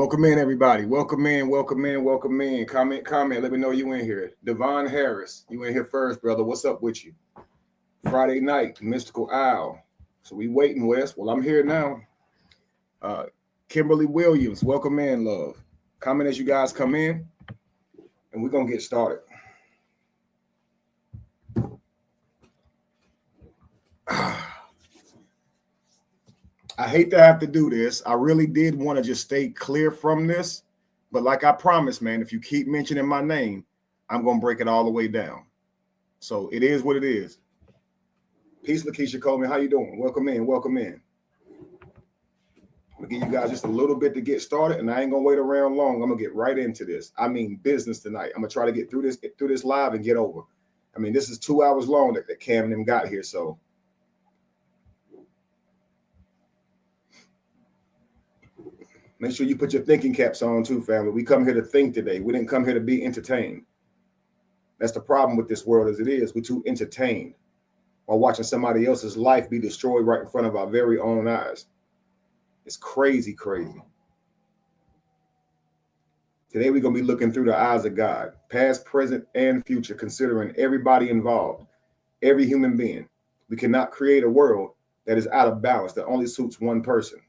Welcome in, everybody. Welcome in, welcome in, welcome in. Comment. Let me know you in here. Devon Harris, you in here first, brother. What's up with you? Friday night, Mystical Owl. So we waiting, Wes. Well, I'm here now. Kimberly Williams, welcome in, love. Comment as you guys come in, and we're going to get started. I hate to have to do this. I really did want to just stay clear from this. But like I promised, man, if you keep mentioning my name, I'm going to break it all the way down. So it is what it is. Peace, Lakeisha Coleman. How you doing? Welcome in. Welcome in. I'm going to give you guys just a little bit to get started, and I ain't going to wait around long. I'm going to get right into this. I mean business tonight. I'm going to try to get through this live and get over. I mean, this is 2 hours long that Cam and them got here, so. Make sure you put your thinking caps on too, family. We come here to think today. We didn't come here to be entertained. That's the problem with this world as it is. We're too entertained while watching somebody else's life be destroyed right in front of our very own eyes. It's crazy, crazy. Today we're going to be looking through the eyes of God, past, present, and future, considering everybody involved, every human being. We cannot create a world that is out of balance, that only suits one person.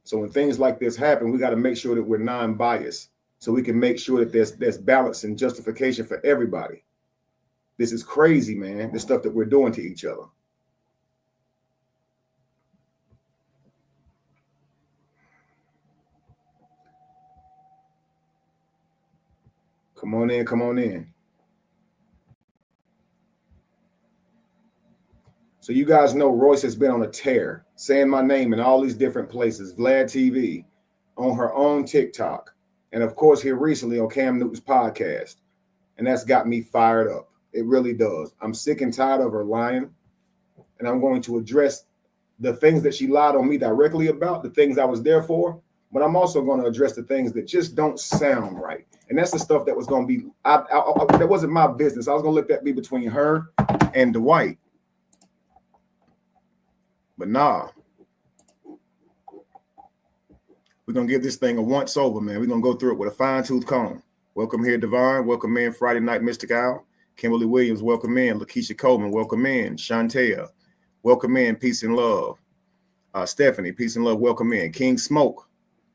So when things like this happen, we got to make sure that we're non-biased so we can make sure that there's balance and justification for everybody. This is crazy, man, the stuff that we're doing to each other. Come on in, come on in. So you guys know Royce has been on a tear, saying my name in all these different places, Vlad TV, on her own TikTok, and of course here recently on Cam Newton's podcast. And that's got me fired up. It really does. I'm sick and tired of her lying, and I'm going to address the things that she lied on me directly about, the things I was there for, but I'm also going to address the things that just don't sound right. And that's the stuff that was going to be, that wasn't my business. I was going to let that be between her and Dwight. But nah, we're going to give this thing a once over, man. We're going to go through it with a fine-tooth comb. Welcome here, Devon. Welcome in, Friday Night Mystic Owl. Kimberly Williams, welcome in. Lakeisha Coleman, welcome in. Shantea, welcome in. Peace and love. Stephanie, peace and love, welcome in. King Smoke,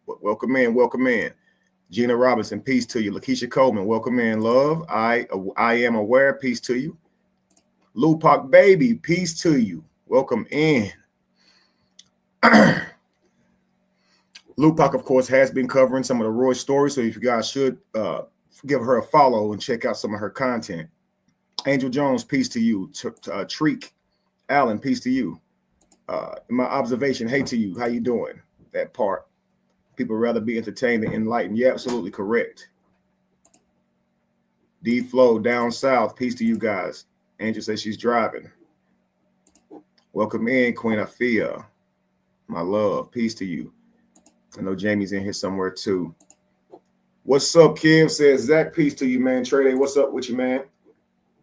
welcome in, welcome in. Gina Robinson, peace to you. Lakeisha Coleman, welcome in, love. I am aware, peace to you. Lupac Baby, peace to you. Welcome in. Lupac, of course, has been covering some of the Royce stories, so if you guys should give her a follow and check out some of her content. Angel Jones, peace to you. Treek Allen, peace to you. My observation, hey to you. How you doing? That part. People rather be entertained than enlightened. Yeah, absolutely correct. D Flow down south, peace to you guys. Angel says she's driving. Welcome in, Queen Afia. My love, peace to you. I know Jamie's in here somewhere too. What's up, Kim? Says Zach, peace to you, man. Trey, what's up with you, man?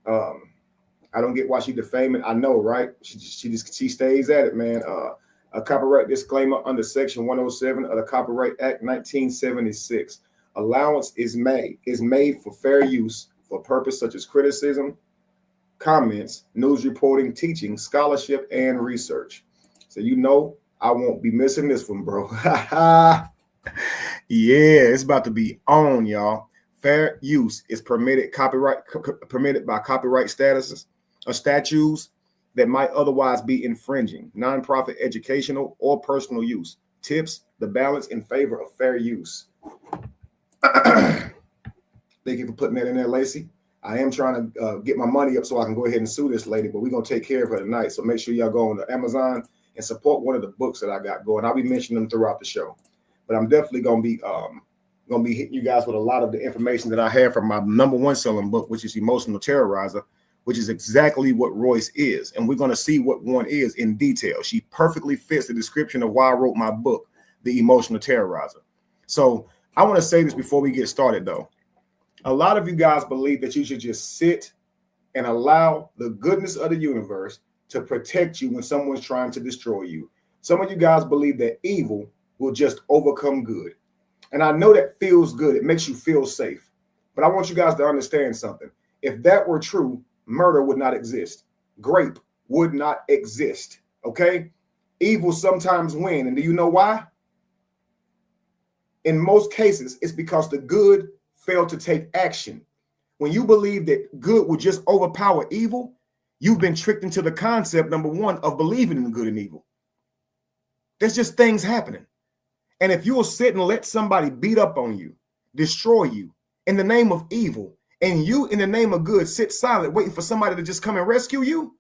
I don't get why she defaming. I know, right? She stays at it, man. A copyright disclaimer under Section 107 of the Copyright Act 1976. Allowance is made for fair use for purpose such as criticism, comments, news reporting, teaching, scholarship, and research. So you know I won't be missing this one, bro. Yeah, it's about to be on, y'all. Fair use is permitted by copyright statuses or statutes that might otherwise be infringing, nonprofit, educational, or personal use. Tips the balance in favor of fair use. Thank you for putting that in there, Lacey. I am trying to get my money up so I can go ahead and sue this lady, but we're going to take care of her tonight. So make sure y'all go on to Amazon and support one of the books that I got going. I'll be mentioning them throughout the show. But I'm definitely going to be hitting you guys with a lot of the information that I have from my #1 selling book, which is Emotional Terrorizer, which is exactly what Royce is. And we're going to see what one is in detail. She perfectly fits the description of why I wrote my book, The Emotional Terrorizer. So I want to say this before we get started, though. A lot of you guys believe that you should just sit and allow the goodness of the universe to protect you when someone's trying to destroy you. Some of you guys believe that evil will just overcome good. And I know that feels good. It makes you feel safe. But I want you guys to understand something. If that were true, murder would not exist. Grape would not exist. Okay? Evil sometimes win. And do you know why? In most cases, it's because the good failed to take action. When you believe that good will just overpower evil, you've been tricked into the concept, number one, of believing in good and evil. There's just things happening. And if you will sit and let somebody beat up on you, destroy you in the name of evil, and you in the name of good sit silent, waiting for somebody to just come and rescue you,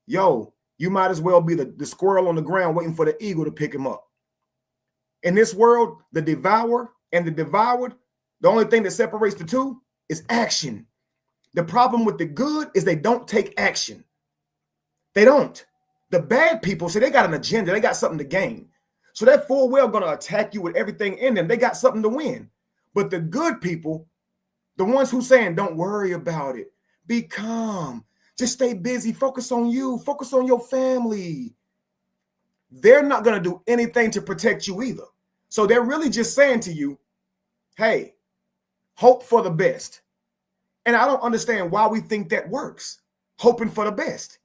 yo, you might as well be the squirrel on the ground waiting for the eagle to pick him up. In this world, the devourer and the devoured, the only thing that separates the two is action. The problem with the good is they don't take action. They don't. The bad people say they got an agenda. They got something to gain. So they're full well going to attack you with everything in them. They got something to win. But the good people, the ones who saying, don't worry about it. Be calm. Just stay busy. Focus on you. Focus on your family. They're not going to do anything to protect you either. So they're really just saying to you, hey, hope for the best. And I don't understand why we think that works, hoping for the best.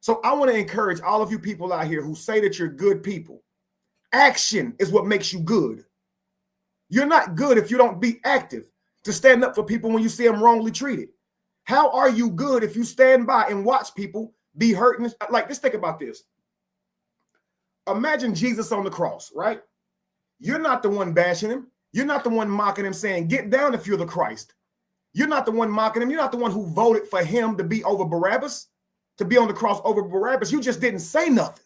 So I want to encourage all of you people out here who say that you're good people. Action is what makes you good. You're not good if you don't be active to stand up for people when you see them wrongly treated. How are you good if you stand by and watch people be hurt? Like, just think about this. Imagine Jesus on the cross, right? You're not the one bashing him. You're not the one mocking him saying, get down if you're the Christ. You're not the one mocking him. You're not the one who voted for him to be over Barabbas, to be on the cross over Barabbas. You just didn't say nothing.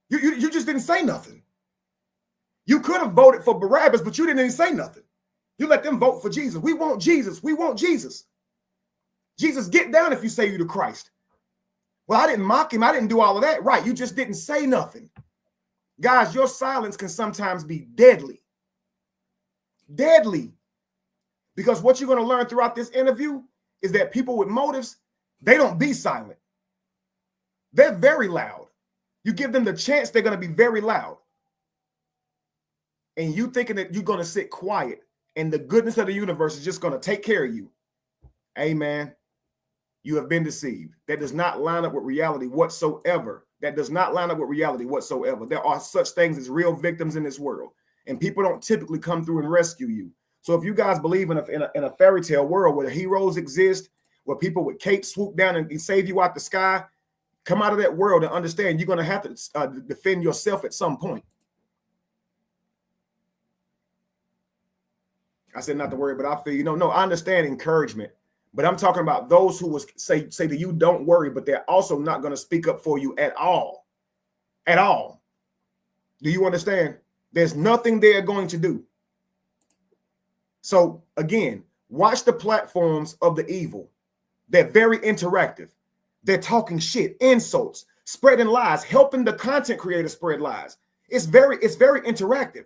You just didn't say nothing. You could have voted for Barabbas, but you didn't even say nothing. You let them vote for Jesus. We want Jesus. We want Jesus. Jesus, get down if you say you're the Christ. Well, I didn't mock him. I didn't do all of that. Right. You just didn't say nothing. Guys, your silence can sometimes be deadly. Deadly. Because what you're going to learn throughout this interview is that people with motives, they don't be silent. They're very loud. You give them the chance, they're going to be very loud. And you thinking that you're going to sit quiet and the goodness of the universe is just going to take care of you. Hey, man, you have been deceived. That does not line up with reality whatsoever. That does not line up with reality whatsoever. There are such things as real victims in this world, and people don't typically come through and rescue you. So if you guys believe in a fairy tale world where heroes exist, where people with capes swoop down and save you out the sky, come out of that world and understand you're going to have to defend yourself at some point. I said not to worry, but I feel, no, I understand encouragement, but I'm talking about those who will say to you, don't worry, but they're also not going to speak up for you at all. At all. Do you understand? There's nothing they're going to do. So again, watch the platforms of the evil. They're very interactive. They're talking shit, insults, spreading lies, helping the content creator spread lies. It's very interactive,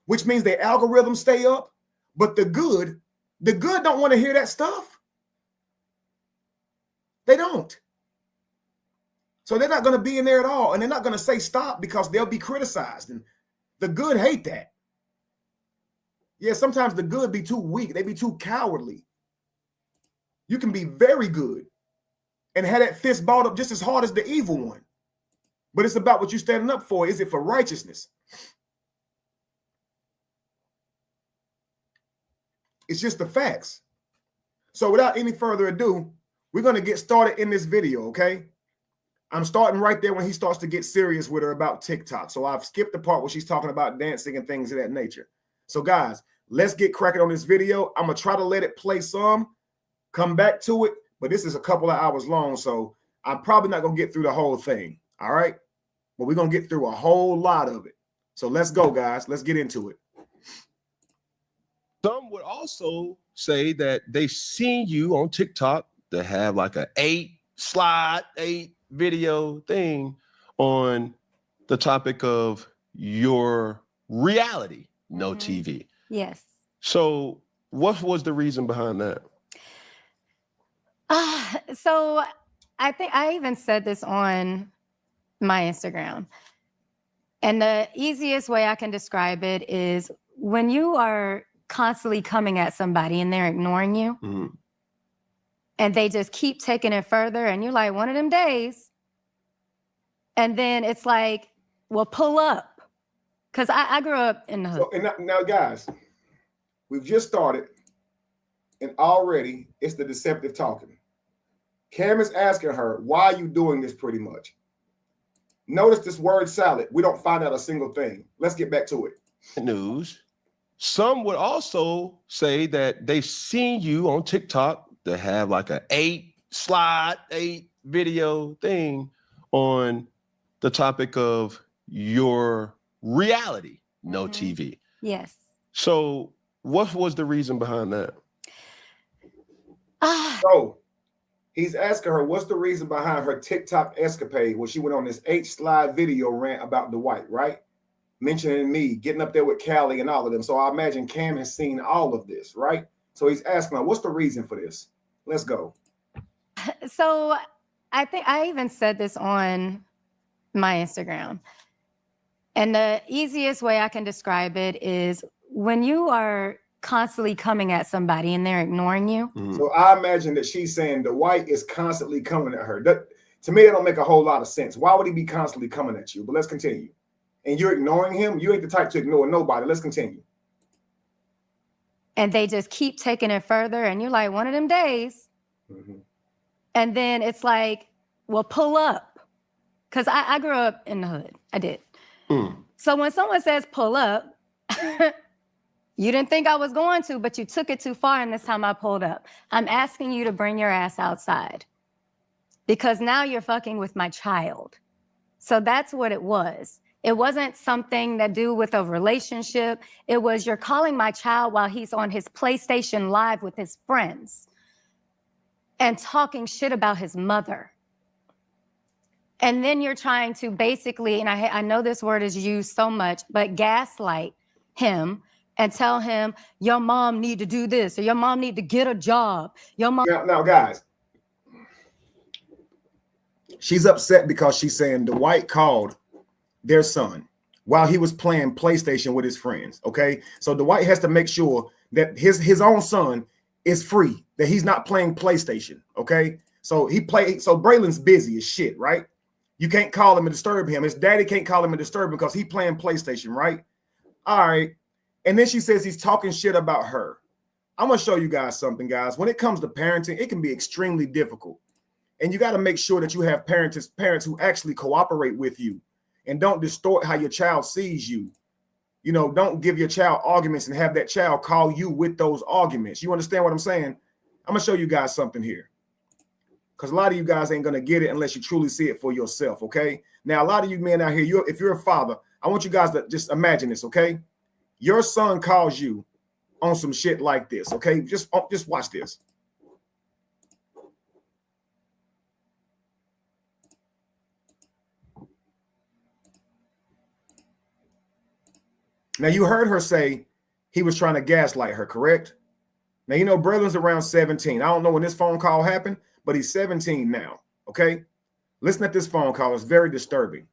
which means their algorithms stay up. But the good don't want to hear that stuff. They don't. So they're not going to be in there at all. And they're not going to say stop because they'll be criticized. And the good hate that. Yeah, sometimes the good be too weak. They be too cowardly. You can be very good and have that fist balled up just as hard as the evil one. But it's about what you're standing up for. Is it for righteousness? It's just the facts. So without any further ado, we're going to get started in this video, okay? I'm starting right there when he starts to get serious with her about TikTok. So I've skipped the part where she's talking about dancing and things of that nature. So guys, let's get cracking on this video. I'm going to try to let it play some, come back to it, but this is a couple of hours long, so I'm probably not going to get through the whole thing, all right? But we're going to get through a whole lot of it. So let's go, guys. Let's get into it. Some would also say that they've seen you on TikTok that have like a 8 video thing on the topic of your reality, no TV. Yes. So what was the reason behind that? So I think I even said this on my Instagram. And the easiest way I can describe it is when you are constantly coming at somebody and they're ignoring you, and they just keep taking it further, and you're like, one of them days. And then it's like, well, pull up. Because I grew up in the hood. So, and now, guys, we've just started, and already it's the deceptive talking. Cam is asking her, why are you doing this pretty much? Notice this word salad. We don't find out a single thing. Let's get back to it. News. Some would also say that they've seen you on TikTok to have like a 8 video thing on the topic of your reality, no TV. Yes. So what was the reason behind that? So he's asking her, what's the reason behind her TikTok escapade when she went on this 8-slide video rant about Dwight, right? Mentioning me, getting up there with Callie and all of them. So I imagine Cam has seen all of this, right? So he's asking her, what's the reason for this? Let's go. So I think I even said this on my Instagram. And the easiest way I can describe it is when you are constantly coming at somebody and they're ignoring you. So I imagine that she's saying Dwight is constantly coming at her. That, to me, that don't make a whole lot of sense. Why would he be constantly coming at you? But let's continue. And you're ignoring him? You ain't the type to ignore nobody. Let's continue. And they just keep taking it further, and you're like, one of them days. And then it's like, well, pull up. Because I grew up in the hood. I did. So when someone says pull up, you didn't think I was going to, but you took it too far, and this time I pulled up. I'm asking you to bring your ass outside because now you're fucking with my child. So that's what it was. It wasn't something that do with a relationship. It was you're calling my child while he's on his PlayStation Live with his friends and talking shit about his mother. And then you're trying to basically, and I know this word is used so much, but gaslight him and tell him your mom need to do this or your mom need to get a job. Your mom. Now, guys, she's upset because she's saying Dwight called their son while he was playing PlayStation with his friends. Okay, so Dwight has to make sure that his own son is free, that he's not playing PlayStation. Okay, so so Braylon's busy as shit, right? You can't call him and disturb him. His daddy can't call him and disturb him because he's playing PlayStation, right? All right. And then she says he's talking shit about her. I'm going to show you guys something, guys. When it comes to parenting, it can be extremely difficult. And you got to make sure that you have parents who actually cooperate with you and don't distort how your child sees you. You know, don't give your child arguments and have that child call you with those arguments. You understand what I'm saying? I'm going to show you guys something here. Because a lot of you guys ain't going to get it unless you truly see it for yourself, okay? Now, a lot of you men out here, if you're a father, I want you guys to just imagine this, okay? Your son calls you on some shit like this, okay? Just watch this. Now, you heard her say he was trying to gaslight her, correct? Now, you know, Braylon's around 17. I don't know when this phone call happened, but he's 17 now, okay? Listen at this phone call. It's very disturbing.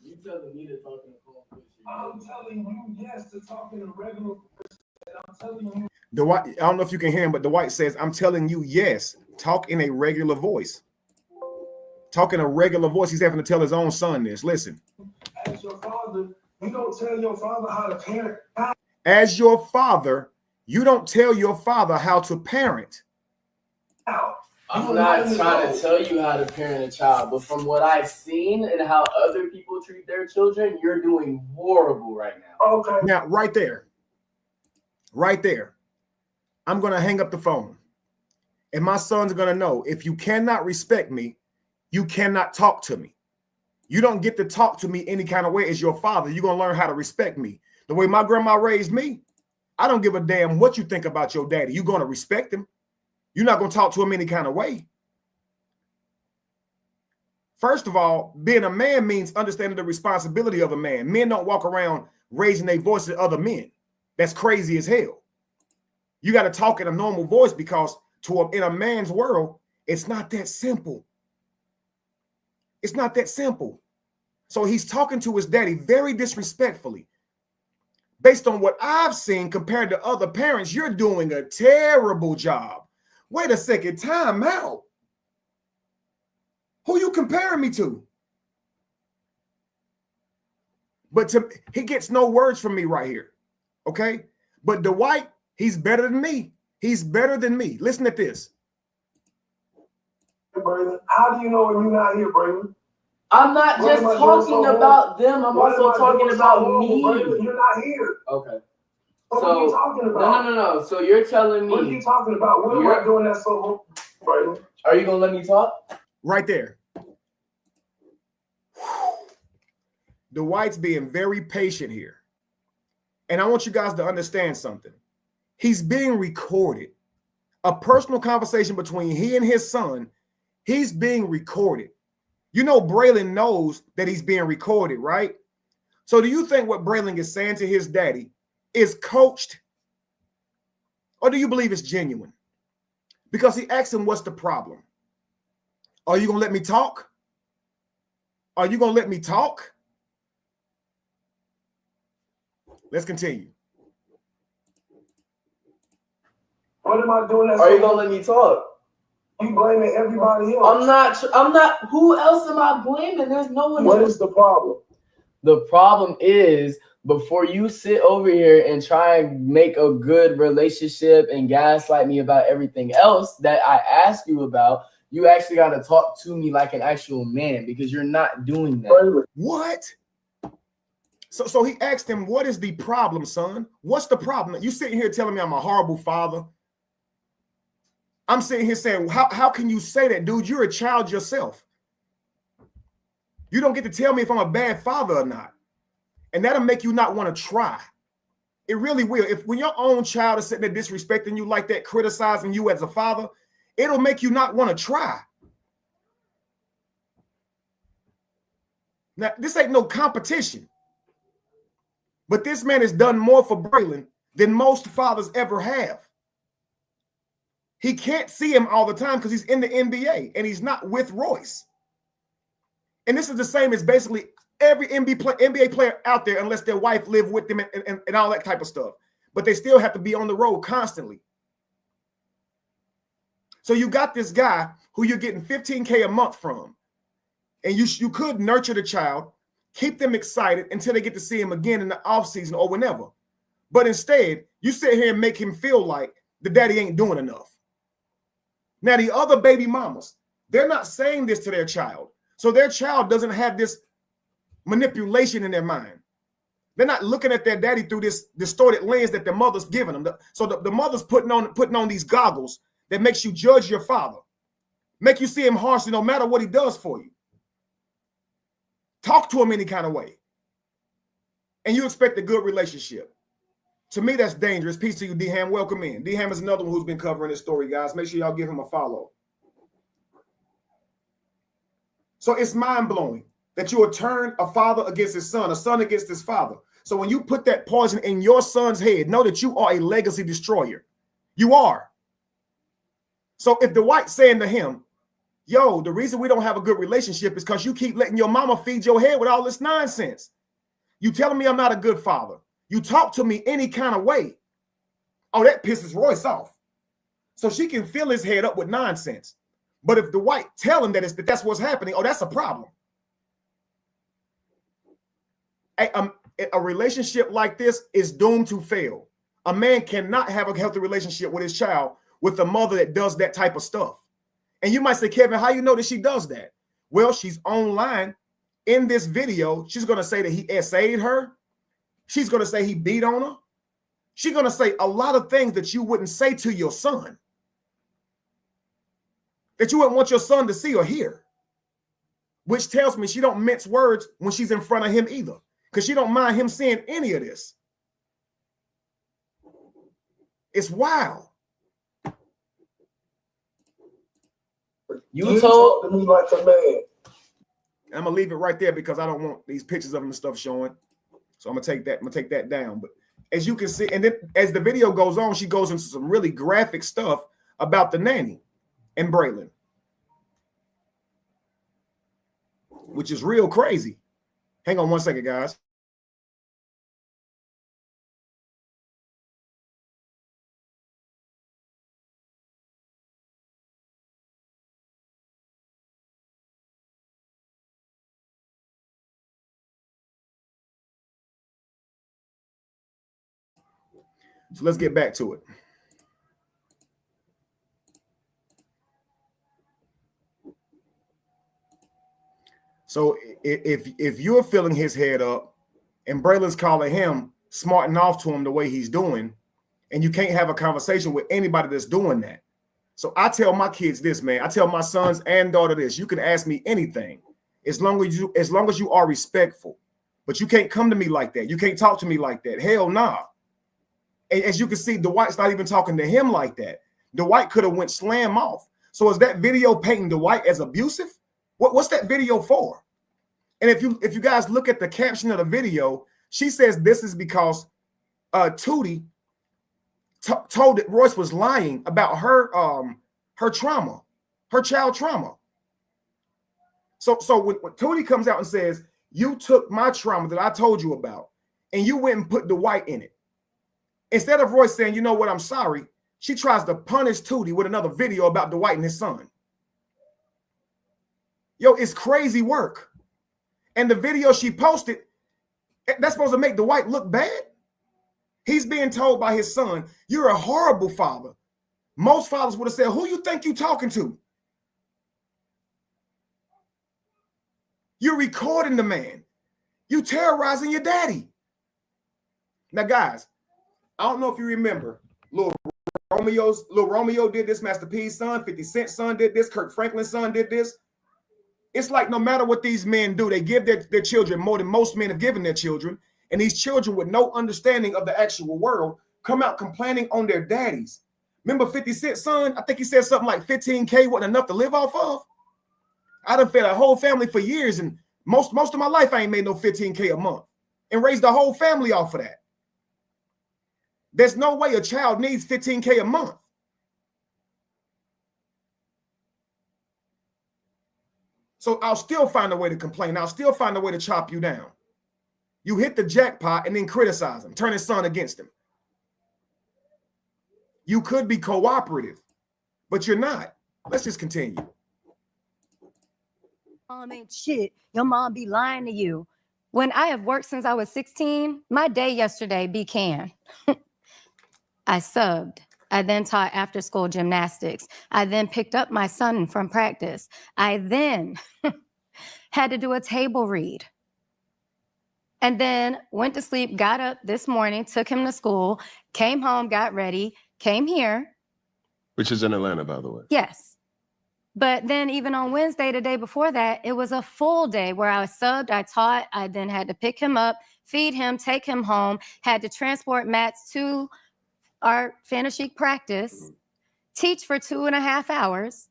You telling me to talk in a phone with you? I'm telling you, yes, to talk in a regular person. I'm telling you. Dwight, I don't know if you can hear him, but Dwight says, I'm telling you, yes, talk in a regular voice. Talk in a regular voice. He's having to tell his own son this. Listen. As your father, you don't tell your father how to parent. As your father, you don't tell your father how to parent. I'm not trying to tell you how to parent a child, but from what I've seen and how other people treat their children, you're doing horrible right now. Okay. Now, right there, I'm going to hang up the phone. And my son's going to know, if you cannot respect me, you cannot talk to me. You don't get to talk to me any kind of way as your father. You're going to learn how to respect me. The way my grandma raised me, I don't give a damn what you think about your daddy. You're going to respect him. You're not going to talk to him any kind of way. First of all, being a man means understanding the responsibility of a man. Men don't walk around raising their voice at other men. That's crazy as hell. You got to talk in a normal voice because in a man's world, it's not that simple. It's not that simple. So he's talking to his daddy very disrespectfully. Based on what I've seen compared to other parents, you're doing a terrible job. Wait a second, time out. Who you comparing me to? But he gets no words from me right here, okay? But Dwight, he's better than me. He's better than me. Listen at this. Braylon, how do you know when you're not here, Braylon? I'm not just talking about them. I'm also talking about me. Braylon, you're not here. Okay. What are you talking about? No. So you're telling me. What are you talking about? What am I doing that so wrong, Braylon? Are you gonna let me talk? Right there. Dwight's being very patient here. And I want you guys to understand something. He's being recorded. A personal conversation between he and his son, he's being recorded. You know, Braylon knows that he's being recorded, right? So do you think what Braylon is saying to his daddy is coached? Or do you believe it's genuine? Because he asked him, what's the problem? Are you going to let me talk? Are you going to let me talk? Let's continue. What am I doing that? Are you gonna let me talk? You blaming everybody else. I'm not. Who else am I blaming? There's no one. What is the problem? The problem is, before you sit over here and try and make a good relationship and gaslight me about everything else that I asked you about, you actually got to talk to me like an actual man, because you're not doing that. What? So he asked him, what is the problem, son? What's the problem? You sitting here telling me I'm a horrible father. I'm sitting here saying, how can you say that, dude? You're a child yourself. You don't get to tell me if I'm a bad father or not. And that'll make you not want to try. It really will. When your own child is sitting there disrespecting you like that, criticizing you as a father, it'll make you not want to try. Now, this ain't no competition. But this man has done more for Braylon than most fathers ever have. He can't see him all the time because he's in the NBA and he's not with Royce. And this is the same as basically every NBA player out there, unless their wife live with them and all that type of stuff. But they still have to be on the road constantly. So you got this guy who you're getting $15K a month from. And you could nurture the child, keep them excited until they get to see him again in the offseason or whenever. But instead, you sit here and make him feel like the daddy ain't doing enough. Now, the other baby mamas, they're not saying this to their child. So their child doesn't have this manipulation in their mind. They're not looking at their daddy through this distorted lens that their mother's giving them. So the mother's putting on these goggles that makes you judge your father, make you see him harshly no matter what he does for you. Talk to him any kind of way. And you expect a good relationship. To me, that's dangerous. Peace to you, D-Ham. Welcome in. D-Ham is another one who's been covering this story, guys. Make sure y'all give him a follow. So it's mind-blowing that you will turn a father against his son, a son against his father. So when you put that poison in your son's head, know that you are a legacy destroyer. You are. So if Dwight's saying to him, yo, the reason we don't have a good relationship is because you keep letting your mama feed your head with all this nonsense. You telling me I'm not a good father. You talk to me any kind of way. Oh, that pisses Royce off. So she can fill his head up with nonsense. But if Dwight tell him that's what's happening, oh, that's a problem. A relationship like this is doomed to fail. A man cannot have a healthy relationship with his child with a mother that does that type of stuff. And you might say, Kevin, how you know that she does that? Well, she's online in this video. She's going to say that he essayed her. She's going to say he beat on her. She's going to say a lot of things that you wouldn't say to your son, that you wouldn't want your son to see or hear, which tells me she don't mince words when she's in front of him either, because she don't mind him seeing any of this. It's wild. You told to me like a man. I'm gonna leave it right there because I don't want these pictures of him and stuff showing. So I'm gonna take that down. But as you can see, and then as the video goes on, she goes into some really graphic stuff about the nanny and Braylon. which is real crazy. Hang on one second, guys. So let's get back to it. So if you're filling his head up and Braylon's calling him, smarting off to him the way he's doing, and you can't have a conversation with anybody that's doing that. So I tell my kids this, man. I tell my sons and daughter this. You can ask me anything as long as you are respectful. But you can't come to me like that. You can't talk to me like that. Hell nah. And as you can see, Dwight's not even talking to him like that. Dwight could have went slam off. So is that video painting Dwight as abusive? What's that video for? And if you guys look at the caption of the video, she says this is because Tootie told that Royce was lying about her trauma, her child trauma. So when Tootie comes out and says, you took my trauma that I told you about and you went and put Dwight in it. Instead of Royce saying, you know what, I'm sorry, she tries to punish Tootie with another video about Dwight and his son. Yo, it's crazy work. And the video she posted, that's supposed to make Dwight look bad. He's being told by his son, you're a horrible father. Most fathers would have said, who you think you talking to? You're recording the man. You terrorizing your daddy. Now, guys, I don't know if you remember, Lil Romeo did this, Master P's son, 50 Cent's son did this, Kirk Franklin's son did this. It's like no matter what these men do, they give their children more than most men have given their children. And these children with no understanding of the actual world come out complaining on their daddies. Remember 50 Cent's son? I think he said something like 15K wasn't enough to live off of. I done fed a whole family for years, and most of my life I ain't made no 15K a month and raised the whole family off of that. There's no way a child needs 15K a month. So I'll still find a way to complain. I'll still find a way to chop you down. You hit the jackpot and then criticize him, turn his son against him. You could be cooperative, but you're not. Let's just continue. Mom ain't shit. Your mom be lying to you. When I have worked since I was 16, my day yesterday began. I subbed. I then taught after school gymnastics. I then picked up my son from practice. I then had to do a table read. And then went to sleep, got up this morning, took him to school, came home, got ready, came here. Which is in Atlanta, by the way. Yes. But then even on Wednesday, the day before that, it was a full day where I was subbed, I taught, I then had to pick him up, feed him, take him home, had to transport Mats to our fantasy practice, teach for 2.5 hours,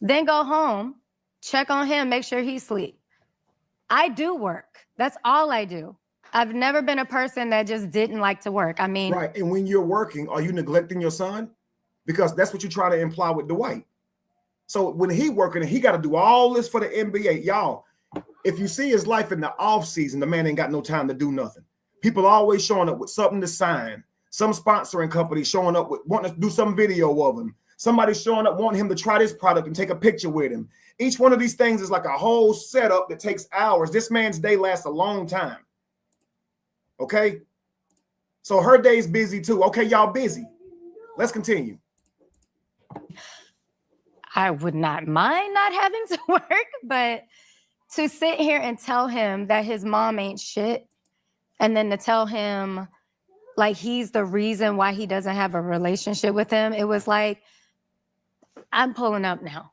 then go home, check on him, make sure he's asleep. I do work. That's all I do. I've never been a person that just didn't like to work. I mean, right. And when you're working, are you neglecting your son? Because that's what you try to imply with Dwight. So when he working, he got to do all this for the NBA. Y'all, if you see his life in the off season, the man ain't got no time to do nothing. People always showing up with something to sign. Some sponsoring company showing up with wanting to do some video of him. Somebody showing up wanting him to try this product and take a picture with him. Each one of these things is like a whole setup that takes hours. This man's day lasts a long time. Okay? So her day's busy too. Okay, y'all busy. Let's continue. I would not mind not having to work, but to sit here and tell him that his mom ain't shit, and then to tell him like he's the reason why he doesn't have a relationship with him, it was like, I'm pulling up now.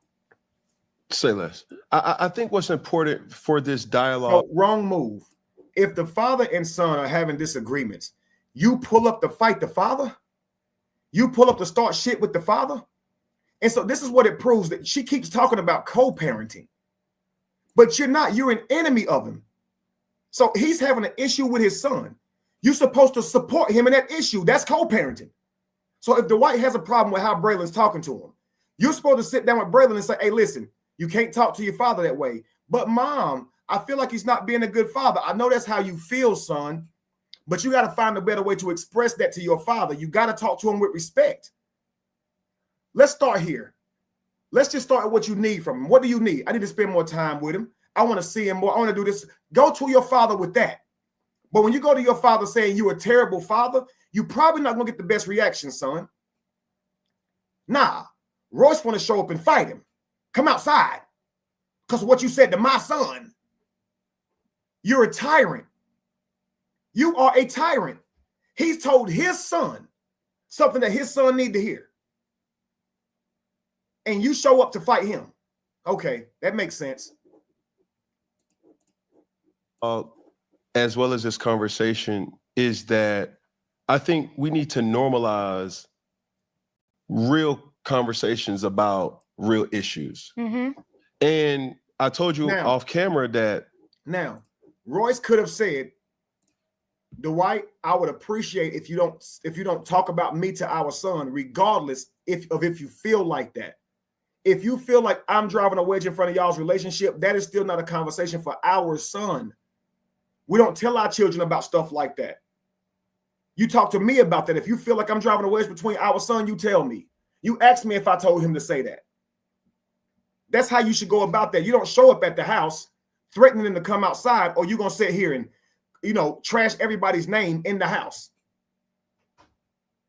Say less. I think what's important for this dialogue. So, wrong move. If the father and son are having disagreements, you pull up to fight the father? You pull up to start shit with the father? And so this is what it proves, that she keeps talking about co-parenting. But you're not. You're an enemy of him. So he's having an issue with his son. You're supposed to support him in that issue. That's co-parenting. So if Dwight has a problem with how Braylon's talking to him, you're supposed to sit down with Braylon and say, hey, listen, you can't talk to your father that way. But mom, I feel like he's not being a good father. I know that's how you feel, son, but you got to find a better way to express that to your father. You got to talk to him with respect. Let's start here. Let's just start with what you need from him. What do you need? I need to spend more time with him. I want to see him more. I want to do this. Go to your father with that. But when you go to your father saying you're a terrible father, you're probably not going to get the best reaction, son. Nah, Royce want to show up and fight him. Come outside. Because of what you said to my son. You're a tyrant. You are a tyrant. He's told his son something that his son need to hear. And you show up to fight him. Okay, that makes sense. As well as this conversation, is that I think we need to normalize real conversations about real issues. Mm-hmm. And I told you off camera that now Royce could have said, Dwight, I would appreciate if you don't talk about me to our son, regardless if you feel like that. If you feel like I'm driving a wedge in front of y'all's relationship, that is still not a conversation for our son. We don't tell our children about stuff like that. You talk to me about that. If you feel like I'm driving a wedge between our son, you tell me. You ask me if I told him to say that. That's how you should go about that. You don't show up at the house threatening them to come outside, or you're going to sit here and, trash everybody's name in the house.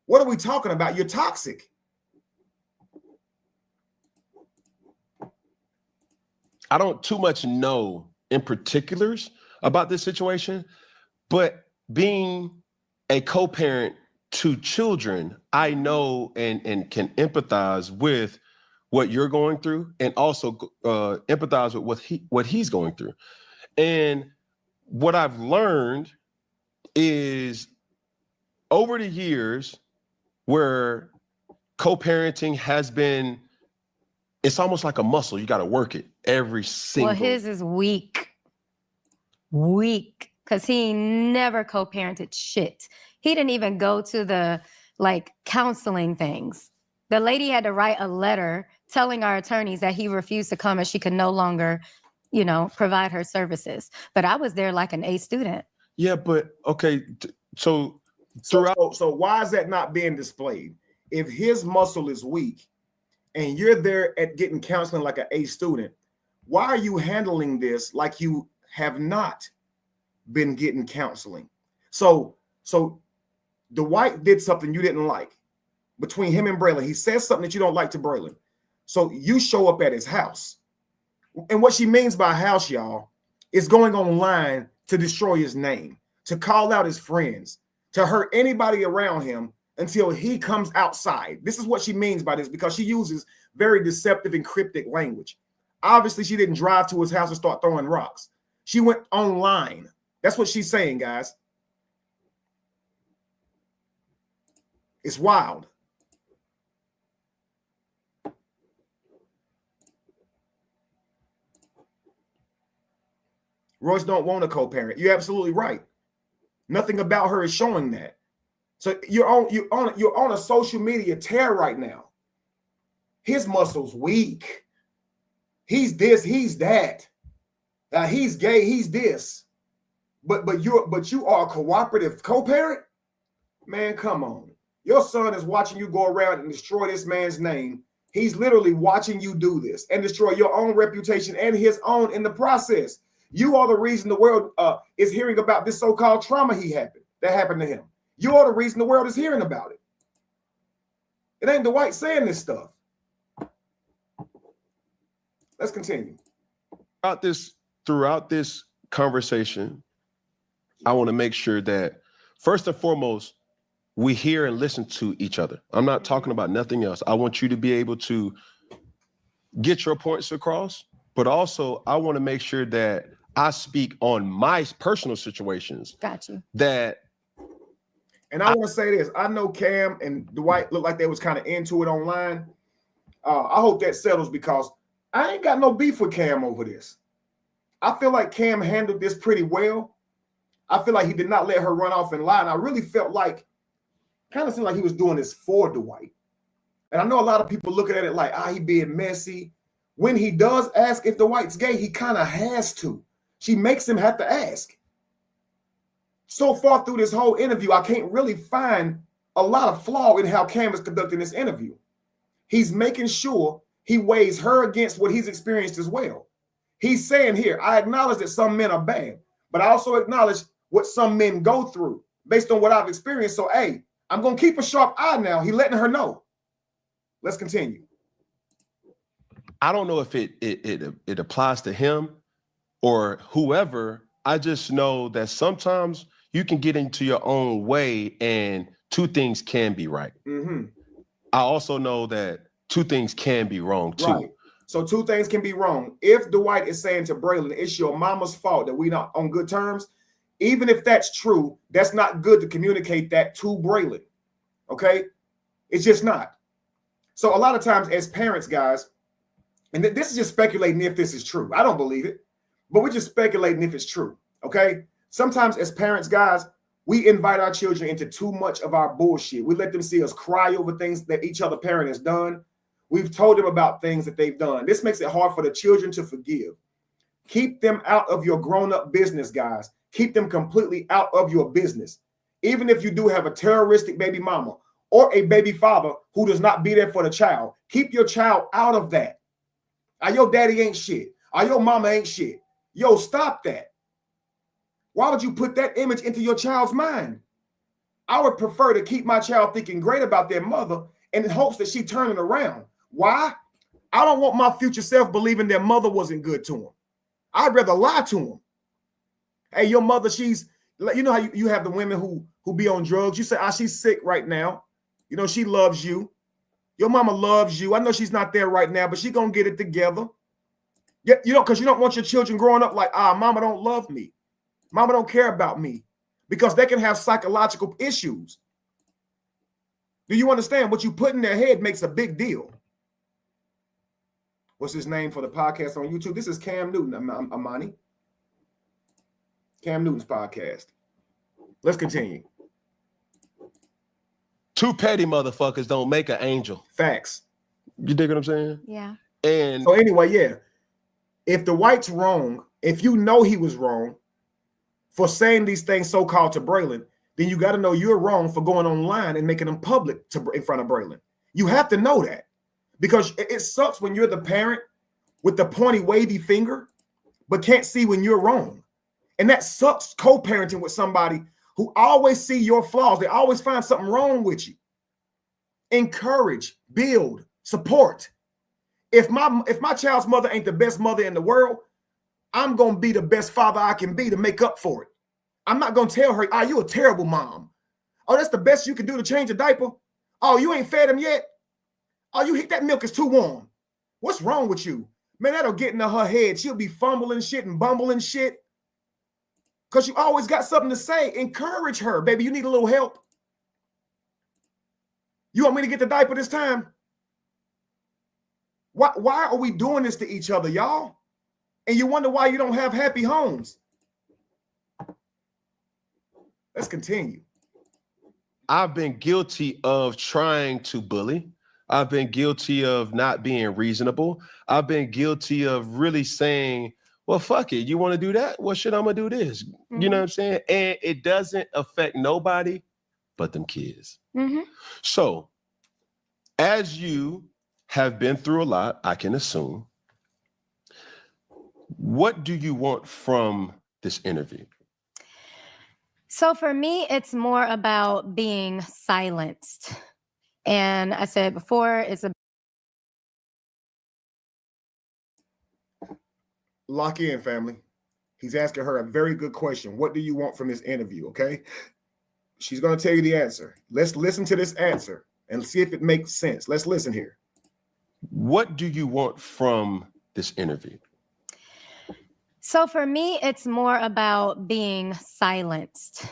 What are we talking about? You're toxic. I don't too much know in particulars about this situation, but being a co-parent to children, I know and can empathize with what you're going through, and also empathize with what he's going through. And what I've learned is over the years where co-parenting has been, it's almost like a muscle. You got to work it every single. Well, his is weak, because he never co-parented shit. He didn't even go to the counseling things. The lady had to write a letter telling our attorneys that he refused to come and she could no longer, provide her services. But I was there like an A student. Yeah, but okay. So why is that not being displayed? If his muscle is weak and you're there at getting counseling like an A student, why are you handling this like you have not been getting counseling? So Dwight did something you didn't like between him and Braylon. He says something that you don't like to Braylon. So you show up at his house. And what she means by house, y'all, is going online to destroy his name, to call out his friends, to hurt anybody around him until he comes outside. This is what she means by this, because she uses very deceptive and cryptic language. Obviously, she didn't drive to his house and start throwing rocks. She went online. That's what she's saying, guys. It's wild. Royce don't want a co-parent. You're absolutely right. Nothing about her is showing that. So you're on a social media tear right now. His muscle's weak. He's this, he's that. He's gay, he's this. But you are a cooperative co-parent? Man, come on. Your son is watching you go around and destroy this man's name. He's literally watching you do this and destroy your own reputation and his own in the process. You are the reason the world is hearing about this so-called trauma that happened to him. You are the reason the world is hearing about it. It ain't Dwight saying this stuff. Let's continue. Throughout this conversation, I want to make sure that first and foremost, we hear and listen to each other. I'm not talking about nothing else. I want you to be able to get your points across, but also I want to make sure that I speak on my personal situations. Got you. And I want to say this. I know Cam and Dwight looked like they was kind of into it online. I hope that settles, because I ain't got no beef with Cam over this. I feel like Cam handled this pretty well. I feel like he did not let her run off and lie. And I really felt like, kind of seemed like he was doing this for Dwight. And I know a lot of people looking at it like, he being messy. when he does ask if Dwight's gay, he kind of has to. She makes him have to ask. So far through this whole interview, I can't really find a lot of flaw in how Cam is conducting this interview. He's making sure he weighs her against what he's experienced as well. He's saying here, I acknowledge that some men are bad, but I also acknowledge what some men go through based on what I've experienced. So, hey, I'm going to keep a sharp eye now. He's letting her know. Let's continue. I don't know if it applies to him or whoever. I just know that sometimes you can get into your own way and two things can be right. Mm-hmm. I also know that two things can be wrong too. Right. So two things can be wrong. If Dwight is saying to Braylon, it's your mama's fault that we not on good terms, even if that's true, that's not good to communicate that to Braylon. Okay? It's just not. So a lot of times as parents, guys, and this is just speculating if this is true. I don't believe it, but we're just speculating if it's true. Okay? Sometimes as parents, guys, we invite our children into too much of our bullshit. We let them see us cry over things that each other parent has done. We've told them about things that they've done. This makes it hard for the children to forgive. Keep them out of your grown-up business, guys. Keep them completely out of your business. Even if you do have a terroristic baby mama or a baby father who does not be there for the child, keep your child out of that. Your daddy ain't shit. Your mama ain't shit. Yo, stop that. Why would you put that image into your child's mind? I would prefer to keep my child thinking great about their mother in hopes that she turn it around. Why? I don't want my future self believing their mother wasn't good to him. I'd rather lie to him. Hey, your mother, she's, you know how you have the women who be on drugs. You say, she's sick right now. You know, she loves you. Your mama loves you. I know she's not there right now, but she gonna get it together. Yeah, you know, because you don't want your children growing up like, mama don't love me. Mama don't care about me, because they can have psychological issues. Do you understand? What you put in their head makes a big deal. What's his name for the podcast on YouTube? This is Cam Newton, Amani. Cam Newton's podcast. Let's continue. Two petty motherfuckers don't make an angel. Facts. You dig what I'm saying? Yeah. And so anyway, yeah. If Dwight's wrong, if you know he was wrong for saying these things so-called to Braylon, then you got to know you're wrong for going online and making them public in front of Braylon. You have to know that, because it sucks when you're the parent with the pointy, wavy finger, but can't see when you're wrong. And that sucks co-parenting with somebody who always see your flaws. They always find something wrong with you. Encourage, build, support. If my child's mother ain't the best mother in the world, I'm going to be the best father I can be to make up for it. I'm not going to tell her, you a terrible mom. Oh, that's the best you can do to change a diaper? Oh, you ain't fed him yet? Oh, that milk is too warm. What's wrong with you? Man, that'll get into her head. She'll be fumbling shit and bumbling shit because you always got something to say. Encourage her. Baby, you need a little help. You want me to get the diaper this time? Why are we doing this to each other, y'all? And you wonder why you don't have happy homes. Let's continue. I've been guilty of trying to bully. I've been guilty of not being reasonable. I've been guilty of really saying, well, fuck it. You want to do that? Well, shit, I'm going to do this. Mm-hmm. You know what I'm saying? And it doesn't affect nobody but them kids. Mm-hmm. So as you have been through a lot, I can assume, what do you want from this interview? So for me, it's more about being silenced. And I said before, it's a lock in, family. He's asking her a very good question. What do you want from this interview? Okay. She's going to tell you the answer. Let's listen to this answer and see if it makes sense. Let's listen here. What do you want from this interview? So for me, it's more about being silenced.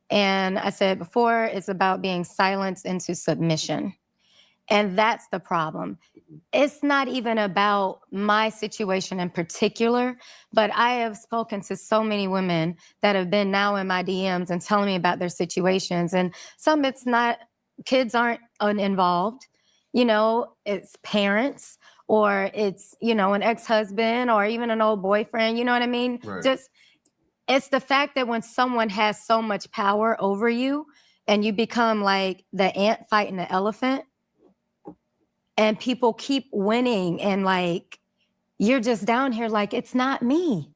And I said before, it's about being silenced into submission. And that's the problem. It's not even about my situation in particular, but I have spoken to so many women that have been now in my DMs and telling me about their situations. And some it's not, kids aren't involved, you know, it's parents, or it's, you know, an ex-husband or even an old boyfriend, you know what I mean? Right. Just, it's the fact that when someone has so much power over you and you become like the ant fighting the elephant and people keep winning and like, you're just down here like, it's not me.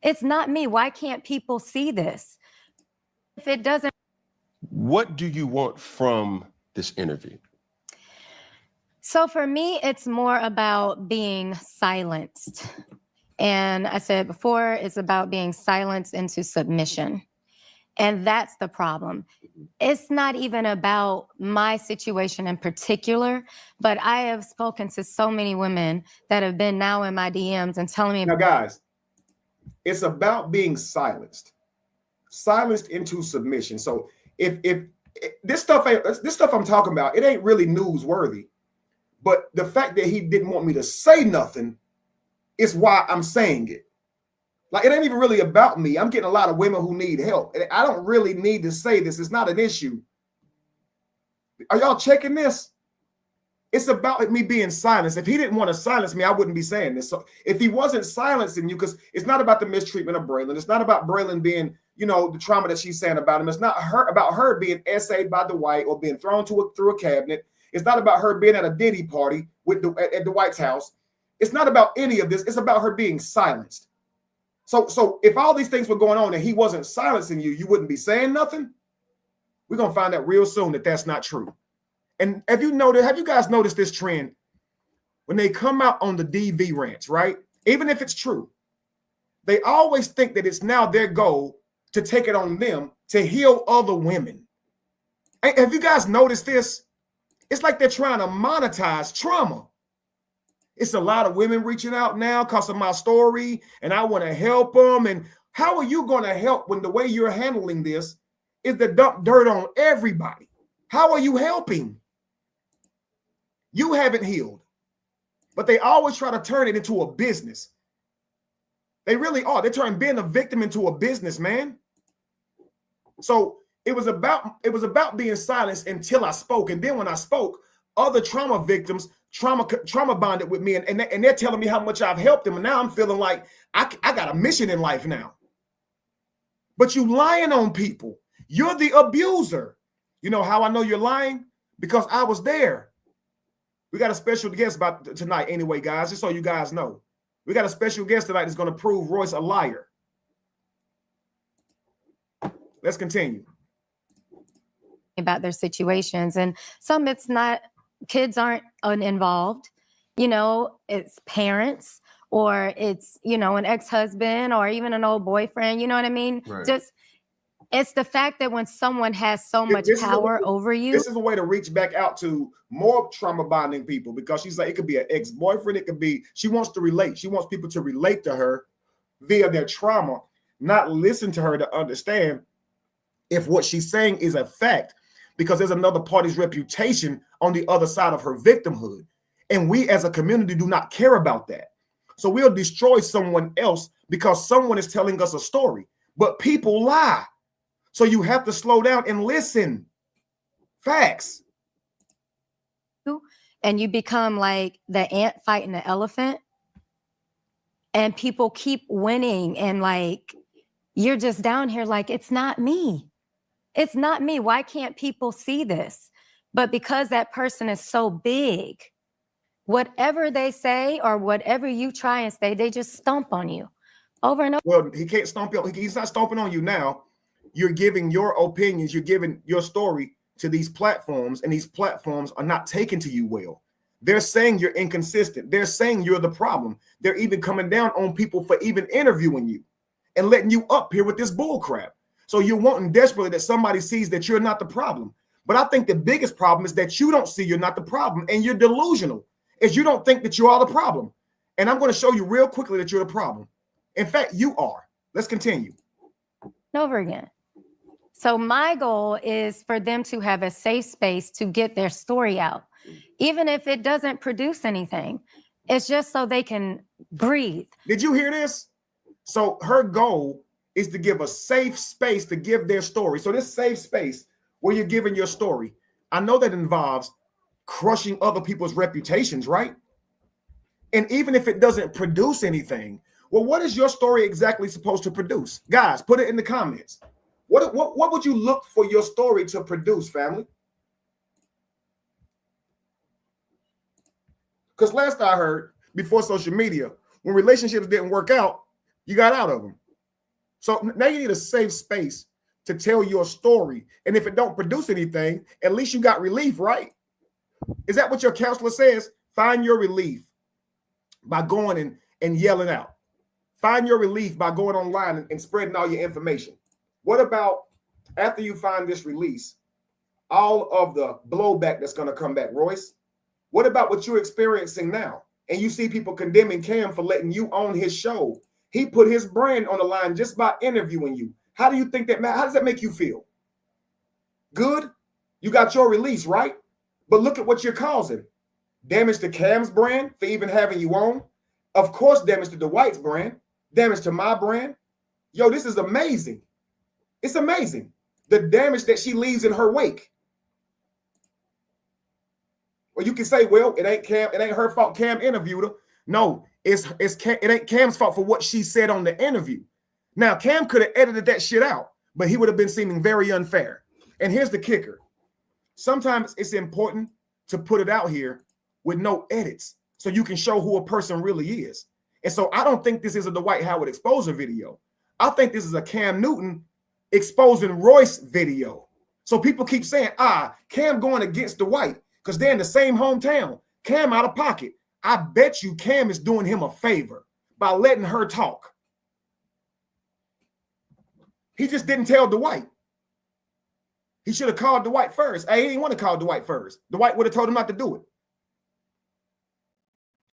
It's not me. Why can't people see this? If it doesn't. What do you want from this interview? So for me, it's more about being silenced. And I said before, it's about being silenced into submission. And that's the problem. It's not even about my situation in particular, but I have spoken to so many women that have been now in my DMs and telling me. Now, guys, it's about being silenced into submission. So if this stuff I'm talking about, it ain't really newsworthy, but the fact that he didn't want me to say nothing is why I'm saying it. Like, it ain't even really about me. I'm getting a lot of women who need help. And I don't really need to say this. It's not an issue. Are y'all checking this? It's about me being silenced. If he didn't want to silence me, I wouldn't be saying this. So if he wasn't silencing you, because it's not about the mistreatment of Braylon. It's not about Braylon being, you know, the trauma that she's saying about him. It's not about her being essayed by Dwight or being thrown through a cabinet. It's not about her being at a Diddy party at Dwight's house. It's not about any of this. It's about her being silenced. So if all these things were going on and he wasn't silencing you, you wouldn't be saying nothing. We're going to find out real soon that that's not true. And have you guys noticed this trend? When they come out on the DV rants, right? Even if it's true, they always think that it's now their goal to take it on them to heal other women. Have you guys noticed this? It's like they're trying to monetize trauma. It's a lot of women reaching out now because of my story, and I want to help them. And how are you going to help when the way you're handling this is to dump dirt on everybody? How are you helping? You haven't healed, but they always try to turn it into a business. They really are. They're turning being a victim into a business, man. So it was about being silenced until I spoke. And then when I spoke, other trauma victims, trauma bonded with me, and they're telling me how much I've helped them. And now I'm feeling like I got a mission in life now. But you lying on people. You're the abuser. You know how I know you're lying? Because I was there. We got a special guest about tonight anyway, guys, just so you guys know. We got a special guest tonight that's going to prove Royce a liar. Let's continue. About their situations, and some it's not, kids aren't involved, you know, it's parents or it's, you know, an ex-husband or even an old boyfriend, you know what I mean? Right. Just, it's the fact that when someone has so much power over you. This is a way to reach back out to more trauma bonding people, because she's like, it could be an ex-boyfriend, it could be, she wants to relate. She wants people to relate to her via their trauma, not listen to her to understand if what she's saying is a fact, because there's another party's reputation on the other side of her victimhood. And we as a community do not care about that. So we'll destroy someone else because someone is telling us a story, but people lie. So you have to slow down and listen. Facts. And you become like the ant fighting the elephant and people keep winning and like, you're just down here like, it's not me. It's not me. Why can't people see this? But because that person is so big, whatever they say or whatever you try and say, they just stomp on you over and over. Well, he can't stomp you. He's not stomping on you now. You're giving your opinions. You're giving your story to these platforms, and these platforms are not taking to you well. They're saying you're inconsistent. They're saying you're the problem. They're even coming down on people for even interviewing you and letting you up here with this bull crap. So you're wanting desperately that somebody sees that you're not the problem. But I think the biggest problem is that you don't see you're not the problem, and you're delusional, is you don't think that you are the problem. And I'm going to show you real quickly that you're the problem. In fact, you are. Let's continue. Over again. So my goal is for them to have a safe space to get their story out, even if it doesn't produce anything. It's just so they can breathe. Did you hear this? So her goal is to give a safe space to give their story. So this safe space where you're giving your story, I know that involves crushing other people's reputations, right? And even if it doesn't produce anything, well, what is your story exactly supposed to produce? Guys, put it in the comments. What would you look for your story to produce, family? Because last I heard, before social media, when relationships didn't work out, you got out of them. So now you need a safe space to tell your story. And if it don't produce anything, at least you got relief, right? Is that what your counselor says? Find your relief by going and yelling out. Find your relief by going online and spreading all your information. What about after you find this release, all of the blowback that's going to come back, Royce? What about what you're experiencing now? And you see people condemning Cam for letting you own his show. He put his brand on the line just by interviewing you. How do you think that, how does that make you feel? Good? You got your release, right? But look at what you're causing. Damage to Cam's brand for even having you on. Of course, damage to Dwight's brand. Damage to my brand. Yo, this is amazing. It's amazing. The damage that she leaves in her wake. Or you can say, well, it ain't Cam, it ain't her fault. Cam interviewed her. No, it ain't Cam's fault for what she said on the interview. Now, Cam could have edited that shit out, but he would have been seeming very unfair. And here's the kicker. Sometimes it's important to put it out here with no edits so you can show who a person really is. And so I don't think this is a Dwight Howard exposure video. I think this is a Cam Newton exposing Royce video. So people keep saying, Cam going against Dwight because they're in the same hometown. Cam out of pocket. I bet you Cam is doing him a favor by letting her talk. He just didn't tell Dwight. He should have called Dwight first. He didn't want to call Dwight first. Dwight would have told him not to do it.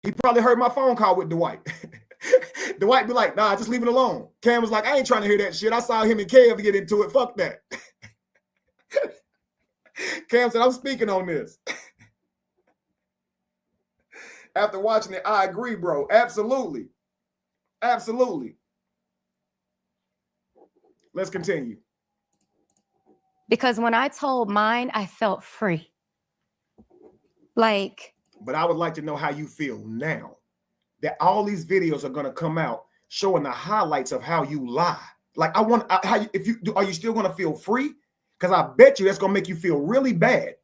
He probably heard my phone call with Dwight. Dwight be like, nah, just leave it alone. Cam was like, I ain't trying to hear that shit. I saw him and Kev get into it. Fuck that. Cam said, I'm speaking on this. After watching it, I agree, bro. Absolutely. Absolutely. Let's continue. Because when I told mine, I felt free. Like. But I would like to know how you feel now that all these videos are going to come out showing the highlights of how you lie. Like, are you still going to feel free? Because I bet you that's going to make you feel really bad.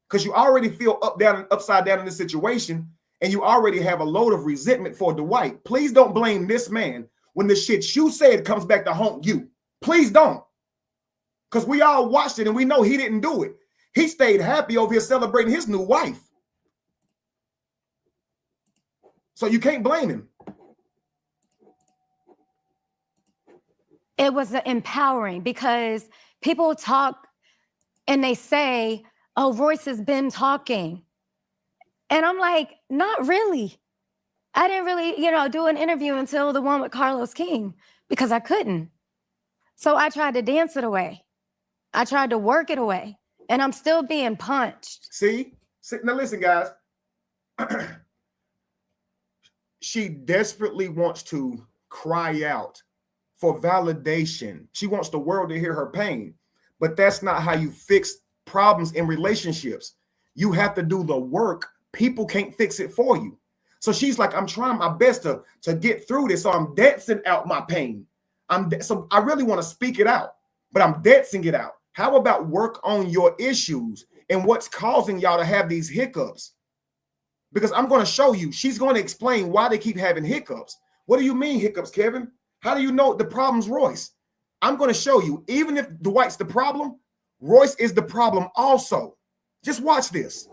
Because you already feel upside down in this situation, and you already have a load of resentment for Dwight. Please don't blame this man when the shit you said comes back to haunt you. Please don't. Because we all watched it and we know he didn't do it. He stayed happy over here celebrating his new wife. So you can't blame him. It was empowering because people talk and they say, oh, Royce has been talking. And I'm like, not really. I didn't really, do an interview until the one with Carlos King because I couldn't. So I tried to dance it away. I tried to work it away, and I'm still being punched. See? Now listen, guys. She desperately wants to cry out for validation. She wants the world to hear her pain, but that's not how you fix problems in relationships. You have to do the work. People can't fix it for you. So she's like, I'm trying my best to get through this. So I'm dancing out my pain. So I really want to speak it out, but I'm dancing it out. How about work on your issues and what's causing y'all to have these hiccups? Because I'm going to show you. She's going to explain why they keep having hiccups. What do you mean hiccups, Kevin? How do you know the problem's Royce? I'm going to show you. Even if Dwight's the problem, Royce is the problem also. Just watch this.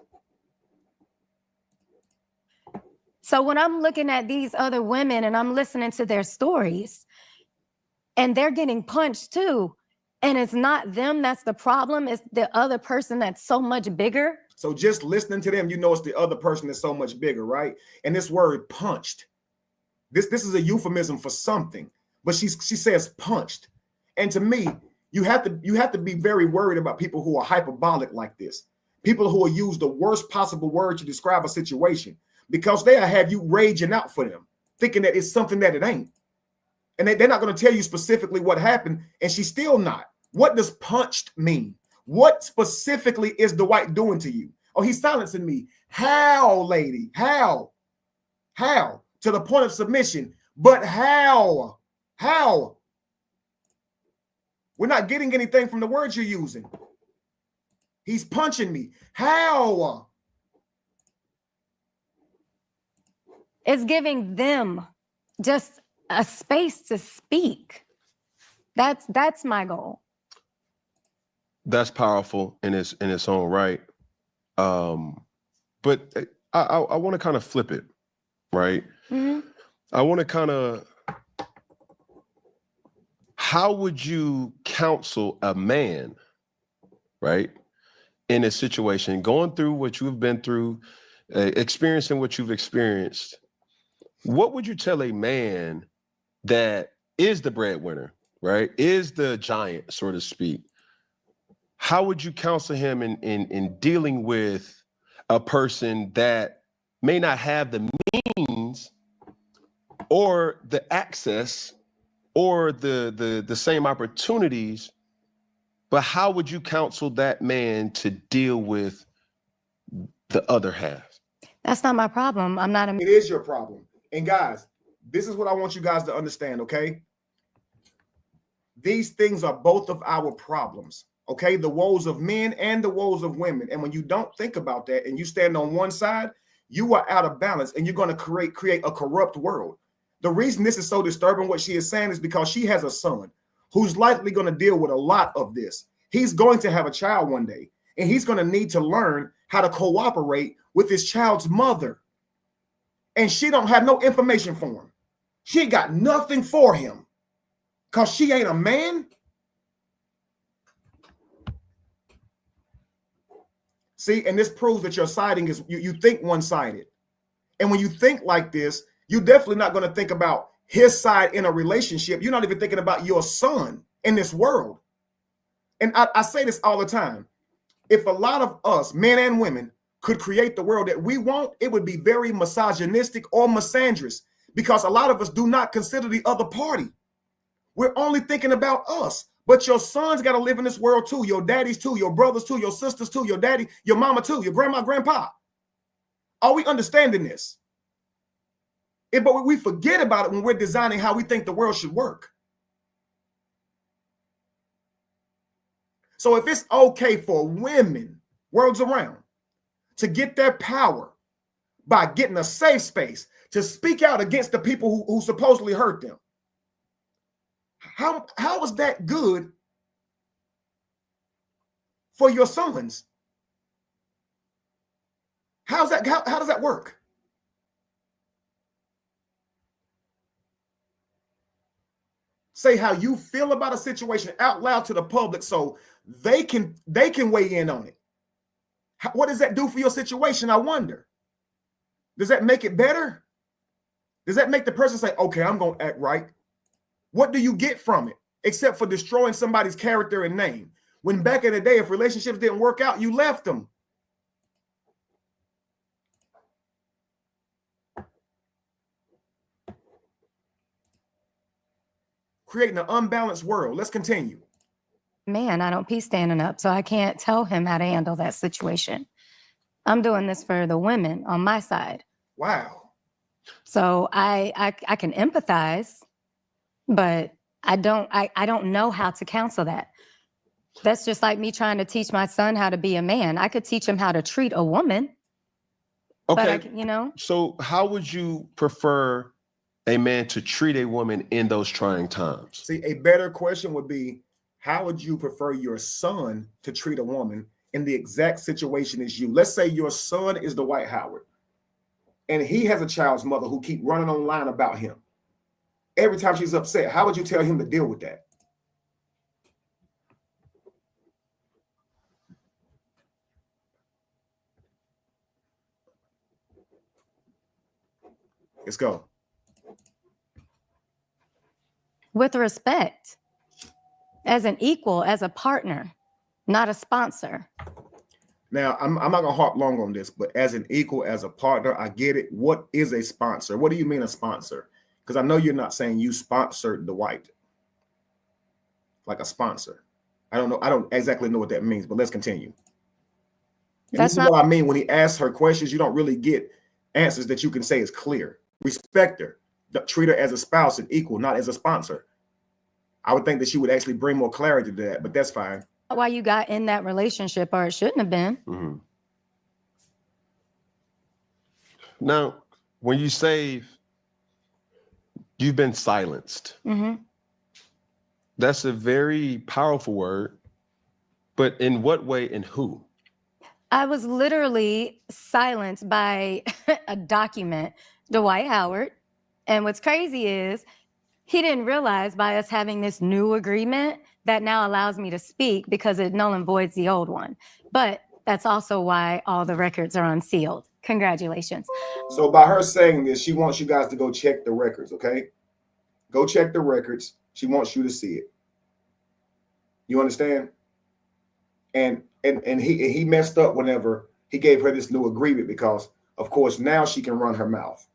So when I'm looking at these other women and I'm listening to their stories and they're getting punched too, and it's not them that's the problem, it's the other person that's so much bigger. So just listening to them, you know it's the other person that's so much bigger, right? And this word punched, this is a euphemism for something, but she says punched. And to me, you have to be very worried about people who are hyperbolic like this, people who will use the worst possible word to describe a situation, because they'll have you raging out for them, thinking that it's something that it ain't. And they're not going to tell you specifically what happened, and she's still not. What does punched mean? What specifically is Dwight doing to you? Oh, he's silencing me. How, lady? How? How? To the point of submission. But how? How? We're not getting anything from the words you're using. He's punching me. How? It's giving them just a space to speak. That's my goal. That's powerful in its own right. But I want to kind of flip it, right? Mm-hmm. I want to kind of, how would you counsel a man, right, in a situation, going through what you've been through, experiencing what you've experienced? What would you tell a man that is the breadwinner, right, is the giant, so to speak? How would you counsel him in dealing with a person that may not have the means or the access or the same opportunities, but how would you counsel that man to deal with the other half? That's not my problem. I'm not a... It is your problem. And guys, this is what I want you guys to understand, okay? These things are both of our problems, okay? The woes of men and the woes of women. And when you don't think about that and you stand on one side, you are out of balance and you're going to create a corrupt world. The reason this is so disturbing, what she is saying, is because she has a son who's likely going to deal with a lot of this. He's going to have a child one day, and he's going to need to learn how to cooperate with his child's mother. And she don't have no information for him. She ain't got nothing for him because she ain't a man. See, and this proves that your siding is, you think one-sided. And when you think like this, you're definitely not going to think about his side in a relationship. You're not even thinking about your son in this world. And I say this all the time. If a lot of us, men and women, could create the world that we want, it would be very misogynistic or misandrous, because a lot of us do not consider the other party. We're only thinking about us. But your sons got to live in this world too. Your daddies too, your brothers too, your sisters too, your daddy, your mama too, your grandma, grandpa. Are we understanding this? But we forget about it when we're designing how we think the world should work. So if it's okay for women, worlds around, to get their power by getting a safe space to speak out against the people who supposedly hurt them, how is that good for your sons? How does that work? Say how you feel about a situation out loud to the public so they can weigh in on it. What does that do for your situation? I wonder. Does that make it better? Does that make the person say, okay, I'm going to act right? What do you get from it except for destroying somebody's character and name? When back in the day, if relationships didn't work out, you left them. Creating an unbalanced world. Let's continue. Man, I don't pee standing up, so I can't tell him how to handle that situation. I'm doing this for the women on my side. Wow. So I can empathize, but I don't know how to counsel that. That's just like me trying to teach my son how to be a man. I could teach him how to treat a woman. Okay. But So how would you prefer a man to treat a woman in those trying times? See, a better question would be, how would you prefer your son to treat a woman in the exact situation as you? Let's say your son is Dwight Howard and he has a child's mother who keep running online about him. Every time she's upset, how would you tell him to deal with that? Let's go. with respect, as an equal, as a partner, not a sponsor. Now, I'm not going to harp long on this, but as an equal, as a partner, I get it. What is a sponsor? What do you mean a sponsor? Because I know you're not saying you sponsored Dwight, like a sponsor. I don't exactly know what that means, but let's continue. And this is what I mean. When he asks her questions, you don't really get answers that you can say is clear. Respect her. Treat her as a spouse and equal, not as a sponsor. I would think that she would actually bring more clarity to that, but that's fine. Why you got in that relationship, or it shouldn't have been. Mm-hmm. Now, when you say you've been silenced, Mm-hmm. that's a very powerful word, but in what way and who? I was literally silenced by a document, Dwight Howard. And what's crazy is he didn't realize by us having this new agreement that now allows me to speak because it null and voids the old one. But that's also why all the records are unsealed. Congratulations. So by her saying this, she wants you guys to go check the records, okay? Go check the records. She wants you to see it. You understand? And he messed up whenever he gave her this new agreement because, of course, now she can run her mouth.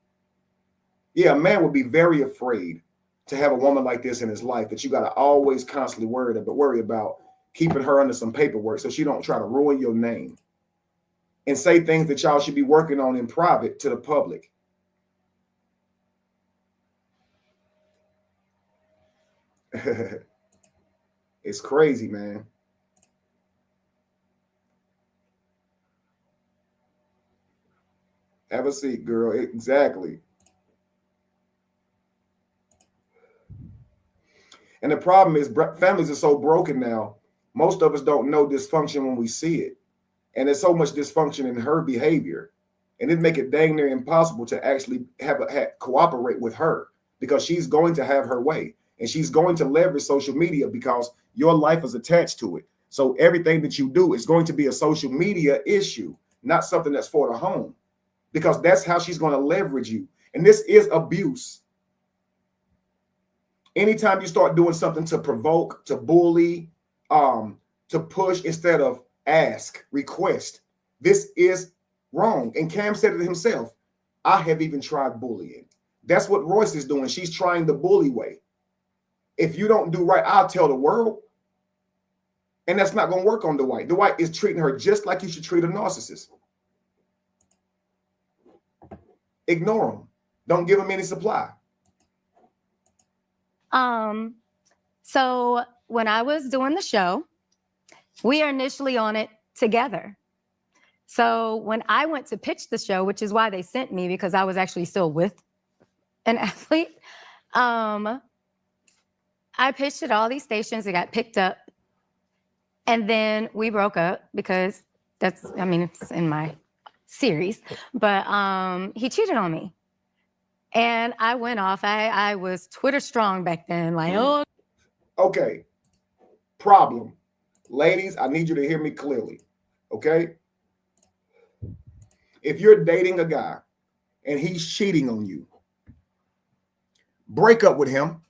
Yeah, a man would be very afraid to have a woman like this in his life that you got to always constantly worry about keeping her under some paperwork so she don't try to ruin your name and say things that y'all should be working on in private to the public. It's crazy, man. Have a seat, girl. Exactly. And the problem is families are so broken now. Most of us don't know dysfunction when we see it. And there's so much dysfunction in her behavior. And it make it dang near impossible to actually cooperate with her because she's going to have her way. And she's going to leverage social media because your life is attached to it. So everything that you do is going to be a social media issue, not something that's for the home, because that's how she's going to leverage you. And this is abuse. Anytime you start doing something to provoke, to bully, to push instead of ask, request, this is wrong. And Cam said it himself. I have even tried bullying. That's what Royce is doing. She's trying the bully way. If you don't do right, I'll tell the world. And that's not going to work on Dwight. Dwight is treating her just like you should treat a narcissist. Ignore him. Don't give him any supply. So when I was doing the show, we are initially on it together. So when I went to pitch the show, which is why they sent me because I was actually still with an athlete, I pitched at all these stations. It got picked up. And then we broke up because it's in my series. But he cheated on me. And I went off. I was Twitter strong back then. Like, oh. Okay. Problem. Ladies, I need you to hear me clearly. Okay? If you're dating a guy and he's cheating on you, break up with him.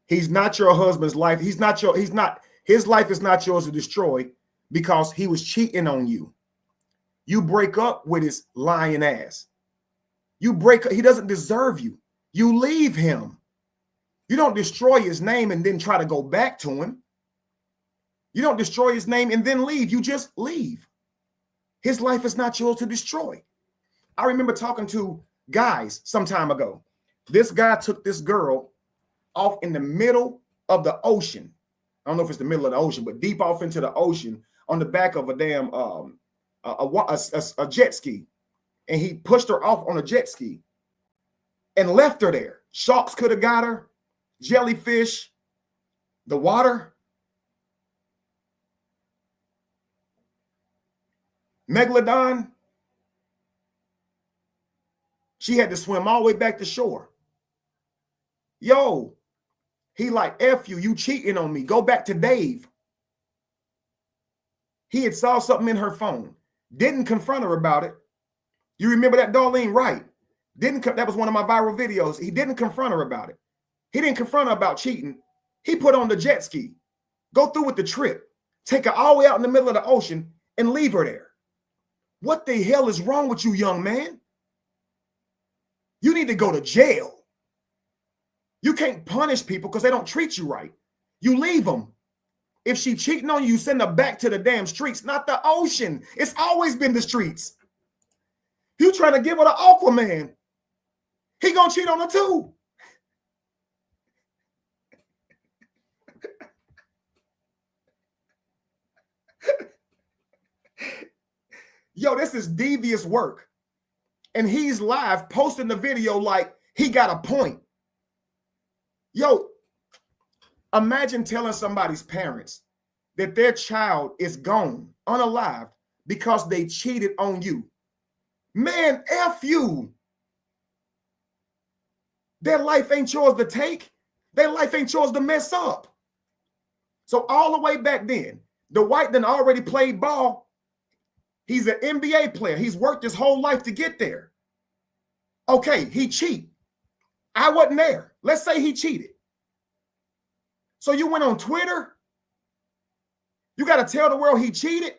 He's not your husband's life. His life is not yours to destroy because he was cheating on you. You break up with his lying ass. He doesn't deserve you. You leave him. You don't destroy his name and then try to go back to him. You don't destroy his name and then leave. You just leave. His life is not yours to destroy. I remember talking to guys some time ago. This guy took this girl off in the middle of the ocean. I don't know if it's the middle of the ocean, but deep off into the ocean on the back of a damn a jet ski. And he pushed her off on a jet ski and left her there. Sharks could have got her, jellyfish, the water. Megalodon. She had to swim all the way back to shore. Yo, he like, F you, you cheating on me. Go back to Dave. He had saw something in her phone. Didn't confront her about it. You remember that, Darlene? Right. That was one of my viral videos. He didn't confront her about it. He didn't confront her about cheating. He put on the jet ski, go through with the trip, take her all the way out in the middle of the ocean and leave her there. What the hell is wrong with you, young man? You need to go to jail. You can't punish people because they don't treat you right. You leave them. If she cheating on you, you send her back to the damn streets, not the ocean. It's always been the streets. You trying to give her the Aquaman. he gonna cheat on her too. Yo, this is devious work. And he's live posting the video like he got a point. Yo, imagine telling somebody's parents that their child is gone, unalived, because they cheated on you. Man, F you. Their life ain't yours to take. Their life ain't yours to mess up. So all the way back then, the white done already played ball. He's an NBA player. He's worked his whole life to get there. Okay, he cheated. I wasn't there. Let's say he cheated. So you went on Twitter? You got to tell the world he cheated?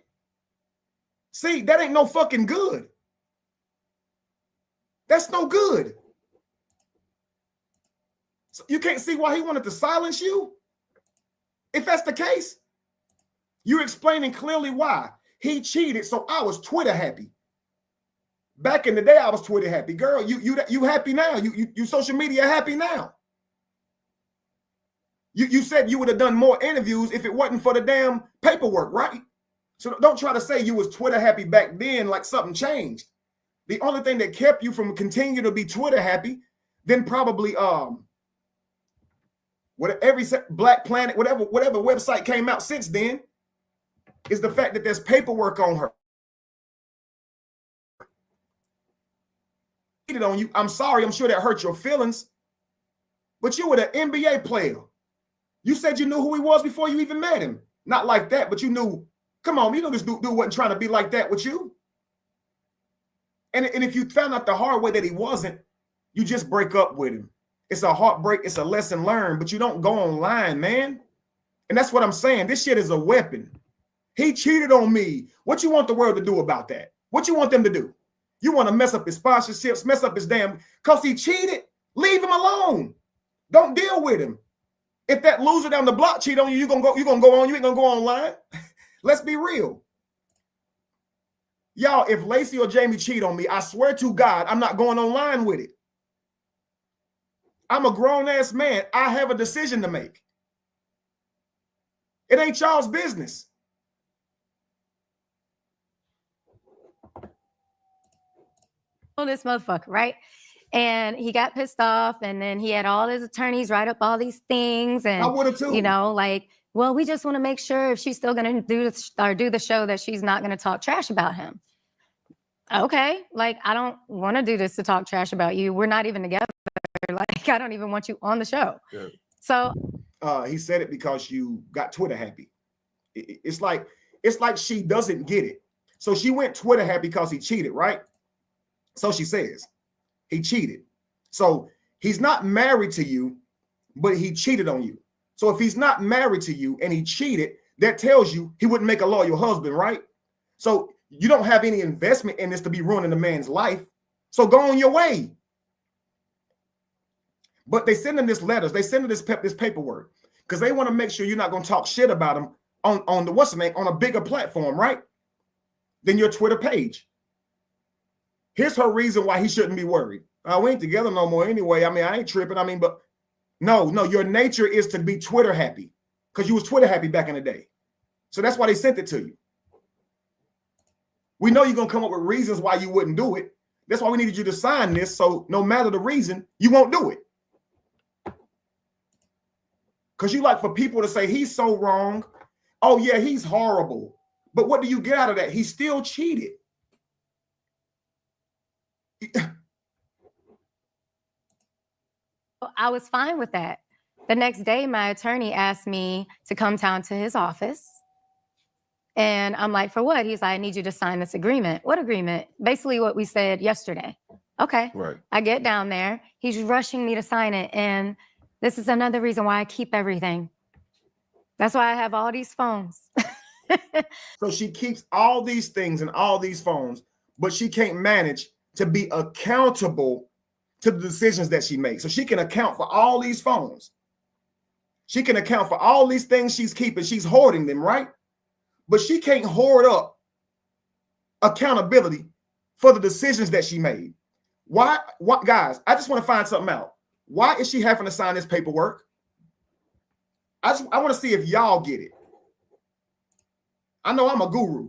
See, that ain't no fucking good. That's no good. So you can't see why he wanted to silence you? If that's the case, you're explaining clearly why. He cheated, so I was Twitter happy. Back in the day, I was Twitter happy. Girl, you happy now. You social media happy now. You said you would have done more interviews if it wasn't for the damn paperwork, right? So don't try to say you was Twitter happy back then like something changed. The only thing that kept you from continuing to be Twitter happy, then probably every Black Planet, whatever website came out since then, is the fact that there's paperwork on her. On you. I'm sorry, I'm sure that hurt your feelings, but you were an NBA player. You said you knew who he was before you even met him. Not like that, but you knew. Come on, you know this dude wasn't trying to be like that with you. And if you found out the hard way that he wasn't, you just break up with him. It's a heartbreak. It's a lesson learned, but you don't go online, man. And that's what I'm saying. This shit is a weapon. He cheated on me. What you want the world to do about that? What you want them to do? You want to mess up his sponsorships, mess up his damn, because he cheated? Leave him alone. Don't deal with him. If that loser down the block cheat on you, you're gonna go on, you ain't gonna go online. Let's be real. Y'all, if Lacey or Jamie cheat on me, I swear to God, I'm not going online with it. I'm a grown-ass man. I have a decision to make. It ain't y'all's business. This motherfucker, right? And he got pissed off, and then he had all his attorneys write up all these things, and I would have too. you know, like, well, we just want to make sure if she's still going to do the show that she's not going to talk trash about him. Okay, like, I don't want to do this to talk trash about you. We're not even together. Like, I don't even want you on the show. Yeah. So he said it because you got Twitter happy. It's like she doesn't get it. So she went Twitter happy because he cheated, right? So she says he cheated. So he's not married to you, but he cheated on you. So if he's not married to you and he cheated, that tells you he wouldn't make a loyal husband, right? So you don't have any investment in this to be ruining a man's life. So go on your way. But they send him this letters. They send him this paperwork because they want to make sure you're not going to talk shit about him on the what's the name, on a bigger platform, right? Than your Twitter page. Here's her reason why he shouldn't be worried. We ain't together no more anyway. I mean, I ain't tripping. I mean, but no, your nature is to be Twitter happy because you was Twitter happy back in the day. So that's why they sent it to you. We know you're going to come up with reasons why you wouldn't do it. That's why we needed you to sign this. So no matter the reason, you won't do it. Because you like for people to say he's so wrong. Oh, yeah, he's horrible. But what do you get out of that? He still cheated. I was fine with that. The next day, my attorney asked me to come down to his office. And I'm like, for what? He's like, I need you to sign this agreement. What agreement? Basically what we said yesterday. Okay. Right. I get down there. He's rushing me to sign it. And this is another reason why I keep everything. That's why I have all these phones. So she keeps all these things and all these phones, but she can't manage to be accountable to the decisions that she makes. So she can account for all these phones. She can account for all these things she's keeping. She's hoarding them, right? But she can't hoard up accountability for the decisions that she made. Why, guys, I just want to find something out. Why is she having to sign this paperwork? I want to see if y'all get it. I know I'm a guru.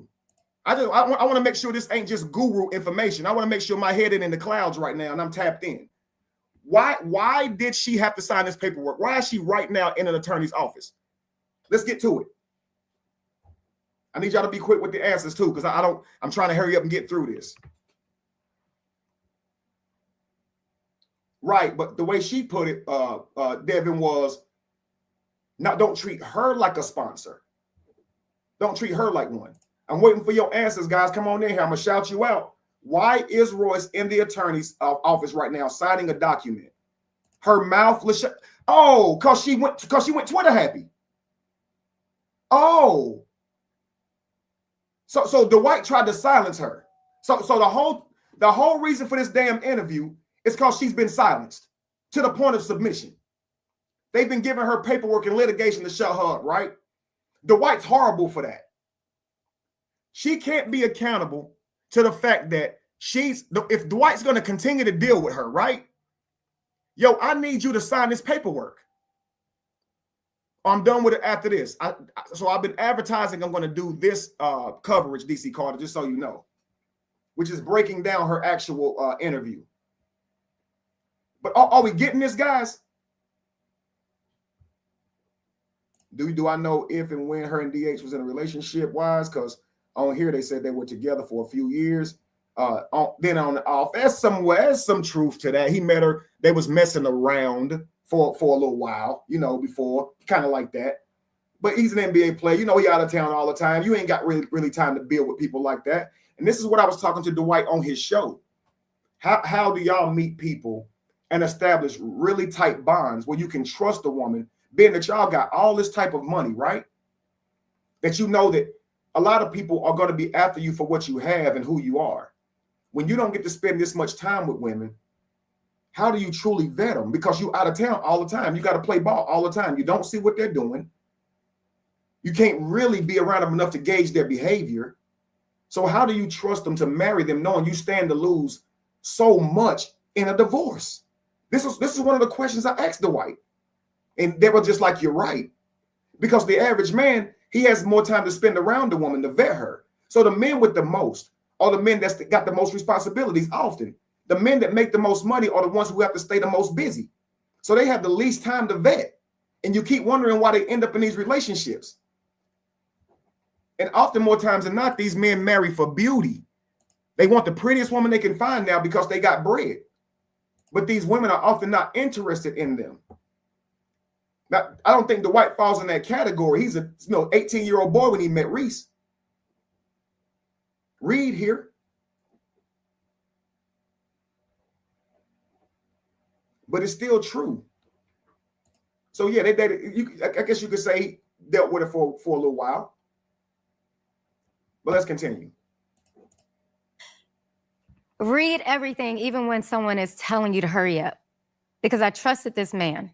I want to make sure this ain't just guru information. I want to make sure my head is in the clouds right now and I'm tapped in. Why did she have to sign this paperwork? Why is she right now in an attorney's office? Let's get to it. I need y'all to be quick with the answers too, because I'm trying to hurry up and get through this. Right, but the way she put it, Devin, was, don't treat her like a sponsor. Don't treat her like one. I'm waiting for your answers, guys. Come on in here. I'm gonna shout you out. Why is Royce in the attorney's office right now signing a document? Her mouth was shut. Oh, because she went Twitter happy. Oh. So Dwight tried to silence her. So the whole reason for this damn interview is because she's been silenced to the point of submission. They've been giving her paperwork and litigation to shut her up, right? Dwight's horrible for that. She can't be accountable to the fact that if Dwight's going to continue to deal with her, right? Yo, I need you to sign this paperwork. I'm done with it after this. So I've been advertising I'm going to do this coverage, DC Carter, just so you know, which is breaking down her actual interview. But are we getting this, guys? Do I know if and when her and DH was in a relationship wise? Because on here they said they were together for a few years. Then on the off, there's some truth to that. He met her. They was messing around for a little while, before, kind of like that. But he's an NBA player. He out of town all the time. You ain't got really time to build with people like that. And this is what I was talking to Dwight on his show. How do y'all meet people and establish really tight bonds where you can trust a woman, being that y'all got all this type of money, right? That that a lot of people are going to be after you for what you have and who you are. When you don't get to spend this much time with women, how do you truly vet them? Because you out of town all the time. You got to play ball all the time. You don't see what they're doing. You can't really be around them enough to gauge their behavior. So how do you trust them to marry them knowing you stand to lose so much in a divorce? This is one of the questions I asked Dwight. And they were just like, you're right. Because the average man, he has more time to spend around the woman to vet her. So the men with the most are the men that's got the most responsibilities often. The men that make the most money are the ones who have to stay the most busy. So they have the least time to vet. And you keep wondering why they end up in these relationships. And often, more times than not, these men marry for beauty. They want the prettiest woman they can find now because they got bread. But these women are often not interested in them. Now, I don't think Dwight falls in that category. He's a 18-year-old boy when he met Reese. Read here. But it's still true. So yeah, they dated. I guess you could say he dealt with it for a little while. But let's continue. Read everything, even when someone is telling you to hurry up, because I trusted this man.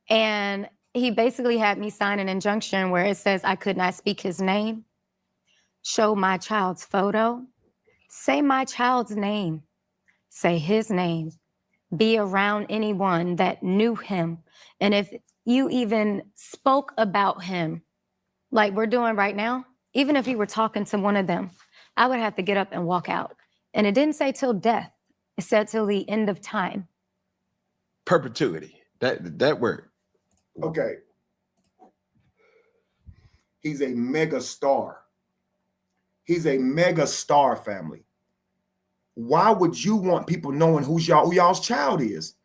And he basically had me sign an injunction where it says I could not speak his name, show my child's photo, say my child's name, say his name, be around anyone that knew him. And if you even spoke about him, like we're doing right now, even if you were talking to one of them, I would have to get up and walk out. And it didn't say till death. It said till the end of time. Perpetuity. That word. Okay. He's a mega star. He's a mega star, family. Why would you want people knowing who y'all's child is?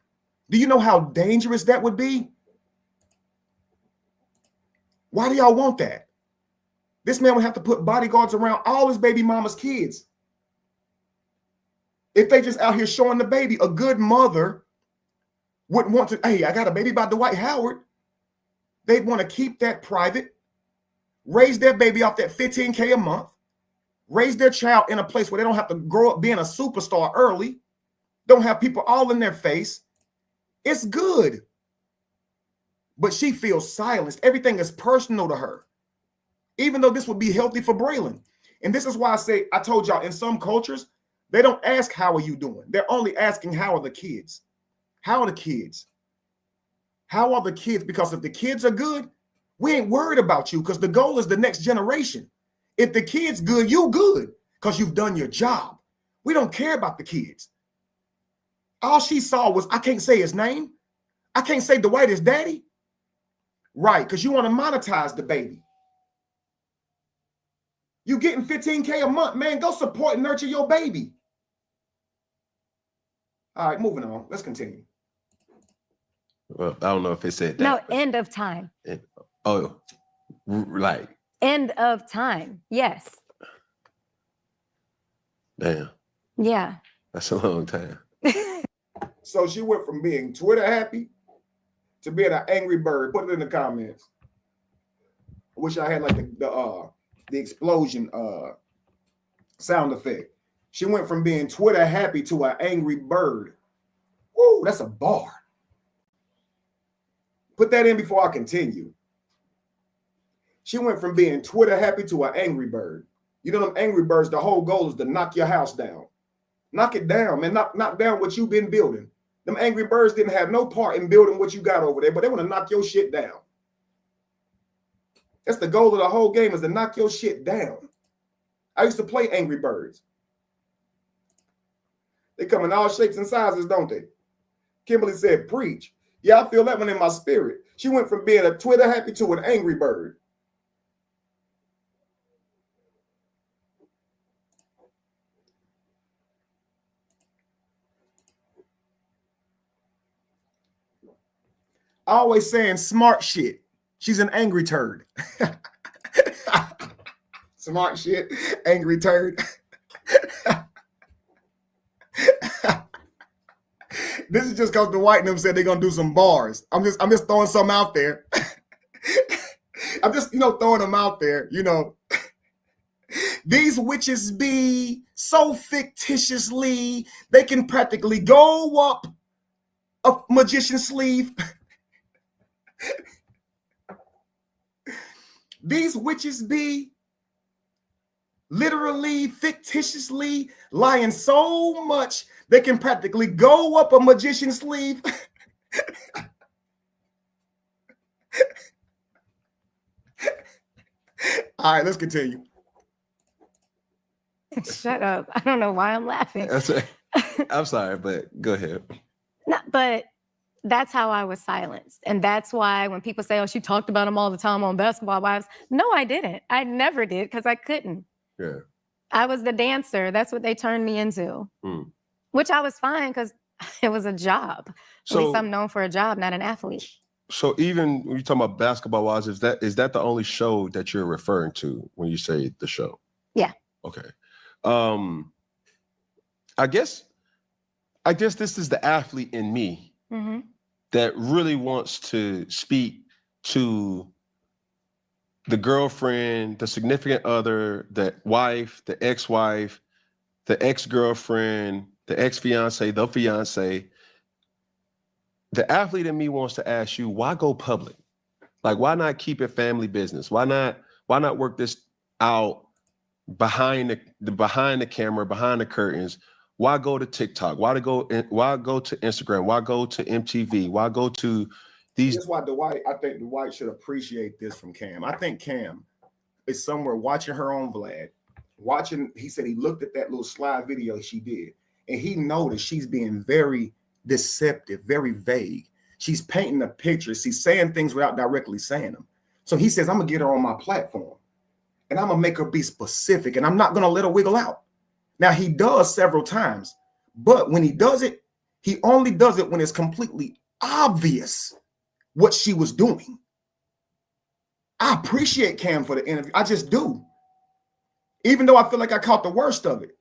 Do you know how dangerous that would be? Why do y'all want that? This man would have to put bodyguards around all his baby mama's kids. If they just out here showing the baby, a good mother wouldn't want to, hey, I got a baby by Dwight Howard. They'd want to keep that private, raise their baby off that $15K a month, raise their child in a place where they don't have to grow up being a superstar early, don't have people all in their face. It's good. But she feels silenced. Everything is personal to her, even though this would be healthy for Braylon. And this is why I told y'all, in some cultures, They don't ask, how are you doing? They're only asking, how are the kids? How are the kids? How are the kids? Because if the kids are good, we ain't worried about you, because the goal is the next generation. If the kid's good, you good, because you've done your job. We don't care about the kids. All she saw was, I can't say his name. I can't say Dwight is daddy. Right, because you want to monetize the baby. You getting $15K a month, man. Go support and nurture your baby. All right, moving on. Let's continue. Well, I don't know if it said that. No, end of time. Oh, like. End of time. Yes. Damn. Yeah. That's a long time. So she went from being Twitter happy to being an angry bird. Put it in the comments. I wish I had like the explosion sound effect. She went from being Twitter happy to an angry bird. Woo, that's a bar. Put that in before I continue. She went from being Twitter happy to an angry bird. You know them angry birds, the whole goal is to knock your house down. Knock it down, man. Knock down what you've been building. Them angry birds didn't have no part in building what you got over there, but they want to knock your shit down. That's the goal of the whole game, is to knock your shit down. I used to play Angry Birds. They come in all shapes and sizes, don't they? Kimberly said, preach. Yeah, I feel that one in my spirit. She went from being a Twitter happy to an angry bird. Always saying smart shit. She's an angry turd. Smart shit, angry turd. This is just because Dwight and them said they're gonna do some bars. I'm just throwing some out there. I'm just, throwing them out there, These witches be so fictitiously, they can practically go up a magician's sleeve. These witches be literally, fictitiously lying so much they can practically go up a magician's sleeve. All right, let's continue. Shut up. I don't know why I'm laughing. I'm sorry, but go ahead. No, but that's how I was silenced. And that's why when people say, oh, she talked about him all the time on Basketball Wives. No, I didn't. I never did, because I couldn't. Yeah. I was the dancer. That's what they turned me into, which I was fine, because it was a job. So, at least I'm known for a job, not an athlete. So even when you're talking about Basketball Wives, is that the only show that you're referring to when you say the show? Yeah. Okay. I guess this is the athlete in me that really wants to speak to the girlfriend, the significant other, the wife, the ex-wife, the ex-girlfriend, the ex-fiance, the fiance. The athlete in me wants to ask you, why go public? Like, why not keep it family business? Why not work this out behind the camera, behind the curtains? Why go to TikTok? Why go to Instagram? Why go to MTV? Why go to these? That's why I think Dwight should appreciate this from Cam. I think Cam is somewhere watching her on Vlad. He said he looked at that little slide video she did, and he noticed she's being very deceptive, very vague. She's painting a picture. She's saying things without directly saying them. So he says, I'm gonna get her on my platform and I'm gonna make her be specific, and I'm not gonna let her wiggle out. Now, he does several times, but when he does it, he only does it when it's completely obvious what she was doing. I appreciate Cam for the interview. I just do. Even though I feel like I caught the worst of it.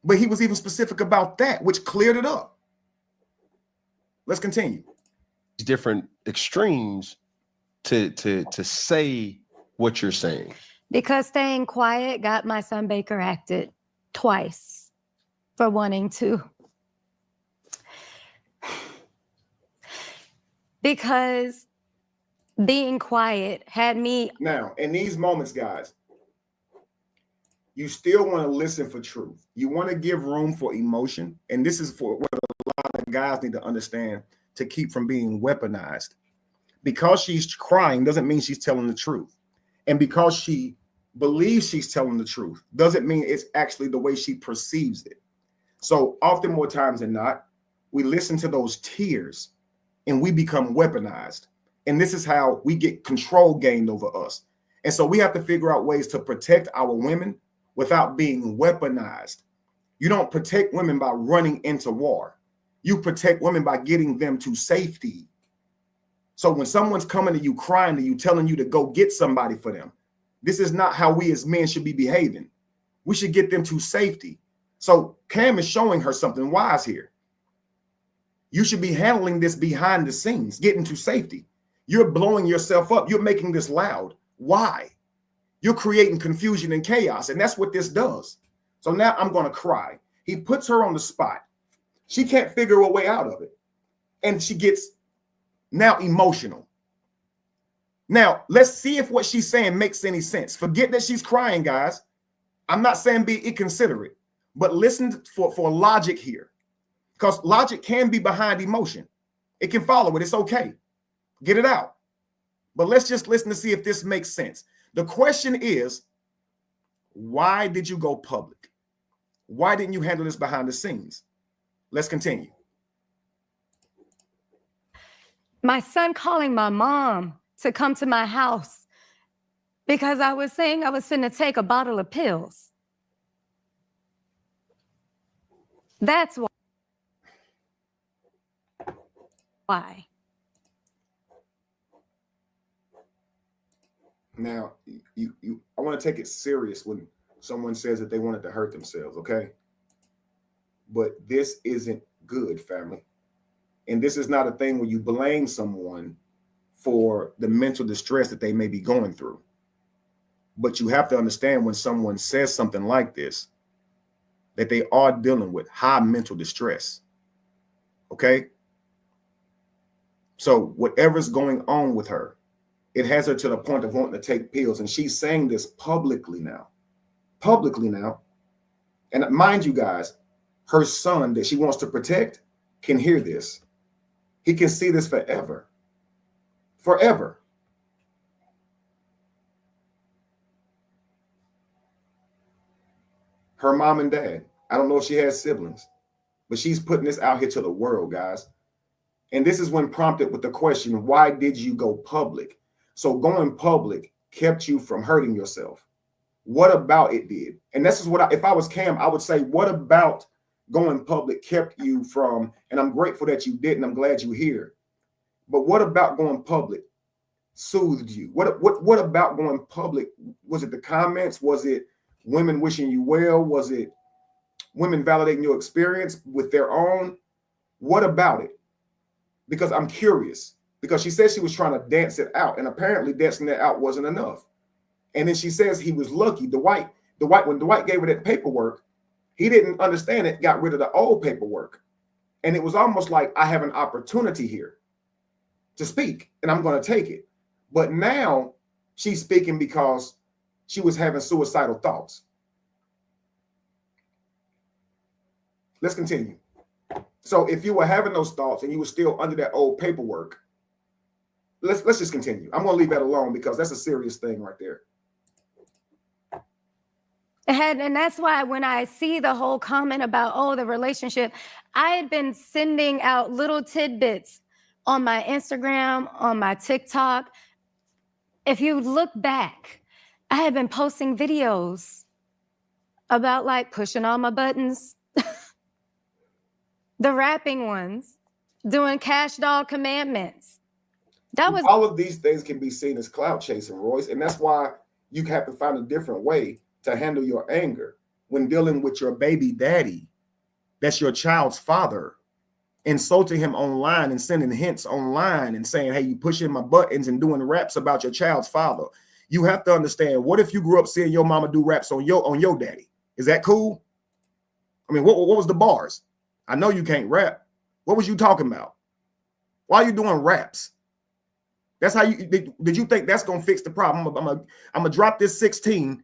But he was even specific about that, which cleared it up. Let's continue. Different extremes to say what you're saying. Because staying quiet got my son Baker acted twice for wanting to. Because being quiet had me. Now, in these moments, guys, you still want to listen for truth. You want to give room for emotion. And this is for what a lot of guys need to understand to keep from being weaponized. Because she's crying doesn't mean she's telling the truth. And because she believes she's telling the truth doesn't mean it's actually the way she perceives it. So often, more times than not, we listen to those tears and we become weaponized. And this is how we get control gained over us. And so we have to figure out ways to protect our women without being weaponized. You don't protect women by running into war. You protect women by getting them to safety. So when someone's coming to you, crying to you, telling you to go get somebody for them, this is not how we as men should be behaving. We should get them to safety. So Cam is showing her something wise here. You should be handling this behind the scenes, getting to safety. You're blowing yourself up. You're making this loud. Why? You're creating confusion and chaos, and that's what this does. So now I'm going to cry. He puts her on the spot. She can't figure a way out of it. And she gets now emotional. Now, let's see if what she's saying makes any sense. Forget that she's crying, guys. I'm not saying be inconsiderate, but listen for logic here. Because logic can be behind emotion. It can follow it. It's okay. Get it out. But let's just listen to see if this makes sense. The question is, why did you go public? Why didn't you handle this behind the scenes? Let's continue. My son calling my mom to come to my house because I was saying I was finna take a bottle of pills. That's why. Now, I want to take it serious when someone says that they wanted to hurt themselves, okay? But this isn't good, family. And this is not a thing where you blame someone for the mental distress that they may be going through. But you have to understand when someone says something like this, that they are dealing with high mental distress, okay? So whatever's going on with her, it has her to the point of wanting to take pills. And she's saying this publicly now. And mind you guys, her son that she wants to protect can hear this. He can see this forever. Forever. Her mom and dad. I don't know if she has siblings, but she's putting this out here to the world, guys. And this is when prompted with the question, why did you go public? So going public kept you from hurting yourself. What about it did? And this is what if I was Cam, I would say, what about going public kept you from, and I'm grateful that you did, and I'm glad you're here. But what about going public soothed you? What about going public? Was it the comments? Was it women wishing you well? Was it women validating your experience with their own? What about it? Because I'm curious. Because she said she was trying to dance it out, and apparently dancing it out wasn't enough. And then she says he was lucky. When Dwight gave her that paperwork, he didn't understand it, got rid of the old paperwork. And it was almost like, I have an opportunity here to speak, and I'm going to take it. But now she's speaking because she was having suicidal thoughts. Let's continue. So if you were having those thoughts and you were still under that old paperwork, let's just continue. I'm going to leave that alone because that's a serious thing right there. And that's why when I see the whole comment about, oh, the relationship, I had been sending out little tidbits on my Instagram, on my TikTok. If you look back, I had been posting videos about like pushing all my buttons, the rapping ones, doing cash dog commandments. That was all of these things can be seen as clout chasing, Royce, and that's why you have to find a different way to handle your anger when dealing with your baby daddy. That's your child's father, insulting him online and sending hints online and saying, hey, you pushing my buttons and doing raps about your child's father. You have to understand, what if you grew up seeing your mama do raps on your daddy? Is that cool? I mean, what was the bars? I know you can't rap. What was you talking about? Why are you doing raps? That's how you did you think that's gonna fix the problem? I'm gonna drop this 16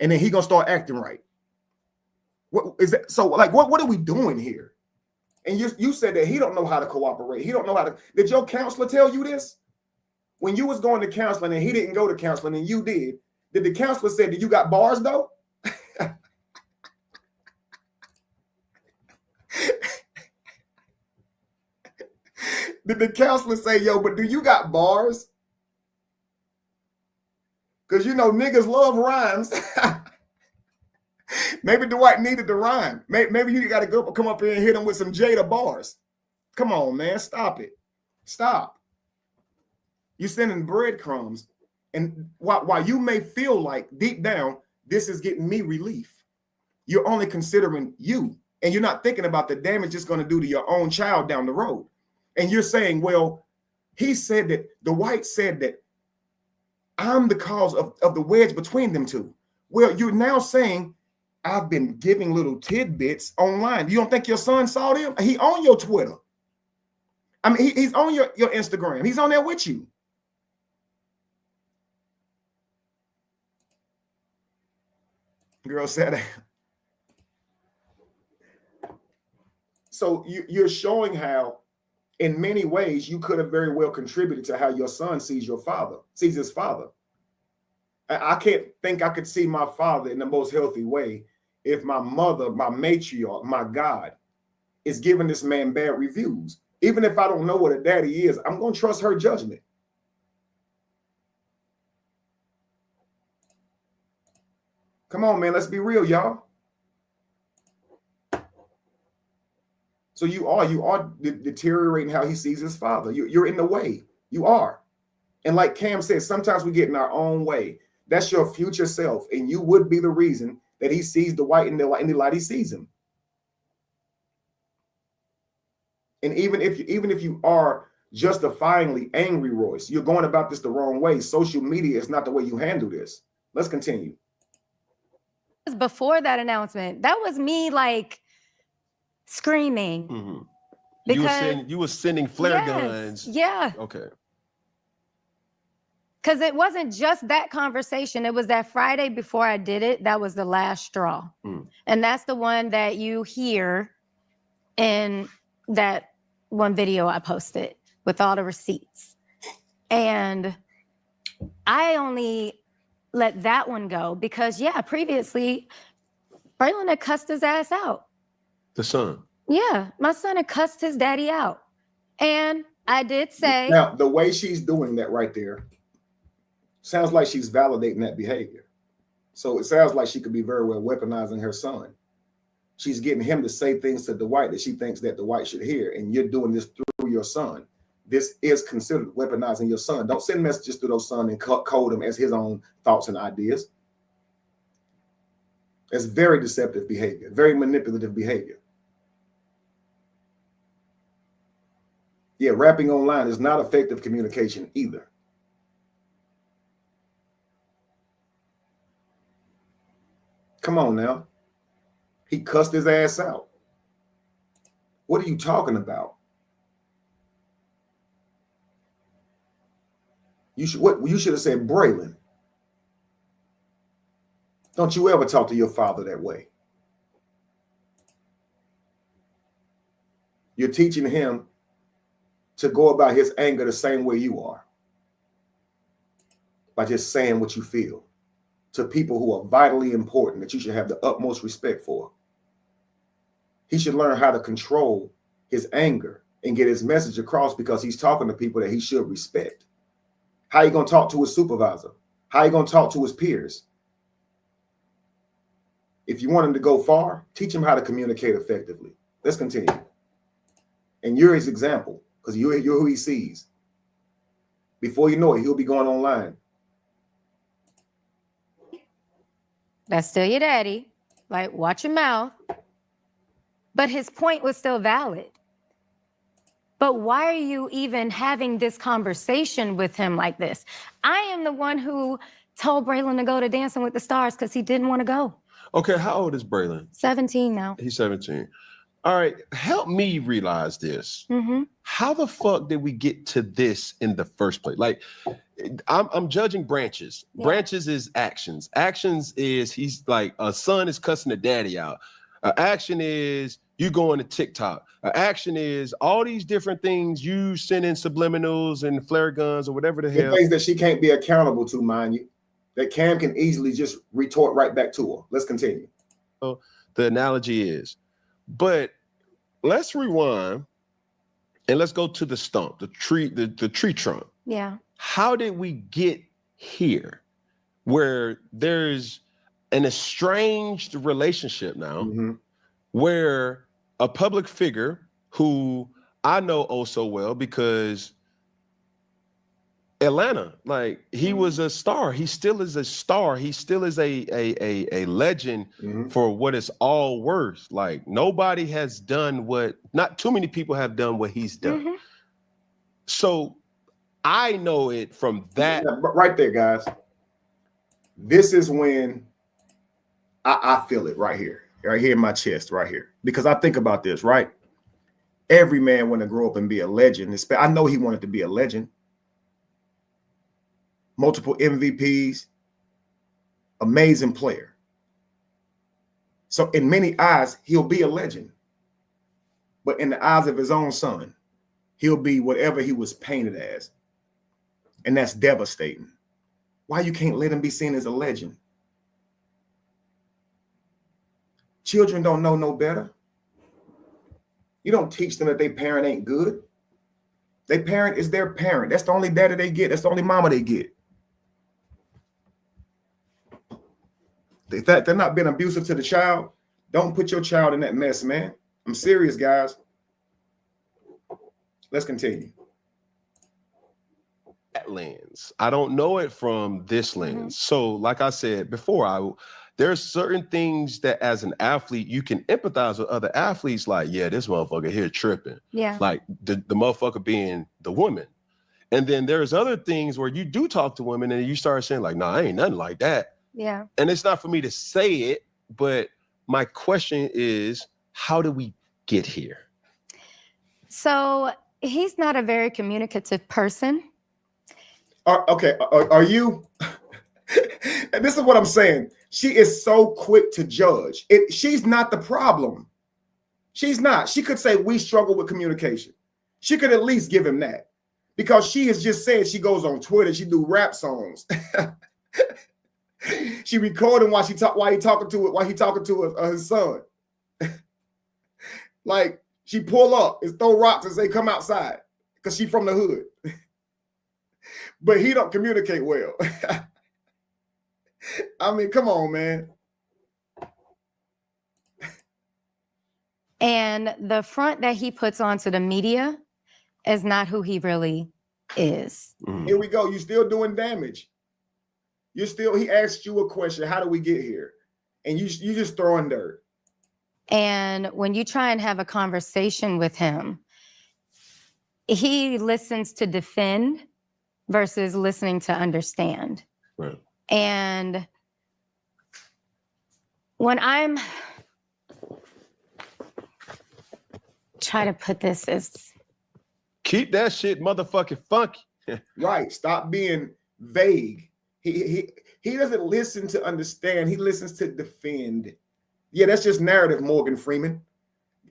and then he gonna start acting right. What is that? So like, what are we doing here? And you said that he don't know how to cooperate. He don't know how to. Did your counselor tell you this? When you was going to counseling and he didn't go to counseling and you did the counselor say that you got bars though? Did the counselor say, yo, but do you got bars? Because you know niggas love rhymes. Maybe Dwight needed to rhyme. Maybe you got to come up here and hit him with some Jada bars. Come on, man. Stop it. Stop. You're sending breadcrumbs. And while you may feel like deep down, this is getting me relief, you're only considering you. And you're not thinking about the damage it's going to do to your own child down the road. And you're saying, well, he said that, Dwight said that I'm the cause of the wedge between them two. Well, you're now saying, I've been giving little tidbits online. You don't think your son saw them? He on your Twitter. I mean, he's on your Instagram. He's on there with you. Girl said, so you're showing how, in many ways, you could have very well contributed to how your son sees his father. I can't think I could see my father in the most healthy way if my mother, my matriarch, my God, is giving this man bad reviews. Even if I don't know what a daddy is, I'm going to trust her judgment. Come on, man. Let's be real, y'all. So you are deteriorating how he sees his father. You're in the way. You are. And like Cam said, sometimes we get in our own way. That's your future self. And you would be the reason that he sees Dwight in the light he sees him. And even if you are justifyingly angry, Royce, you're going about this the wrong way. Social media is not the way you handle this. Let's continue. Before that announcement, that was me like screaming. Mm-hmm. Because you were sending flare guns. Yeah. Okay. Because it wasn't just that conversation. It was that Friday before I did it. That was the last straw. Mm. And that's the one that you hear in that one video I posted with all the receipts. And I only let that one go because, previously, Braylon had cussed his ass out. The son? Yeah, my son had cussed his daddy out. And I did say... Now, the way she's doing that right there sounds like she's validating that behavior. So it sounds like she could be very well weaponizing her son. She's getting him to say things to Dwight that she thinks that Dwight should hear. And you're doing this through your son. This is considered weaponizing your son. Don't send messages to those son and code them as his own thoughts and ideas. It's very deceptive behavior, very manipulative behavior. Yeah, rapping online is not effective communication either. Come on now. He cussed his ass out. What are you talking about? You should have said, Braylon, don't you ever talk to your father that way. You're teaching him to go about his anger the same way you are, by just saying what you feel to people who are vitally important that you should have the utmost respect for. He should learn how to control his anger and get his message across because he's talking to people that he should respect. How you going to talk to his supervisor? How you going to talk to his peers? If you want him to go far, teach him how to communicate effectively. Let's continue. And you're his example because you're who he sees. Before you know it, he'll be going online. That's still your daddy. Like, watch your mouth. But his point was still valid. But why are you even having this conversation with him like this? I am the one who told Braylon to go to Dancing with the Stars because he didn't want to go. Okay, how old is Braylon? 17 now. He's 17. All right, help me realize this. Mm-hmm. How the fuck did we get to this in the first place? Like, I'm judging branches. Yeah. Branches is actions. Actions is he's like a son is cussing the daddy out. Action is you going to TikTok. Action is all these different things you sending subliminals and flare guns or whatever the hell. Things that she can't be accountable to, mind you, that Cam can easily just retort right back to her. Let's continue. So the analogy is, but let's rewind and let's go to the stump, the tree, the tree trunk. Yeah. How did we get here where there's an estranged relationship now where a public figure who I know oh so well because Atlanta, like he was a star. He still is a star. He still is a legend for what it's all worth. Like nobody has done not too many people have done what he's done. So I know it from that. Right there, guys. This is when I feel it right here in my chest, right here. Because I think about this, right? Every man want to grow up and be a legend. I know he wanted to be a legend. Multiple MVPs, amazing player. So in many eyes, he'll be a legend. But in the eyes of his own son, he'll be whatever he was painted as. And that's devastating. Why you can't let him be seen as a legend? Children don't know no better. You don't teach them that their parent ain't good. Their parent is their parent. That's the only daddy they get. That's the only mama they get. If they're not being abusive to the child, don't put your child in that mess, man. I'm serious, guys. Let's continue. That lens. I don't know it from this lens. So like I said before, there's certain things that as an athlete, you can empathize with other athletes like, yeah, this motherfucker here tripping. Yeah. Like the motherfucker being the woman. And then there's other things where you do talk to women and you start saying like, nah, I ain't nothing like that. Yeah. And it's not for me to say it, but my question is, how did we get here? So he's not a very communicative person. Okay, are you? And this is what I'm saying. She is so quick to judge. She's not the problem. She's not. She could say we struggle with communication. She could at least give him that, because she has just said she goes on Twitter. She do rap songs. She recording while he talking to his son. Like she pull up and throw rocks and say come outside because she from the hood. But he don't communicate well. I mean, come on, man. And the front that he puts onto the media is not who he really is. Here we go. You still doing damage. He asked you a question. How do we get here? And you just throwing dirt. And when you try and have a conversation with him, he listens to defend versus listening to understand. Right. And when I'm trying to put this as keep that shit motherfucking funky. Right. Stop being vague. He doesn't listen to understand. He listens to defend. Yeah, that's just narrative, Morgan Freeman.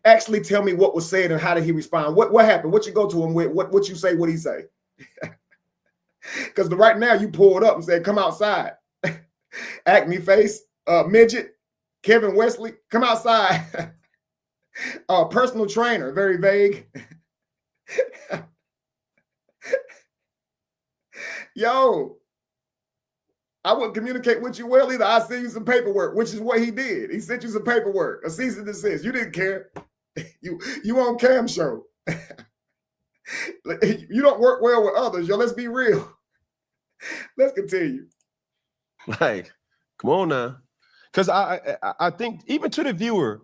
Actually tell me what was said and how did he respond? What happened? What you go to him with? What you say? What he say? Because right now you pulled up and said, come outside. Acne face, midget, Kevin Wesley, come outside. Personal trainer, very vague. Yo, I wouldn't communicate with you well either. I send you some paperwork, which is what he did. He sent you some paperwork, a cease and desist. You didn't care. You on Cam show. You don't work well with others, yo. Let's be real. Let's continue. Like, come on now. Because I think even to the viewer,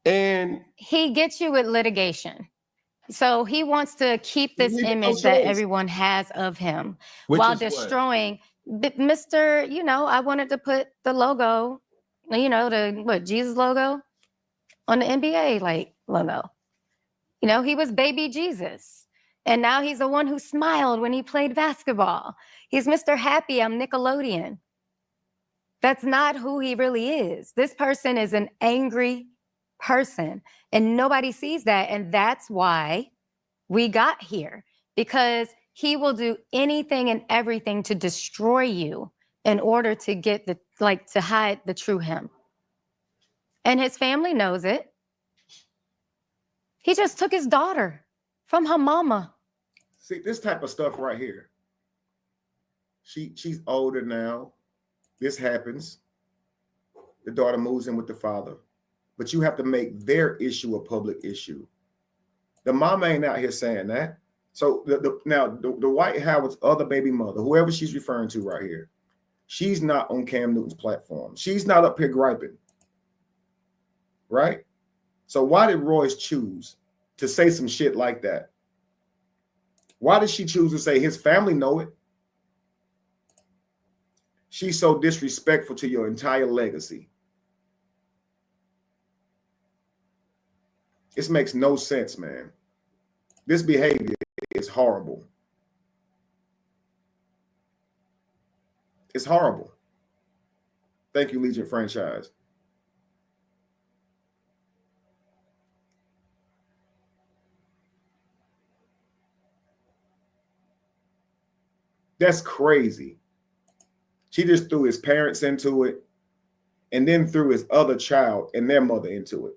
and he gets you with litigation. So he wants to keep this image that everyone has of him while destroying Mr. I wanted to put the logo, the Jesus logo on the NBA like logo. You know, he was baby Jesus. And now he's the one who smiled when he played basketball. He's Mr. Happy, I'm Nickelodeon. That's not who he really is. This person is an angry person, and nobody sees that. And that's why we got here, because he will do anything and everything to destroy you in order to get to hide the true him. And his family knows it. He just took his daughter from her mama. See, this type of stuff right here. She's older now. This happens. The daughter moves in with the father. But you have to make their issue a public issue. The mama ain't out here saying that. So the White Howard's other baby mother, whoever she's referring to right here, she's not on Cam Newton's platform. She's not up here griping. Right? So why did Royce choose to say some shit like that? Why did she choose to say his family know it? She's so disrespectful to your entire legacy. This makes no sense, man. This behavior is horrible. It's horrible. Thank you, Legion Franchise. That's crazy. She just threw his parents into it and then threw his other child and their mother into it.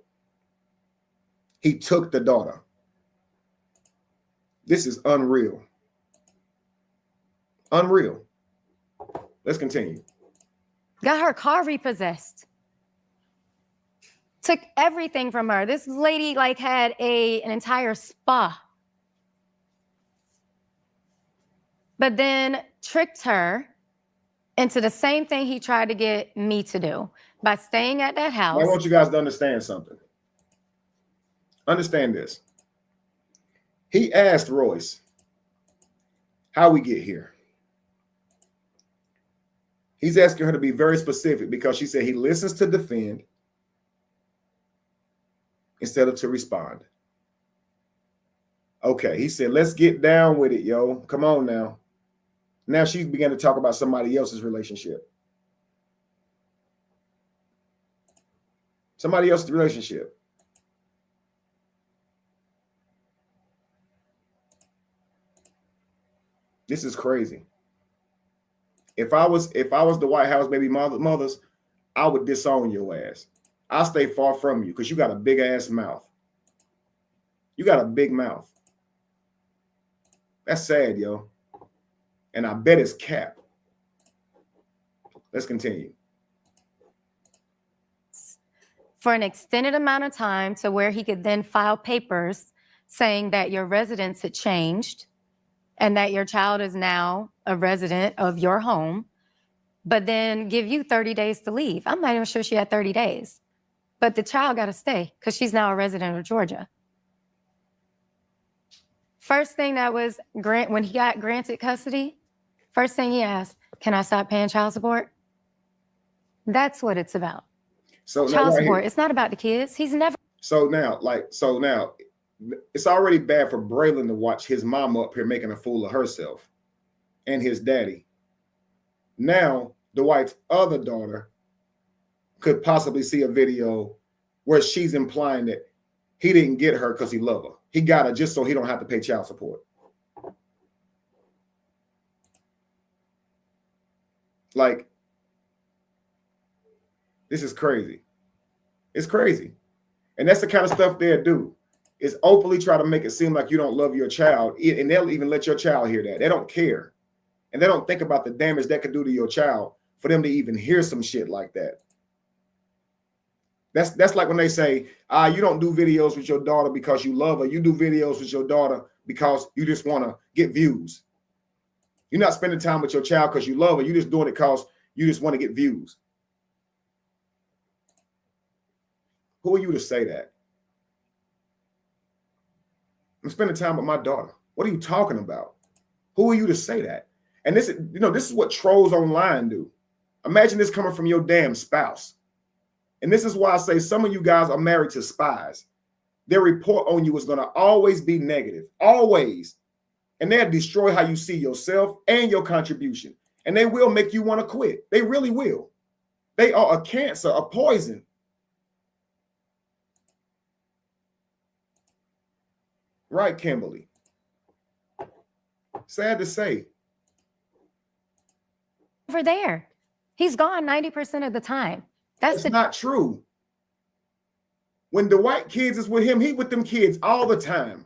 He took the daughter. This is unreal. Unreal. Let's continue. Got her car repossessed. Took everything from her. This lady had an entire spa. But then tricked her into the same thing he tried to get me to do by staying at that house. I want you guys to understand something. Understand this. He asked Royce how we get here. He's asking her to be very specific because she said he listens to defend instead of to respond. Okay, he said, let's get down with it, yo. Come on now. Now she began to talk about somebody else's relationship. Somebody else's relationship. This is crazy. If I was the White House baby mothers, I would disown your ass. I'll stay far from you because you got a big ass mouth. You got a big mouth. That's sad, yo. And I bet it's cap. Let's continue. For an extended amount of time to where he could then file papers saying that your residence had changed and that your child is now a resident of your home, but then give you 30 days to leave. I'm not even sure she had 30 days, but the child got to stay because she's now a resident of Georgia. First thing that was when he got granted custody, first thing he asked, can I stop paying child support? That's what it's about. So child right support. here. It's not about the kids. He's never. So now it's already bad for Braylon to watch his mom up here making a fool of herself and his daddy. Now, Dwight's other daughter could possibly see a video where she's implying that he didn't get her because he loved her. He got her just so he don't have to pay child support. Like, this is crazy. It's crazy. And that's the kind of stuff they'll do, is openly try to make it seem like you don't love your child. And they'll even let your child hear that. They don't care. And they don't think about the damage that could do to your child for them to even hear some shit like that. That's like when they say, you don't do videos with your daughter because you love her. You do videos with your daughter because you just want to get views. You're not spending time with your child because you love her. You're just doing it because you just want to get views. Who are you to say that? I'm spending time with my daughter. What are you talking about? Who are you to say that? And this is what trolls online do. Imagine this coming from your damn spouse. And this is why I say some of you guys are married to spies. Their report on you is going to always be negative, always. And they'll destroy how you see yourself and your contribution. And they will make you want to quit. They really will. They are a cancer, a poison. Right, Kimberly? Sad to say. Over there. He's gone 90% of the time. That's not true. When the white kids is with him, he with them kids all the time.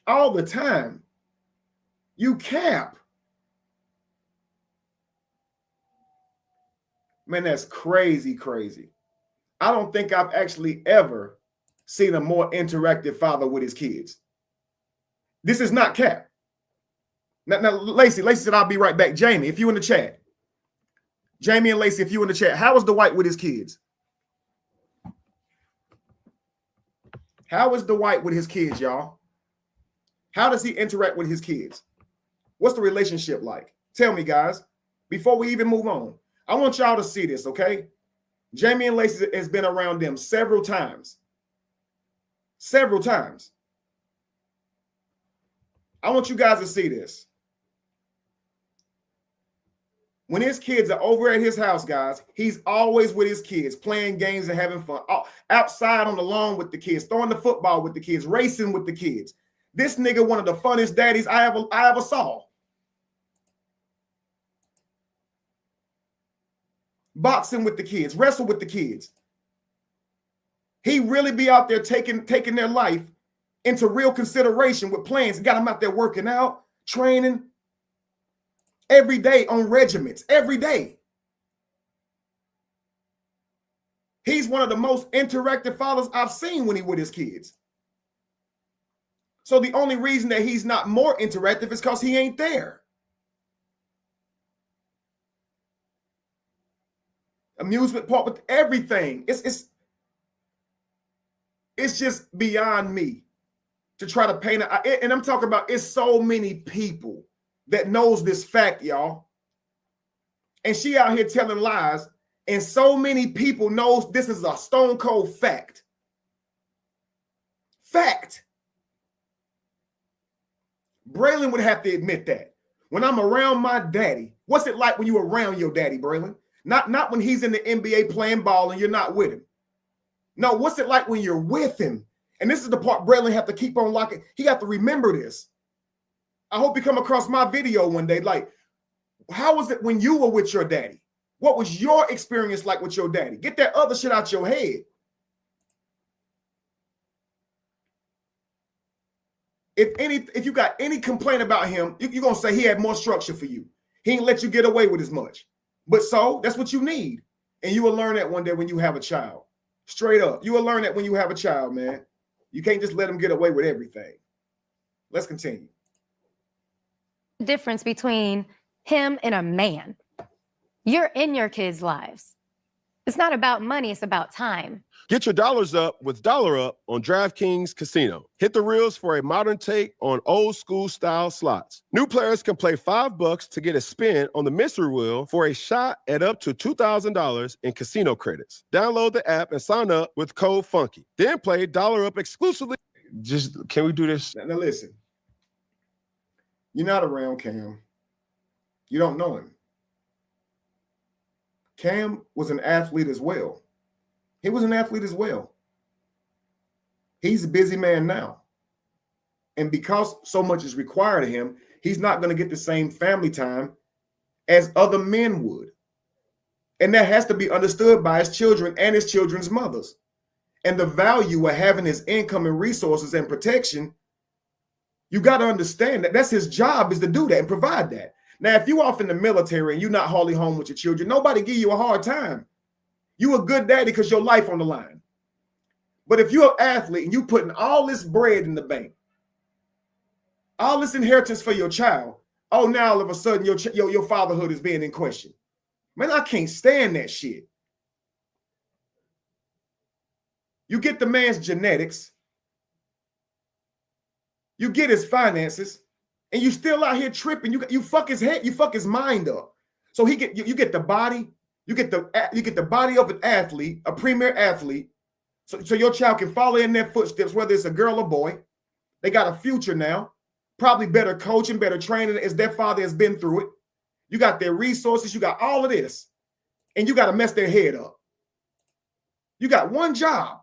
All the time. You cap. Man, that's crazy, crazy. I don't think I've actually ever seen a more interactive father with his kids. This is not cap. Now Lacey said, I'll be right back. Jamie, if you in the chat. Jamie and Lacey, if you in the chat, how is Dwight with his kids? How is Dwight with his kids, y'all? How does he interact with his kids? What's the relationship like? Tell me, guys, before we even move on. I want y'all to see this, okay? Jamie and Lacey has been around them several times. Several times. I want you guys to see this. When his kids are over at his house, guys, he's always with his kids, playing games and having fun. Outside on the lawn with the kids, throwing the football with the kids, racing with the kids. This nigga, one of the funnest daddies I ever saw. Boxing with the kids, wrestle with the kids. He really be out there taking their life into real consideration with plans. Got him out there working out, training every day on regiments, every day. He's one of the most interactive fathers I've seen when he with his kids. So the only reason that he's not more interactive is because he ain't there. Amusement park with everything. It's just beyond me to try to paint it. And I'm talking about it's so many people that knows this fact, y'all. And she out here telling lies. And so many people knows this is a stone cold fact. Fact. Braylon would have to admit that. When I'm around my daddy, what's it like when you're around your daddy, Braylon? Not when he's in the NBA playing ball and you're not with him. No, what's it like when you're with him? And this is the part Braylon have to keep on locking. He got to remember this. I hope you come across my video one day. Like, how was it when you were with your daddy? What was your experience like with your daddy? Get that other shit out your head. If you got any complaint about him, you're going to say he had more structure for you. He didn't let you get away with as much. But so that's what you need. And you will learn that one day when you have a child. Straight up. You will learn that when you have a child, man. You can't just let him get away with everything. Let's continue. Difference between him and a man. You're in your kids' lives. It's not about money, it's about time. Get your dollars up with Dollar Up on DraftKings Casino. Hit the reels for a modern take on old school style slots. New players can play $5 to get a spin on the mystery wheel for a shot at up to $2,000 in casino credits. Download the app and sign up with code FUNKY. Then play Dollar Up exclusively. Can we do this? Now listen. You're not around Cam. You don't know him. Cam was an athlete as well. He was an athlete as well. He's a busy man now. And because so much is required of him, he's not going to get the same family time as other men would. And that has to be understood by his children and his children's mothers. And the value of having his income and resources and protection, you got to understand that that's his job, is to do that and provide that. Now, if you off in the military and you're not hardly home with your children, nobody give you a hard time. You a good daddy because your life on the line. But if you're an athlete and you putting all this bread in the bank, all this inheritance for your child, oh, now all of a sudden your fatherhood is being in question. Man, I can't stand that shit. You get the man's genetics, you get his finances, and you still out here tripping. You fuck his head, you fuck his mind up. So you get the body, You get the body of an athlete, a premier athlete, so your child can follow in their footsteps, whether it's a girl or boy. They got a future now, probably better coaching, better training as their father has been through it. You got their resources, you got all of this, and you got to mess their head up. You got one job.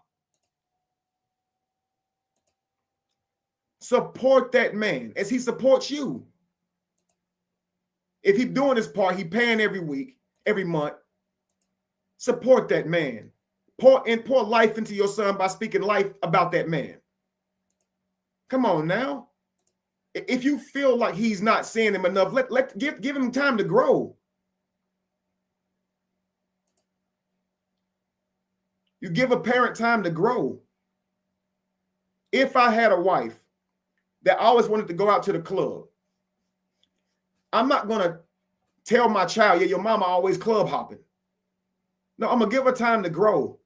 Support that man as he supports you. If he's doing his part, he's paying every week, every month. Support that man. Pour life into your son by speaking life about that man. Come on now. If you feel like he's not seeing him enough, give him time to grow. You give a parent time to grow. If I had a wife that always wanted to go out to the club, I'm not going to tell my child, yeah, your mama always club hopping. No, I'm going to give her time to grow.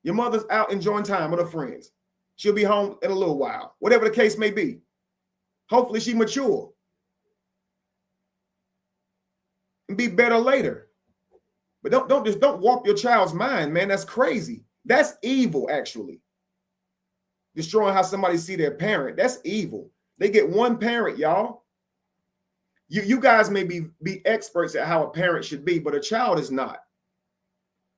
Your mother's out enjoying time with her friends. She'll be home in a little while, whatever the case may be. Hopefully she mature and be better later. But don't warp your child's mind, man. That's crazy. That's evil, actually. Destroying how somebody see their parent. That's evil. They get one parent, y'all. You guys may be experts at how a parent should be, but a child is not.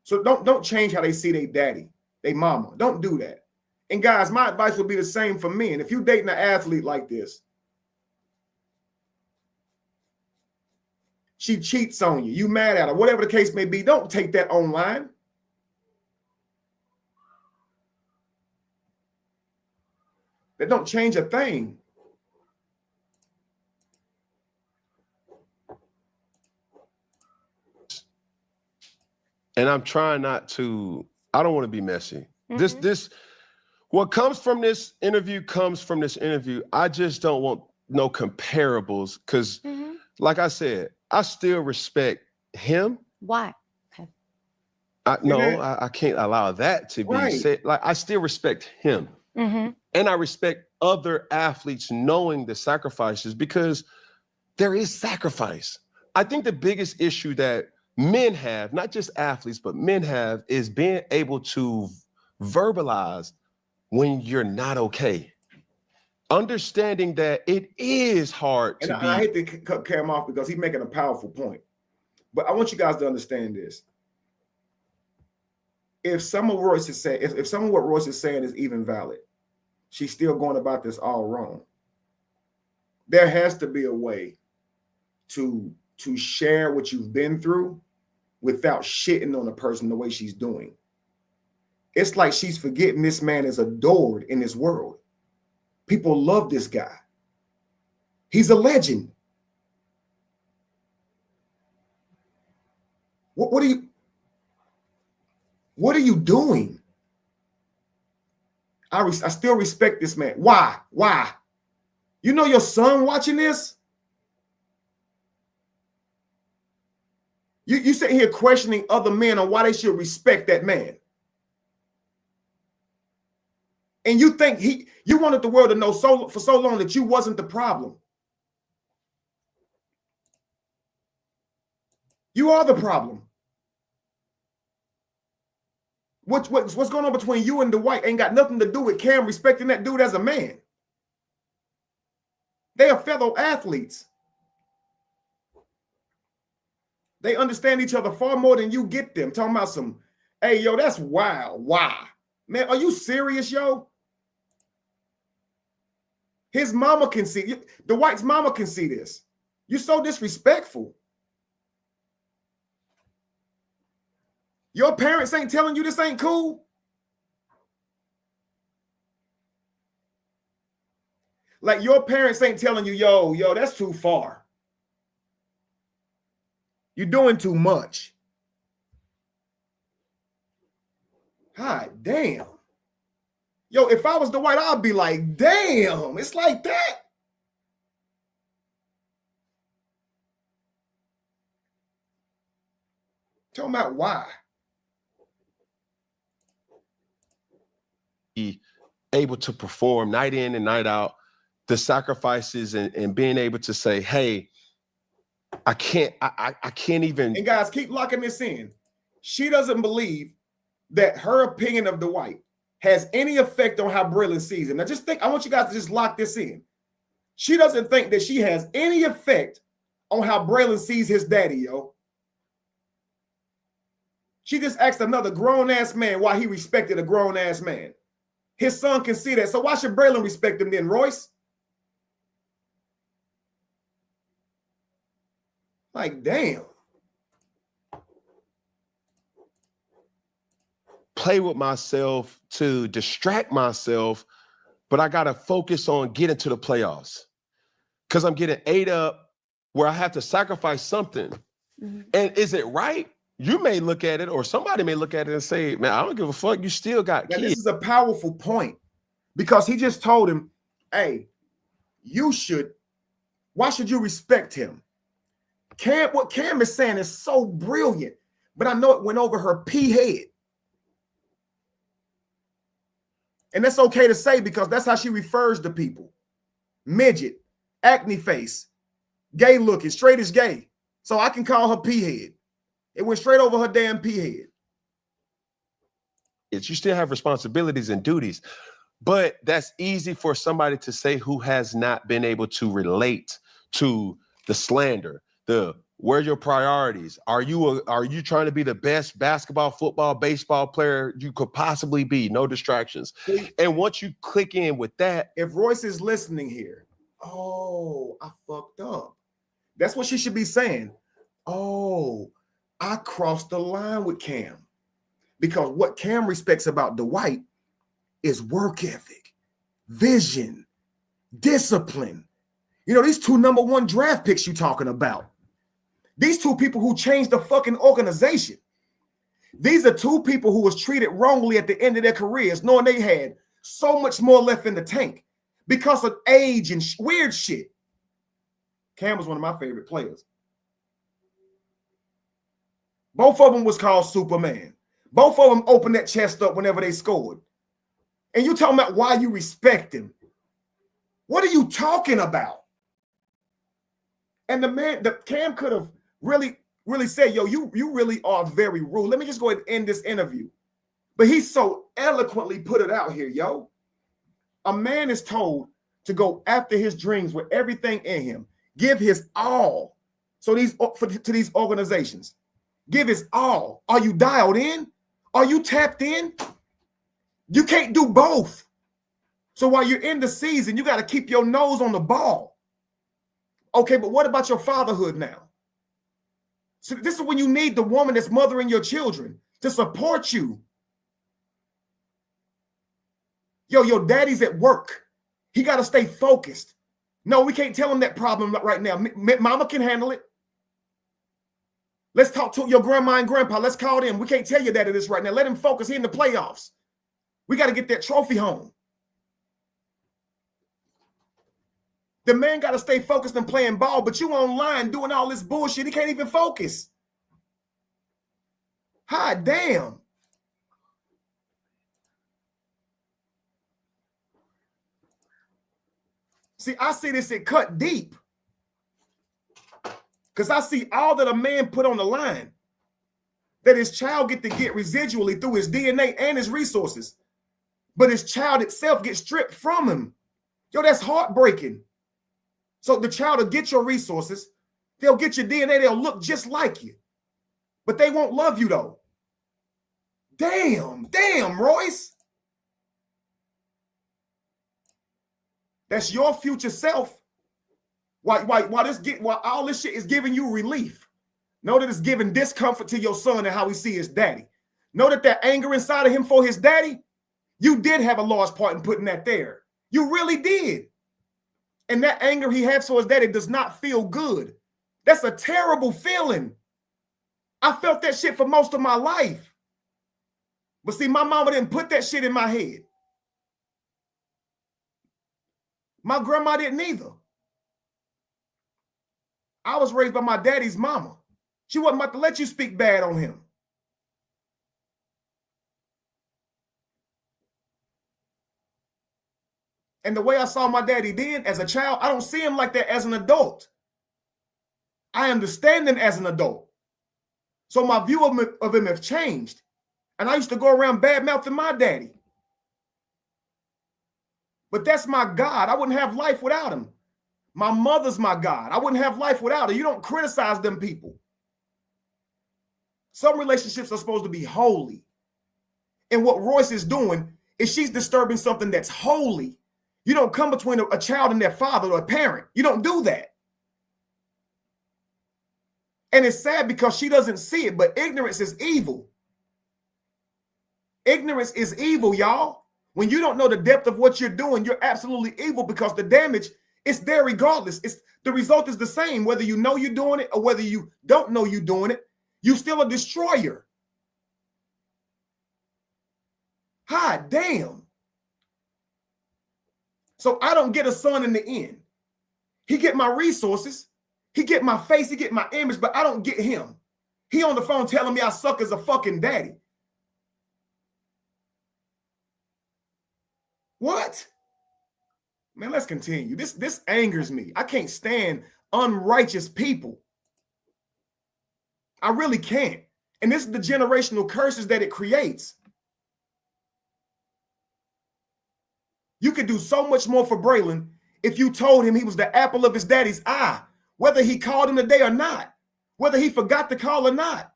So don't change how they see their daddy, their mama. Don't do that. And guys, my advice would be the same for men. If you're dating an athlete like this, she cheats on you, you mad at her, whatever the case may be, don't take that online. That don't change a thing. And I'm trying not to, I don't want to be messy. Mm-hmm. What comes from this interview comes from this interview. I just don't want no comparables because, like I said, I still respect him. Why? Okay. I can't allow that to be said. Like, I still respect him. And I respect other athletes knowing the sacrifices because there is sacrifice. I think the biggest issue that men have, not just athletes, but men have, is being able to verbalize when you're not okay. Understanding that it is hard to be. I hate to cut Cam off because he's making a powerful point. But I want you guys to understand this. If some of what Royce is saying, if some of what Royce is saying is even valid, she's still going about this all wrong. There has to be a way to share what you've been through without shitting on a person the way she's doing. It's like she's forgetting this man is adored in this world. People love this guy. He's a legend. What are you doing? I still respect this man. Why? You know your son watching this? You sitting here questioning other men on why they should respect that man. And you think you wanted the world to know for so long that you wasn't the problem. You are the problem. What's going on between you and Dwight ain't got nothing to do with Cam respecting that dude as a man. They are fellow athletes. They understand each other far more than you get them. Talking about some, hey, yo, that's wild. Why? Man, are you serious, yo? His mama can see, Dwight's mama can see this. You're so disrespectful. Your parents ain't telling you this ain't cool? Like your parents ain't telling you, yo, that's too far. You're doing too much. God damn. Yo, if I was Dwight, I'd be like, damn, it's like that. Tell me about why. Able to perform night in and night out, the sacrifices and being able to say, hey, I can't even. And guys, keep locking this in. she doesn't believe that her opinion of Dwight has any effect on how Braylon sees him. Now just think, I want you guys to just lock this in. She doesn't think that she has any effect on how Braylon sees his daddy, yo. She just asked another grown-ass man why he respected a grown-ass man. His son can see that. So why should Braylon respect him then, Royce? Like, damn. Play with myself to distract myself, but I got to focus on getting to the playoffs because I'm getting ate up where I have to sacrifice something. Mm-hmm. And is it right? You may look at it, or somebody may look at it and say, man, I don't give a fuck. You still got kids. This is a powerful point because he just told him, hey, why should you respect him? What Cam is saying is so brilliant, but I know it went over her pea head. And that's okay to say because that's how she refers to people. Midget, acne face, gay looking, straight as gay. So I can call her pea head. It went straight over her damn pea head. You still have responsibilities and duties, but that's easy for somebody to say who has not been able to relate to the slander, where are your priorities? Are you trying to be the best basketball, football, baseball player you could possibly be? No distractions. And once you click in with that. If Royce is listening here, oh, I fucked up. That's what she should be saying. Oh, I crossed the line with Cam. Because what Cam respects about Dwight is work ethic, vision, discipline. You know, these two #1 draft picks you talking about. These two people who changed the fucking organization. These are two people who was treated wrongly at the end of their careers, knowing they had so much more left in the tank because of age and weird shit. Cam was one of my favorite players. Both of them was called Superman. Both of them opened that chest up whenever they scored. And you talking about why you respect him. What are you talking about? And the Cam could have really said, yo, you really are very rude. Let me just go ahead and end this interview. But he so eloquently put it out here, yo. A man is told to go after his dreams with everything in him. Give his all. So to these organizations, give his all. Are you dialed in? Are you tapped in? You can't do both. So while you're in the season, you got to keep your nose on the ball. Okay, but what about your fatherhood now? So this is when you need the woman that's mothering your children to support you. Yo, your daddy's at work. He got to stay focused. No, we can't tell him that problem right now. Mama can handle it. Let's talk to your grandma and grandpa. Let's call them. We can't tell your daddy this right now. Let him focus. He in the playoffs. We got to get that trophy home. The man got to stay focused and playing ball, but you online doing all this bullshit. He can't even focus. Hot damn. See, I see this at cut deep. Because I see all that a man put on the line. That his child get residually through his DNA and his resources. But his child itself gets stripped from him. Yo, that's heartbreaking. So the child will get your resources. They'll get your DNA. They'll look just like you. But they won't love you, though. Damn, Royce. That's your future self. While all this shit is giving you relief. Know that it's giving discomfort to your son and how he sees his daddy. Know that anger inside of him for his daddy, you did have a large part in putting that there. You really did. And that anger he has for his daddy does not feel good. That's a terrible feeling. I felt that shit for most of my life. But see, my mama didn't put that shit in my head. My grandma didn't either. I was raised by my daddy's mama. She wasn't about to let you speak bad on him. And the way I saw my daddy then as a child, I don't see him like that as an adult. I understand him as an adult. So my view of him have changed. And I used to go around bad-mouthing my daddy. But that's my God. I wouldn't have life without him. My mother's my God. I wouldn't have life without her. You don't criticize them people. Some relationships are supposed to be holy. And what Royce is doing is she's disturbing something that's holy. You don't come between a child and their father or a parent. You don't do that. And it's sad because she doesn't see it, but ignorance is evil. Ignorance is evil, y'all. When you don't know the depth of what you're doing, you're absolutely evil because the damage is there regardless. The result is the same, whether you know you're doing it or whether you don't know you're doing it. You're still a destroyer. Hot damn. So I don't get a son in the end. He get my resources. He get my face. He get my image, but I don't get him. He on the phone telling me I suck as a fucking daddy. What? Man, let's continue. This angers me. I can't stand unrighteous people. I really can't. And this is the generational curses that it creates. You could do so much more for Braylon if you told him he was the apple of his daddy's eye, whether he called him today or not, whether he forgot to call or not.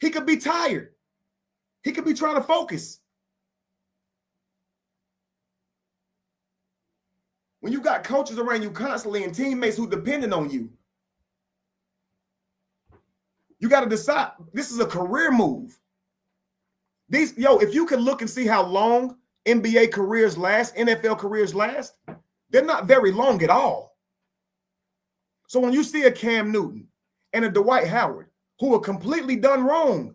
He could be tired. He could be trying to focus. When you got coaches around you constantly and teammates who depending on you, you got to decide. This is a career move. If you can look and see how long NBA careers last, NFL careers last, they're not very long at all. So when you see a Cam Newton and a Dwight Howard who are completely done wrong,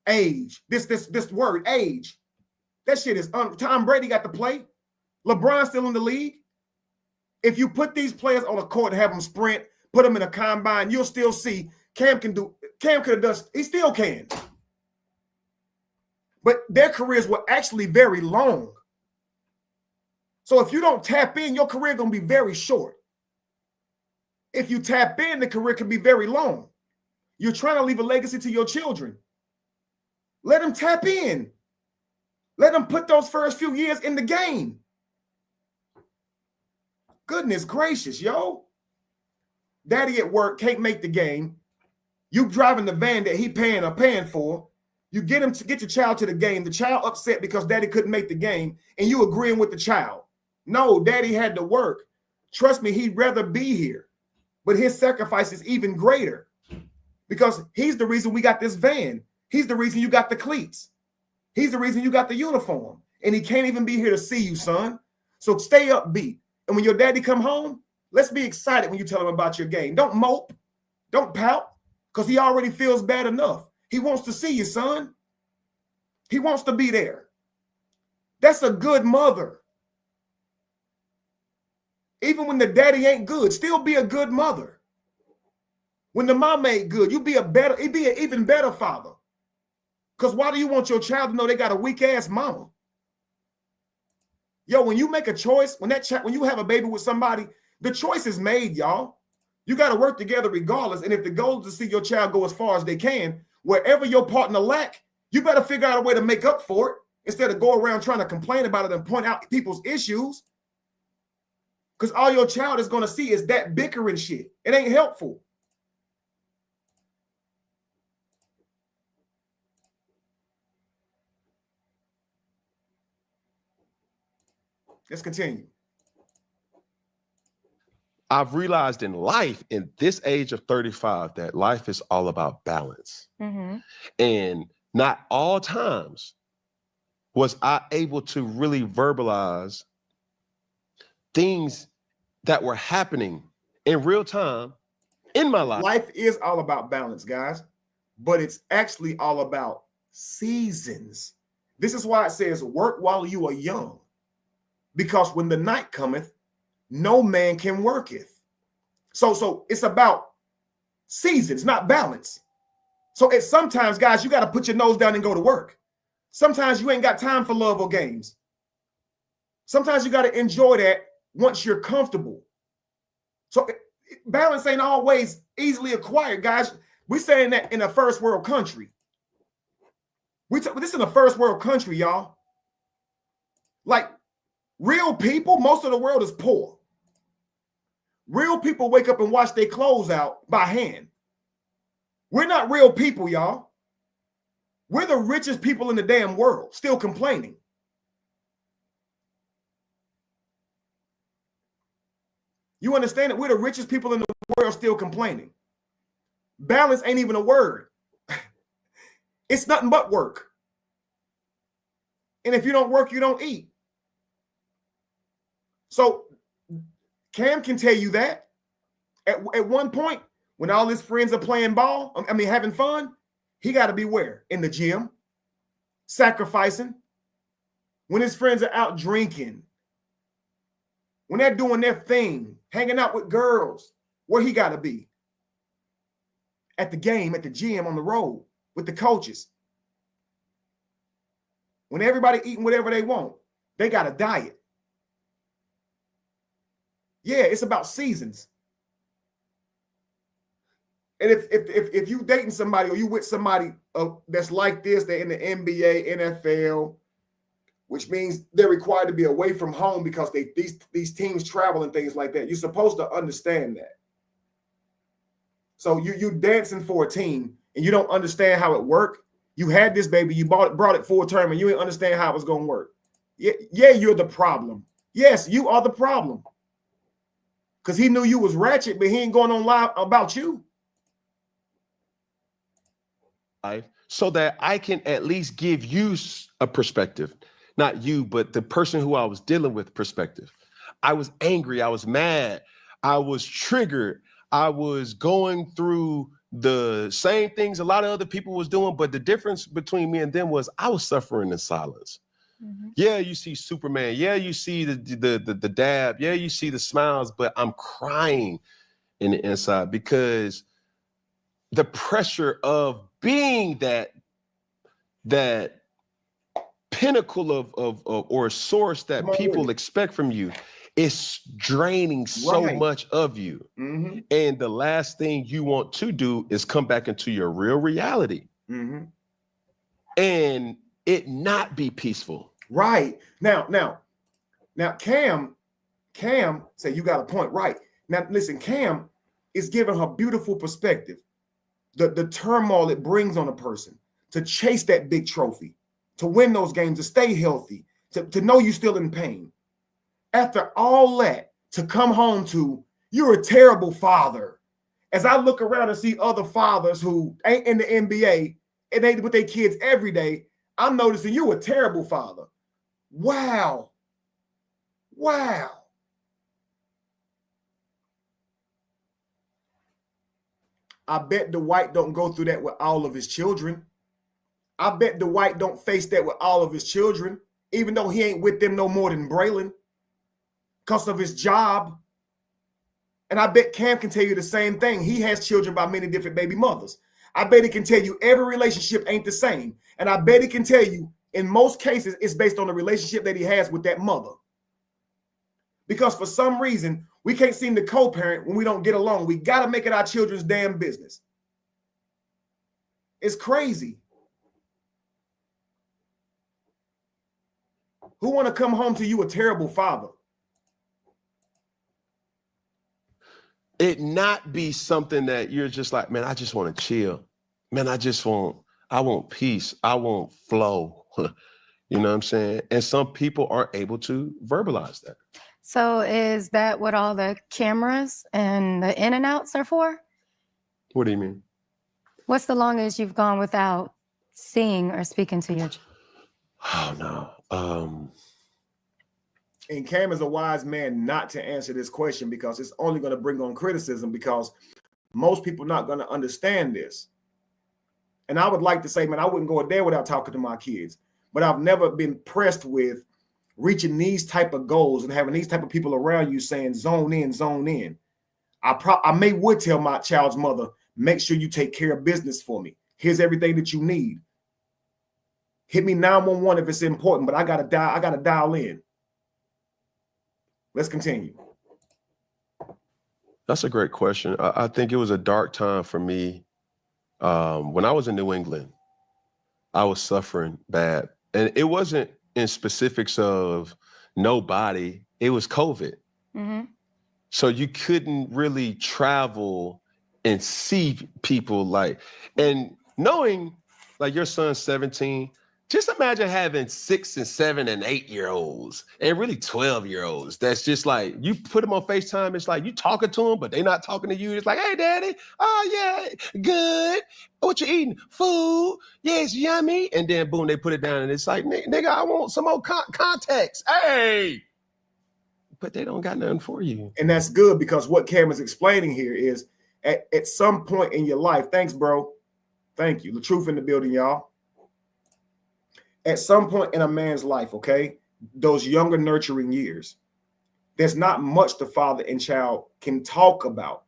age, this word, age, that shit is, Tom Brady got to play. LeBron's still in the league. If you put these players on a court and have them sprint, put them in a combine, you'll still see Cam could have done, he still can. But their careers were actually very long. So if you don't tap in, your career going to be very short. If you tap in, the career can be very long. You're trying to leave a legacy to your children. Let them tap in. Let them put those first few years in the game. Goodness gracious, yo. Daddy at work can't make the game. You driving the van that he paying for. You get your child to the game. The child upset because daddy couldn't make the game, and you agreeing with the child. No, daddy had to work. Trust me, he'd rather be here. But his sacrifice is even greater because he's the reason we got this van. He's the reason you got the cleats. He's the reason you got the uniform. And he can't even be here to see you, son. So stay upbeat. And when your daddy come home, let's be excited when you tell him about your game. Don't mope. Don't pout because he already feels bad enough. He wants to see you, son. He wants to be there. That's a good mother. Even when the daddy ain't good, still be a good mother. When the mom ain't good, he'd be an even better father. Because why do you want your child to know they got a weak ass mama? Yo, when you make a choice, when you have a baby with somebody, the choice is made, y'all. You got to work together regardless. And if the goal is to see your child go as far as they can, wherever your partner lack, you better figure out a way to make up for it instead of go around trying to complain about it and point out people's issues. Because all your child is going to see is that bickering shit. It ain't helpful. Let's continue. I've realized in life, in this age of 35, that life is all about balance. Mm-hmm. And not all times was I able to really verbalize things that were happening in real time in my life. Life is all about balance, guys, but it's actually all about seasons. This is why it says work while you are young, because when the night cometh, no man can worketh. So it's about seasons, not balance. So it's sometimes, guys, you got to put your nose down and go to work. Sometimes you ain't got time for love or games. Sometimes you got to enjoy that once you're comfortable. So balance ain't always easily acquired, guys. We're saying that in a first world country. This is in a first world country, y'all. Like real people, most of the world is poor. Real people wake up and wash their clothes out by hand. We're not real people, y'all. We're the richest people in the damn world, still complaining. You understand that we're the richest people in the world still complaining. Balance ain't even a word. It's nothing but work. And if you don't work, you don't eat. So Cam can tell you that at one point, when all his friends are playing ball, having fun, he got to be where? In the gym, sacrificing. When his friends are out drinking, when they're doing their thing, hanging out with girls, where he got to be? At the game, at the gym, on the road, with the coaches. When everybody eating whatever they want, they got a diet. Yeah, it's about seasons. And if you dating somebody or you with somebody that's like this, they're in the NBA, NFL, which means they're required to be away from home because these teams travel and things like that. You're supposed to understand that. So you dancing for a team and you don't understand how it worked. You had this baby, you brought it full term, and you didn't understand how it was going to work. Yeah, you're the problem. Yes, you are the problem. Because he knew you was ratchet, but he ain't going on live about you. So that I can at least give you a perspective. Not you, but the person who I was dealing with perspective. I was angry. I was mad. I was triggered. I was going through the same things a lot of other people was doing, but the difference between me and them was I was suffering in silence. Mm-hmm. Yeah, you see Superman. Yeah, you see the dab. Yeah, you see the smiles, but I'm crying in the inside because the pressure of being that pinnacle of or a source that people expect from you is draining so much of you. Mm-hmm. And the last thing you want to do is come back into your real reality. Mm-hmm. And it not be peaceful. Right. Now, Cam said you got a point. Right. Now, listen, Cam is giving her beautiful perspective. The turmoil it brings on a person to chase that big trophy, to win those games, to stay healthy, to know you're still in pain. After all that, to come home to, you're a terrible father. As I look around and see other fathers who ain't in the NBA and they with their kids every day, I'm noticing you a terrible father. Wow. I bet Dwight don't go through that with all of his children. I bet Dwight don't face that with all of his children, even though he ain't with them no more than Braylon because of his job. And I bet Cam can tell you the same thing. He has children by many different baby mothers. I bet he can tell you every relationship ain't the same. And I bet he can tell you in most cases, it's based on the relationship that he has with that mother. Because for some reason, we can't seem to co-parent when we don't get along. We got to make it our children's damn business. It's crazy. Who want to come home to you a terrible father? It not be something that you're just like, man, I just want to chill. Man, I want peace. I want flow. You know what I'm saying? And some people aren't able to verbalize that. So is that what all the cameras and the in and outs are for? What do you mean? What's the longest you've gone without seeing or speaking to your child? Oh, no. And Cam is a wise man not to answer this question because it's only going to bring on criticism because most people are not going to understand this. And I would like to say, man, I wouldn't go a day without talking to my kids, but I've never been pressed with reaching these type of goals and having these type of people around you saying zone in, zone in. I would tell my child's mother, make sure you take care of business for me. Here's everything that you need. Hit me 911 if it's important, but I gotta dial in. Let's continue. That's a great question. I think it was a dark time for me When I was in New England, I was suffering bad. And it wasn't in specifics of nobody, it was COVID. Mm-hmm. So you couldn't really travel and see people and knowing like your son's 17, just imagine having 6 and 7 and 8-year-olds and really 12-year-olds. That's just like, you put them on FaceTime, it's like you talking to them, but they not talking to you. It's like, hey, daddy, oh yeah, good. What you eating? Food. Yeah, it's yummy. And then boom, they put it down and it's like, nigga, I want some more context. Hey. But they don't got nothing for you. And that's good, because what Cam is explaining here is at some point in your life, thanks, bro. Thank you. The truth in the building, y'all. At some point in a man's life, okay, those younger nurturing years, there's not much the father and child can talk about,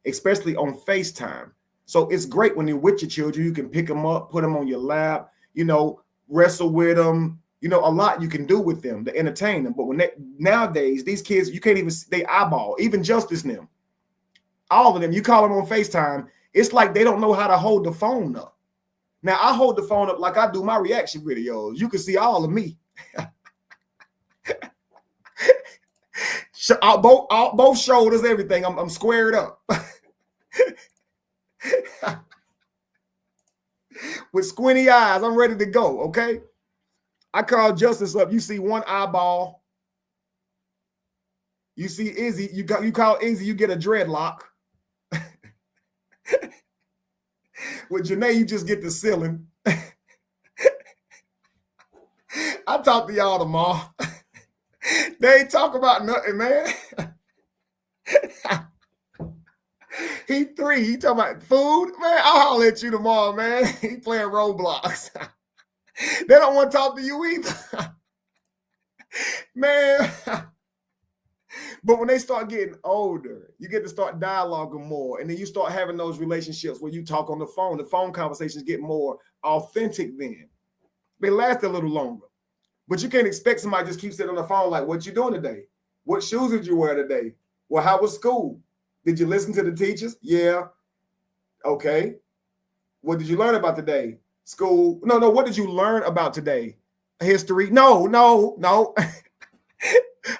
especially on FaceTime. So it's great when you're with your children, you can pick them up, put them on your lap, you know, wrestle with them. You know, a lot you can do with them to entertain them. But when nowadays, these kids, you can't even, they eyeball, even Justice and them. All of them, you call them on FaceTime, it's like they don't know how to hold the phone up. Now, I hold the phone up like I do my reaction videos. You can see all of me. Both shoulders, everything. I'm squared up. With squinty eyes, I'm ready to go, okay? I call Justice up. You see one eyeball. You see Izzy. You call Izzy. You get a dreadlock. With Janae, you just get the ceiling. I talk to y'all tomorrow. They ain't talk about nothing, man. He 3. He talking about food, man. I'll holler at you tomorrow, man. He playing Roblox. They don't want to talk to you either. Man. But when they start getting older, you get to start dialoguing more. And then you start having those relationships where you talk on the phone. The phone conversations get more authentic then. They last a little longer. But you can't expect somebody to just keep sitting on the phone like, what you doing today? What shoes did you wear today? Well, how was school? Did you listen to the teachers? Yeah. Okay. What did you learn about today? School. No. What did you learn about today? History. No.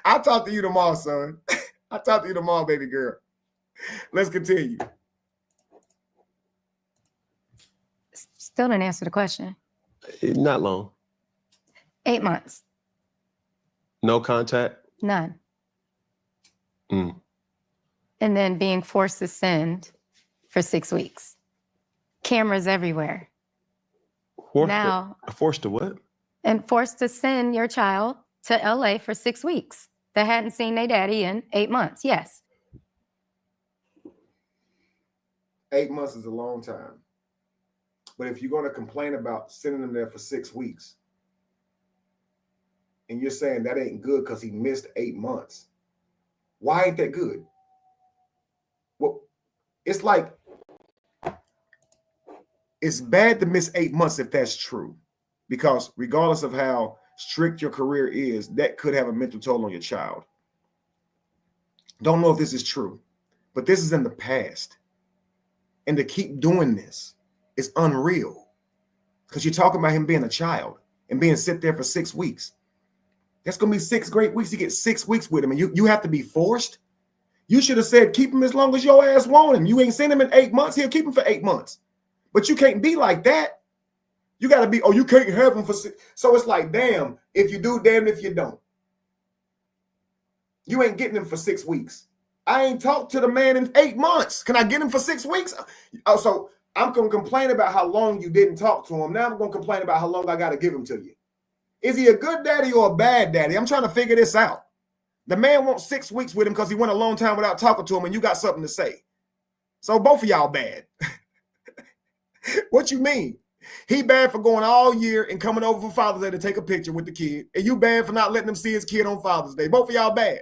I'll talk to you tomorrow, son. I'll talk to you tomorrow, baby girl. Let's continue. Still didn't answer the question. Not long. 8 months. No contact? None. Mm. And then being forced to send for 6 weeks. Cameras everywhere. Forced to what? And forced to send your child to LA for 6 weeks that hadn't seen their daddy in 8 months. Yes. 8 months is a long time. But if you're going to complain about sending them there for 6 weeks, and you're saying that ain't good because he missed 8 months, why ain't that good? Well, it's like, it's bad to miss 8 months if that's true, because regardless of how strict your career is, that could have a mental toll on your child. Don't know if this is true, but this is in the past. And to keep doing this is unreal, because you're talking about him being a child and being sit there for 6 weeks. That's going to be 6 great weeks. You get 6 weeks with him, and you have to be forced. You should have said, keep him as long as your ass want him. You ain't seen him in 8 months. He'll keep him for 8 months. But you can't be like that. You got to be, you can't have him for 6. So it's like, damn, if you do, damn if you don't. You ain't getting him for 6 weeks. I ain't talked to the man in 8 months. Can I get him for 6 weeks? Oh, so I'm going to complain about how long you didn't talk to him. Now I'm going to complain about how long I got to give him to you. Is he a good daddy or a bad daddy? I'm trying to figure this out. The man wants 6 weeks with him because he went a long time without talking to him, and you got something to say. So both of y'all bad. What you mean? He bad for going all year and coming over for Father's Day to take a picture with the kid, and you bad for not letting him see his kid on Father's Day. Both of y'all bad.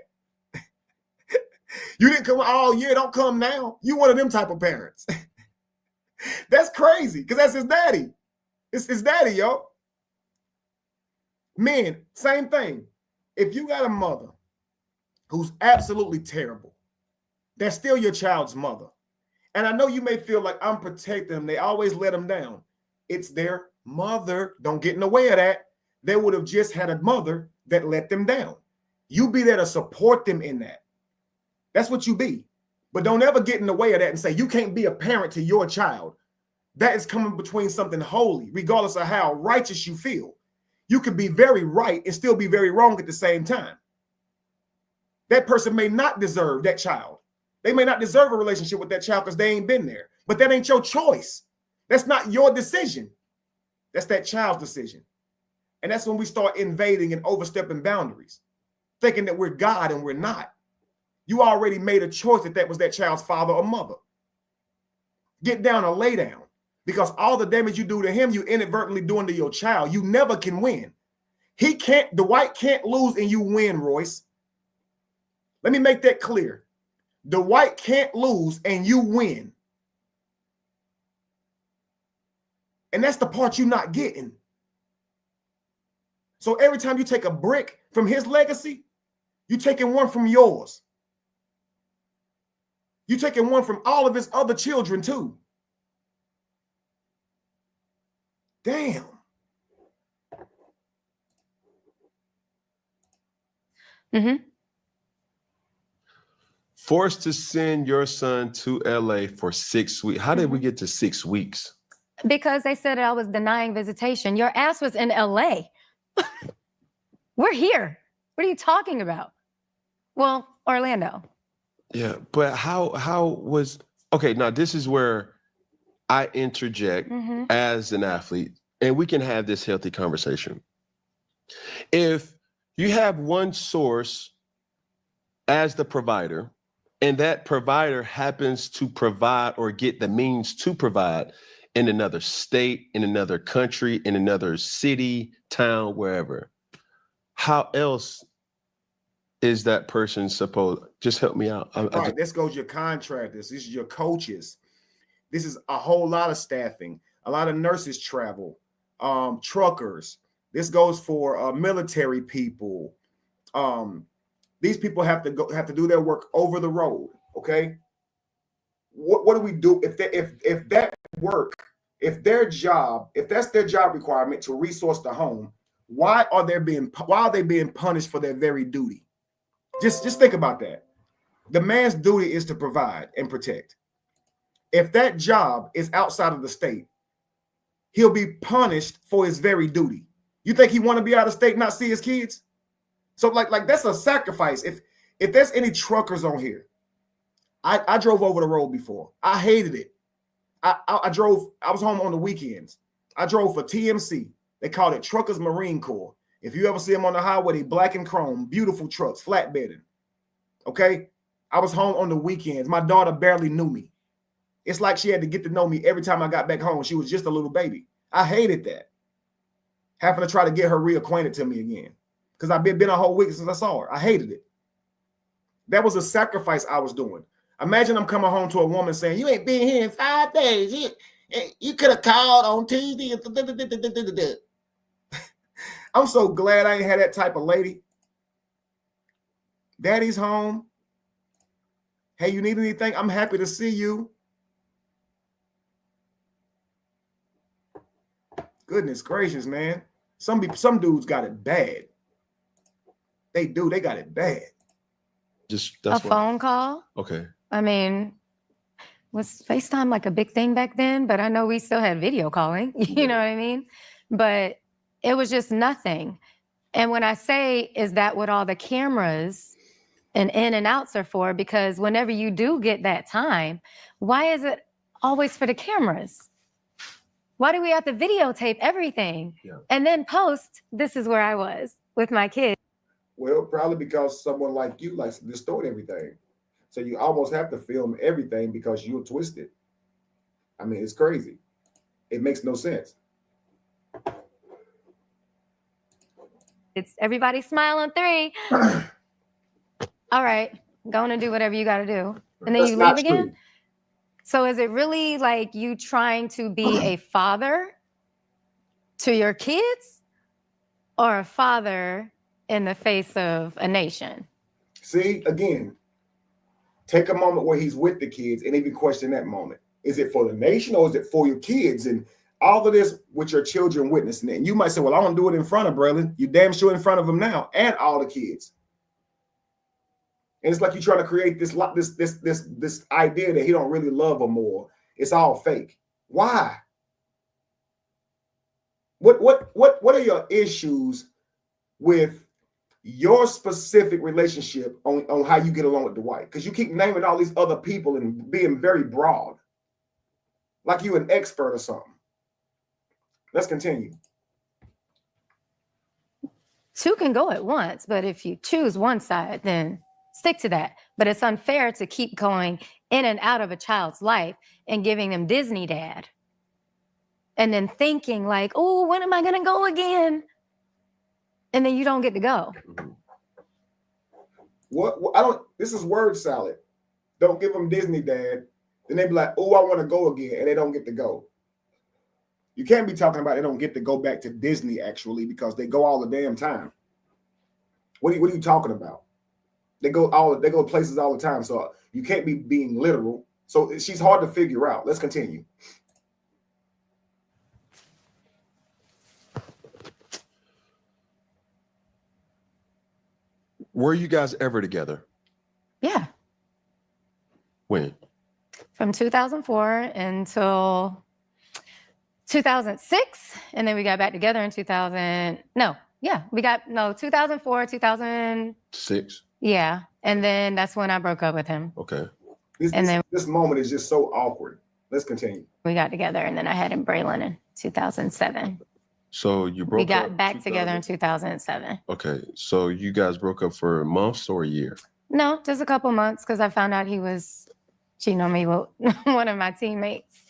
You didn't come all year, don't come now. You one of them type of parents. That's crazy, because that's his daddy. It's his daddy, yo. Men, same thing. If you got a mother who's absolutely terrible, that's still your child's mother. And I know you may feel like I'm protecting them. They always let them down. It's their mother. Don't get in the way of that. They would have just had a mother that let them down. You be there to support them in that. That's what you be. But don't ever get in the way of that and say you can't be a parent to your child. That is coming between something holy, regardless of how righteous you feel. You could be very right and still be very wrong at the same time. That person may not deserve that child. They may not deserve a relationship with that child because they ain't been there. But that ain't your choice. That's not your decision. That's that child's decision. And that's when we start invading and overstepping boundaries, thinking that we're God and we're not. You already made a choice that was that child's father or mother. Get down or lay down, because all the damage you do to him, you inadvertently doing to your child. You never can win. Dwight can't lose and you win, Royce. Let me make that clear. Dwight can't lose and you win. And that's the part you're not getting. So every time you take a brick from his legacy, you're taking one from yours. You're taking one from all of his other children too. Damn. Mm-hmm. Forced to send your son to LA for 6 weeks. How did we get to 6 weeks? Because they said I was denying visitation. Your ass was in LA. We're here. What are you talking about? Well, Orlando. Yeah, but how was, okay, now this is where I interject as an athlete, and we can have this healthy conversation. If you have one source as the provider, and that provider happens to provide or get the means to provide in another state, in another country, in another city, town, wherever, how else is that person supposed? Just help me out. Right, this goes your contractors. This is your coaches. This is a whole lot of staffing. A lot of nurses travel, truckers. This goes for military people. These people have to do their work over the road. Okay. What do we do if that work, if their job, if that's their job requirement to resource the home? Why are they being punished for their very duty? Just think about that. The man's duty is to provide and protect. If that job is outside of the state, he'll be punished for his very duty. You think he want to be out of state, not see his kids? So like that's a sacrifice. If there's any truckers on here, I drove over the road before. I hated it. I was home on the weekends. I drove for TMC. They called it Truckers Marine Corps. If you ever see them on the highway, they black and chrome, beautiful trucks, flatbedding. Okay. I was home on the weekends. My daughter barely knew me. It's like she had to get to know me every time I got back home. She was just a little baby. I hated that. Having to try to get her reacquainted to me again. Because I've been a whole week since I saw her. I hated it. That was a sacrifice I was doing. Imagine I'm coming home to a woman saying, you ain't been here in 5 days. You could have called on Tuesday. I'm so glad I ain't had that type of lady. Daddy's home. Hey, you need anything? I'm happy to see you. Goodness gracious, man. Some dudes got it bad. They do. They got it bad. That's a phone call. Okay. I mean, was FaceTime like a big thing back then? But I know we still had video calling. You know what I mean? But it was just nothing. And when I say, is that what all the cameras and in and outs are for? Because whenever you do get that time, why is it always for the cameras? Why do we have to videotape everything and then post, this is where I was with my kids? Well, probably because someone like you likes to distort everything. So you almost have to film everything because you're twisted. I mean, it's crazy. It makes no sense. It's everybody smile on 3. All right, go on and do whatever you got to do. And then you leave again? True. So is it really like you trying to be a father to your kids or a father in the face of a nation? See, again, Take a moment where he's with the kids and even question that moment. Is it for the nation or is it for your kids? And all of this with your children witnessing it. And you might say, well, I don't do it in front of Braylon. You damn sure in front of them now and all the kids. And it's like you're trying to create this idea that he don't really love her more. It's all fake. Why? What are your issues with your specific relationship on how you get along with Dwight? Because you keep naming all these other people and being very broad, like you an expert or something. Let's continue. Two can go at once, but if you choose one side, then stick to that. But it's unfair to keep going in and out of a child's life and giving them Disney dad. And then thinking like, oh, when am I going to go again? And then you don't get to go. This is word salad. Don't give them Disney dad. Then they be like, oh, I want to go again. And they don't get to go. You can't be talking about they don't get to go back to Disney actually, because they go all the damn time. What are you talking about? They go places all the time. So you can't be being literal. So she's hard to figure out. Let's continue. Were you guys ever together? Yeah. When? From 2004 until 2006. And then we got back together in 2004, 2006. Yeah. And then that's when I broke up with him. Okay. This moment is just so awkward. Let's continue. We got together and then I had him Braylon in 2007. So you broke up. We got back together in 2007. Okay. So you guys broke up for months or a year? No, just a couple months because I found out he was cheating on me with one of my teammates.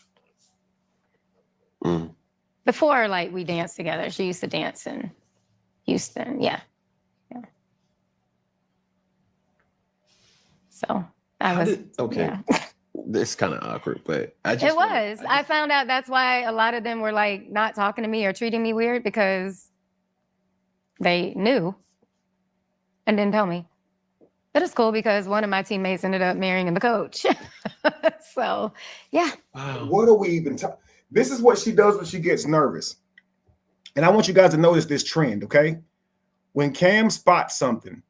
Before, like, we danced together. She used to dance in Houston. Yeah. So okay. Yeah. It's kind of awkward, but I found out that's why a lot of them were like not talking to me or treating me weird because they knew and didn't tell me. But it's cool because one of my teammates ended up marrying the coach. So, yeah. Wow. What are we even talking? This is what she does when she gets nervous. And I want you guys to notice this trend, okay? When Cam spots something,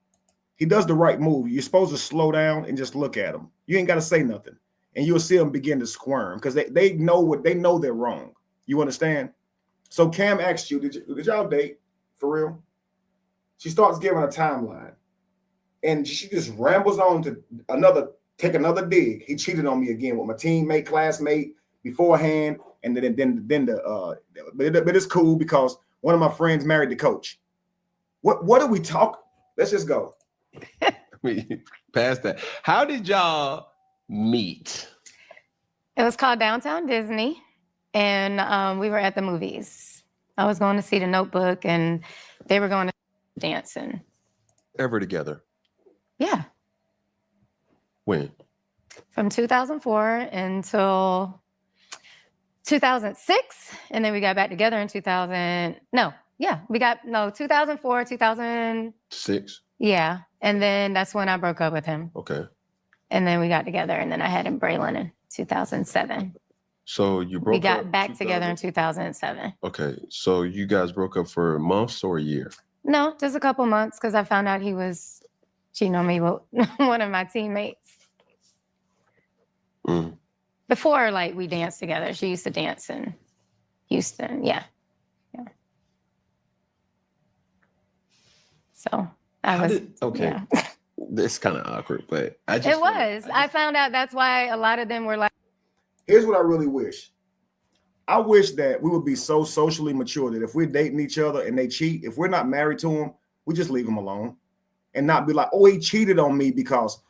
he does the right move. You're supposed to slow down and just look at him. You ain't got to say nothing. And you'll see them begin to squirm because they know they're wrong. You understand? So Cam asks you, did y'all date for real? She starts giving a timeline. And she just rambles on to take another dig. He cheated on me again with my teammate, classmate beforehand. And but it's cool because one of my friends married the coach. What are we talking? Let's just go. Past that. How did y'all meet? It was called Downtown Disney, and we were at the movies. I was going to see The Notebook, and they were going to dancing. Ever together? Yeah. When? From 2004 until 2006, and then we got back together in 2004, 2006. Yeah, and then that's when I broke up with him. Okay. And then we got together, and then I had him Braylon in 2007. So we got back together in 2007. Okay, so you guys broke up for months or a year? No, just a couple months because I found out he was cheating on me with one of my teammates. Before, like, we danced together. She used to dance in Houston. Yeah. So It's kind of awkward, but I found out that's why a lot of them were like. Here's what I really wish. I wish that we would be so socially mature that if we're dating each other and they cheat, if we're not married to them, we just leave them alone and not be like, oh, he cheated on me, because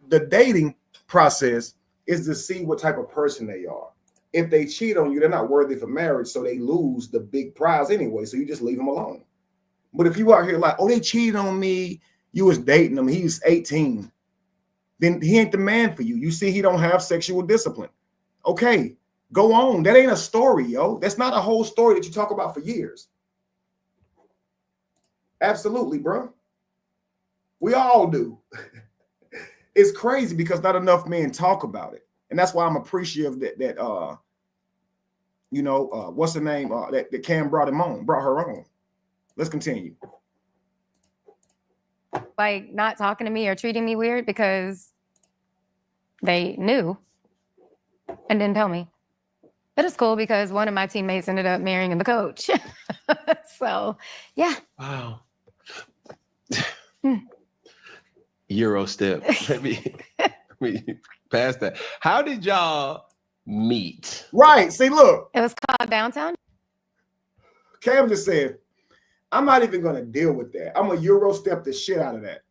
the dating process is to see what type of person they are. If they cheat on you, they're not worthy for marriage, so they lose the big prize anyway, so you just leave them alone. But if you out here like, oh, they cheated on me, you was dating him, he was 18, then he ain't the man for you. You see he don't have sexual discipline. Okay, go on. That ain't a story, yo. That's not a whole story that you talk about for years. Absolutely, bro. We all do. it's crazy because not enough men talk about it. And that's why I'm appreciative that what's the name? That Cam brought her on. Let's continue. Like not talking to me or treating me weird because they knew and didn't tell me. But it's cool because one of my teammates ended up marrying the coach. So, yeah. Wow. Euro step. Let me pass that. How did y'all meet? Right. See, look. It was called Downtown. Cam just said, I'm not even going to deal with that. I'm going to Euro step the shit out of that.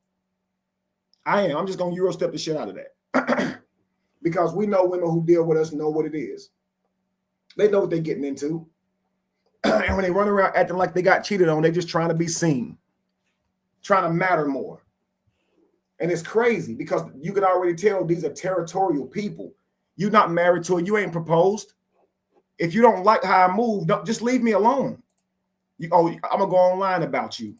I am. I'm just going to Euro step the shit out of that. Because we know women who deal with us know what it is. They know what they're getting into. And when they run around acting like they got cheated on, they're just trying to be seen, trying to matter more. And it's crazy because you can already tell these are territorial people. You're not married to her. You ain't proposed. If you don't like how I move, just leave me alone. I'm going to go online about you.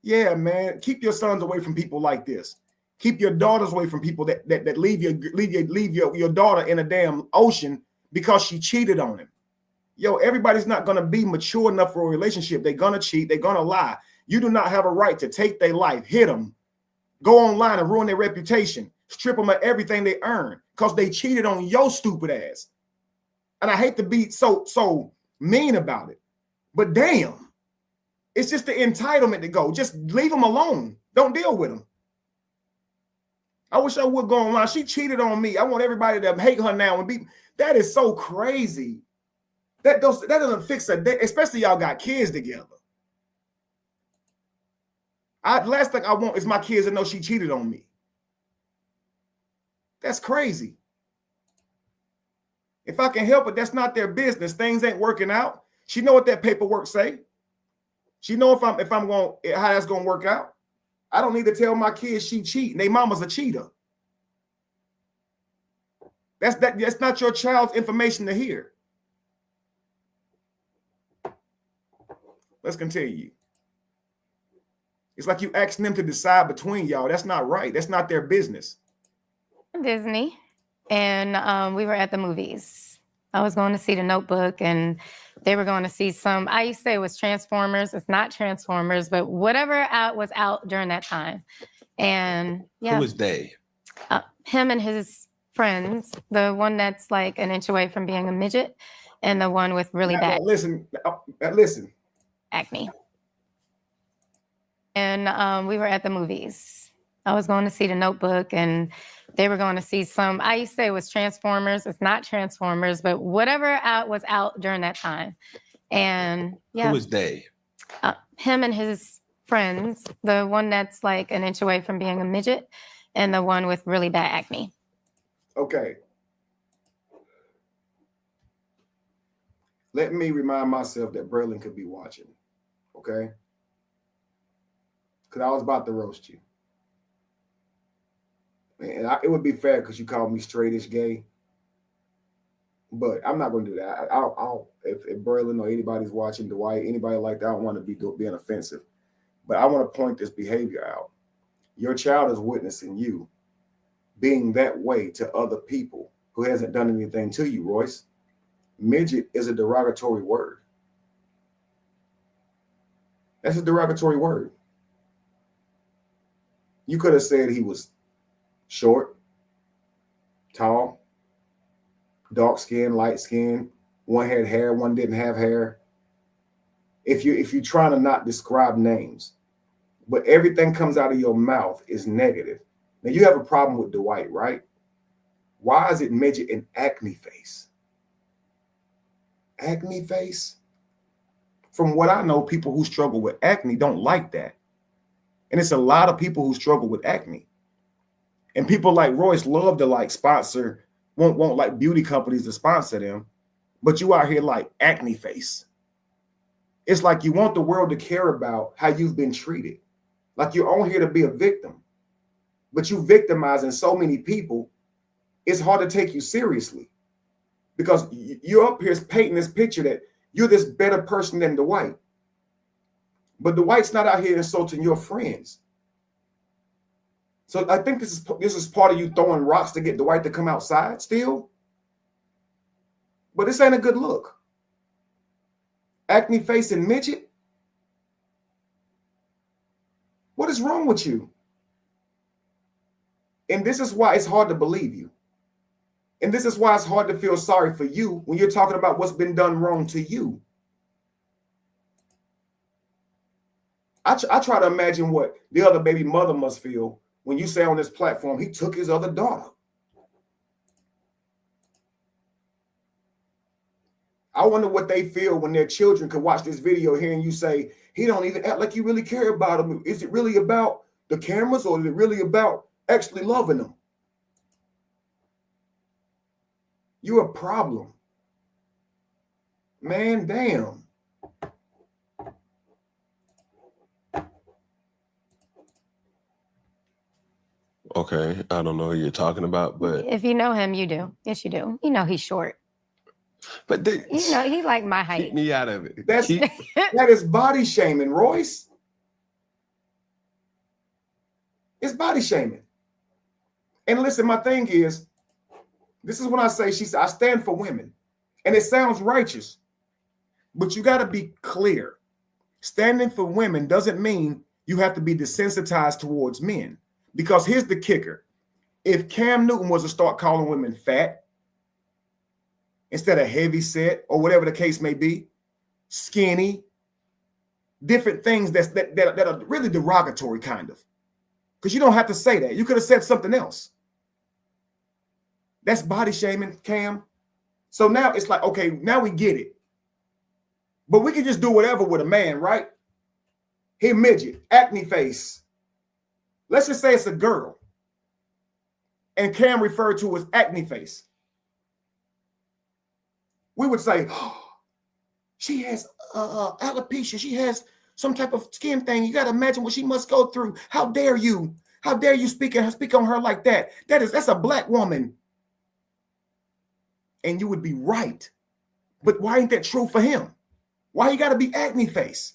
Yeah, man. Keep your sons away from people like this. Keep your daughters away from people that leave your daughter in a damn ocean because she cheated on him. Yo, everybody's not going to be mature enough for a relationship. They're going to cheat. They're going to lie. You do not have a right to take their life, hit them, go online and ruin their reputation, strip them of everything they earn because they cheated on your stupid ass. And I hate to be so mean about it, but damn, it's just the entitlement to go. Just leave them alone. Don't deal with them. I wish I would go online. She cheated on me. I want everybody to hate her now and be. That is so crazy. That doesn't fix a day, especially y'all got kids together. Last thing I want is my kids to know she cheated on me. That's crazy. If I can help it, that's not their business. Things ain't working out. She know what that paperwork say. She know if I'm going how that's going to work out. I don't need to tell my kids she cheating. They mama's a cheater. That's not your child's information to hear. Let's continue. It's like you asking them to decide between y'all. That's not right. That's not their business. Disney, and we were at the movies. I was going to see The Notebook, and they were going to see some. I used to say it was Transformers. It's not Transformers, but whatever was out during that time. And yeah, Who was they? Him and his friends. The one that's like an inch away from being a midget, and the one with really bad. Listen. Acne. And we were at the movies. I was going to see The Notebook, and they were going to see some. I used to say it was Transformers. It's not Transformers, but whatever was out during that time. And yeah, who was they? Him and his friends. The one that's like an inch away from being a midget, and the one with really bad acne. Okay. Let me remind myself that Braylon could be watching. Okay. Because I was about to roast you. And it would be fair because you called me straightish gay. But I'm not going to do that. If Braylon or anybody's watching, Dwight, anybody like that, I don't want to be being offensive. But I want to point this behavior out. Your child is witnessing you being that way to other people who hasn't done anything to you, Royce. Midget is a derogatory word. That's a derogatory word. You could have said he was short, tall, dark skin, light skin. One had hair, one didn't have hair. If you're trying to not describe names, but everything comes out of your mouth is negative. Now you have a problem with Dwight, right? Why is it midget and acne face? Acne face? From what I know, people who struggle with acne don't like that. And it's a lot of people who struggle with acne. And people like Royce love to like sponsor, won't like beauty companies to sponsor them. But you out here like acne face. It's like you want the world to care about how you've been treated. Like you're on here to be a victim. But you victimizing so many people, it's hard to take you seriously. Because you're up here painting this picture that you're this better person than Dwight. But Dwight's not out here insulting your friends. So I think this is part of you throwing rocks to get Dwight to come outside still. But this ain't a good look. Acne face and midget. What is wrong with you? And this is why it's hard to believe you. And this is why it's hard to feel sorry for you when you're talking about what's been done wrong to you. I try to imagine what the other baby mother must feel when you say on this platform, he took his other daughter. I wonder what they feel when their children could watch this video hearing you say, he don't even act like you really care about him. Is it really about the cameras or is it really about actually loving them? You're a problem. Man, damn. Okay, I don't know who you're talking about, but If you know him, you do. Yes, you do. You know he's short. but You know he's like my height. keep me out of it. That is body shaming, Royce. It's body shaming. And listen, my thing is, this is when I say I stand for women. And it sounds righteous, but you got to be clear. Standing for women doesn't mean you have to be desensitized towards men. Because here's the kicker. If Cam Newton was to start calling women fat instead of heavy set or whatever the case may be, skinny, different things that are really derogatory kind of. Because you don't have to say that. You could have said something else. That's body shaming, Cam. So now it's like, okay, now we get it. But we can just do whatever with a man, right? He midget, acne face. Let's just say it's a girl. And Cam referred to as acne face. We would say, oh, she has alopecia. She has some type of skin thing. You got to imagine what she must go through. How dare you? How dare you speak on her like that? That's a black woman. And you would be right. But why ain't that true for him? Why you got to be acne face?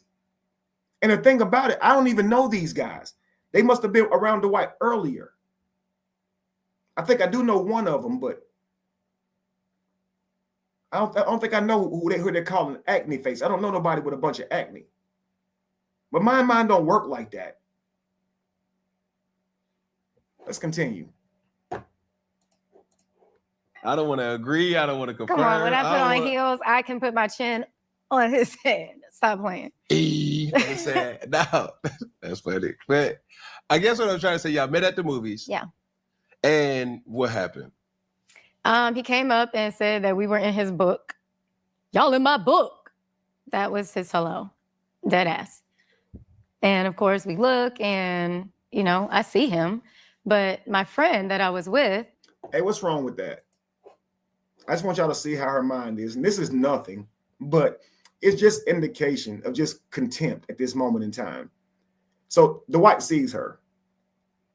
And the thing about it, I don't even know these guys. They must have been around Dwight earlier. I think I do know one of them, but I don't think I know who they're calling acne face. I don't know nobody with a bunch of acne. But my mind don't work like that. Let's continue. I don't want to agree. I don't want to confirm. Come on, when I put on heels, I can put my chin on his head. Stop playing. I'm saying, no, that's funny. But I guess what I'm trying to say, y'all met at the movies. Yeah. And what happened? He came up and said that we were in his book. Y'all in my book. That was his hello. Dead ass. And of course we look and, you know, I see him. But my friend that I was with. Hey, what's wrong with that? I just want y'all to see how her mind is. And this is nothing, but it's just indication of just contempt at this moment in time. So Dwight sees her.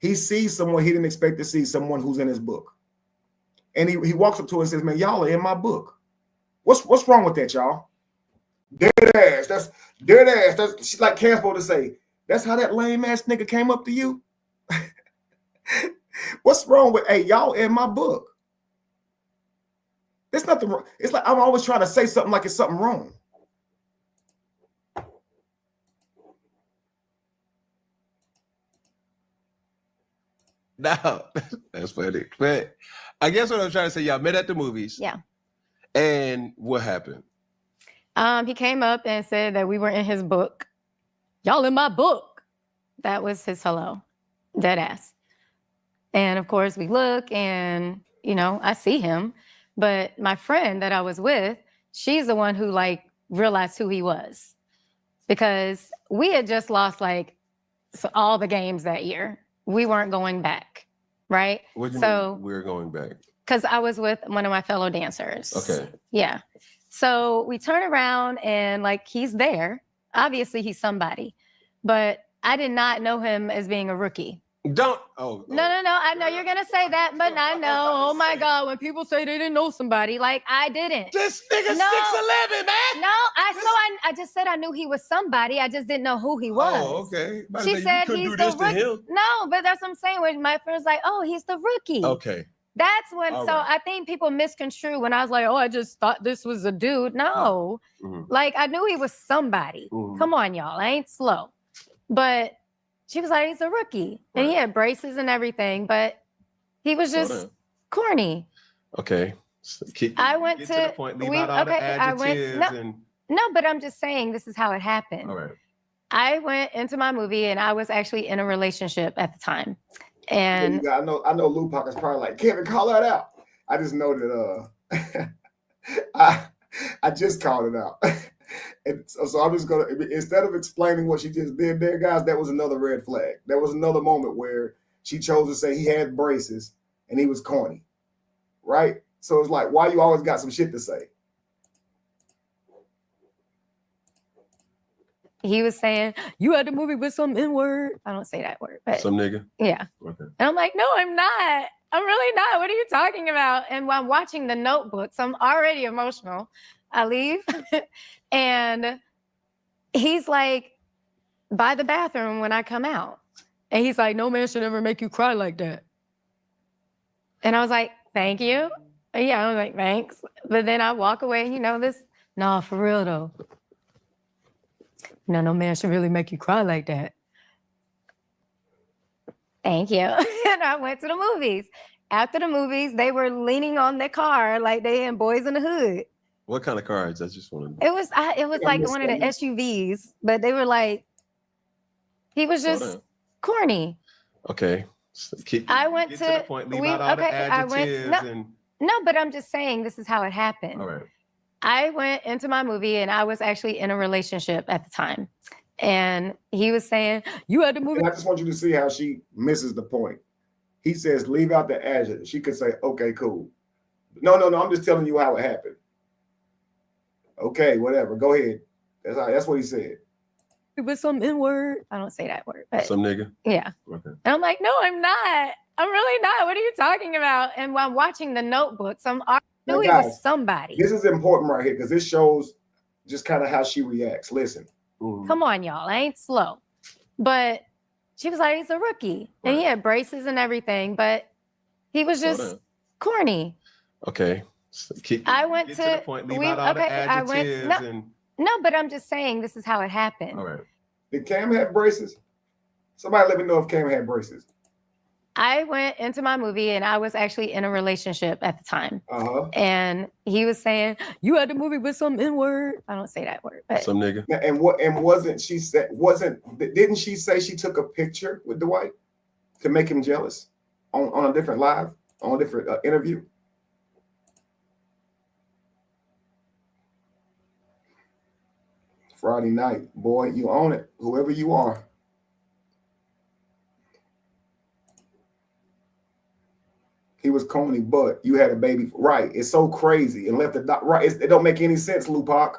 He sees someone he didn't expect to see, someone who's in his book. And he walks up to her and says, man, y'all are in my book. What's wrong with that, y'all? Dead ass. That's dead ass. She's like Campo to say, that's how that lame ass nigga came up to you? What's wrong with, hey, y'all in my book? There's nothing wrong. It's like I'm always trying to say something like it's something wrong. No, that's funny. But I guess what I'm trying to say, y'all met at the movies. Yeah. And what happened? He came up and said that we were in his book. Y'all in my book. That was his hello. Dead ass. And of course we look and, you know, I see him. But my friend that I was with, she's the one who like realized who he was. Because we had just lost like all the games that year. We weren't going back, right? What do you mean we're going back? Because I was with one of my fellow dancers. Okay. Yeah. So we turn around and like he's there. Obviously he's somebody. But I did not know him as being a rookie. Don't. Oh. No. I know you're gonna say that, but I know. Oh my God, when people say they didn't know somebody, like I didn't. This nigga No. 6'11", man. No, I just said I knew he was somebody. I just didn't know who he was. Oh, okay. She said he's the rookie. No, but that's what I'm saying. When my friend's like, oh, he's the rookie. Okay. That's when. All so right. I think people misconstrue when I was like, oh, I just thought this was a dude. No, like I knew he was somebody. Come on, y'all. I ain't slow. But she was like, he's a rookie, and he had braces and everything, but he was just corny. Okay. So I went to the point. Leave out all the adjectives No, but I'm just saying this is how it happened. All right. I went into my movie and I was actually in a relationship at the time. And I know Lupac is probably like, Kevin, call that out. I just know that I just called it out. And so I'm just gonna, instead of explaining what she just did there, guys, that was another red flag. That was another moment where she chose to say he had braces and he was corny. Right? So it's like, why you always got some shit to say? he was saying, you had the movie with some N-word. I don't say that word, but some nigga. Yeah. Okay. And I'm like, no, I'm not. I'm really not. What are you talking about? And while I'm watching The Notebook, so I'm already emotional. I leave and he's like by the bathroom when I come out. And he's like, no man should ever make you cry like that. And I was like, thank you. Yeah, I was like, thanks. But then I walk away, no, for real though. No man should really make you cry like that. Thank you. And I went to the movies. After the movies, they were leaning on their car like they in Boys in the Hood. What kind of cars? I just want to. It was like one of the SUVs, but they were like, he was just corny. Okay. So I went to the point. Leave out all the adjectives No, but I'm just saying this is how it happened. All right. I went into my movie and I was actually in a relationship at the time. And he was saying, you had the movie. And I just want you to see how she misses the point. He says, leave out the adjective. She could say, okay, cool. No. I'm just telling you how it happened. Okay, whatever. Go ahead. That's what he said. With some N-word. I don't say that word. But some nigga. Yeah. Okay. And I'm like, no, I'm not. I'm really not. What are you talking about? And while I'm watching The Notebook, I knew he was somebody. This is important right here because this shows just kind of how she reacts. Listen. Come on, y'all. I ain't slow. But she was like, he's a rookie. And he had braces and everything, but he was just corny. Okay. So I went to the point. Leave out all the adjectives No, but I'm just saying this is how it happened. All right. Did Cam have braces? Somebody let me know if Cam had braces. I went into my movie and I was actually in a relationship at the time. And he was saying, you had the movie with some N-word. I don't say that word, but some nigga. Didn't she say she took a picture with Dwight to make him jealous on a different live, on a different interview? Friday night, boy, you own it, whoever you are. He was corny, but you had a baby. Right. It's so crazy. And left the right. It don't make any sense, Lupac.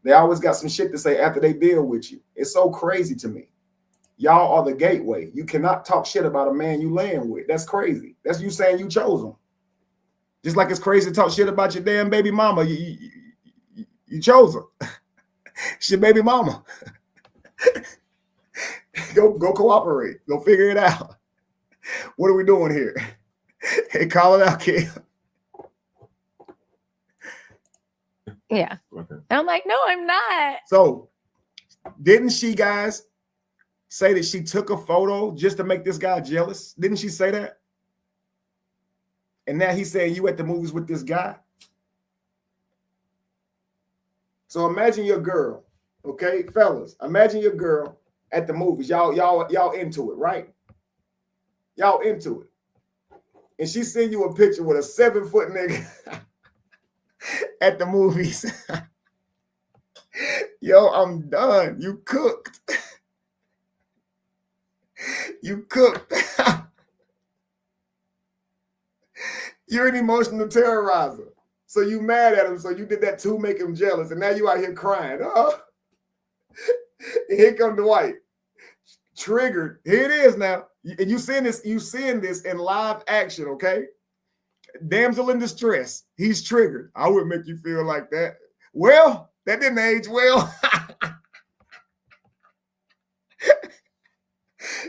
They always got some shit to say after they deal with you. It's so crazy to me. Y'all are the gateway. You cannot talk shit about a man you laying with. That's crazy. That's you saying you chose him. Just like it's crazy to talk shit about your damn baby mama. You chose her. She's your baby mama. Go cooperate. Go figure it out. What are we doing here? Hey, call it out, kid. Yeah. Okay. And I'm like, no, I'm not. So, didn't she, guys, say that she took a photo just to make this guy jealous? Didn't she say that? And now he's saying you at the movies with this guy. So imagine your girl, okay, fellas. Imagine your girl at the movies. Y'all into it, right? Y'all into it. And she send you a picture with a 7-foot nigga at the movies. Yo, I'm done. You cooked. You cooked. You're an emotional terrorizer. So you mad at him. So you did that to make him jealous. And now you out here crying. Oh. And here come Dwight. Triggered. Here it is now. And you seeing this in live action, okay? Damsel in distress. He's triggered. I would make you feel like that. Well, that didn't age well.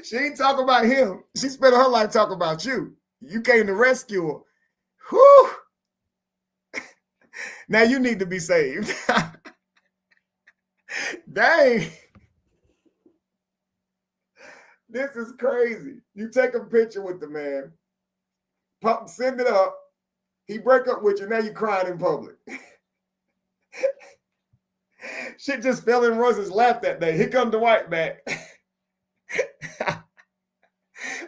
She ain't talking about him. She spent her life talking about you. You came to rescue her. Whew. Now you need to be saved. Dang. This is crazy. You take a picture with the man, send it up. He break up with you. Now you crying in public. Shit just fell in Royce's lap that day. Here come Dwight back.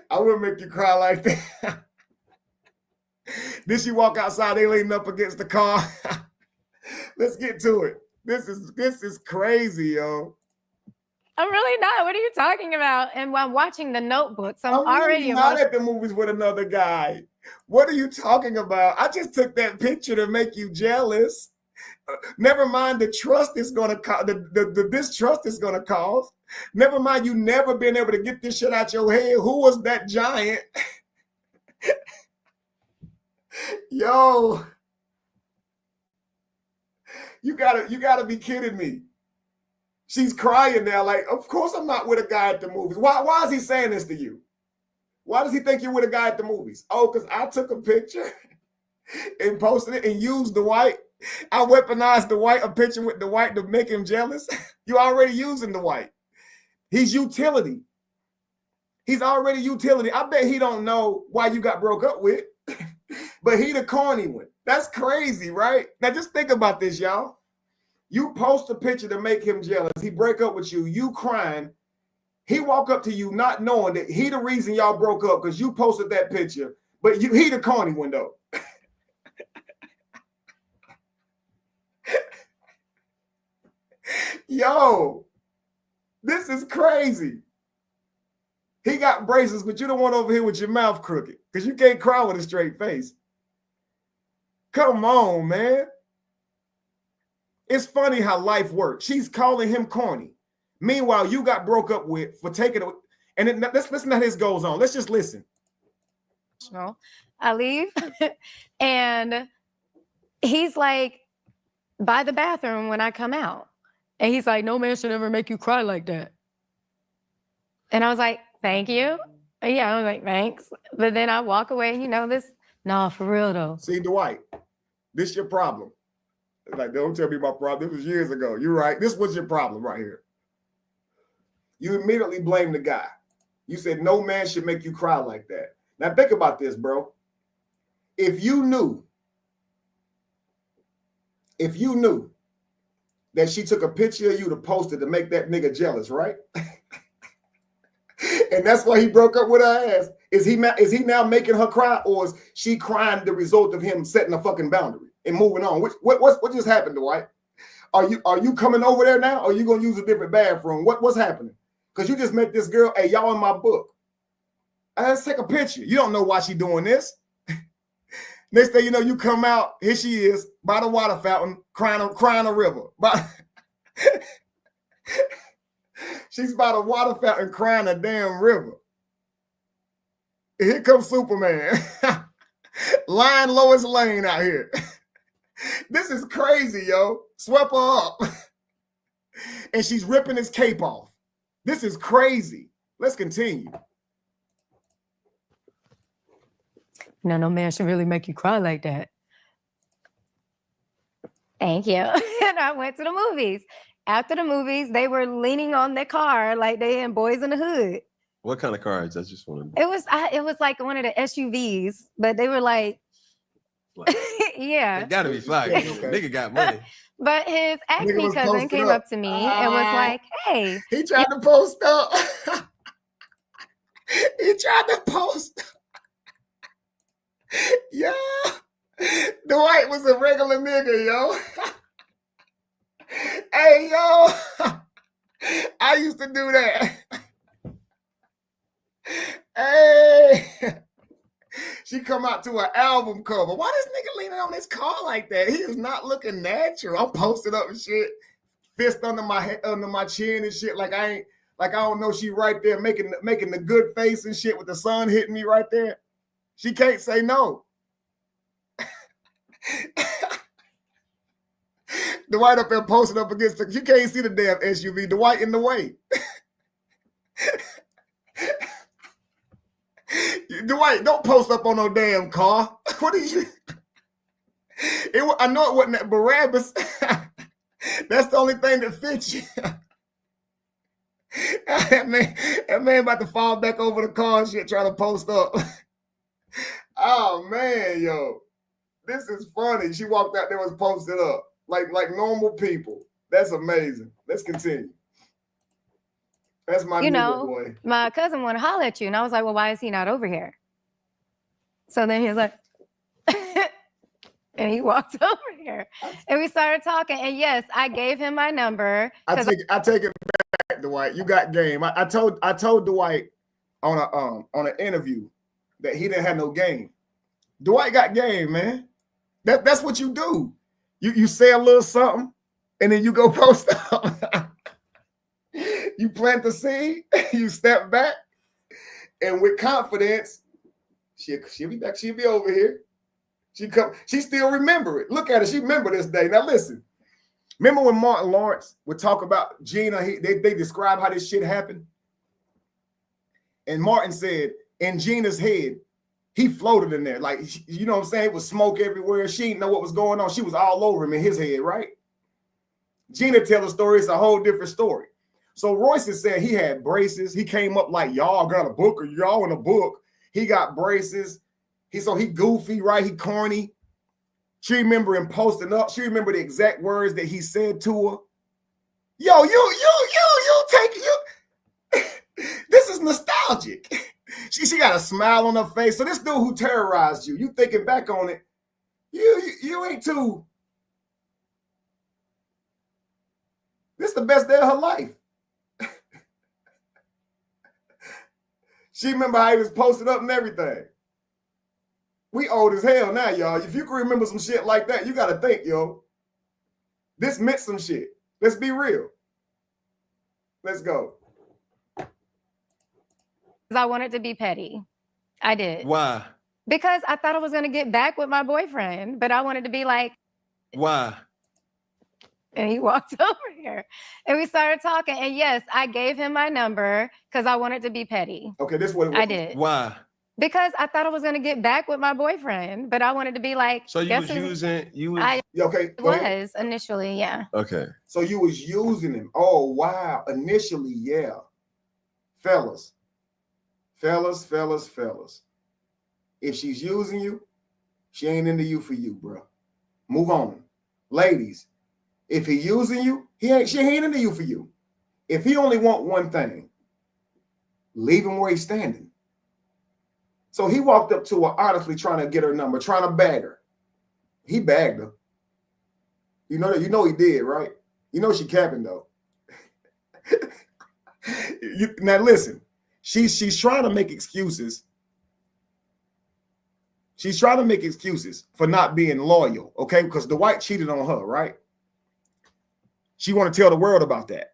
I wouldn't make you cry like that. Then she walk outside, they leaning up against the car. Let's get to it. This is crazy, yo. I'm really not. What are you talking about? And while I'm watching The Notebook, so I'm really already not at the movies with another guy. What are you talking about? I just took that picture to make you jealous. Never mind the trust it's going to cause, the distrust it's going to cause. Never mind you never been able to get this shit out your head. Who was that giant? Yo, you gotta be kidding me. She's crying now. Like, of course I'm not with a guy at the movies. Why is he saying this to you? Why does he think you're with a guy at the movies? Oh, because I took a picture and posted it and used Dwight. I weaponized Dwight, a picture with Dwight to make him jealous. You're already using Dwight. He's utility. He's already utility. I bet he don't know why you got broke up with, but he the corny one. That's crazy, right? Now just think about this, y'all. You post a picture to make him jealous. He break up with you. You crying. He walk up to you not knowing that he the reason y'all broke up because you posted that picture, but he the corny one though. Yo, this is crazy. He got braces, but you don't want over here with your mouth crooked because you can't cry with a straight face. Come on, man. It's funny how life works. She's calling him corny. Meanwhile, you got broke up with for taking it. And then, let's listen how this goes on. Let's just listen. I leave and he's like by the bathroom when I come out. And he's like, no man should ever make you cry like that. And I was like, thank you. Yeah, I was like, thanks. But then I walk away, no, for real though. See, Dwight, this your problem. Like, don't tell me my problem. This was years ago. You're right. This was your problem right here. You immediately blame the guy. You said no man should make you cry like that. Now think about this, bro. If you knew that she took a picture of you to post it to make that nigga jealous, right? And that's why he broke up with her ass. Is he now making her cry, or is she crying the result of him setting a fucking boundary and moving on? What just happened, Dwight? Are you coming over there now, or are you gonna use a different bathroom? What's happening? Because you just met this girl. Hey, y'all in my book. Let's take a picture. You don't know why she doing this. Next thing you know, you come out. Here she is by the water fountain, crying a river. She's by the water fountain crying a damn river. Here comes Superman. Lying Lois Lane out here. This is crazy, yo. Swept her up. And she's ripping his cape off. This is crazy. Let's continue. No man should really make you cry like that. Thank you. And I went to the movies. After the movies, they were leaning on their car like they in Boys in the Hood. What kind of cars? I just want to. It was like one of the SUVs, but they were like, yeah. It gotta be fly. Nigga got money. But his acne cousin came up to me and was like, hey. He tried to post up. He tried to post up. Yeah. Dwight was a regular nigga, yo. Hey, yo. I used to do that. Hey. She come out to an album cover. Why this nigga leaning on his car like that? He is not looking natural. I'm posted up and shit, fist under my chin and shit. Like I ain't Like I don't know, she right there making the good face and shit with the sun hitting me right there. She can't say no. Dwight up there posted up against you can't see the damn SUV. Dwight in the way. Dwight, don't post up on no damn car. What are you? I know it wasn't that Barabbas. That's the only thing that fits you. that man about to fall back over the car and shit trying to post up. Oh man, yo. This is funny. She walked out there, was posted up. Like normal people. That's amazing. Let's continue. That's my nigga boy. My cousin wanted to holler at you. And I was like, well, why is he not over here? So then he was like, and he walked over here. And we started talking. And yes, I gave him my number. I take it back, Dwight. You got game. I told Dwight on an interview that he didn't have no game. Dwight got game, man. That's what you do. You say a little something, and then you go post up. You plant the seed, you step back, and with confidence, she'll be back. She'll be over here. She still remember it. Look at it. She remember this day. Now listen. Remember when Martin Lawrence would talk about Gina? They describe how this shit happened. And Martin said, in Gina's head, he floated in there. Like, you know what I'm saying? It was smoke everywhere. She didn't know what was going on. She was all over him in his head, right? Gina tell a story. It's a whole different story. So Royce is saying he had braces. He came up like, y'all got a book or y'all in a book. He got braces. He goofy, right? He corny. She remember him posting up. She remember the exact words that he said to her. Yo, you take you. This is nostalgic. She got a smile on her face. So this dude who terrorized you thinking back on it, you ain't too. This is the best day of her life. She remember how he was posted up and everything. We old as hell now, y'all. If you can remember some shit like that, you got to think, yo. This meant some shit. Let's be real. Let's go. I wanted to be petty. I did. Why? Because I thought I was going to get back with my boyfriend, but I wanted to be like. Why? And he walked over here and we started talking. And yes, I gave him my number because I wanted to be petty. Okay, this is what it was. I did. Why? Because I thought I was going to get back with my boyfriend, but I wanted to be like. So you was using. Okay. Was initially, yeah. Okay. So you was using him. Oh, wow. Initially, yeah. Fellas. If she's using you, she ain't into you for you, bro. Move on. Ladies, if he using you, she ain't into you for you. If he only want one thing, leave him where he's standing. So he walked up to her honestly trying to get her number, trying to bag her. He bagged her. You know he did, right? You know she capping though. Now listen, she's trying to make excuses. She's trying to make excuses for not being loyal, okay? Because Dwight cheated on her, right? She want to tell the world about that.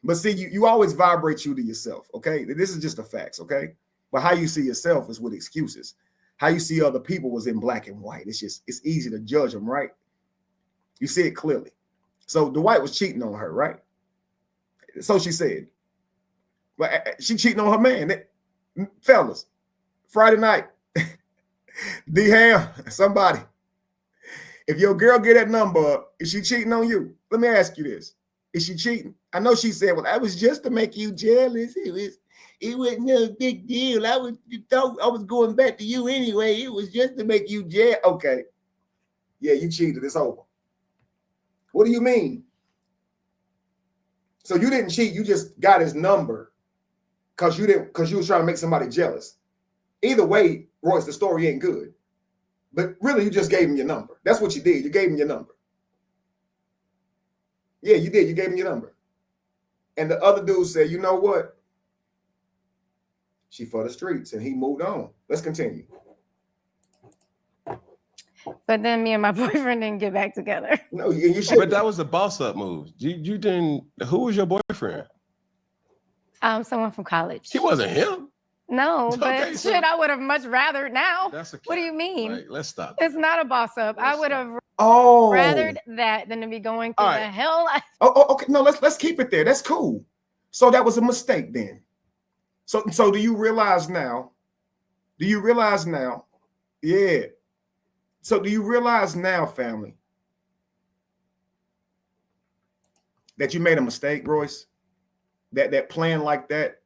But see, you always vibrate you to yourself, okay? This is just the facts, okay? But how you see yourself is with excuses. How you see other people was in black and white. It's easy to judge them, right? You see it clearly. So Dwight was cheating on her, right? So she said. But she cheating on her man. Fellas, Friday night, D-Ham, somebody. If your girl get that number, is she cheating on you? Let me ask you this. Is she cheating? I know she said, well, that was just to make you jealous. It wasn't no big deal. I was going back to you anyway. It was just to make you jealous. Okay. Yeah, you cheated. It's over. What do you mean? So you didn't cheat. You just got his number because you was trying to make somebody jealous. Either way, Royce, the story ain't good. But really, you just gave him your number. That's what you did. You gave him your number. Yeah, you did. You gave him your number. And the other dude said, you know what? She for the streets. And he moved on. Let's continue. But then me and my boyfriend didn't get back together. No, you should. But that was a boss up move. You didn't. Who was your boyfriend? Someone from college. He wasn't him. No, but Okay, so- shit, I would have much rather now. That's a What do you mean? Like, let's stop. It's not a boss up. I would have Oh, rathered that than to be going through All the right. hell. okay. No, let's keep it there. That's cool. So that was a mistake then. So do you realize now? Do you realize now? Yeah. So do you realize now, family, that you made a mistake, Royce? That plan like that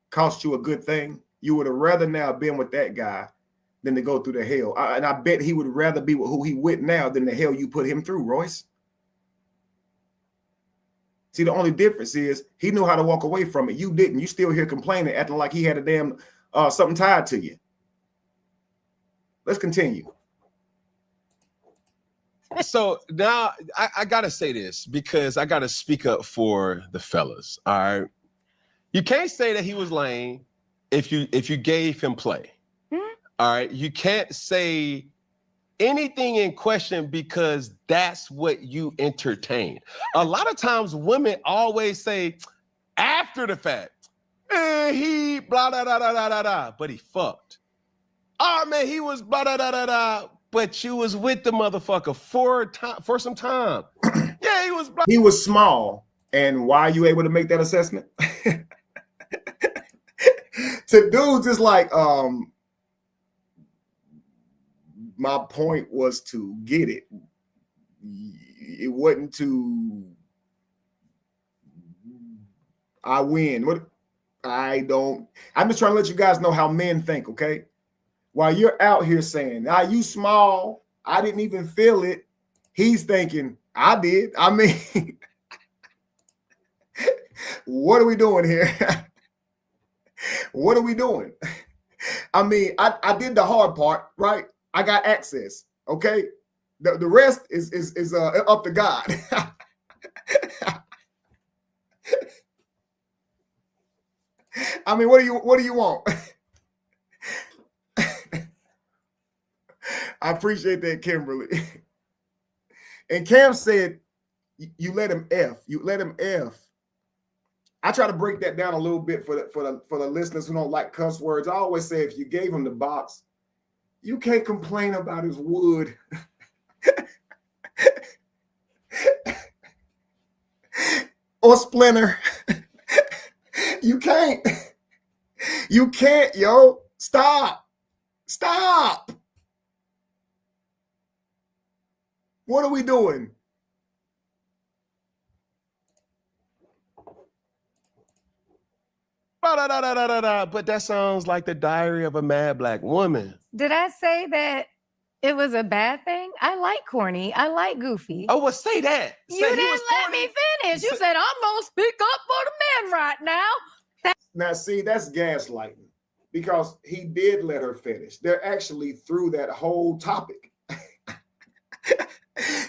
cost you a good thing? You would have rather now been with that guy than to go through the hell. And I bet he would rather be with who he with now than the hell you put him through, Royce. See, the only difference is he knew how to walk away from it. You didn't. You still here complaining, acting like he had a damn something tied to you. Let's continue. So now I gotta say this because I gotta speak up for the fellas. All right, you can't say that he was lame if you gave him play. All right, you can't say anything in question because that's what you entertain. A lot of times women always say after the fact, he blah da da da da da da, but he fucked. Oh man, he was blah da da da da, but you was with the motherfucker for some time. Yeah, he was blah. He was small. And why are you able to make that assessment? To dudes, it's like, my point was to get it. It wasn't to I win. What I'm just trying to let you guys know how men think, okay? While you're out here saying, you small, I didn't even feel it. He's thinking, I did. I mean, what are we doing here? What are we doing? I mean, I did the hard part, right? I got access, okay? The rest is up to God. I mean, what do you want? I appreciate that, Kimberly. And Cam said, you let him F. You let him F. I try to break that down a little bit for the listeners who don't like cuss words. I always say if you gave him the box, you can't complain about his wood. Or splinter. You can't. You can't, yo. Stop. Stop. What are we doing? But that sounds like the diary of a mad black woman. Did I say that it was a bad thing? I like corny. I like goofy. Oh, well, say that. You didn't let me finish. You said, I'm going to speak up for the men right now. Now, see, that's gaslighting because he did let her finish. They're actually through that whole topic.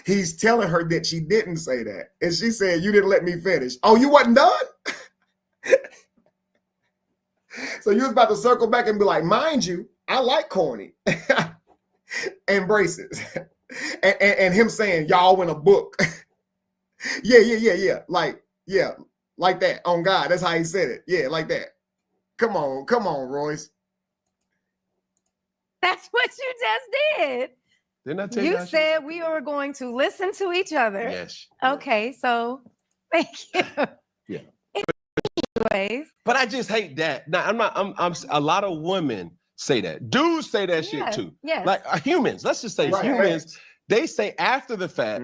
He's telling her that she didn't say that. And she said, you didn't let me finish. Oh, you wasn't done? So you was about to circle back and be like, mind you, I like corny. Embrace it. And him saying, y'all in a book. Yeah. Like that. On God. That's how he said it. Yeah, like that. Come on, Royce. That's what you just did. Didn't I tell you? You said we were going to listen to each other. Yes. Okay, so thank you. Yeah. Anyways. But I just hate that. Now, I'm a lot of women say that. Dudes say that shit too. Yes. Like humans. Let's just say humans. They say after the fact,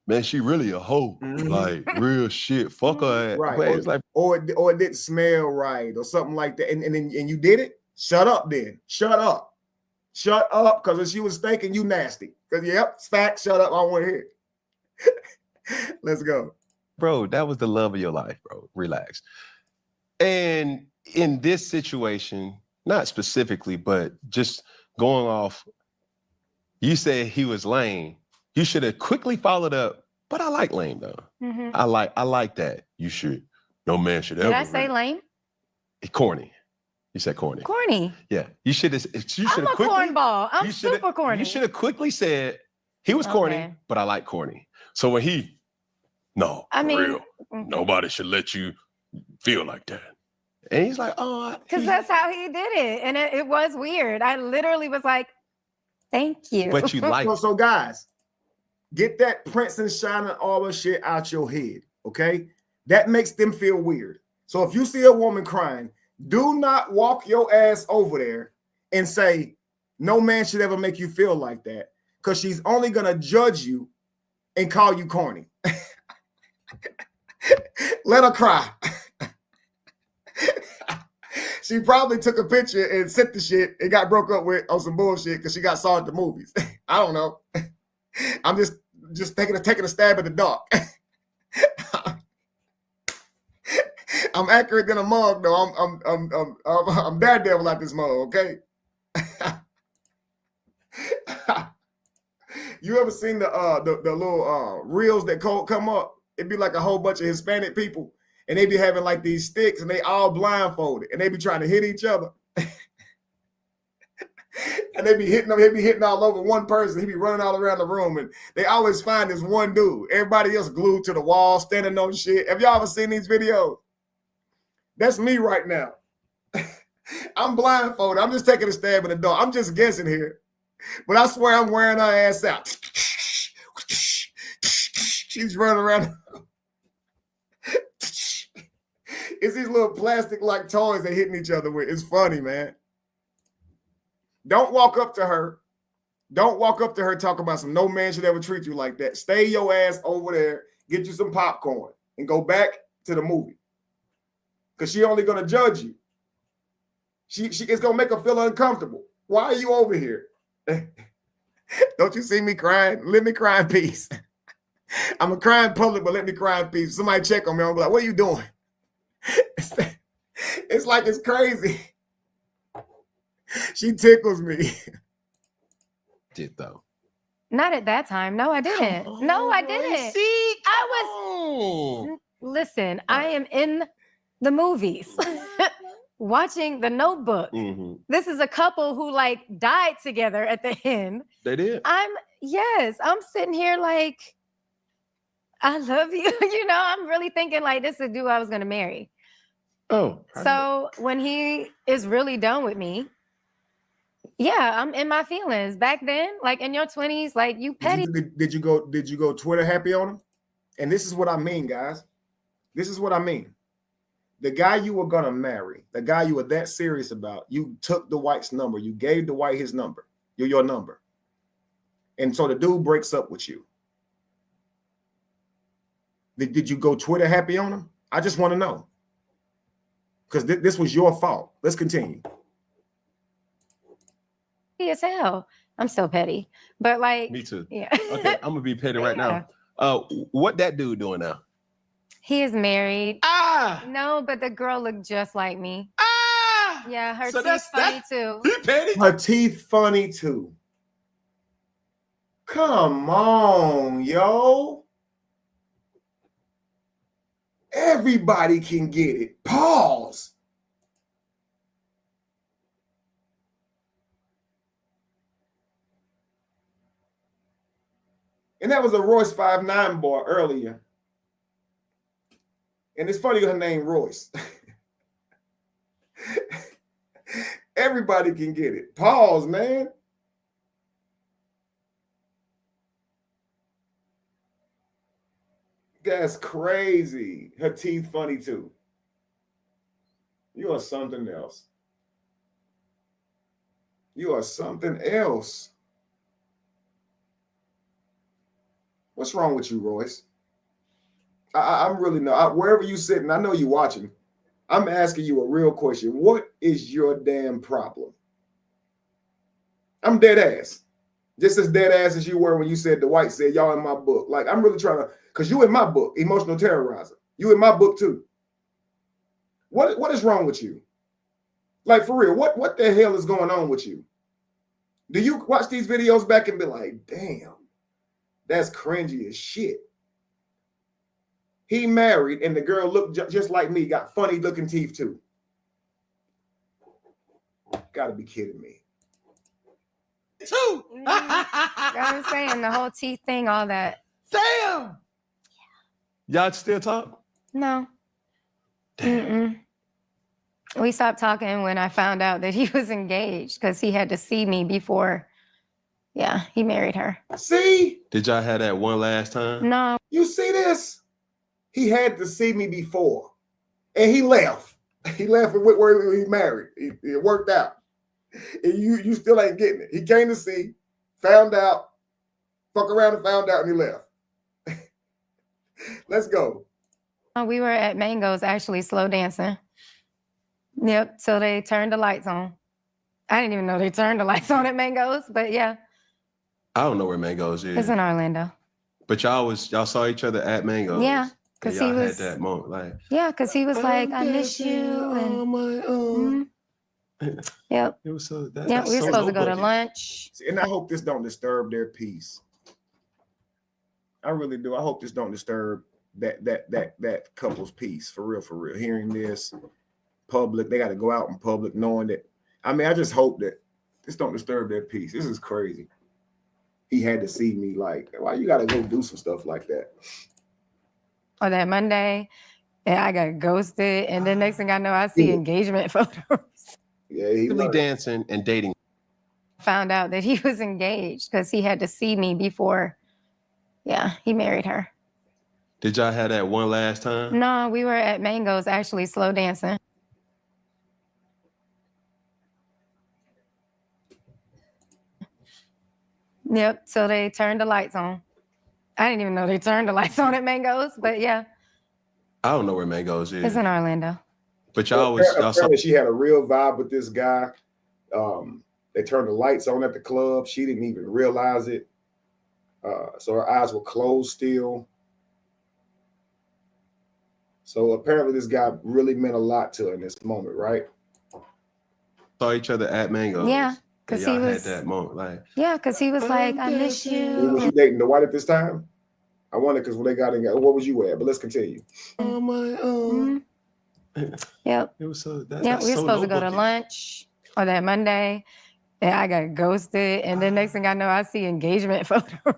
man, she really a hoe. Like real shit. Fuck her. Right. But it's like, or it didn't smell right or something like that. And you did it? Shut up then. Shut up. Shut up, because if she was thinking you nasty. Because fact, shut up. I don't want to hear it. Let's go. Bro, that was the love of your life, bro. Relax. And in this situation, not specifically, but just going off, you said he was lame. You should have quickly followed up, but I like lame though. I like that. You should. No man should ever. Did I say lame? Corny. You said corny. Corny. Yeah. You should have. I'm a cornball. I'm super corny. You should have quickly said he was corny, but I like corny. So when real, nobody should let you feel like that. And he's like, oh. Because that's how he did it. And it was weird. I literally was like, thank you. But you like So guys, get that Prince and Shining Arbor shit out your head, okay? That makes them feel weird. So if you see a woman crying, do not walk your ass over there and say, no man should ever make you feel like that, because she's only going to judge you and call you corny. Let her cry. She probably took a picture and sent the shit and got broke up with on some bullshit because she got saw at the movies. I don't know. I'm just taking a stab at the dark. I'm accurate than a mug, though. I'm daredevil like this mug, okay? You ever seen the little reels that come up? It'd be like a whole bunch of Hispanic people, and they be having like these sticks, and they all blindfolded, and they be trying to hit each other. And they be hitting all over one person. He be running all around the room, and they always find this one dude. Everybody else glued to the wall, standing on shit. Have y'all ever seen these videos? That's me right now. I'm blindfolded. I'm just taking a stab in the dark. I'm just guessing here. But I swear I'm wearing her ass out. She's running around. It's these little plastic-like toys they're hitting each other with. It's funny, man. Don't walk up to her. Don't walk up to her talking about some no man should ever treat you like that. Stay your ass over there, get you some popcorn, and go back to the movie. Because she only going to judge you. She is going to make her feel uncomfortable. Why are you over here? Don't you see me crying? Let me cry in peace. I'm going to cry in public, but let me cry in peace. Somebody check on me. I'm like, what are you doing? It's like it's crazy. She tickles me. Did though? Not at that time. No, I didn't. No, I didn't. See, Listen, I am in the movies watching The Notebook. Mm-hmm. This is a couple who like died together at the end. They did. I'm sitting here like, I love you. You know, I'm really thinking like this is the dude I was going to marry. Oh. So when he is really done with me, yeah, I'm in my feelings. Back then, like in your 20s, like you petty. Did you go Twitter happy on him? And this is what I mean, guys. This is what I mean. The guy you were gonna marry, the guy you were that serious about, you took the white's number. You gave the white his number, your number. And so the dude breaks up with you. Did you go Twitter happy on him? I just want to know. Because this was your fault. Let's continue. As hell. I'm so petty. But like me too. Yeah. Okay, I'm gonna be petty right now. What that dude doing now? He is married. Ah! No, but the girl looked just like me. Ah! Yeah, her So teeth funny too. He petty. Her teeth funny too. Come on, yo. Everybody can get it. Pause. And that was a Royce 5'9" boy earlier. And it's funny her name Royce. Everybody can get it. Pause, man. That's crazy. Her teeth funny too. You are something else. You are something else. What's wrong with you, Royce? I'm really not. Wherever you sitting, I know you watching. I'm asking you a real question. What is your damn problem? I'm dead ass. Just as dead ass as you were when you said the white said y'all in my book. Like I'm really trying to, because you in my book, emotional terrorizer. You in my book too. What is wrong with you? Like for real, what the hell is going on with you? Do you watch these videos back and be like, damn, that's cringy as shit? He married and the girl looked just like me, got funny looking teeth too. Gotta be kidding me. Too. I'm saying the whole teeth thing, all that. Damn. Y'all still talk? No. Damn. We stopped talking when I found out that he was engaged because he had to see me before, yeah, he married her. See? Did y'all have that one last time? No. You see this? He had to see me before. And he left. He left and went where he married. It worked out. And you still ain't getting it. He came to see, found out, fuck around and found out, and he left. Let's go. We were at Mango's actually slow dancing. Yep, so they turned the lights on. I didn't even know they turned the lights on at Mango's, but yeah. I don't know where Mango's is. It's in Orlando. But y'all saw each other at Mango's. Yeah, because he was had that moment, like. Yeah, because he was like, I miss you, and on my own. Yep. It was so. We were supposed to go to lunch. And I hope this don't disturb their peace. I really do. I hope this don't disturb that couple's peace. For real. Hearing this public, they got to go out in public knowing that. I mean, I just hope that this don't disturb their peace. This is crazy. He had to see me. Like, why you got to go do some stuff like that? Or that Monday, and I got ghosted, and then next thing I know, I see engagement photos. Yeah, he really dancing and dating. Found out that he was engaged because he had to see me before, yeah, he married her. Did y'all have that one last time? No, we were at Mango's actually slow dancing. Yep, so they turned the lights on. I didn't even know they turned the lights on at Mango's, but yeah. I don't know where Mango's is. It's in Orlando. But y'all saw she had a real vibe with this guy. They turned the lights on at the club. She didn't even realize it. So her eyes were closed still. So apparently this guy really meant a lot to her in this moment, right? Saw each other at Mango's. Yeah, because he was had that moment, like. Yeah, because he was like, I miss you. Was you dating the white at this time? I wonder because when they got in, what was you at? But let's continue. On my own. Yep. It was so. We were supposed to go to lunch on that Monday, and I got ghosted. And then next thing I know, I see engagement photos.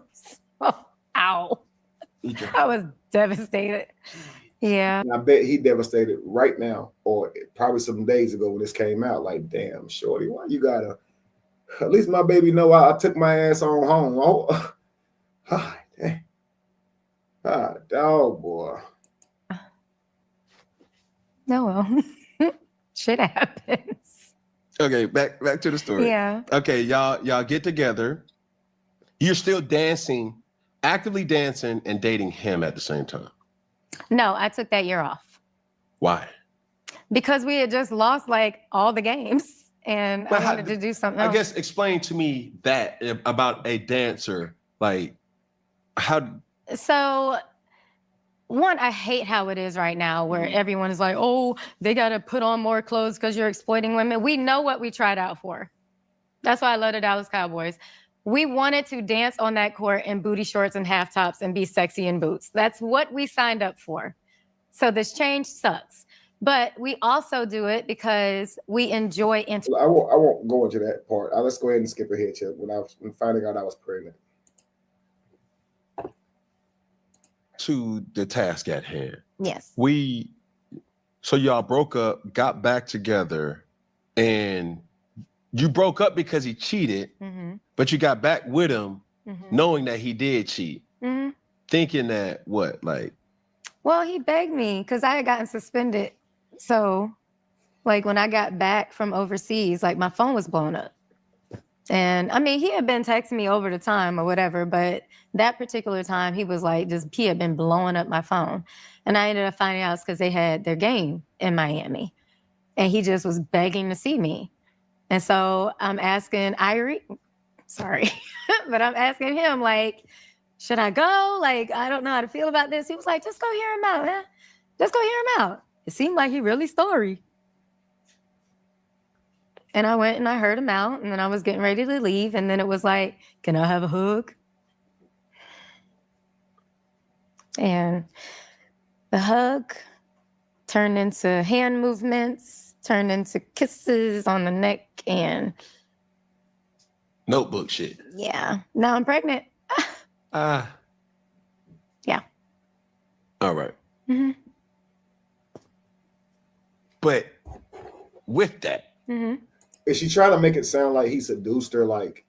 Oh, ow! I was devastated. Yeah. And I bet he devastated right now, or probably some days ago when this came out. Like, damn, shorty, why you gotta? At least my baby know I took my ass on home. Oh, damn. Ah, dog, boy. No, well, shit happens. Okay, back to the story. Yeah. Okay, y'all get together. You're still dancing, actively dancing and dating him at the same time. No, I took that year off. Why? Because we had just lost like all the games, and I wanted to do something else. I guess explain to me that about a dancer, like how. So, one, I hate how it is right now where everyone is like, oh, they got to put on more clothes because you're exploiting women. We know what we tried out for. That's why I love the Dallas Cowboys. We wanted to dance on that court in booty shorts and half tops and be sexy in boots. That's what we signed up for. So this change sucks. But we also do it because we enjoy. I won't go into that part. Let's go ahead and skip ahead to when finding out I was pregnant. To the task at hand. Yes. So y'all broke up, got back together, and you broke up because he cheated, but you got back with him knowing that he did cheat. Thinking that what, like? Well, he begged me because I had gotten suspended. So, like, when I got back from overseas, like, my phone was blown up. And I mean, he had been texting me over the time or whatever, but that particular time he was like, he had been blowing up my phone. And I ended up finding out it's because they had their game in Miami. And he just was begging to see me. And so I'm asking but I'm asking him, like, should I go? Like, I don't know how to feel about this. He was like, just go hear him out, man. Just go hear him out. It seemed like he really sorry. And I went and I heard him out, and then I was getting ready to leave, and then it was like, can I have a hug? And the hug turned into hand movements, turned into kisses on the neck, and notebook shit. Yeah. Now I'm pregnant. Yeah. Mm-hmm. All right. But with that. Mm-hmm. Is she trying to make it sound like he seduced her? Like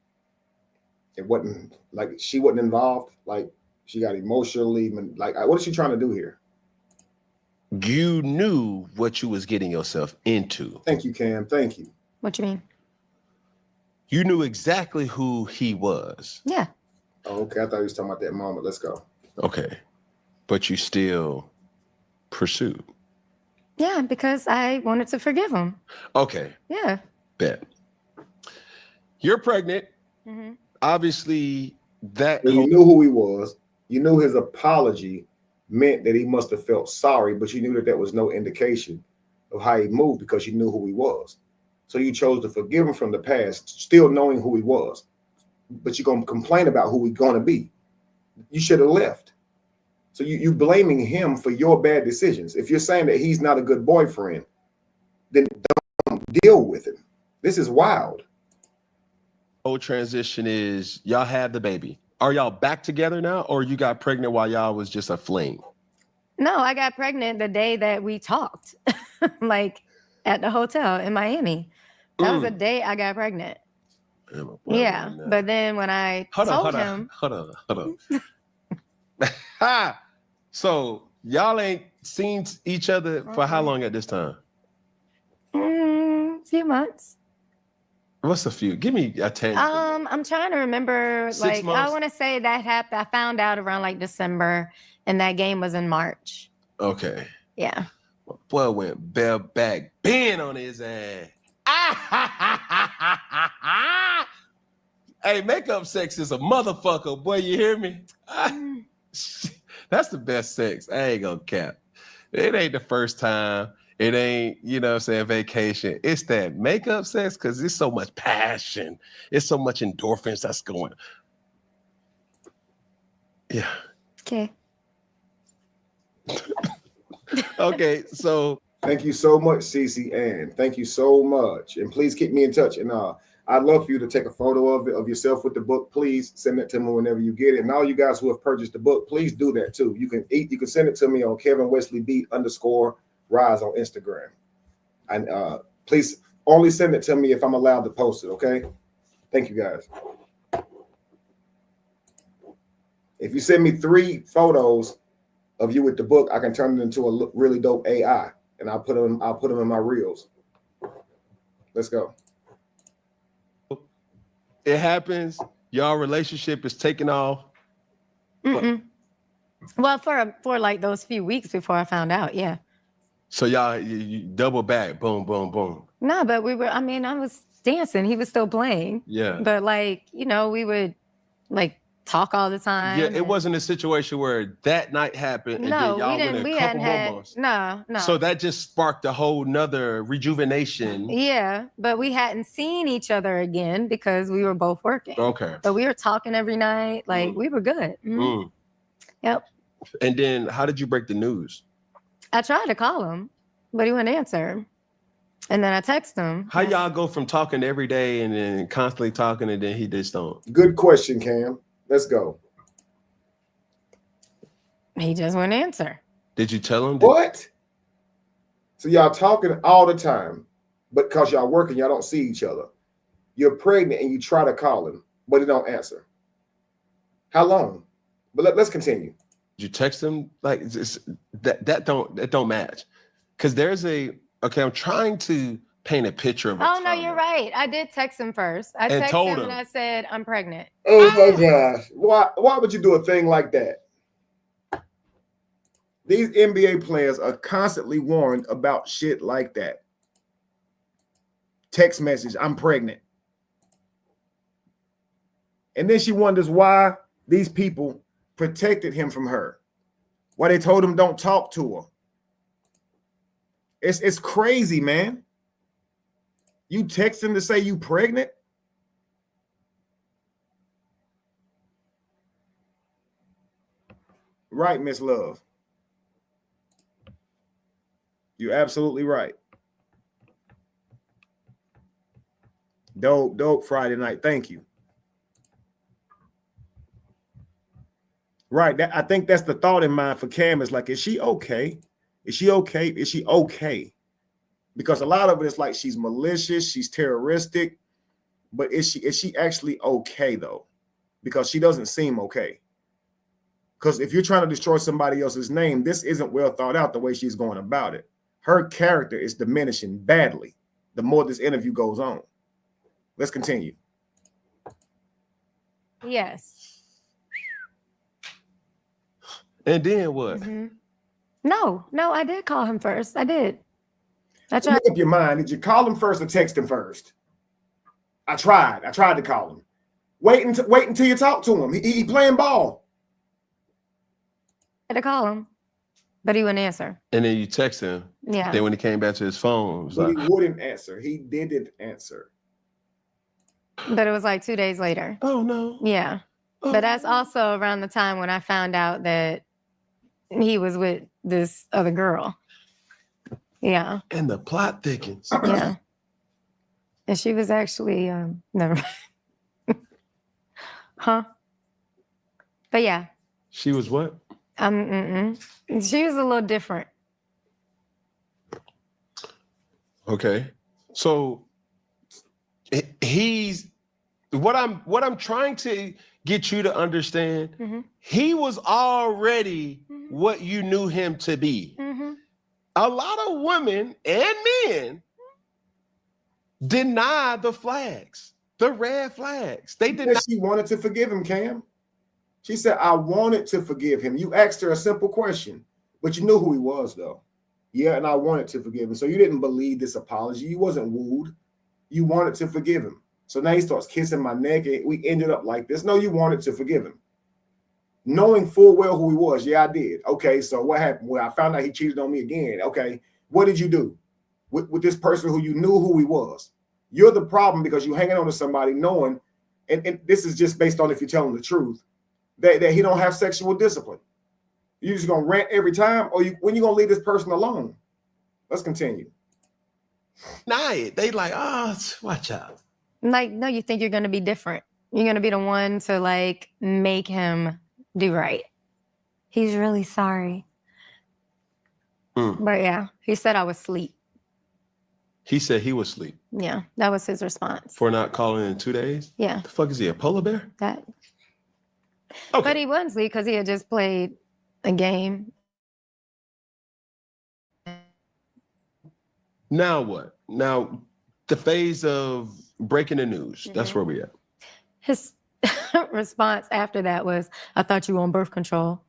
it wasn't, like she wasn't involved. Like she got emotionally, like what is she trying to do here? You knew what you was getting yourself into. Thank you, Cam. Thank you. What you mean? You knew exactly who he was. Yeah. Oh, okay, I thought he was talking about that moment. Let's go. Okay. But you still pursued. Yeah, because I wanted to forgive him. Okay. Yeah. Bet. You're pregnant. Mm-hmm. Obviously, that And you knew who he was. You knew his apology meant that he must have felt sorry, but you knew that there was no indication of how he moved because you knew who he was. So you chose to forgive him from the past, still knowing who he was. But you're going to complain about who he's going to be. You should have left. So you blaming him for your bad decisions. If you're saying that he's not a good boyfriend, then don't deal with him. This is wild. whole transition is y'all had the baby. Are y'all back together now, or you got pregnant while y'all was just a fling? No, I got pregnant the day that we talked, like at the hotel in Miami. That was the day I got pregnant. Yeah, but then when I told him, hold on. Ha! So y'all ain't seen each other for how long at this time? Few months. What's a few? Give me a tangent. I'm trying to remember. 6 Like months? I want to say that happened. I found out around like December, and that game was in March. Okay. Yeah. My boy went bareback bend on his ass. Hey, makeup sex is a motherfucker, boy. You hear me? That's the best sex. I ain't gonna cap. It ain't the first time. It ain't, you know what I'm saying, vacation. It's that makeup sex because it's so much passion. It's so much endorphins that's going. Yeah. Okay. Okay, so Thank you so much, Cece Ann. Thank you so much. And please keep me in touch. And I'd love for you to take a photo of it, of yourself with the book. Please send it to me whenever you get it. And all you guys who have purchased the book, please do that too. You can send it to me on KevinWesleyB_Rise on Instagram. And please only send it to me if I'm allowed to post it, okay? Thank you guys. If you send me 3 photos of you with the book, I can turn it into a really dope AI. And I'll put them in my reels. Let's go. it happens. Y'all relationship is taking off. Well, for like those few weeks before I found out, yeah. So y'all you double back, boom, boom, boom. No, but we were. I mean, I was dancing. He was still playing. Yeah. But like, you know, we would like talk all the time. Yeah, it wasn't a situation where that night happened and No, then y'all we didn't. went We a couple hadn't more months. No. So that just sparked a whole nother rejuvenation. Yeah, but we hadn't seen each other again because we were both working. Okay. But we were talking every night. Like we were good. Yep. And then how did you break the news? I tried to call him, but he wouldn't answer. And then I text him. How y'all go from talking every day and then constantly talking and then he just don't? Good question, Cam. Let's go. He just wouldn't answer. Did you tell him? What? So y'all talking all the time, but because y'all working, y'all don't see each other. You're pregnant and you try to call him, but he don't answer. How long? But let's continue. Did you text him? Like that don't match. Because there's I'm trying to paint a picture of Oh, no, you're right. I did text him first. I And texted told him him. and I said, I'm pregnant. Oh my gosh. Why would you do a thing like that? These NBA players are constantly warned about shit like that. Text message, I'm pregnant. And then she wonders why these people protected him from her. Why they told him don't talk to her. It's crazy, man. You text him to say you pregnant? Right, Miss Love. You're absolutely right. Dope Friday night. Thank you. Right. I think that's the thought in mind for Cam is like, is she okay? Is she okay? Is she okay? Because a lot of it is like she's malicious, she's terroristic, but is she actually okay though? Because she doesn't seem okay. Because if you're trying to destroy somebody else's name, this isn't well thought out the way she's going about it. Her character is diminishing badly the more this interview goes on. Let's continue. Yes. And then what? Mm-hmm. No, I did call him first. I did. I tried. Make up your mind. Did you call him first or text him first? I tried to call him. Wait until you talk to him. He playing ball. I had to call him, but he wouldn't answer. And then you text him. Yeah. Then when he came back to his phone, it was like, He wouldn't answer. He didn't answer. But it was like 2 days later. oh no. Yeah. Oh, But that's also around the time when I found out that he was with this other girl. Yeah. and the plot thickens. Yeah. And she was actually never mind. Huh? But yeah. She was what? She was a little different. Okay. So he's what I'm trying to get you to understand. Mm-hmm. He was already what you knew him to be. Mm-hmm. A lot of women and men deny the flags, the red flags. They deny. She wanted to forgive him, Cam. She said, I wanted to forgive him. You asked her a simple question, but you knew who he was, though. Yeah, and I wanted to forgive him. So you didn't believe this apology. You wasn't wooed. You wanted to forgive him. So now he starts kissing my neck, and we ended up like this. No, you wanted to forgive him. Knowing full well who he was. Yeah, I did. Okay, so what happened? Well, I found out he cheated on me again. Okay, what did you do with this person who you knew who he was? You're the problem because you're hanging on to somebody knowing, and this is just based on if you're telling the truth, that he don't have sexual discipline. You just gonna rant every time, or when you gonna leave this person alone? Let's continue. Deny it. They like, oh, watch out. Like, no, you think you're going to be different. You're going to be the one to like make him do right. He's really sorry. But yeah, he said I was asleep. He said he was asleep. Yeah, that was his response. For not calling in 2 days? Yeah. The fuck is he, a polar bear? That. Okay. But he wasn't asleep because he had just played a game. Now what? Now the phase of breaking the news. That's where we at. His response after that was, I thought you were on birth control.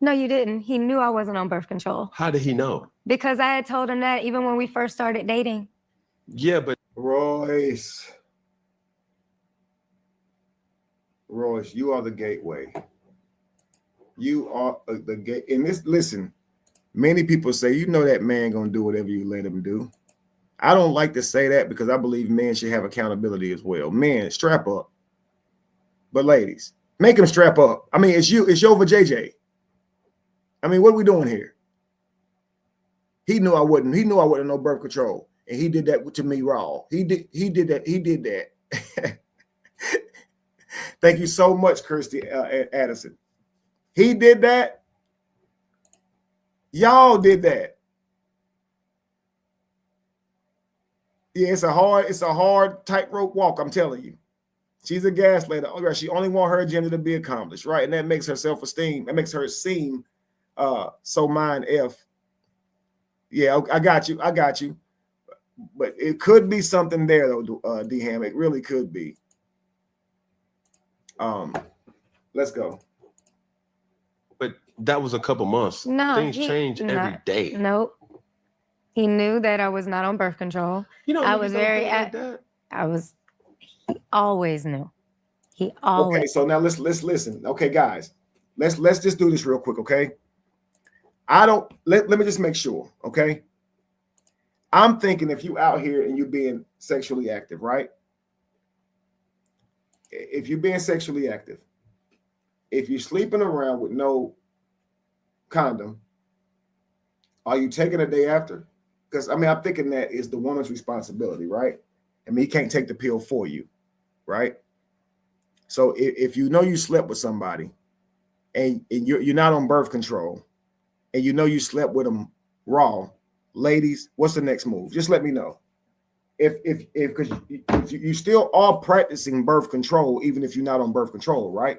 No, you didn't. He knew I wasn't on birth control. How did he know? Because I had told him that even when we first started dating. Yeah, but Royce, you are the gateway. You are the gate. And this, listen, many people say, you know that man gonna do whatever you let him do. I don't like to say that because I believe men should have accountability as well. Men, strap up. But ladies, make him strap up. I mean, it's you over JJ. I mean, what are we doing here? He knew I wasn't no birth control. And he did that to me raw. He did that. Thank you so much, Kirsty Addison. He did that. Y'all did that. Yeah, it's a hard tightrope walk, I'm telling you. She's a gaslighter. Oh, right. She only wants her agenda to be accomplished, right? And that makes her self-esteem. That makes her seem so mind F. Yeah, I got you. But it could be something there, though, D-Ham. It really could be. Let's go. But that was a couple months. No, Things change every day. Nope. He knew that I was not on birth control. You know, I was very. like that. He always knew. He always. Okay, so now let's listen. Okay, guys, let's just do this real quick. Okay, let me just make sure. Okay, I'm thinking if you out here and you're being sexually active, right? If you're being sexually active, if you're sleeping around with no condom, are you taking a day after? Because I mean, I'm thinking that is the woman's responsibility, right? I mean, he can't take the pill for you, right? So if you know you slept with somebody and you're not on birth control and you know you slept with them raw, ladies, what's the next move? Just let me know. If because you still are practicing birth control, even if you're not on birth control, right?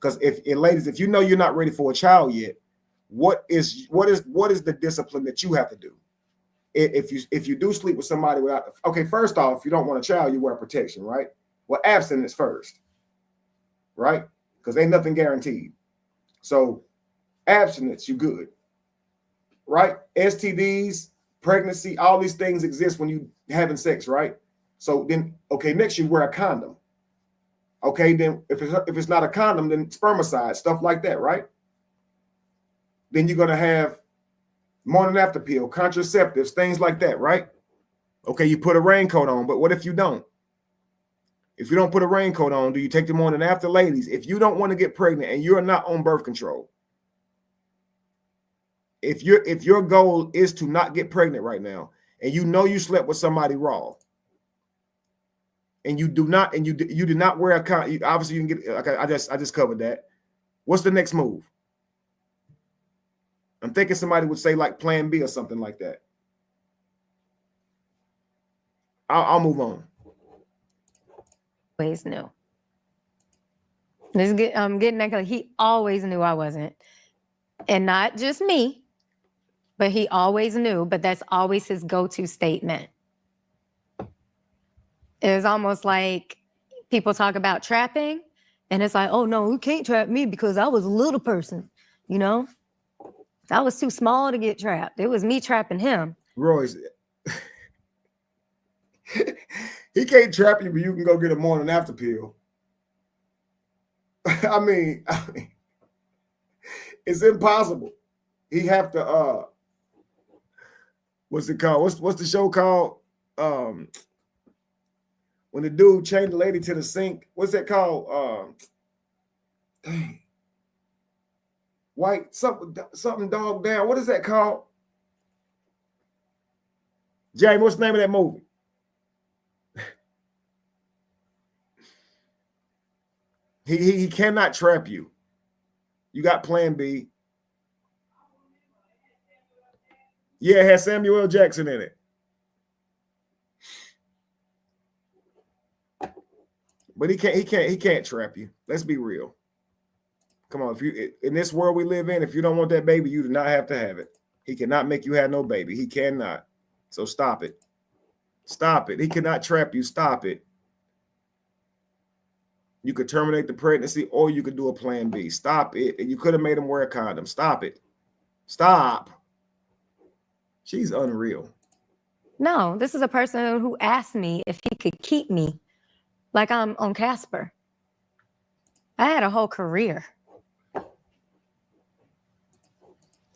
Because ladies, if you know you're not ready for a child yet, what is the discipline that you have to do? If you do sleep with somebody without, okay, first off, if you don't want a child, you wear protection, right? Well, abstinence first, right? Because ain't nothing guaranteed. So abstinence, you good, right? STDs, pregnancy, all these things exist when you having sex, right? So then, okay, next you wear a condom. Okay, then if it's not a condom, then spermicide, stuff like that, right? Then you're gonna have morning after pill, contraceptives, things like that, right? Okay, you put a raincoat on, but what if you don't? If you don't put a raincoat on, do you take the morning after? Ladies, if you don't want to get pregnant and you're not on birth control, if your goal is to not get pregnant right now, and you know you slept with somebody raw, and you do not wear a condom, obviously you can get. Okay, I just covered that. What's the next move? I'm thinking somebody would say like Plan B or something like that. I'll move on. Always knew. I'm getting that because he always knew I wasn't, and not just me, but he always knew. But that's always his go-to statement. It's almost like people talk about trapping, and it's like, oh no, you can't trap me because I was a little person, you know. I was too small to get trapped. It was me trapping him. Royce, he can't trap you, but you can go get a morning after pill. I mean, it's impossible. He have to what's it called? What's the show called? When the dude chained the lady to the sink. What's that called? Dang. White something dog down. What is that called? Jamie, what's the name of that movie? He cannot trap you. You got Plan B. Yeah, it has Samuel L. Jackson in it. But he can't trap you. Let's be real. Come on, if you in this world we live in, if you don't want that baby, you do not have to have it. He cannot make you have no baby. He cannot. So stop it. Stop it. He cannot trap you. Stop it. You could terminate the pregnancy, or you could do a Plan B. Stop it. And you could have made him wear a condom. Stop it. Stop. She's unreal. No, this is a person who asked me if he could keep me like I'm on Casper. I had a whole career.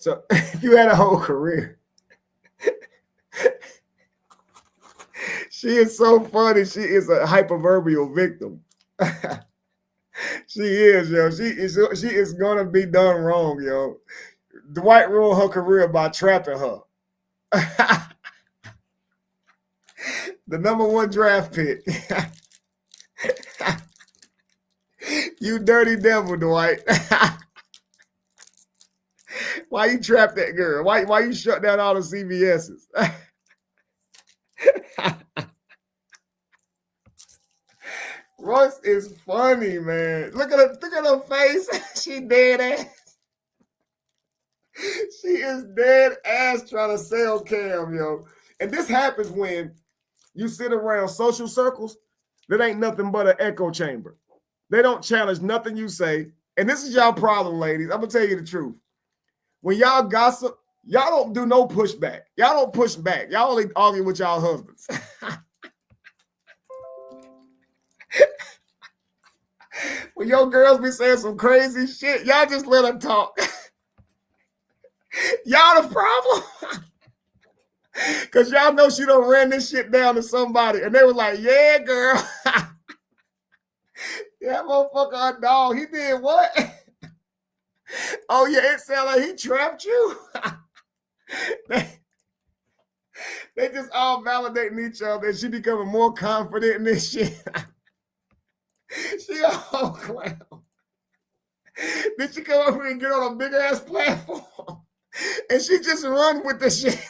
So if you had a whole career, she is so funny. She is a hyperverbal victim. She is, yo. She is gonna be done wrong, yo. Dwight ruined her career by trapping her. The #1 draft pick. You dirty devil, Dwight. Why you trapped that girl? Why you shut down all the CVSs? Royce is funny, man. Look at her face. She dead ass. She is dead ass trying to sell Cam, yo. And this happens when you sit around social circles that ain't nothing but an echo chamber. They don't challenge nothing you say. And this is y'all problem, ladies. I'm gonna tell you the truth. When y'all gossip, y'all don't do no pushback. Y'all don't push back. Y'all only argue with y'all husbands. When your girls be saying some crazy shit, y'all just let them talk. Y'all the problem. Because y'all know she done ran this shit down to somebody. And they were like, yeah, girl. That motherfucker, a dog. He did what? Oh, yeah, it sounded like he trapped you. They just all validating each other. And she becoming more confident in this shit. She a whole clown. Then she come up here and get on a big ass platform. And she just run with the shit.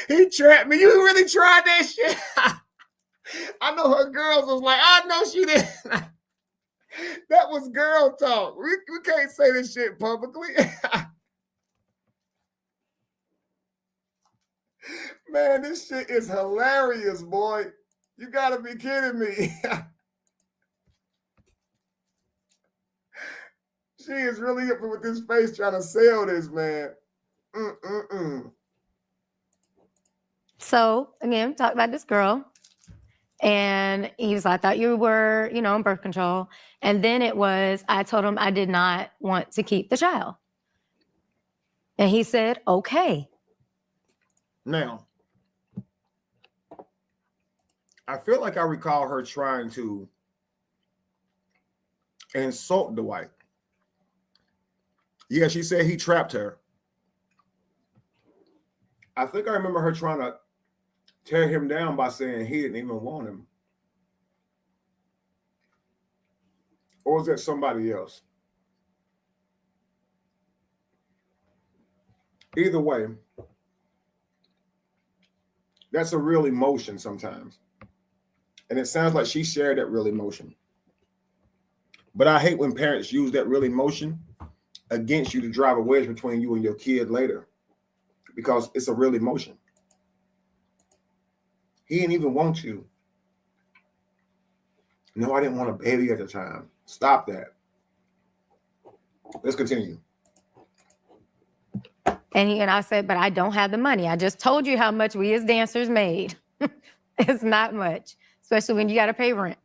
He trapped me. You really tried that shit? I know her girls was like, I know she did. That was girl talk. We can't say this shit publicly. Man, this shit is hilarious, boy. You gotta be kidding me. She is really up with this face trying to sell this, man. So again, talk about this girl. And he was like, I thought you were, on birth control. And then I told him I did not want to keep the child. And he said, okay. Now, I feel like I recall her trying to insult the wife. Yeah, she said he trapped her. I think I remember her trying to tear him down by saying he didn't even want him. Or was that somebody else? Either way, that's a real emotion sometimes. And it sounds like she shared that real emotion. But I hate when parents use that real emotion against you to drive a wedge between you and your kid later, because it's a real emotion. He didn't even want you. No, I didn't want a baby at the time. Stop that. Let's continue. And I said, but I don't have the money. I just told you how much we as dancers made. It's not much, especially when you got to pay rent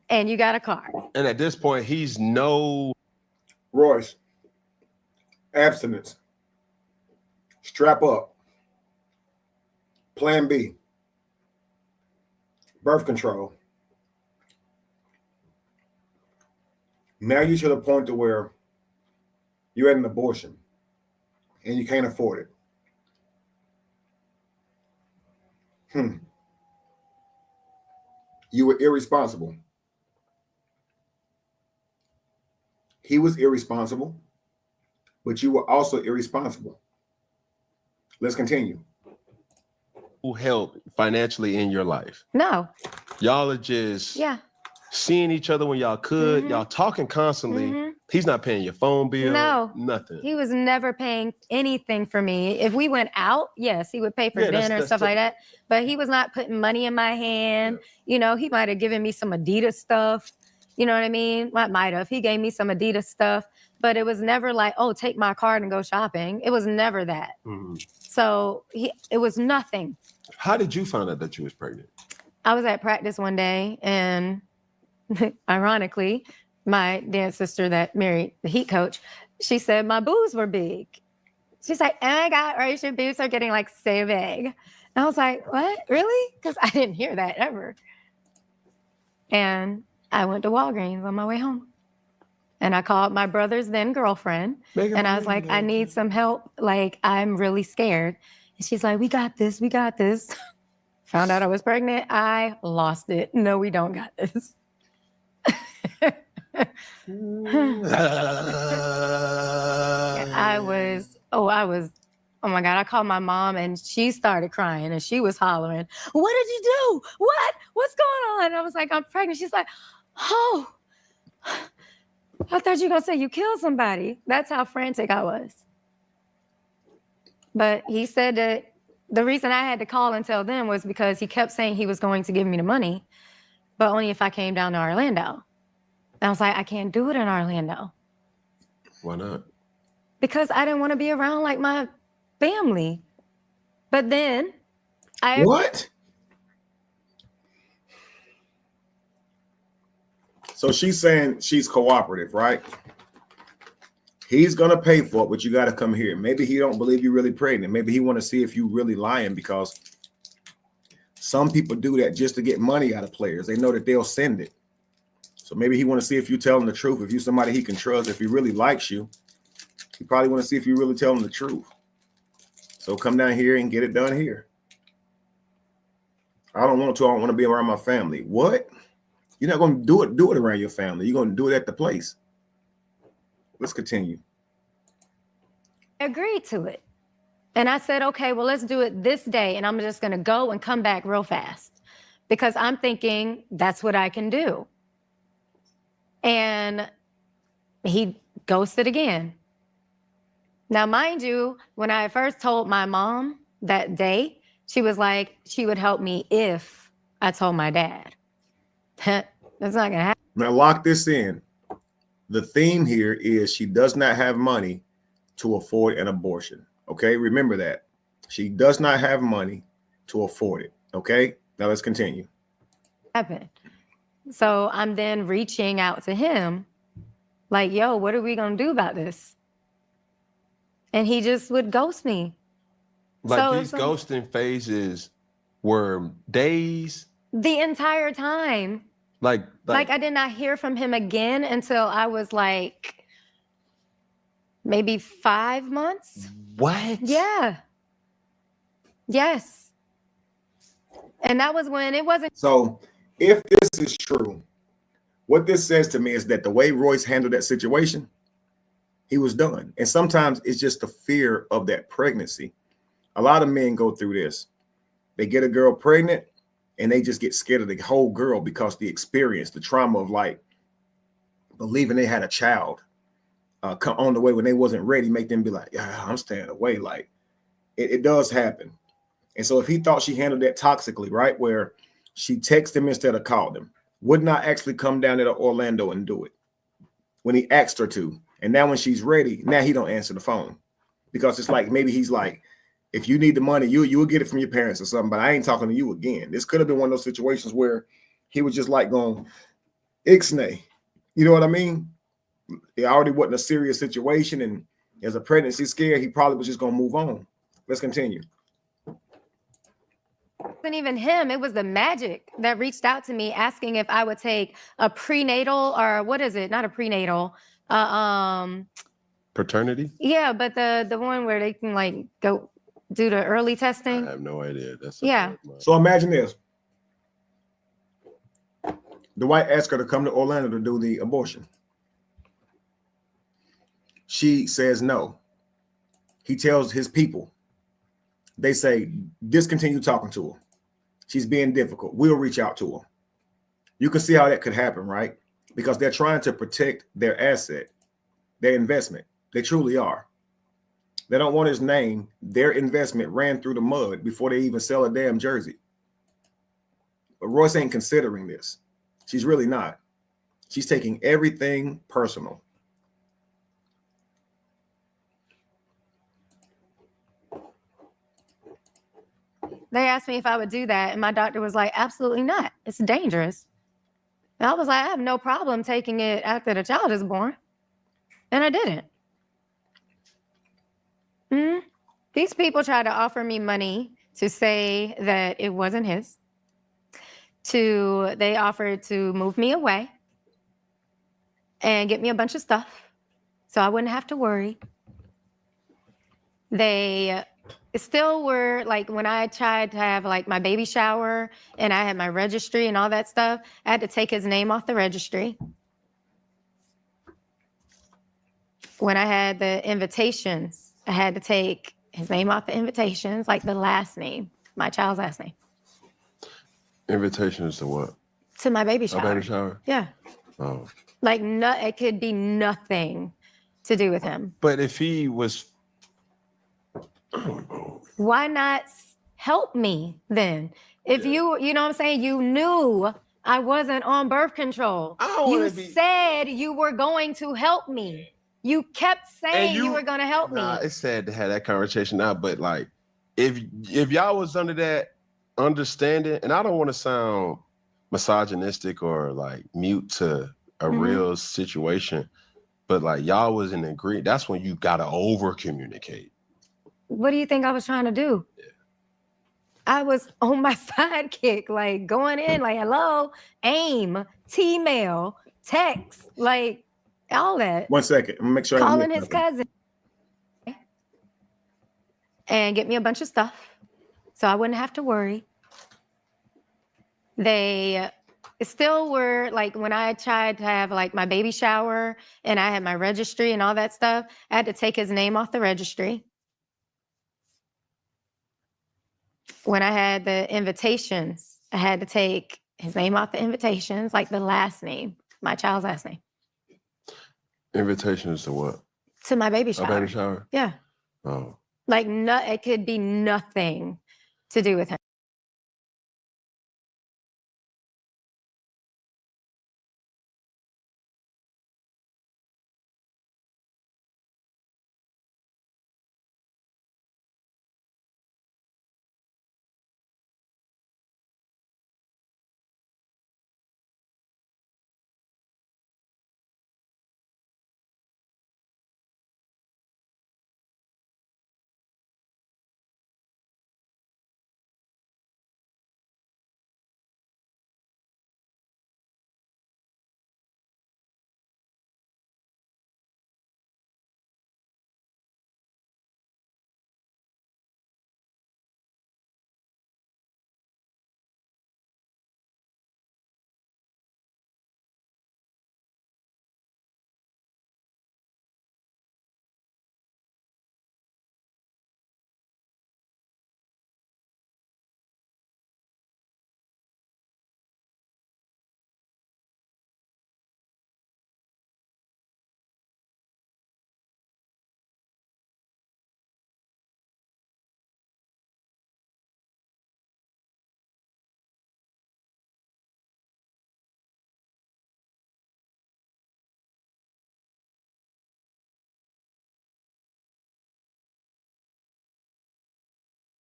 and you got a car. And at this point, he's no... Royce, abstinence, strap up, plan B, birth control. Now you're to the point to where you had an abortion and you can't afford it. You were irresponsible. He was irresponsible, but you were also irresponsible. Let's continue. Who help financially in your life? No. Y'all are just seeing each other when y'all could. Y'all talking constantly. He's not paying your phone bill. No. Nothing. He was never paying anything for me. If we went out, yes, he would pay for dinner and stuff like that. But he was not putting money in my hand. Yeah. He might have given me some Adidas stuff. You know what I mean? Might have. He gave me some Adidas stuff. But it was never like, oh, take my card and go shopping. It was never that. So it was nothing. How did you find out that you was pregnant? I was at practice one day, and ironically, my dance sister that married the Heat coach, she said my boobs were big. She's like, oh my God, Royce, your boobs are getting like so big. And I was like, what? Really? Because I didn't hear that ever. And I went to Walgreens on my way home. And I called my brother's then girlfriend. And I was like, I need some help. Like, I'm really scared. And she's like, we got this. We got this. Found out I was pregnant. I lost it. No, we don't got this. I was, oh my God, I called my mom and she started crying and she was hollering, what did you do? What's going on? And I was like, I'm pregnant. She's like, oh, I thought you were going to say you killed somebody. That's how frantic I was. But he said that the reason I had to call and tell them was because he kept saying he was going to give me the money, but only if I came down to Orlando. And I was like, I can't do it in Orlando. Why not? Because I didn't want to be around like my family. But then What? So she's saying she's cooperative, right? He's gonna pay for it, but you got to come here. Maybe he don't believe you're really pregnant. Maybe he want to see if you really lying, because some people do that just to get money out of players. They know that they'll send it. So maybe he want to see if you telling the truth. If you somebody he can trust, if he really likes you, he probably want to see if you really telling the truth. So come down here and get it done here. I don't want to. I don't want to be around my family. What? You're not going to do it around your family. You're going to do it at the place. Let's continue. I agreed to it. And I said, okay, well, let's do it this day. And I'm just going to go and come back real fast because I'm thinking that's what I can do. And he ghosted again. Now, mind you, when I first told my mom that day, she was like, she would help me if I told my dad. That's not going to happen. Now, lock this in. The theme here is she does not have money to afford an abortion. Okay, remember that. She does not have money to afford it. Okay, now let's continue. So I'm then reaching out to him like, yo, what are we going to do about this? And he just would ghost me. Like So these ghosting phases were days? The entire time. Like I did not hear from him again until I was like maybe 5 months. What? Yeah. Yes. And that was when it wasn't. So if this is true, what this says to me is that the way Royce handled that situation, he was done. And sometimes it's just the fear of that pregnancy. A lot of men go through this. They get a girl pregnant and they just get scared of the whole girl because the experience, the trauma of like believing they had a child come on the way when they wasn't ready, make them be like, yeah, I'm staying away. Like it does happen. And so if he thought she handled that toxically, right, where she texted him instead of called him, would not actually come down to Orlando and do it when he asked her to. And now when she's ready, now he don't answer the phone because it's like maybe he's like, if you need the money, you will get it from your parents or something, but I ain't talking to you again. This could have been one of those situations where he was just like going, ixnay. You know what I mean? It already wasn't a serious situation. And as a pregnancy scare, he probably was just going to move on. Let's continue. It wasn't even him. It was the Magic that reached out to me asking if I would take a prenatal or what is it? Not a prenatal. Paternity? Yeah, but the one where they can like go do the early testing. I have no idea. That's so imagine this. Dwight asked her to come to Orlando to do the abortion. She says no. He tells his people. They say, discontinue talking to her. She's being difficult. We'll reach out to her. You can see how that could happen, right? Because they're trying to protect their asset, their investment. They truly are. They don't want his name. Their investment ran through the mud before they even sell a damn jersey. But Royce ain't considering this. She's really not. She's taking everything personal. They asked me if I would do that, and my doctor was like, absolutely not. It's dangerous. And I was like, I have no problem taking it after the child is born. And I didn't. These people tried to offer me money to say that it wasn't his. They offered to move me away and get me a bunch of stuff so I wouldn't have to worry. They still were like, when I tried to have like my baby shower and I had my registry and all that stuff, I had to take his name off the registry. When I had the invitations, I had to take his name off the invitations, like the last name, my child's last name. Invitations to what? To my baby shower. A baby shower? Yeah. Oh. Like it could be nothing to do with him. But if he was, why not help me then? If you know what I'm saying, you knew I wasn't on birth control. You said you were going to help me. You kept saying you were going to help me. It's sad to have that conversation now, but like, if y'all was under that understanding, and I don't want to sound misogynistic or like mute to a real situation, but like y'all was in agreement, that's when you got to over communicate. What do you think I was trying to do? Yeah. I was on my sidekick, like going in, like, hello, aim, T-mail, text, like all that. 1 second. I'm gonna make sure. Calling his cousin and get me a bunch of stuff so I wouldn't have to worry. They still were like, when I tried to have like my baby shower and I had my registry and all that stuff, I had to take his name off the registry. When I had the invitations, I had to take his name off the invitations, like the last name, my child's last name. Invitations to what? To my baby shower. A baby shower? Yeah. Oh. Like, it could be nothing to do with him.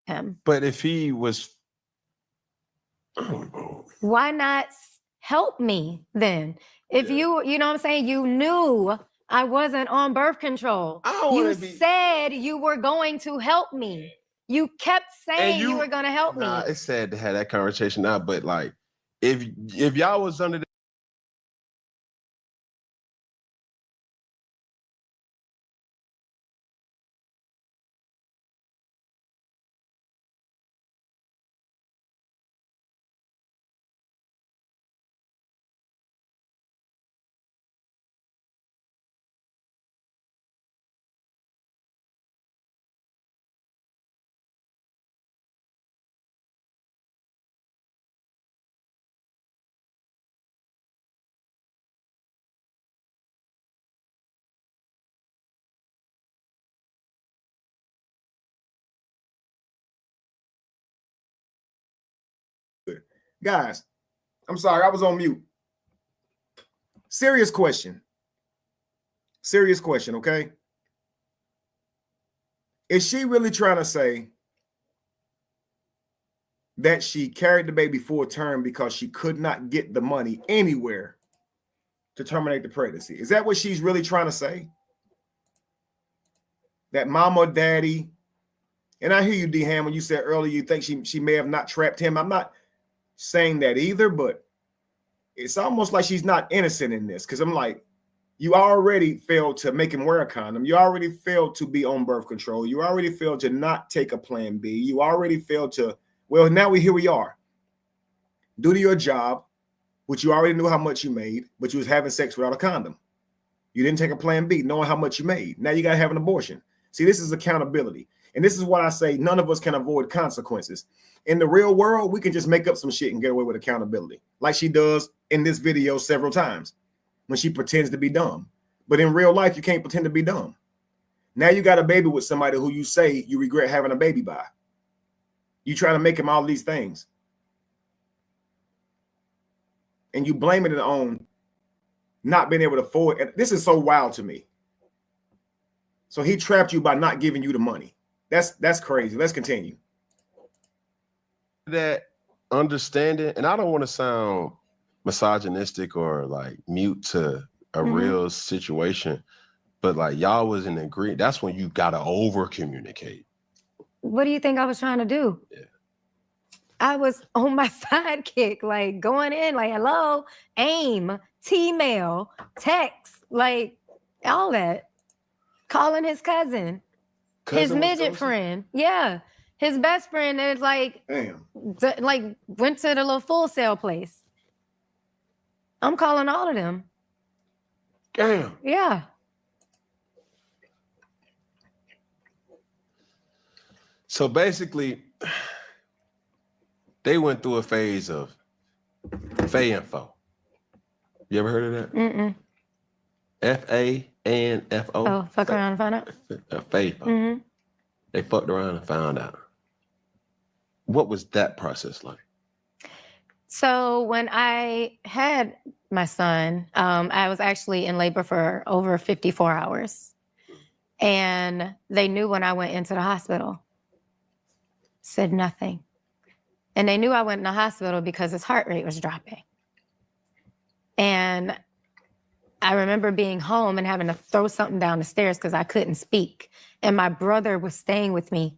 Him. But if he was, I don't know. Why not help me then? If you know what I'm saying, you knew I wasn't on birth control. You said you were going to help me. You kept saying you were going to help me. It's sad to have that conversation now, but like, if y'all was under the Guys, I'm sorry, I was on mute. Serious question. Serious question, okay? Is she really trying to say that she carried the baby full term because she could not get the money anywhere to terminate the pregnancy? Is that what she's really trying to say? That mama or daddy, and I hear you, D-Ham, when you said earlier you think she may have not trapped him. I'm not saying that either, but it's almost like she's not innocent in this, because I'm like, you already failed to make him wear a condom. You already failed to be on birth control. You already failed to not take a plan B. You already failed to, well, now here we are. Due to your job, which you already knew how much you made, but you was having sex without a condom. You didn't take a plan B, knowing how much you made. Now you got to have an abortion. See, this is accountability. And this is what I say, none of us can avoid consequences. In the real world, we can just make up some shit and get away with accountability, like she does in this video several times when she pretends to be dumb. But in real life, you can't pretend to be dumb. Now you got a baby with somebody who you say you regret having a baby by. You try to make him all these things. And you blame it on not being able to afford it. This is so wild to me. So he trapped you by not giving you the money. That's crazy. Let's continue. That understanding, and I don't want to sound misogynistic or like mute to a real situation, but like y'all was in agreement. That's when you gotta over communicate. What do you think I was trying to do? Yeah. I was on my sidekick, like going in, like hello, aim, T-mail, text, like all that. Calling his cousin his midget friend. Yeah. His best friend is like, damn, like went to the little Full Sail place. I'm calling all of them. Damn. Yeah. So basically, they went through a phase of info. You ever heard of that? Mm-mm. FANFO. Oh, fuck around and find out. Faithful. Mm-hmm. They fucked around and found out. What was that process like? So when I had my son, I was actually in labor for over 54 hours. And they knew when I went into the hospital. Said nothing. And they knew I went in the hospital because his heart rate was dropping. And I remember being home and having to throw something down the stairs because I couldn't speak. And my brother was staying with me.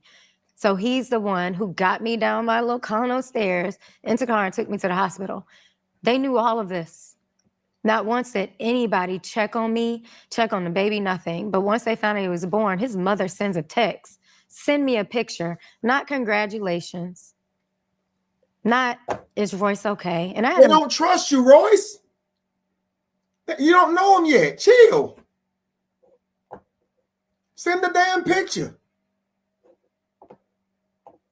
So he's the one who got me down my little condo stairs into the car and took me to the hospital. They knew all of this. Not once did anybody check on me, check on the baby, nothing. But once they found out he was born, his mother sends a text. Send me a picture. Not congratulations. Not, is Royce okay? And I They had don't trust you, Royce. You don't know him yet. Chill. Send the damn picture.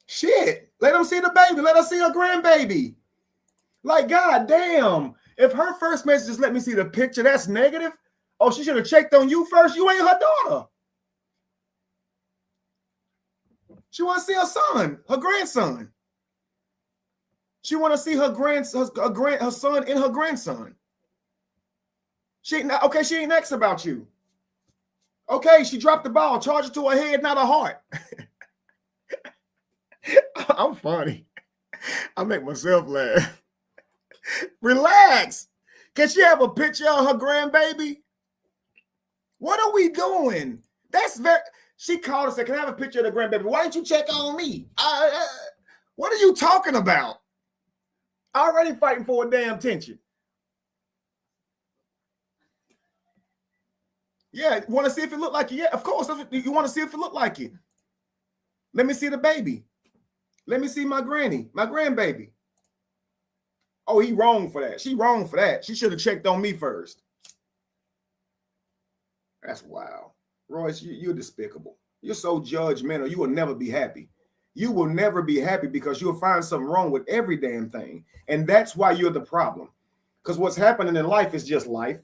Shit. Let them see the baby. Let us see her grandbaby. Like, God damn. If her first message is let me see the picture, that's negative. Oh, she should have checked on you first. You ain't her daughter. She want to see her son, her grandson. She want to see her son and her grandson. She ain't asked about you. Okay, she dropped the ball. Charge it to her head, not her heart. I'm funny. I make myself laugh. Relax. Can she have a picture of her grandbaby? What are we doing? She called and said, can I have a picture of the grandbaby? Why didn't you check on me? What are you talking about? Already fighting for a damn attention. Yeah, want to see if it look like it? Yeah, of course. You want to see if it look like it. Let me see the baby. Let me see my granny, my grandbaby. Oh, he wrong for that. She wrong for that. She should have checked on me first. That's wild. Royce, you're despicable. You're so judgmental. You will never be happy. You will never be happy because you'll find something wrong with every damn thing. And that's why you're the problem. Because what's happening in life is just life.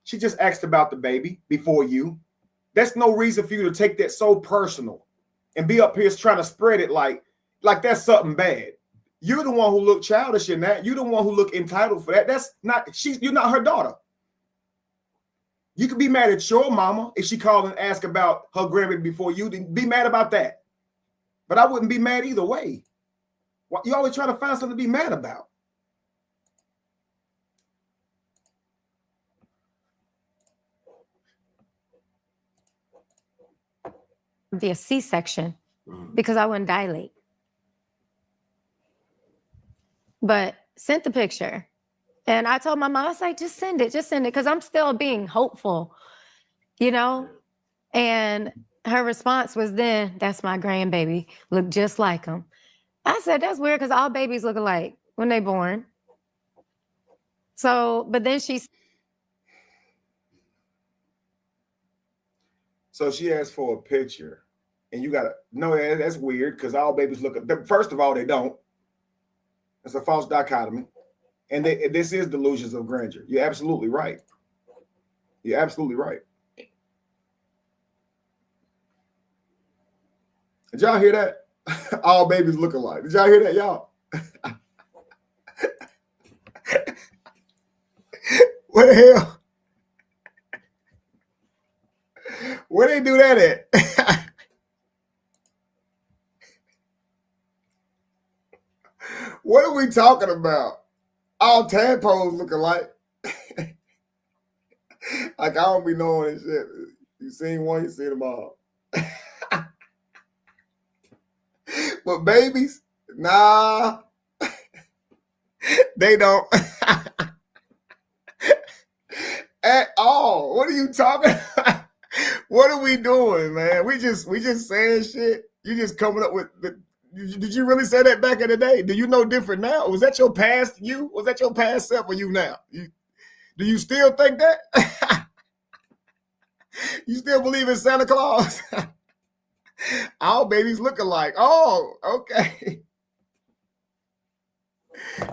She just asked about the baby before you. That's no reason for you to take that so personal and be up here trying to spread it like that's something bad. You're the one who look childish in that. You're the one who look entitled for that. You're not her daughter. You could be mad at your mama if she called and asked about her grandbaby before you. Then be mad about that. But I wouldn't be mad either way. You always trying to find something to be mad about. be a C-section because I wouldn't dilate. But sent the picture. And I told my mom, I was like, just send it, because I'm still being hopeful, you know? And her response was then, that's my grandbaby, look just like him. I said, that's weird because all babies look alike when they're born. So, but then she... So she asked for a picture and you got to, no, that's weird because all babies look, first of all, they don't. It's a false dichotomy. And this is delusions of grandeur. You're absolutely right. You're absolutely right. Did y'all hear that? All babies look alike. Did y'all hear that, y'all? What the hell? Where they do that at? What are we talking about? All tadpoles look alike. Like, I don't be knowing this shit. You seen one, you seen them all. But babies, nah, they don't at all. What are you talking about? What are we doing, man? We just saying shit. You just coming up with did you really say that back in the day? Do you know different now? Was that your past you? Was that your past self or you now? Do you still think that? You still believe in Santa Claus? All babies look alike. Oh, okay.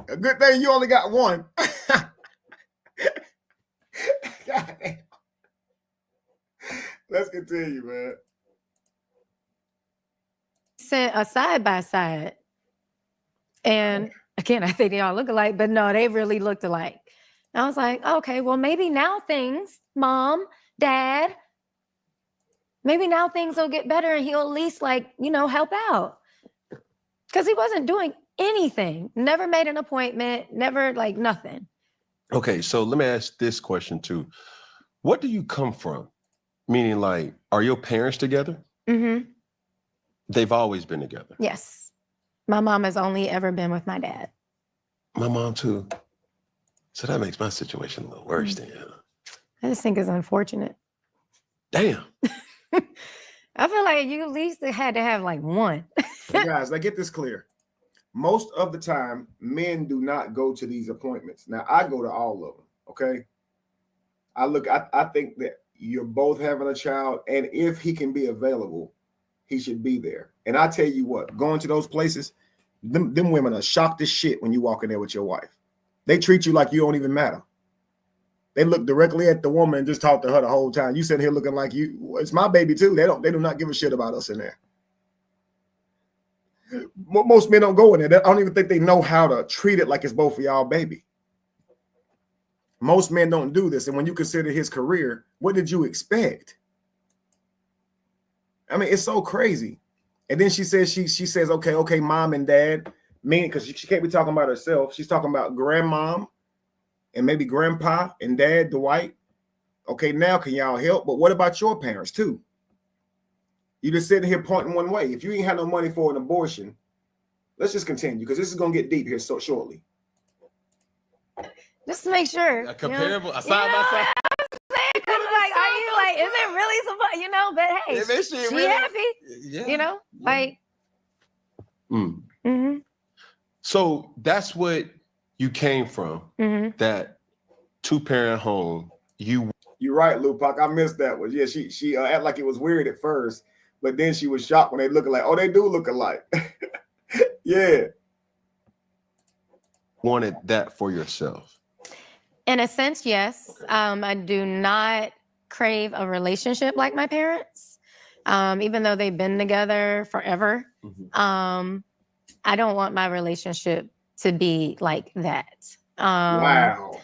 A good thing you only got one. God damn. Let's continue, man. Sent a side by side. And again, I think they all look alike, but no, they really looked alike. And I was like, okay, well, maybe now things, mom, dad, maybe now things will get better and he'll at least help out. Because he wasn't doing anything, never made an appointment, never nothing. Okay, so let me ask this question too. What do you come from? Meaning are your parents together? Mm-hmm. They've always been together. Yes. My mom has only ever been with my dad. My mom too. So that makes my situation a little worse then. I just think it's unfortunate. Damn. I feel like you at least had to have one. Hey guys, let's get this clear. Most of the time, men do not go to these appointments. Now, I go to all of them, okay? I think that you're both having a child, and if he can be available, he should be there. And I tell you what, going to those places, them women are shocked as shit when you walk in there with your wife. They treat you like you don't even matter. They look directly at the woman and just talk to her the whole time. You sitting here looking like it's my baby too. They do not give a shit about us in there. Most men don't go in there. I don't even think they know how to treat it like it's both of y'all baby. Most men don't do this. And when you consider his career, what did you expect? I mean, it's so crazy. And then she says, she says, okay, mom and dad, meaning because she can't be talking about herself. She's talking about grandmom and maybe grandpa and dad, Dwight. Okay, now can y'all help? But what about your parents too? You just sitting here pointing one way. If you ain't had no money for an abortion, let's just continue because this is gonna get deep here so shortly. Just to make sure. A comparable, a side by by side. Are you is it really somebody, but hey, she really happy, Yeah. Mm-hmm. So that's what you came from, that 2-parent home. You're right, Lupac. I missed that one. Yeah, she act like it was weird at first, but then she was shocked when they look alike. Oh, they do look alike. Yeah. wanted that for yourself. In a sense, yes. I do not crave a relationship like my parents, even though they've been together forever. I don't want my relationship to be like that. Wow.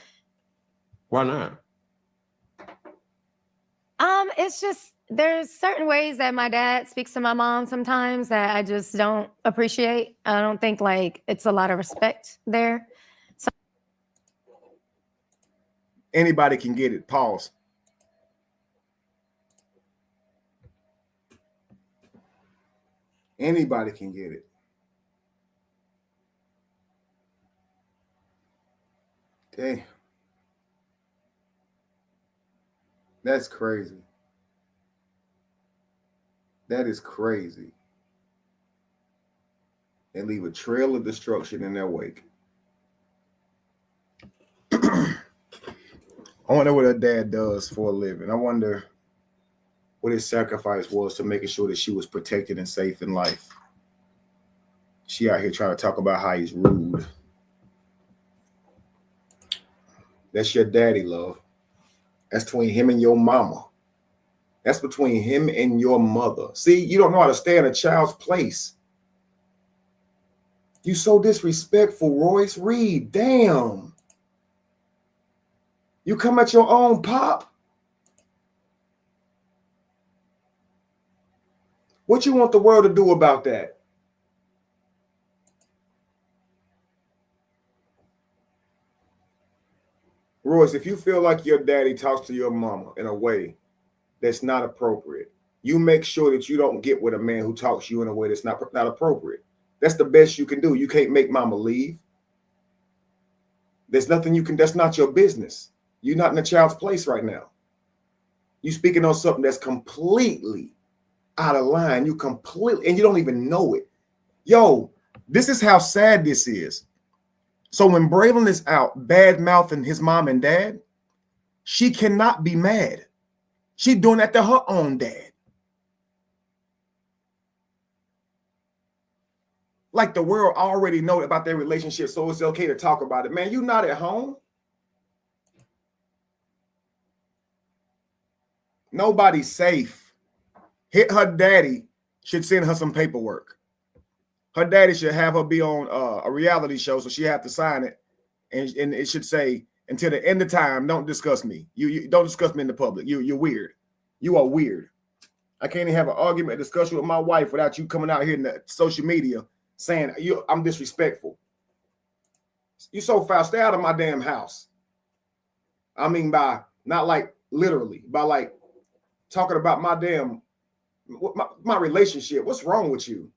Why not? It's just there's certain ways that my dad speaks to my mom sometimes that I just don't appreciate. I don't think it's a lot of respect there. So anybody can get it. Pause. Anybody can get it. Damn. That's crazy. That is crazy. And leave a trail of destruction in their wake. I wonder what her dad does for a living. I wonder what his sacrifice was to making sure that she was protected and safe in life. She out here trying to talk about how he's rude. That's your daddy, love. That's between him and your mama. That's between him and your mother. See, you don't know how to stay in a child's place. You so disrespectful, Royce. Read, damn. You come at your own pop. What you want the world to do about that? Royce, if you feel like your daddy talks to your mama in a way that's not appropriate, you make sure that you don't get with a man who talks to you in a way that's not appropriate. That's the best you can do. You can't make mama leave. There's nothing you can, that's not your business. You're not in a child's place right now. You speaking on something that's completely out of line. You completely, and you don't even know it. Yo, this is how sad this is. So when Braylon is out bad mouthing his mom and dad, she cannot be mad. She's doing that to her own dad. Like the world already know about their relationship, so it's okay to talk about it. Man, you not at home. Nobody's safe. Her daddy should send her some paperwork. Her daddy should have her be on a reality show, so she have to sign it, and it should say, until the end of time, don't discuss me. You don't discuss me in the public. You're weird. You are weird. I can't even have an argument, a discussion with my wife without you coming out here in the social media saying I'm disrespectful. You so foul. Stay out of my damn house. I mean, by not like literally, by like talking about my damn my relationship. What's wrong with you?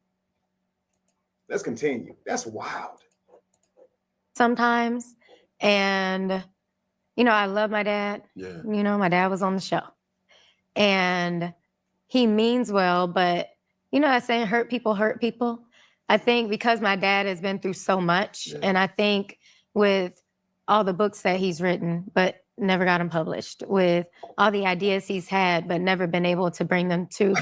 Let's continue. That's wild. Sometimes, and you know, I love my dad. Yeah. You know, my dad was on the show, and he means well, but you know, that saying hurt people hurt people. I think because my dad has been through so much, and I think with all the books that he's written, but never got them published, with all the ideas he's had, but never been able to bring them to.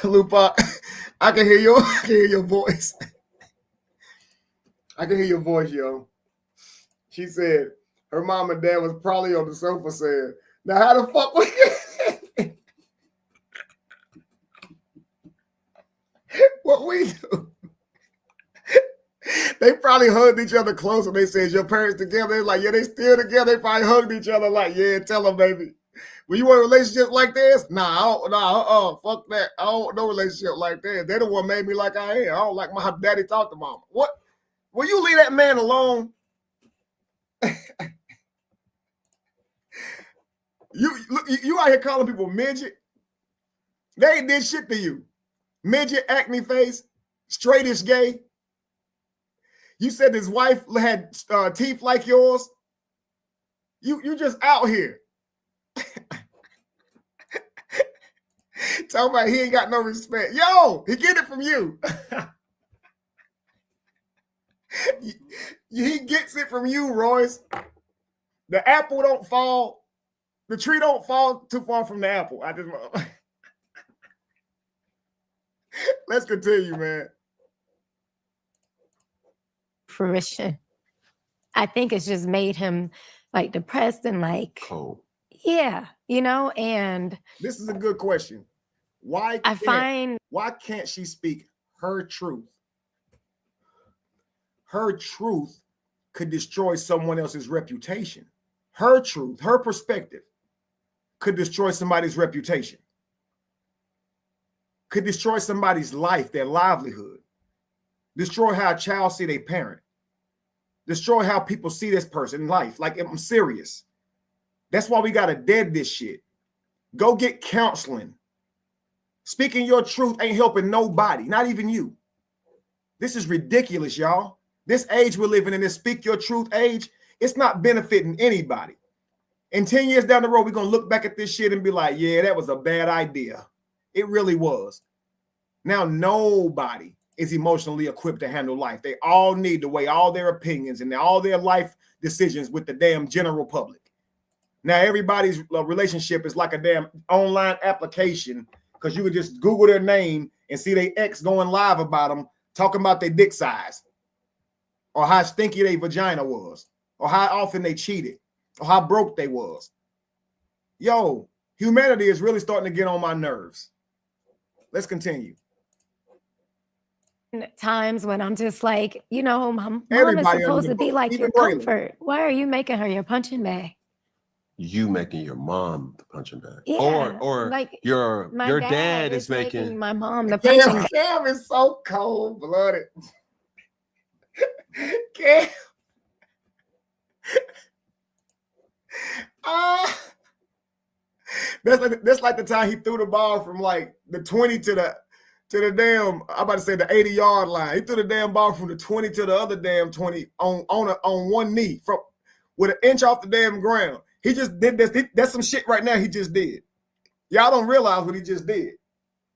Lupa, I can hear your voice. I can hear your voice, yo. She said her mom and dad was probably on the sofa saying, now how the fuck we what we do? They probably hugged each other close when they said your parents together. They're like, yeah, they still together. They probably hugged each other like, yeah, tell them, baby. When you want a relationship like this? Nah, fuck that. I don't want no relationship like that. They're the one made me like I am. I don't like my daddy talk to mama. What? Will you leave that man alone? You out here calling people midget? They ain't did shit to you. Midget, acne face, straightish gay. You said his wife had teeth like yours. You just out here. Talking about he ain't got no respect. Yo, he get it from you. He gets it from you, Royce. The apple don't fall. The tree don't fall too far from the apple. Let's continue, man. Fruition. I think it's just made him like depressed and like cold. Yeah, you know, and this is a good question. Why can't she speak her truth? Her truth could destroy someone else's reputation. Her truth, her perspective could destroy somebody's reputation. Could destroy somebody's life, their livelihood. Destroy how a child see their parent. Destroy how people see this person in life. Like, I'm serious. That's why we got to dead this shit. Go get counseling. Speaking your truth ain't helping nobody, not even you. This is ridiculous, y'all. This age we're living in, this speak your truth age, it's not benefiting anybody. In 10 years down the road, we're going to look back at this shit and be like, yeah, that was a bad idea. It really was. Now, nobody is emotionally equipped to handle life. They all need to weigh all their opinions and all their life decisions with the damn general public. Now, everybody's relationship is like a damn online application because you could just Google their name and see their ex going live about them, talking about their dick size or how stinky their vagina was or how often they cheated or how broke they was. Yo, humanity is really starting to get on my nerves. Let's continue. Times when I'm just like, you know, my mom Everybody is supposed to be like your comfort. Why are you making her your punching bag? You making your mom the punching bag. Yeah, or like your dad is making my mom the punching bag. Cam is so cold-blooded. Cam. That's like the time he threw the ball from like the 20 to the damn, I'm about to say the 80-yard line. He threw the damn ball from the 20 to the other damn 20 on one knee from with an inch off the damn ground. He just did this. That's some shit right now he just did. Y'all don't realize what he just did.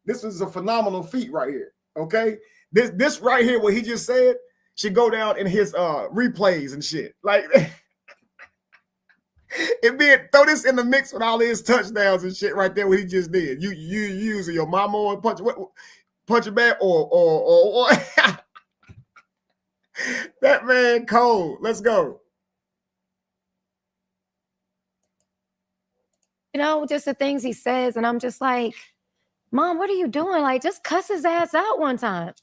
This is a phenomenal feat right here. Okay? This right here, what he just said, should go down in his replays and shit. Like, And then throw this in the mix with all his touchdowns and shit right there. What he just did. You using your mama or punch a bag or that man cold. Let's go. You know, just the things he says, and I'm just like, Mom, what are you doing? Like, just cuss his ass out one time.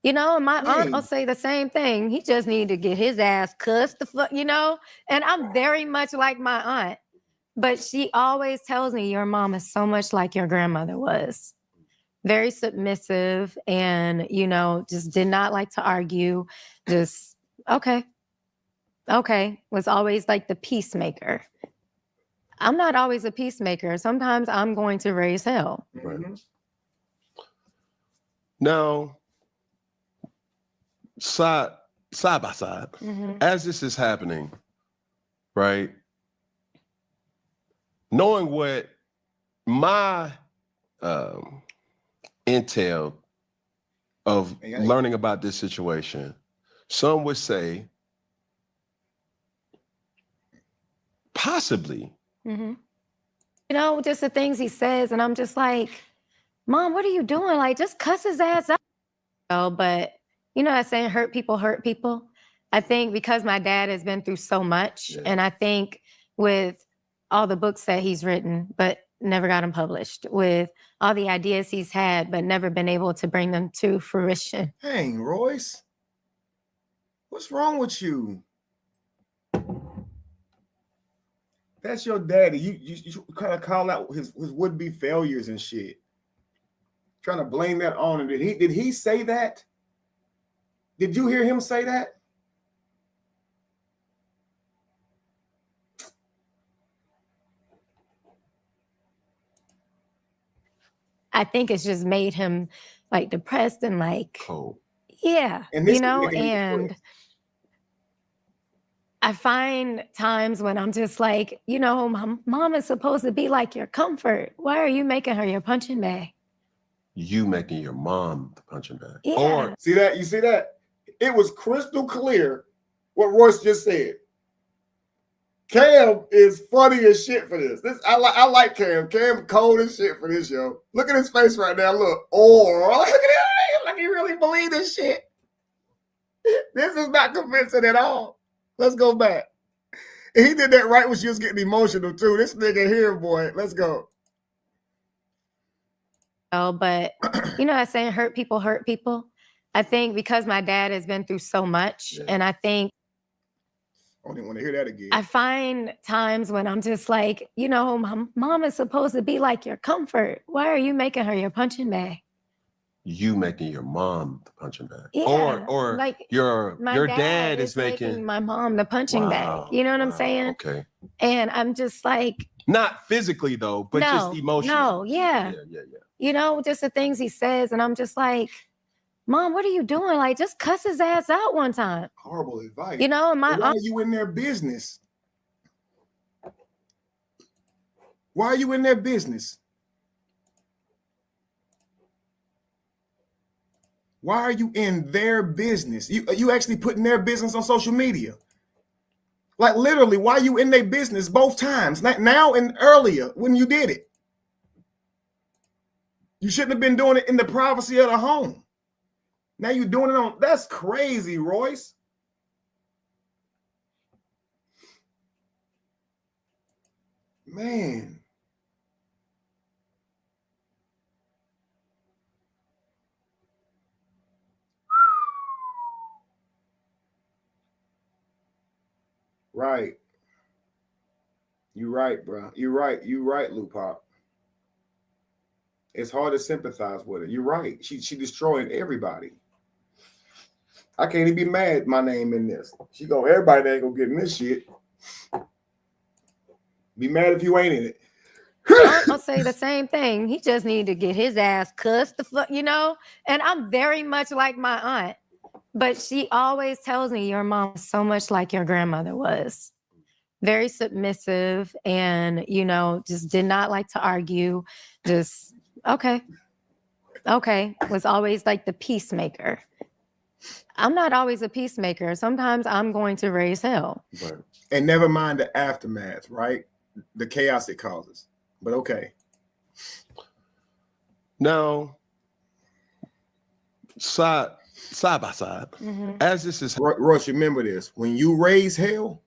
You know, and my aunt will say the same thing. He just need to get his ass cussed the fuck, you know? And I'm very much like my aunt. But she always tells me your mom is so much like your grandmother was. Very submissive and, you know, just did not like to argue. Just, okay. Was always like the peacemaker. I'm not always a peacemaker. Sometimes I'm going to raise hell. Right. Now, side by side, as this is happening, right? Knowing what my intel of learning about this situation, some would say possibly. You know, just the things he says, and I'm just like, Mom, what are you doing? Like, just cuss his ass out. Oh, but you know, that saying, hurt people hurt people. I think because my dad has been through so much, and I think with all the books that he's written, but never got them published, with all the ideas he's had, but never been able to bring them to fruition. Dang, Royce. What's wrong with you? That's your daddy. You kind of call out his would-be failures and shit. Trying to blame that on him. Did he say that? Did you hear him say that? I think it's just made him like depressed and like cold. Yeah. And you know, and I find times when I'm just like, you know, mom is supposed to be like your comfort. Why are you making her your punching bag? You making your mom the punching bag. Yeah. Or see that? You see that? It was crystal clear what Royce just said. Cam is funny as shit for this. I like Cam. Cam cold as shit for this, yo. Look at his face right now. Look. Or look at him. Like he really believe this shit. This is not convincing at all. Let's go back. And he did that right when she was getting emotional too. This nigga here, boy. Let's go. Oh, but you know, that saying, hurt people hurt people. I think because my dad has been through so much, and I think I don't even want to hear that again. I find times when I'm just like, you know, mom is supposed to be like your comfort. Why are you making her your punching bag? You making your mom the punching bag. Yeah, Or like your dad is making my mom the punching bag. You know what I'm saying? Okay. And I'm just like, not physically though, but just emotionally. No, yeah. You know, just the things he says, and I'm just like, Mom, what are you doing? Like, just cuss his ass out one time. Horrible advice. You know, and why are you in their business? Why are you in their business? Why are you in their business? You actually putting their business on social media. Like literally, why are you in their business both times? Now and earlier when you did it. You shouldn't have been doing it in the privacy of the home. Now you're doing it on, that's crazy, Royce. Man. Right. You're right, bro. You're right, Lupop. It's hard to sympathize with her. You're right. She destroying everybody. I can't even be mad at my name in this. Everybody ain't gonna get in this shit. Be mad if you ain't in it. I'll say the same thing. He just need to get his ass cussed the fuck, you know? And I'm very much like my aunt. But she always tells me your mom is so much like your grandmother was. Very submissive and, you know, just did not like to argue. Just, okay. Was always like the peacemaker. I'm not always a peacemaker. Sometimes I'm going to raise hell. Right. And never mind the aftermath, right? The chaos it causes. But okay. Now, side by side, as this is Royce, remember this. When you raise hell,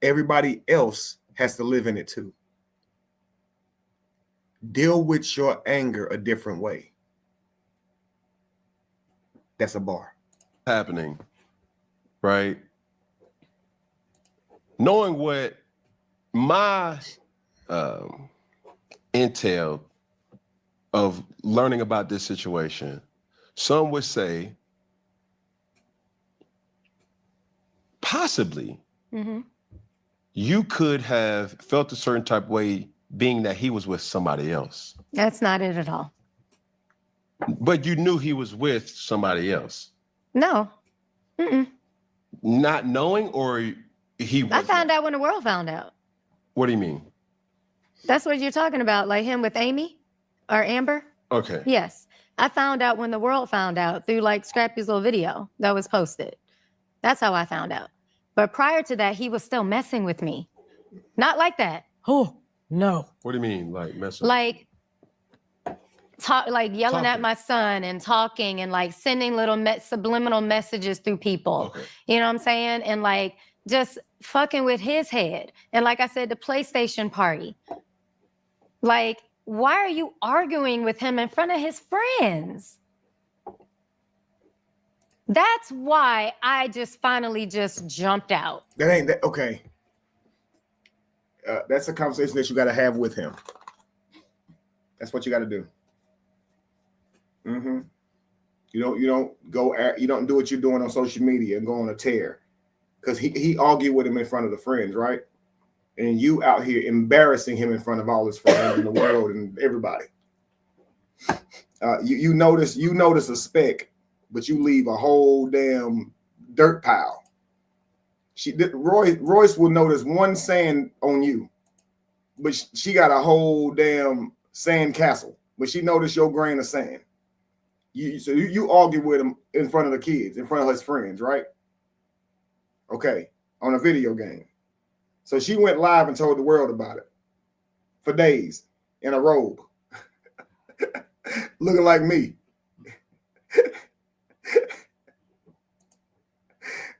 everybody else has to live in it too. Deal with your anger a different way. That's a bar. happening, right? Knowing what my intel of learning about this situation, some would say possibly you could have felt a certain type of way being that he was with somebody else. That's not it at all. But you knew he was with somebody else. No. Not knowing, or he was I found out when the world found out. What do you mean? That's what you're talking about, like him with Amy or Amber? Okay. Yes. I found out when the world found out through like Scrappy's little video that was posted. That's how I found out. But prior to that, he was still messing with me. Not like that. Oh, no. What do you mean, like messing? Like yelling at my son and talking and like sending little subliminal messages through people. Okay. You know what I'm saying? And like just fucking with his head. And like I said, the PlayStation party. Like, why are you arguing with him in front of his friends? That's why I just finally just jumped out. That ain't that okay. That's a conversation that you got to have with him. That's what you got to do. You don't do what you're doing on social media and go on a tear, because he argued with him in front of the friends, right? And you out here embarrassing him in front of all his friends in the world and everybody. You notice a speck, but you leave a whole damn dirt pile. Royce will notice one sand on you, but she got a whole damn sand castle. But she noticed your grain of sand. So you argue with him in front of the kids, in front of his friends, right? Okay, on a video game. So she went live and told the world about it for days in a robe, looking like me.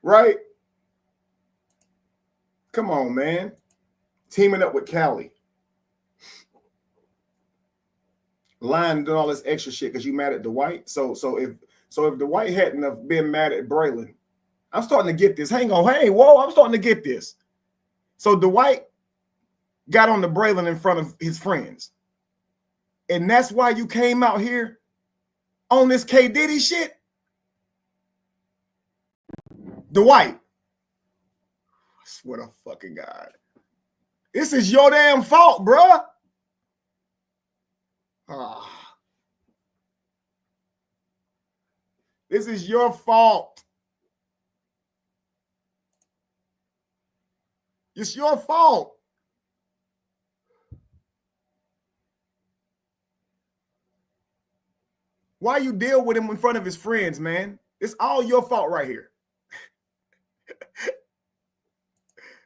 Right? Come on, man. Teaming up with Callie. Lying, doing all this extra shit because you mad at Dwight. So if Dwight hadn't have been mad at Braylon, I'm starting to get this. I'm starting to get this. So Dwight got on the Braylon in front of his friends. And that's why you came out here on this K. Diddy shit? Dwight. I swear to fucking God. This is your damn fault, bruh. This is your fault. It's your fault. Why you deal with him in front of his friends, man? It's all your fault right here.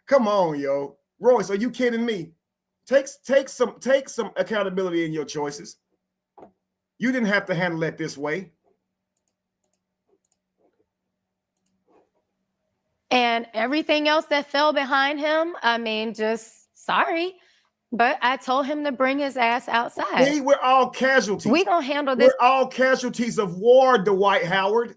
Come on, yo. Royce, are you kidding me? Take some accountability in your choices. You didn't have to handle it this way. And everything else that fell behind him, I mean, just sorry. But I told him to bring his ass outside. See, we're all casualties. We gonna handle this. We're all casualties of war, Dwight Howard.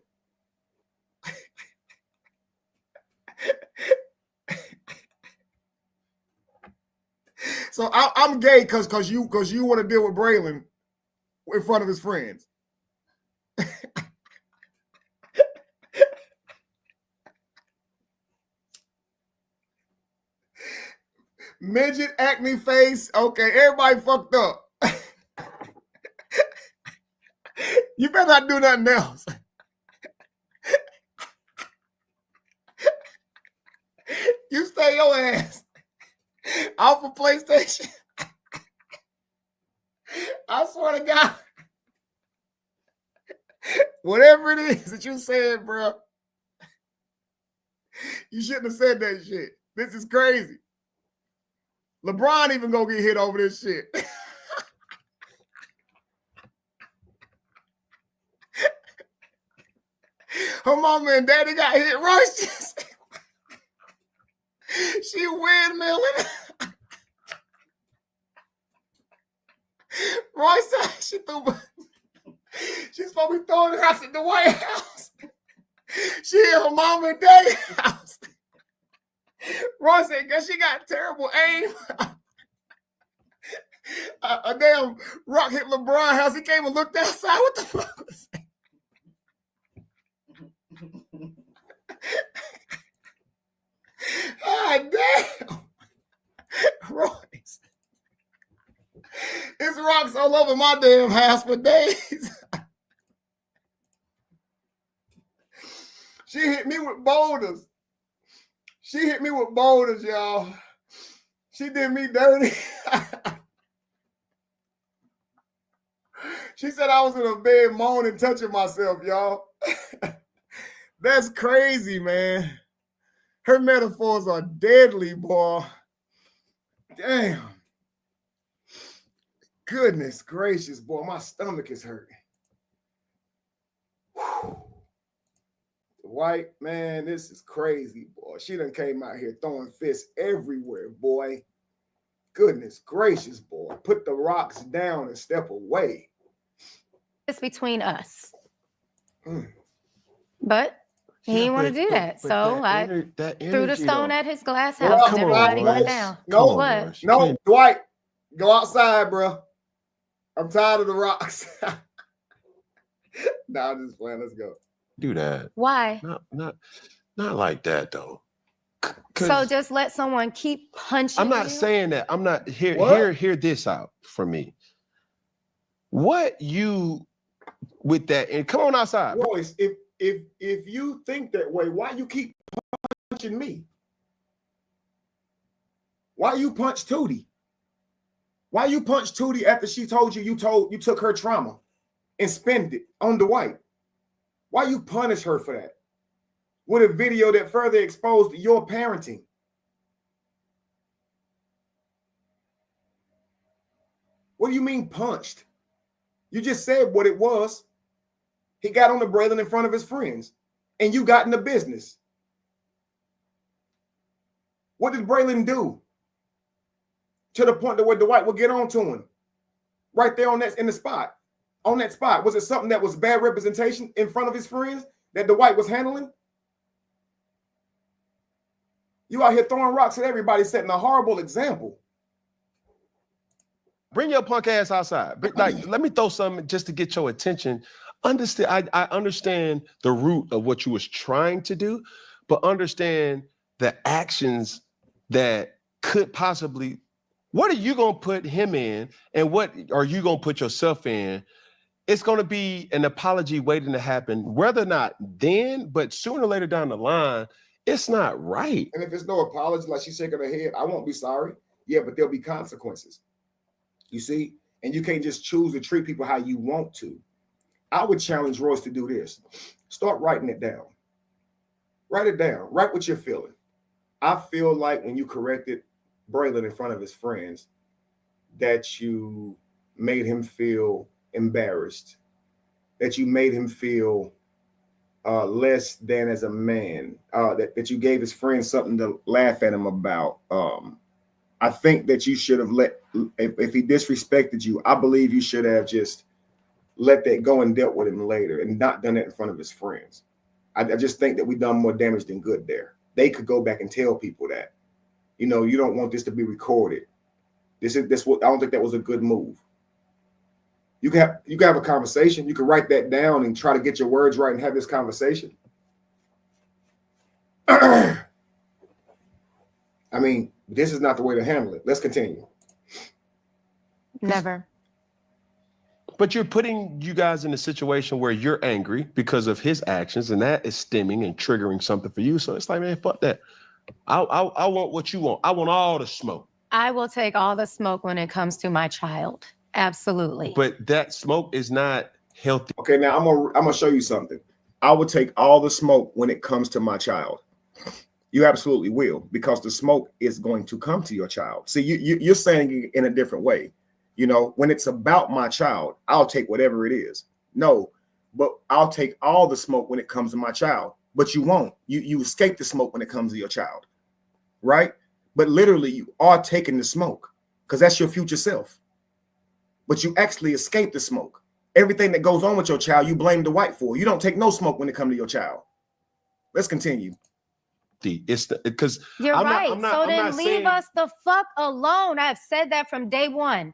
So I'm gay because you want to deal with Braylon in front of his friends. Midget, acne face. Okay, everybody fucked up. You better not do nothing else. You stay your ass off of PlayStation. I swear to God. Whatever it is that you said, bro, you shouldn't have said that shit. This is crazy. LeBron even gonna get hit over this shit. Her mama and daddy got hit. Royce, she windmilling. Royce, she threw. She's supposed to be throwing the house at the White House. She hit her mama and daddy's house. Royce said, "Cause she got terrible aim." A damn rock hit LeBron's house. He came and looked outside. What the fuck was that? God damn. Royce. It's rocks all over my damn house for days. She hit me with boulders. She hit me with boulders, y'all. She did me dirty. She said I was in a bed moaning, touching myself, y'all. That's crazy, man. Her metaphors are deadly, boy. Damn. Goodness gracious, boy. My stomach is hurting. Whew. White, man, this is crazy, boy. She done came out here throwing fists everywhere, boy. Goodness gracious, boy. Put the rocks down and step away. It's between us. But he didn't want to do that. So I threw the stone at his glass house and everybody went down. No, what? No, Dwight, go outside, bro. I'm tired of the rocks. Nah, I'm just playing. Let's go. Do that. Why? Not like that though. So just let someone keep punching. I'm not saying that. I'm not hear this out for me. What you with that, and come on outside. Royce, if you think that way, why you keep punching me? Why you punch Tootie? Why you punch Tootie after she told you took her trauma and spent it on Dwight? Why you punish her for that? With a video that further exposed your parenting. What do you mean punched? You just said what it was. He got on the Braylon in front of his friends, and you got in the business. What did Braylon do? To the point that where Dwight would get on to him. Right there on that, in the spot. On that spot. Was it something that was bad representation in front of his friends that Dwight was handling? You out here throwing rocks at everybody, setting a horrible example. Bring your punk ass outside. Like, let me throw something just to get your attention. Understand? I understand the root of what you was trying to do, but understand the actions that could possibly. What are you gonna put him in, and what are you gonna put yourself in? It's gonna be an apology waiting to happen, whether or not then, but sooner or later down the line, it's not right. And if there's no apology, like she's shaking her head, I won't be sorry. Yeah, but there'll be consequences. You see? And you can't just choose to treat people how you want to. I would challenge Royce to do this. Start writing it down. Write it down. Write what you're feeling. I feel like when you corrected Braylon in front of his friends, that you made him feel embarrassed, that you made him feel less than as a man, that you gave his friends something to laugh at him about. I think that you should have if he disrespected you, I believe you should have just let that go and dealt with him later and not done it in front of his friends. I just think that we've done more damage than good there. They could go back and tell people that, you know, you don't want this to be recorded. This what I don't think that was a good move. You can have a conversation. You can write that down and try to get your words right and have this conversation. I mean, this is not the way to handle it. Let's continue. Never. But you're putting you guys in a situation where you're angry because of his actions, and that is stemming and triggering something for you. So it's like, man, fuck that. I want what you want. I want all the smoke. I will take all the smoke when it comes to my child. Absolutely. But that smoke is not healthy. Okay, now I'm gonna show you something. I would take all the smoke when it comes to my child. You absolutely will, because the smoke is going to come to your child. See, you're saying it in a different way. You know, when it's about my child, I'll take whatever it is. No, but I'll take all the smoke when it comes to my child. But you won't. You escape the smoke when it comes to your child, right? But literally, you are taking the smoke because that's your future self. But you actually escape the smoke. Everything that goes on with your child, you blame the white for. You don't take no smoke when it comes to your child. Let's continue. It's because you're right. So then leave saying... us the fuck alone. I've said that from day one.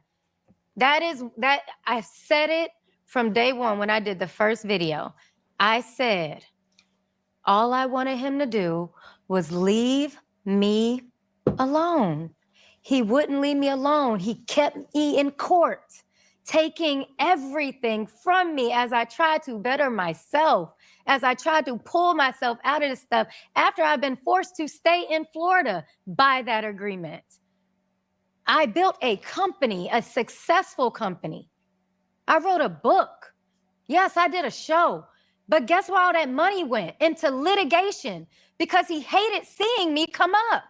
I've said it from day one when I did the first video. I said all I wanted him to do was leave me alone. He wouldn't leave me alone. He kept me in court, taking everything from me as I tried to better myself, as I tried to pull myself out of this stuff after I've been forced to stay in Florida by that agreement. I built a company, a successful company. I wrote a book. Yes, I did a show. But guess where all that money went? Into litigation, because he hated seeing me come up.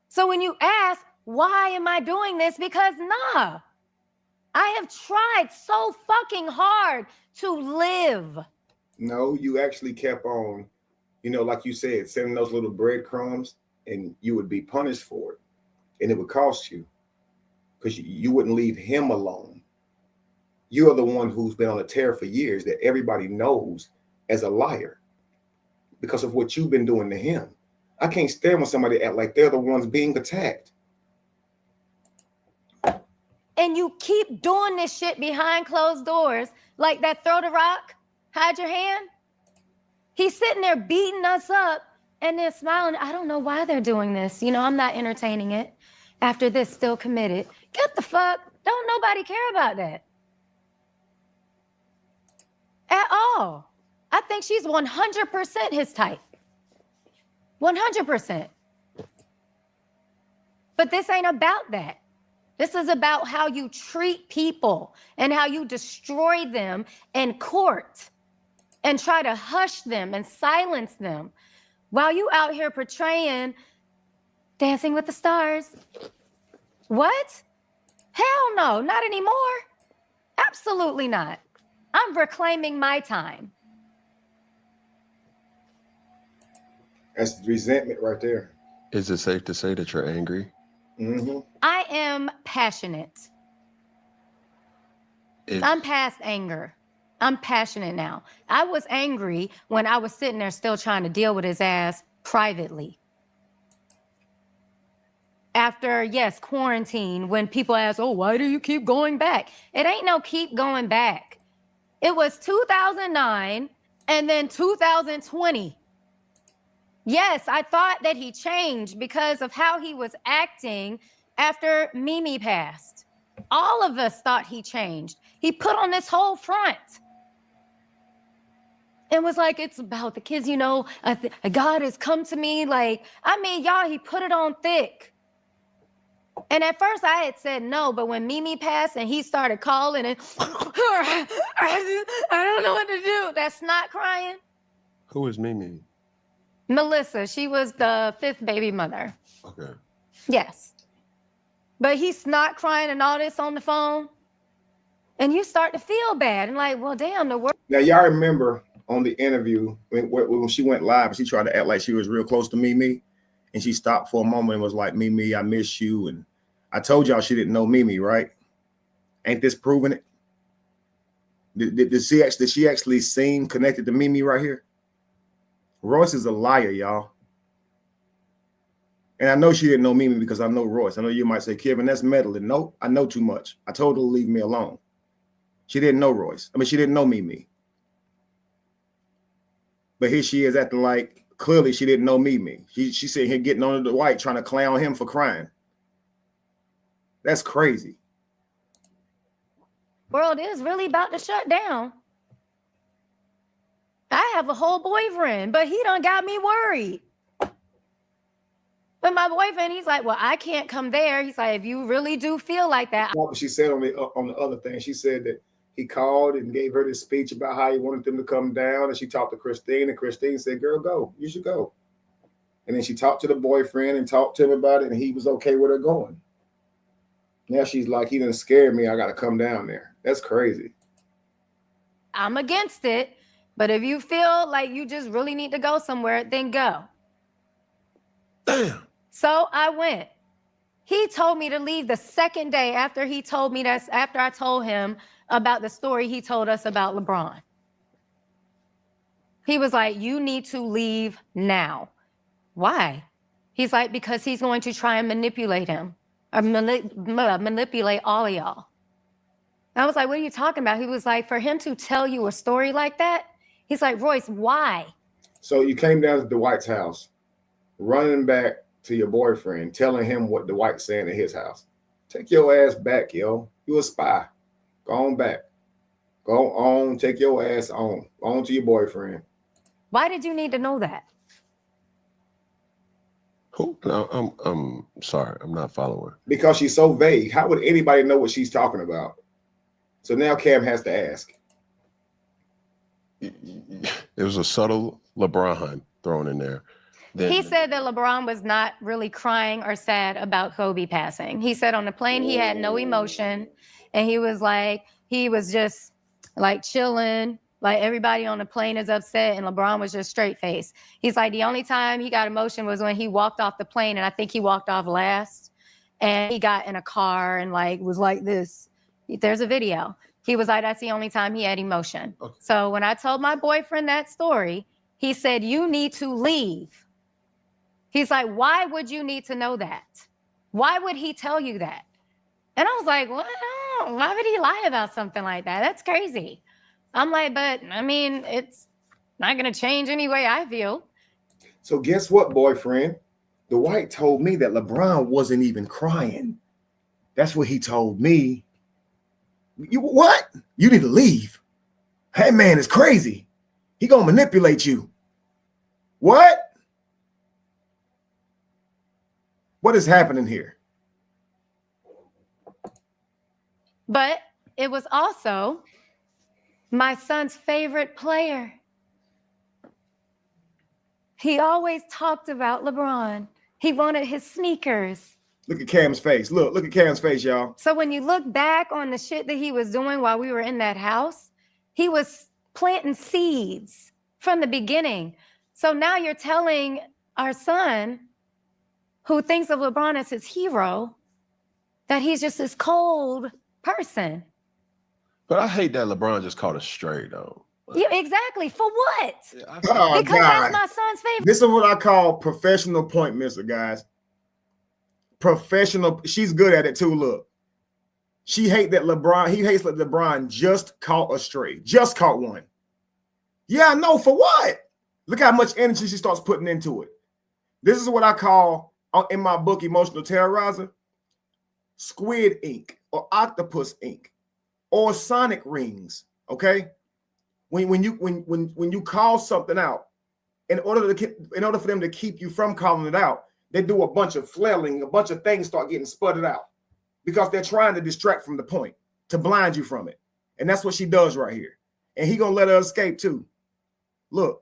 So when you ask, why am I doing this? Because nah, I have tried so fucking hard to live. No, you actually kept on, you know, like you said, sending those little breadcrumbs, and you would be punished for it. And it would cost you, because you wouldn't leave him alone. You are the one who's been on a tear for years that everybody knows as a liar because of what you've been doing to him. I can't stand when somebody act like they're the ones being attacked. And you keep doing this shit behind closed doors, like that throw the rock, hide your hand. He's sitting there beating us up and then smiling. I don't know why they're doing this. You know, I'm not entertaining it. After this, still committed. Get the fuck. Don't nobody care about that. At all. I think she's 100% his type. 100%. But this ain't about that. This is about how you treat people and how you destroy them in court and try to hush them and silence them while you out here portraying Dancing with the Stars. What? Hell no, not anymore. Absolutely not. I'm reclaiming my time. That's resentment right there. Is it safe to say that you're angry? Mm-hmm. I am passionate. I'm past anger. I'm passionate now. I was angry when I was sitting there still trying to deal with his ass privately. After, yes, quarantine, when people ask, oh, why do you keep going back? It ain't no keep going back. It was 2009 and then 2020. Yes, I thought that he changed because of how he was acting after Mimi passed. All of us thought he changed. He put on this whole front. It was like, it's about the kids, you know, God has come to me. Like, I mean, y'all, he put it on thick. And at first I had said no, but when Mimi passed and he started calling and I don't know what to do. That's not crying. Who is Mimi? Melissa, she was the 5th baby mother. Okay. Yes. But he's not crying and all this on the phone. And you start to feel bad and like, well, damn, the world. Now, y'all remember on the interview when she went live, she tried to act like she was real close to Mimi. And she stopped for a moment and was like, Mimi, I miss you. And I told y'all she didn't know Mimi, right? Ain't this proving it? Did she actually seem connected to Mimi right here? Royce is a liar, y'all. And I know she didn't know Mimi because I know Royce. I know you might say, Kevin, that's meddling. Nope, I know too much. I told her to leave me alone. She didn't know Royce. I mean, she didn't know Mimi. But here she is acting like clearly she didn't know Mimi. She sitting here getting on the white trying to clown him for crying. That's crazy. World is really about to shut down. I have a whole boyfriend, but he done got me worried. But my boyfriend, he's like, well, I can't come there. He's like, if you really do feel like that. What she said on the other thing, she said that he called and gave her this speech about how he wanted them to come down. And she talked to Christine, and Christine said, girl, go. You should go. And then she talked to the boyfriend and talked to him about it, and he was okay with her going. Now she's like, he done scared me. I got to come down there. That's crazy. I'm against it. But if you feel like you just really need to go somewhere, then go. Damn. So I went. He told me to leave the second day after he told me that, after I told him about the story he told us about LeBron. He was like, you need to leave now. Why? He's like, because he's going to try and manipulate him or manipulate all of y'all. I was like, what are you talking about? He was like, for him to tell you a story like that, he's like, Royce, why? So you came down to Dwight's house, running back to your boyfriend, telling him what Dwight's saying at his house. Take your ass back, yo. You a spy. Go on back. Go on, take your ass on. Go on to your boyfriend. Why did you need to know that? Who? No, I'm sorry. I'm not following. Because she's so vague. How would anybody know what she's talking about? So now Cam has to ask. It was a subtle LeBron thrown in there. Then, He said that LeBron was not really crying or sad about Kobe passing. He said on the plane he had no emotion, and he was just like chilling, like everybody on the plane is upset, and LeBron was just straight face. He's like, the only time he got emotion was when he walked off the plane, and I think he walked off last, and he got in a car and like was like this. There's a video. He was like, that's the only time he had emotion. Okay. So when I told my boyfriend that story, he said, you need to leave. He's like, why would you need to know that? Why would he tell you that? And I was like, well, why would he lie about something like that? That's crazy. I'm like, but I mean, it's not going to change any way I feel. So guess what, boyfriend? Dwight told me that LeBron wasn't even crying. That's what he told me. You what? You need to leave. That man is crazy. He gonna manipulate you. What? What is happening here? But it was also my son's favorite player. He always talked about LeBron. He wanted his sneakers. Look at Cam's face. Look at Cam's face, y'all. So when you look back on the shit that he was doing while we were in that house, he was planting seeds from the beginning. So now you're telling our son, who thinks of LeBron as his hero, that he's just this cold person. but I hate that LeBron just caught a stray though. Yeah, exactly. For what? Yeah, Oh, Because God. that's my son's favorite. This is what I call professional point misser, guys. Professional. She's good at it too. Look, he hates that LeBron just caught a stray, just caught one. Yeah, I know. For what? Look how much energy she starts putting into it. This is what I call, in my book, Emotional Terrorizer, squid ink or octopus ink or sonic rings. Okay, when you call something out, in order for them to keep you from calling it out, they do a bunch of flailing, a bunch of things start getting sputtered out because they're trying to distract from the point, to blind you from it. And that's what she does right here. And he gonna let her escape too. Look.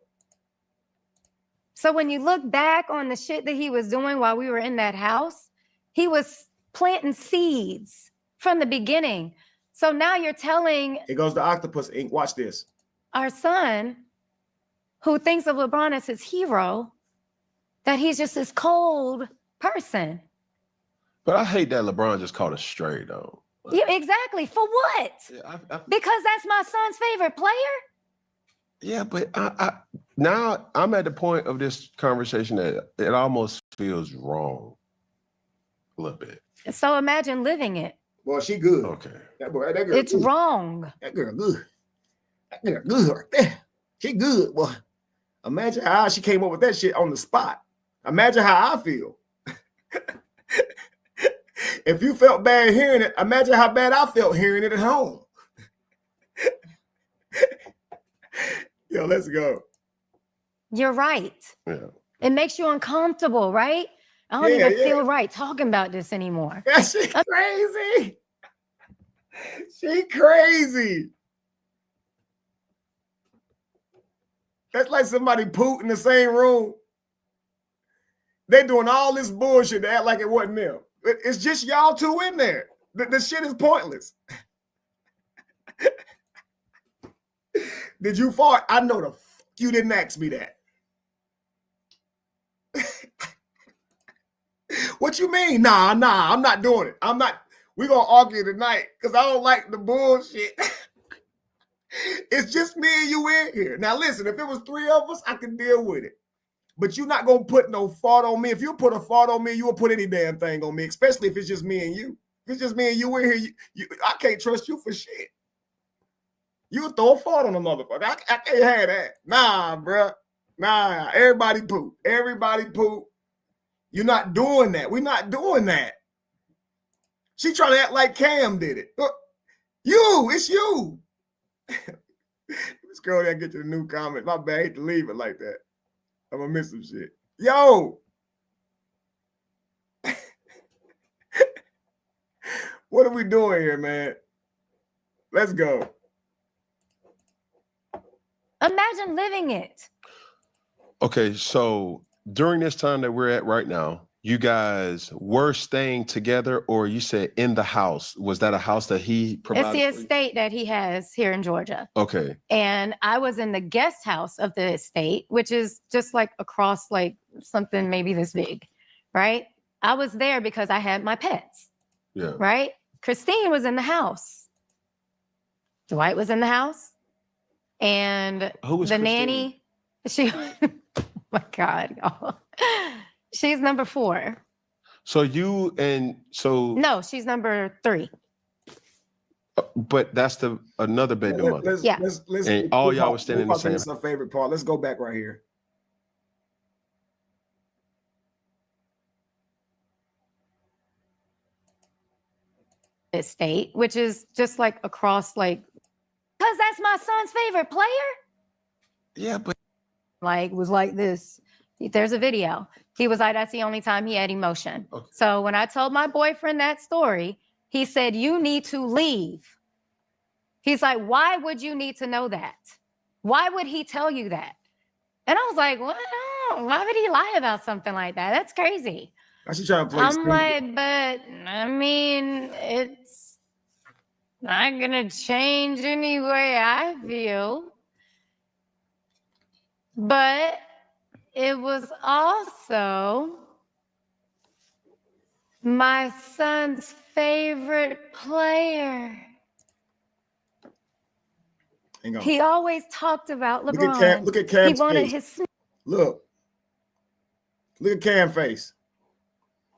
So when you look back on the shit that he was doing while we were in that house, he was planting seeds from the beginning. So now you're telling It goes to octopus ink. Watch this. our son, who thinks of LeBron as his hero, that he's just this cold person. But I hate that LeBron just caught a stray though. Yeah, exactly. For what? Yeah, Because that's my son's favorite player. yeah, but I now I'm at the point of this conversation that it almost feels wrong a little bit. So imagine living it. Well, she good. Okay. That girl It's good. wrong. That girl good. That girl good right there. She good. Well, imagine how she came up with that shit on the spot. Imagine how I feel. If you felt bad hearing it, imagine how bad I felt hearing it at home. Yo, let's go. You're right. Yeah. It makes you uncomfortable, right? I don't even feel right talking about this anymore. Yeah, she crazy. She crazy. That's like somebody pooped in the same room. They doing all this bullshit to act like it wasn't them. It's just y'all two in there. The shit is pointless. Did you fart? I know the fuck you didn't ask me that. What you mean? Nah, I'm not doing it. I'm not. We're going to argue tonight because I don't like the bullshit. It's just me and you in here. Now, listen, if it was three of us, I could deal with it. But you're not going to put no fart on me. If you put a fart on me, you will put any damn thing on me, especially if it's just me and you. If it's just me and you in here, I can't trust you for shit. You would throw a fart on a motherfucker. I can't have that. Nah, bruh. Nah, everybody poop. Everybody poop. You're not doing that. We're not doing that. She trying to act like Cam did it. It's you. This girl that get you the new comment. My bad, I hate to leave it like that. I'm gonna miss some shit. Yo. What are we doing here, man? Let's go. Imagine living it. Okay, so during this time that we're at right now, you guys were staying together, or you said in the house. Was that a house that he provided? It's the estate that he has here in Georgia. Okay. And I was in the guest house of the estate, which is just like across like something maybe this big, right? I was there because I had my pets. Yeah. Right? Christine was in the house. Dwight was in the house. And Who was the Christine? nanny, she, oh my God, y'all. She's number 4. So No, she's number 3. But that's another baby mother. Yeah. Let's and all y'all was standing in the same. That's our favorite part. Let's go back right here. Estate, which is just like across, like, because that's my son's favorite player. Yeah, but Like, was like this. There's a video. He was like, that's the only time he had emotion. Okay. So when I told my boyfriend that story, he said, you need to leave. He's like, why would you need to know that? Why would he tell you that? And I was like, well, why would he lie about something like that? That's crazy. I should try to play. I'm like, but I mean, it's not gonna change any way I feel. But it was also my son's favorite player. Hang on. He always talked about LeBron. Look at Cam's he wanted face. his. Look at Cam's face.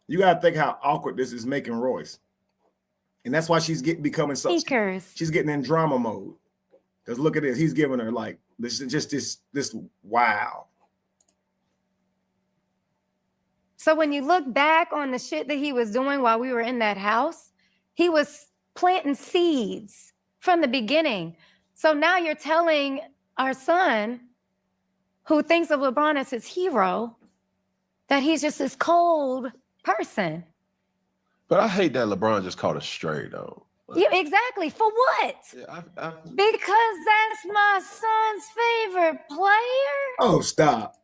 You gotta think how awkward this is making Royce, and that's why she's becoming so. She's getting in drama mode. Because look at this, he's giving her like this is just this wow. So when you look back on the shit that he was doing while we were in that house, he was planting seeds from the beginning. So now you're telling our son, who thinks of LeBron as his hero, that he's just this cold person. But I hate that LeBron just called it straight though. Yeah, exactly. For what? Yeah, Because that's my son's favorite player. Oh, stop.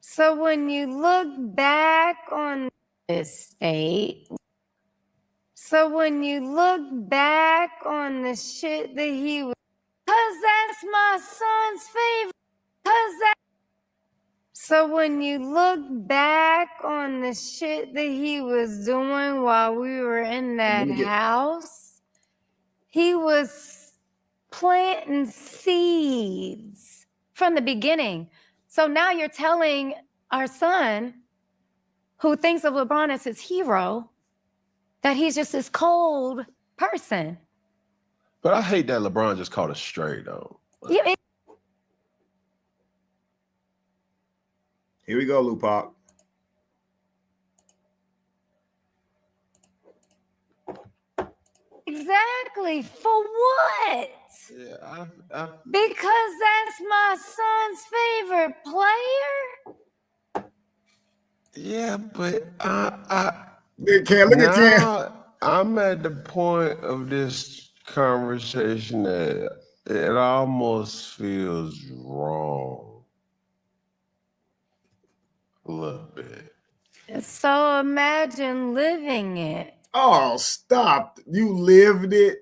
So when you look back on this state, so when you look back on the shit that he was, because that's my son's favorite, so when you look back on the shit that he was doing while we were in that house, he was planting seeds from the beginning. So now you're telling our son, who thinks of LeBron as his hero, that he's just this cold person. But I hate that LeBron just called it straight though. Yeah, Here we go, Lupac. exactly. For what? Yeah, Because that's my son's favorite player. yeah, but Look at Cam. I'm at the point of this conversation that It almost feels wrong. A little bit. So imagine living it. Oh, stop. You lived it.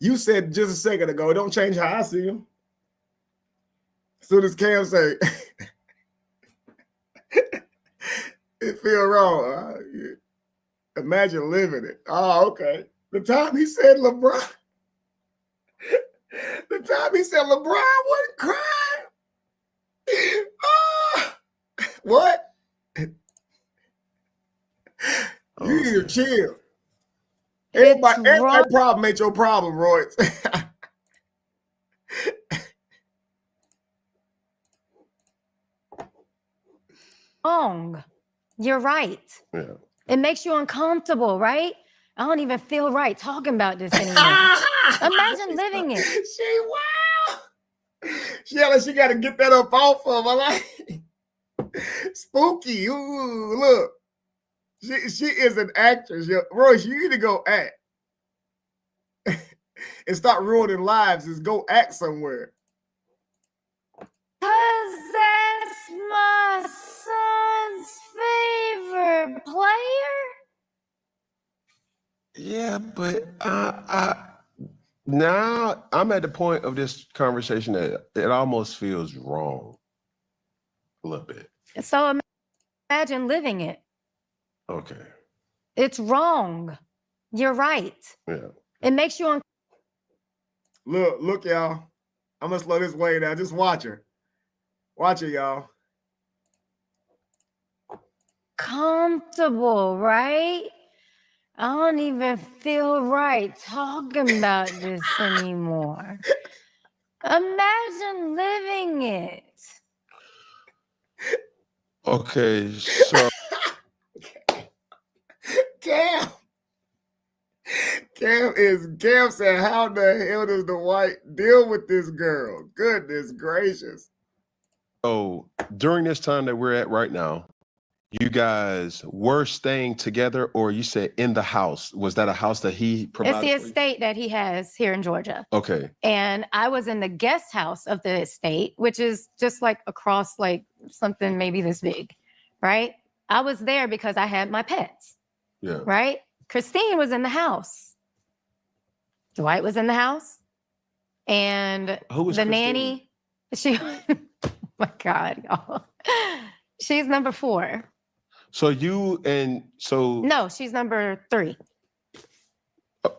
You said just a second ago, it don't change how I see him. As soon as Cam say, it feel wrong. Imagine living it. Oh, okay. The time he said LeBron wasn't crying. What? You need to chill. Everybody problem ain't your problem, Royce. Wrong. You're right. Yeah. It makes you uncomfortable, right? I don't even feel right talking about this anymore. Imagine living it. She got to get that up off of her. Like, spooky. Ooh, look. She is an actress. Royce, you need to go act. And start ruining lives. Just go act somewhere. Cause that's my son's favorite player. Yeah, but now I'm at the point of this conversation that it almost feels wrong. A little bit. So imagine living it. Okay. It's wrong. You're right. Yeah. It makes you Look, y'all. I'm gonna slow this way down. Just watch her. Watch it, y'all. comfortable, right? I don't even feel right talking about this anymore. Imagine living it. Okay, so Cam said, how the hell does the white deal with this girl? Goodness gracious. during this time that we're at right now, you guys were staying together, or you said in the house. Was that a house that he provided? It's the estate that he has here in Georgia. Okay. And I was in the guest house of the estate, which is just like across like something maybe this big, right? I was there because I had my pets. Yeah. Right? Christine was in the house. Dwight was in the house. And Who was the Christine? nanny, she, oh my God, y'all. She's number 4. So No, she's number 3.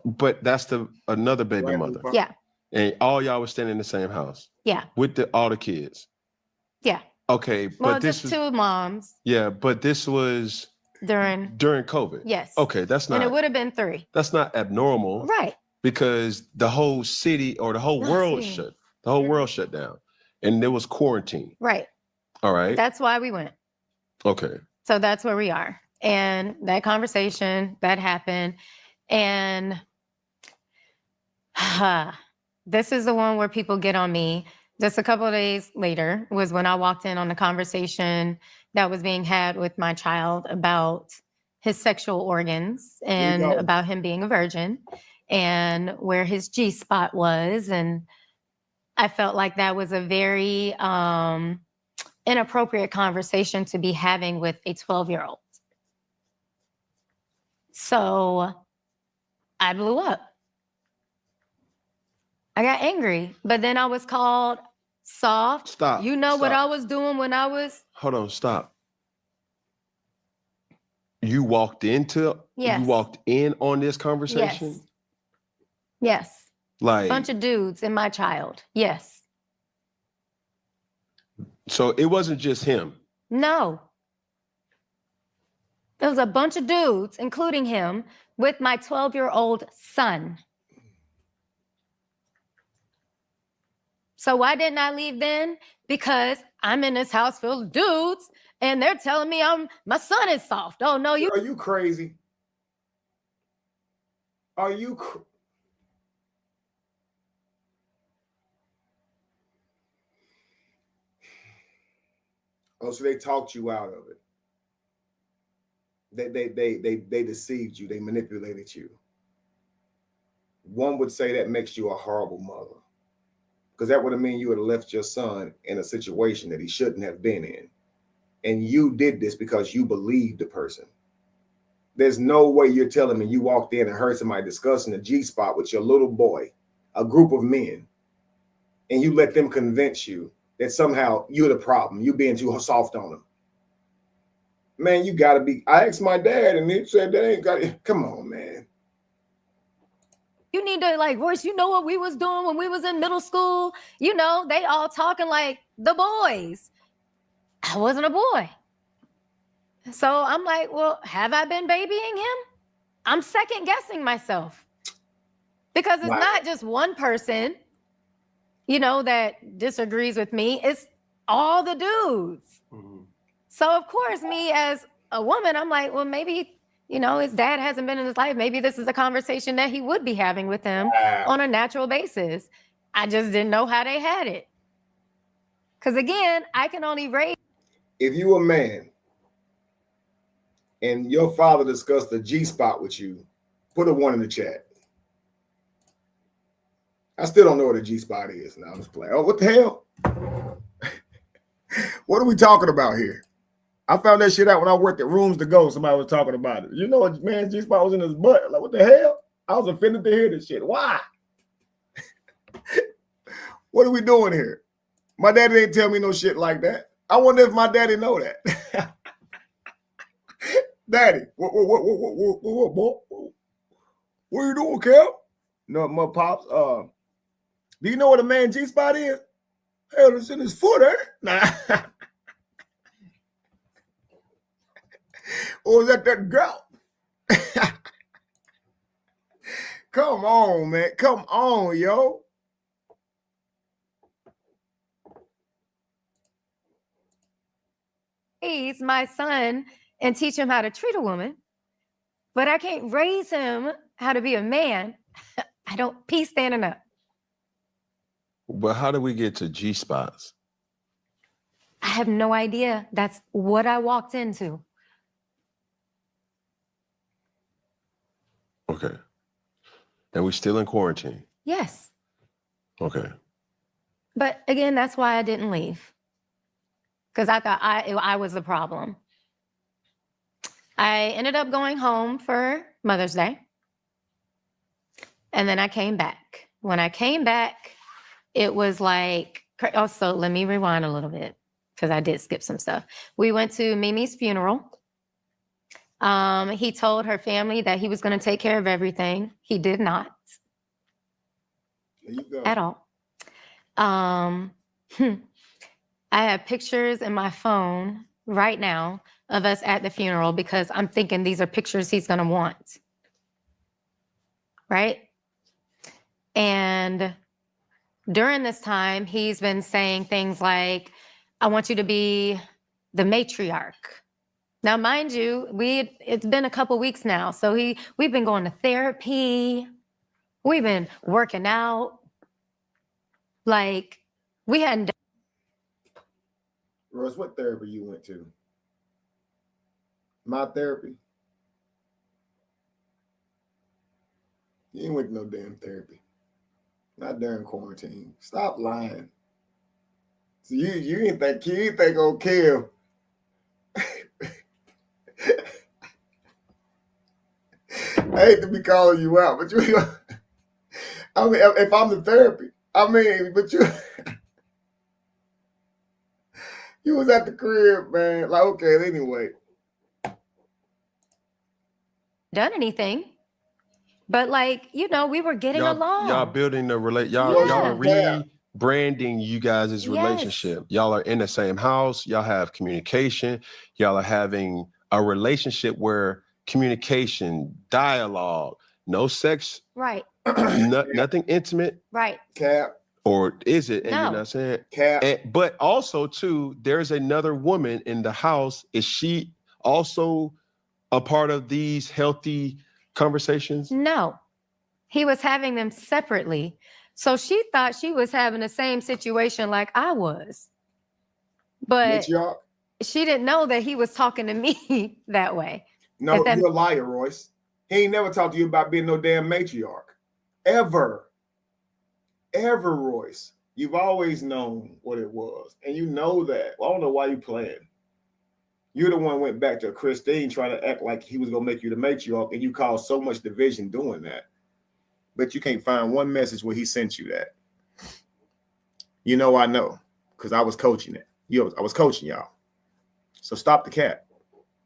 But that's another baby Right, mother. Yeah. And all y'all was staying in the same house. Yeah. With all the kids. Yeah. Okay, but Well, this just 2 moms. Yeah, but this was during COVID. Yes. Okay, that's not. And it would have been 3. That's not abnormal. Right. Because the whole city or the whole world shut. The whole world shut down, and there was quarantine. Right. All right. That's why we went. Okay. So that's where we are. And that conversation that happened. And this is the one where people get on me. Just a couple of days later was when I walked in on the conversation that was being had with my child about his sexual organs and about him being a virgin and where his G-spot was. And I felt like that was a very inappropriate conversation to be having with a 12-year-old. So I blew up. I got angry, but then I was called soft. Stop. You know what I was doing when I was... Hold on, stop. You walked in on this conversation? Yes. Like... bunch of dudes and my child. Yes. So it wasn't just him? No. There was a bunch of dudes, including him, with my 12-year-old son. So why didn't I leave then? Because I'm in this house full of dudes and they're telling me my son is soft. Oh, no, you... Are you crazy? Are you... Oh, so they talked you out of it. They deceived you. They manipulated you. one would say that makes you a horrible mother. Because that would have mean you would have left your son in a situation that he shouldn't have been in. And you did this because you believed the person. There's no way you're telling me you walked in and heard somebody discussing the G-spot with your little boy, a group of men, and you let them convince you that somehow you're the problem, you being too soft on them. Man, you gotta be. I asked my dad and he said that ain't got it. Come on, man. You need to, like, Royce, you know what we was doing when we was in middle school? You know, they all talking like the boys. I wasn't a boy. So I'm like, well, have I been babying him? I'm second guessing myself. Because it's not just one person, you know, that disagrees with me. It's all the dudes. Mm-hmm. So of course, me as a woman, I'm like, well, maybe, you know, his dad hasn't been in his life. Maybe this is a conversation that he would be having with him on a natural basis. I just didn't know how they had it. Because again, I can only raise. If you a man and your father discussed the G-spot with you, put a 1 in the chat. I still don't know what a G-spot is. Now I'm just playing. Oh, what the hell? What are we talking about here? I found that shit out when I worked at Rooms to Go. Somebody was talking about it. You know, a man's G-spot was in his butt. Like, what the hell? I was offended to hear this shit. Why? What are we doing here? My daddy didn't tell me no shit like that. I wonder if my daddy know that. Daddy, what are you doing, Cal? No, my pops. Do you know what a man G-spot is? Hell, it's in his foot, eh? Nah. Or is that girl? Come on, man. Come on, yo. Raise my son and teach him how to treat a woman, but I can't raise him how to be a man. I don't pee standing up. But how do we get to G-spots? I have no idea. That's what I walked into. Okay. And we're still in quarantine? Yes. Okay. But again, that's why I didn't leave. Because I thought I was the problem. I ended up going home for Mother's Day. And then I came back. When I came back, it was like, also, let me rewind a little bit because I did skip some stuff. We went to Mimi's funeral. He told her family that he was going to take care of everything. He did not. There you go. At all. I have pictures in my phone right now of us at the funeral because I'm thinking these are pictures he's going to want. Right? And during this time, he's been saying things like, I want you to be the matriarch. Now, mind you, it's been a couple weeks now. So we've been going to therapy. We've been working out. Like, we hadn't done. Royce, what therapy you went to? My therapy? You ain't went to no damn therapy. Not during quarantine. Stop lying. So you ain't think on Kev. I hate to be calling you out, but I mean, if I'm the therapy, I mean, but you was at the crib, man. Like, okay, anyway. Done anything. But like, you know, we were getting along. Y'all building the y'all are rebranding you guys' relationship. Y'all are in the same house. Y'all have communication. Y'all are having a relationship where communication, dialogue, no sex. Right. Nothing intimate. Right. Cap. Or is it? And no. You're not saying Cap. But also too, there's another woman in the house. Is she also a part of these healthy conversations? No, he was having them separately. So she thought she was having the same situation like I was. But she didn't know that he was talking to me that way. No, you're a liar, Royce. He ain't never talked to you about being no damn matriarch. ever, Royce, you've always known what it was. And you know that. Well, I don't know why you playing. You're the one who went back to Christine trying to act like he was going to make you the matriarch, and you caused so much division doing that. But you can't find one message where he sent you that. You know, I know, because I was coaching it. I was coaching y'all. So stop the cap.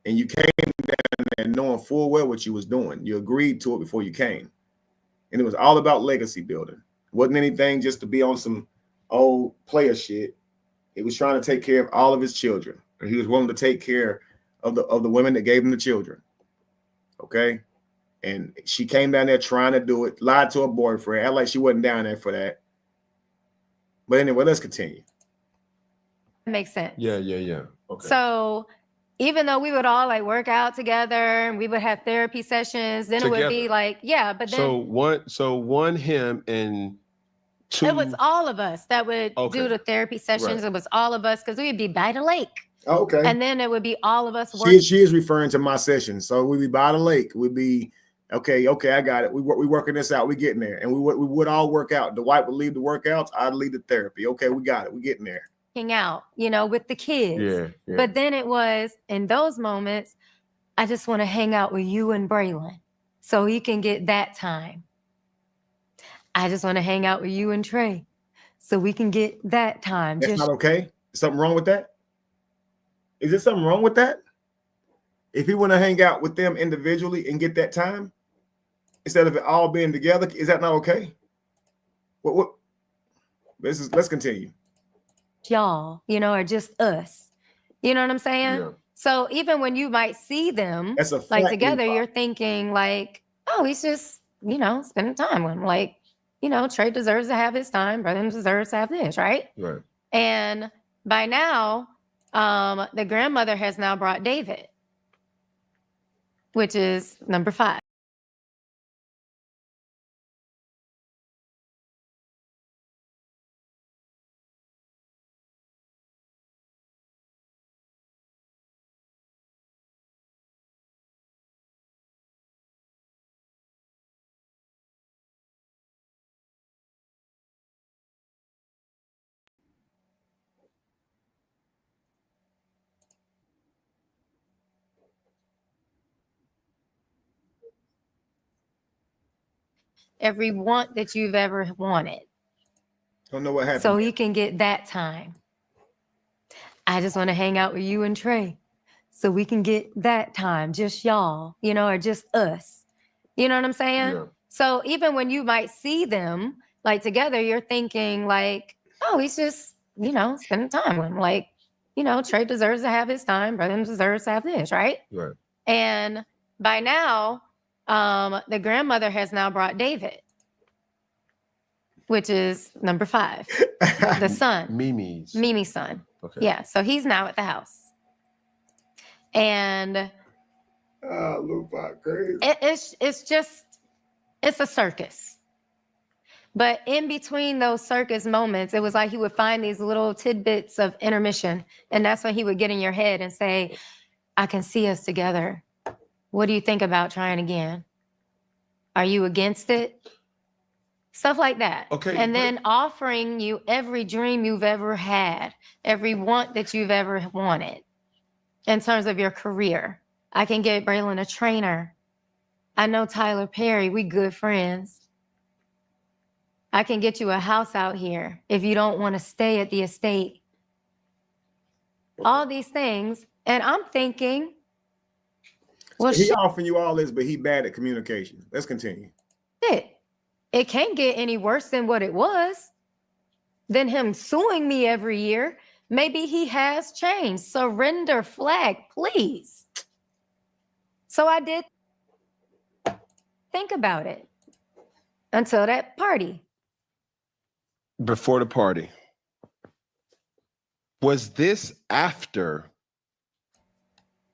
And you came down there knowing full well what you was doing. You agreed to it before you came. And it was all about legacy building. It wasn't anything just to be on some old player shit. He was trying to take care of all of his children. He was willing to take care of the women that gave him the children. Okay? And she came down there trying to do it, lied to her boyfriend, act like she wasn't down there for that. But anyway, let's continue. Makes sense. Yeah. Okay. So even though we would all like work out together and we would have therapy sessions, then Together. it would be like, yeah, but then one him and two. it was all of us that would do the therapy sessions. Right. It was all of us because we would be by the lake. Okay. And then it would be all of us working. She is referring to my session. So we'd be by the lake. We'd be, okay, I got it. We working this out. We getting there. And we would all work out. Dwight would lead the workouts. I'd lead the therapy. Okay, we got it. We getting there. Out, with the kids. Yeah. But then it was in those moments, I just want to hang out with you and Braylon so he can get that time. I just want to hang out with you and Trey so we can get that time. That's not okay? Is something wrong with that? Is there something wrong with that? If you want to hang out with them individually and get that time instead of it all being together, is that not okay? What? Let's continue. Y'all, or just us. You know what I'm saying? Yeah. So even when you might see them That's a like flat together, impact. you're thinking like, oh, he's just, spending time with him. Like, Trey deserves to have his time. Brother deserves to have this, right? Right. And by now, the grandmother has now brought David, which is number 5. Every want that you've ever wanted. Don't know what happened. So he can get that time. I just want to hang out with you and Trey so we can get that time, just y'all, or just us. You know what I'm saying? Yeah. So even when you might see them like together, you're thinking like, oh, he's just, spending time with him. Like, Trey deserves to have his time. Brother deserves to have this, right? Right. And by now, the grandmother has now brought David, which is number 5, the son. Mimi's son. Okay. Yeah, so he's now at the house. And Lupa, crazy. It's a circus. But in between those circus moments, it was like he would find these little tidbits of intermission. And that's when he would get in your head and say, I can see us together. What do you think about trying again? Are you against it? Stuff like that. Okay. And then offering you every dream you've ever had, every want that you've ever wanted in terms of your career. I can get Braylon a trainer. I know Tyler Perry. We good friends. I can get you a house out here if you don't want to stay at the estate. All these things. And I'm thinking, well, He offering you all this, but he bad at communication. Let's continue. It can't get any worse than what it was. Than him suing me every year. Maybe he has changed. Surrender flag, please. So I did think about it until that party. Before the party. Was this after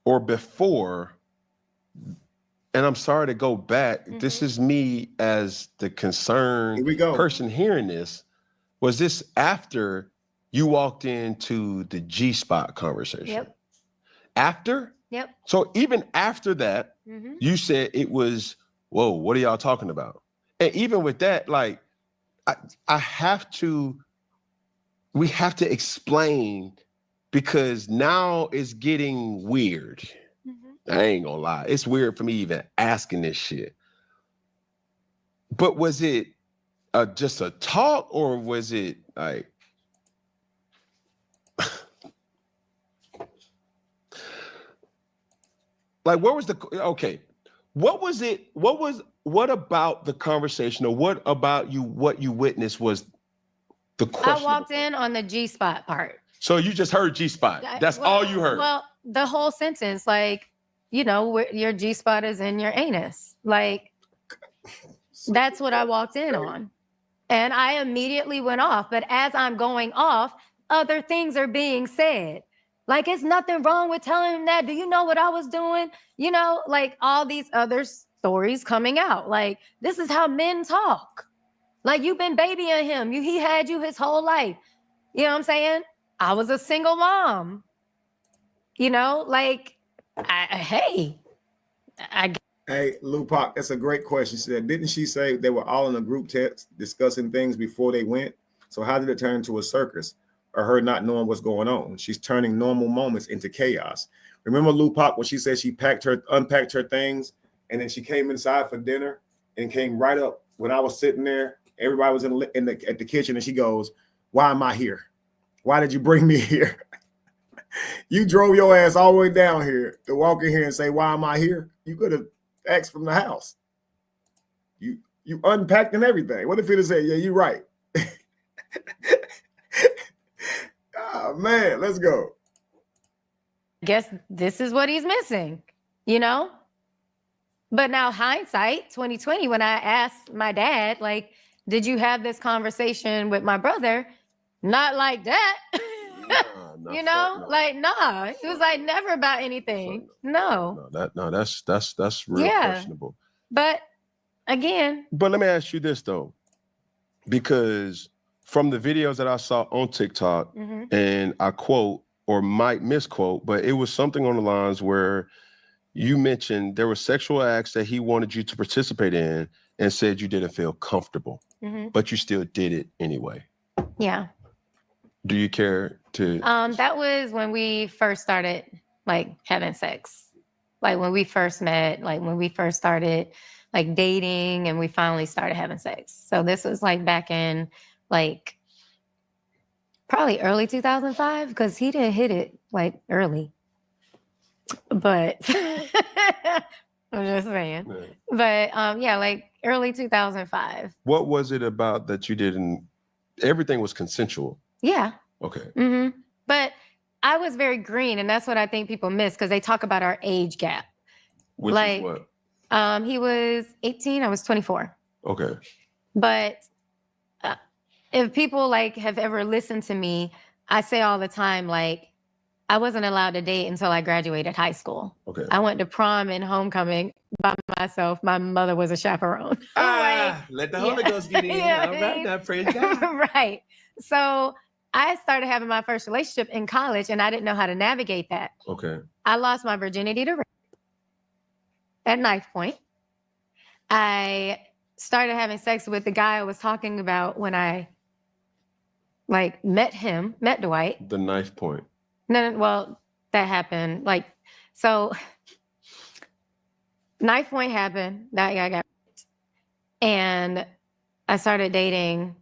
or before? And I'm sorry to go back. Mm-hmm. This is me as the concerned person hearing this. Was this after you walked into the G-spot conversation? Yep. After? Yep. So even after that, you said it was, whoa, what are y'all talking about? And even with that, like, we have to explain, because now it's getting weird. I ain't gonna lie. It's weird for me even asking this shit. But was it just a talk, or was it like, like, what was the, okay, what was it, what about the conversation, or what about what you witnessed was the question? I walked in on the G-spot part. So you just heard G-spot. That's all you heard. Well, the whole sentence, like, you know, your G-spot is in your anus. Like, that's what I walked in on. And I immediately went off. But as I'm going off, other things are being said. Like, it's nothing wrong with telling him that. Do you know what I was doing? You know, like all these other stories coming out. Like, this is how men talk. Like, you've been babying him. He had you his whole life. You know what I'm saying? I was a single mom. You know, like, hey, Lupac, that's a great question. She said, didn't she say they were all in a group text discussing things before they went? So how did it turn into a circus, or her not knowing what's going on? She's turning normal moments into chaos. Remember Lupac when she said she unpacked her things, and then she came inside for dinner and came right up when I was sitting there. Everybody was at the kitchen, and she goes, "Why am I here? Why did you bring me here? You drove your ass all the way down here to walk in here and say, why am I here? You could have asked from the house. You unpacked and everything. What if it had said, yeah, you're right." Oh, man, let's go. I guess this is what he's missing, you know? But now hindsight, 2020, when I asked my dad, like, did you have this conversation with my brother? Not like that. You know, like, nah, it was like never about anything. No, that's real questionable. But again, but let me ask you this though, because from the videos that I saw on TikTok, and I quote or might misquote, but it was something on the lines where you mentioned there were sexual acts that he wanted you to participate in and said you didn't feel comfortable, but you still did it anyway. Yeah. Do you care to? That was when we first started like having sex, like when we first met, like when we first started like dating, and we finally started having sex. So this was like back in like probably early 2005, because he didn't hit it like early. But I'm just saying. Yeah. But yeah, like early 2005. What was it about that you didn't? Everything was consensual. Yeah. Okay. But I was very green, and that's what I think people miss, because they talk about our age gap. Which like, is what? He was 18, I was 24. Okay. But if people like have ever listened to me, I say all the time, like, I wasn't allowed to date until I graduated high school. Okay. I went to prom and homecoming by myself. My mother was a chaperone. Let the Holy Ghost get in. Yeah, all right, now praise God. Right. So I started having my first relationship in college, and I didn't know how to navigate that. Okay. I lost my virginity to rape at knife point. I started having sex with the guy I was talking about when I like met Dwight. The knife point. No, well, that happened. Like, so knife point happened. That guy got raped. And I started dating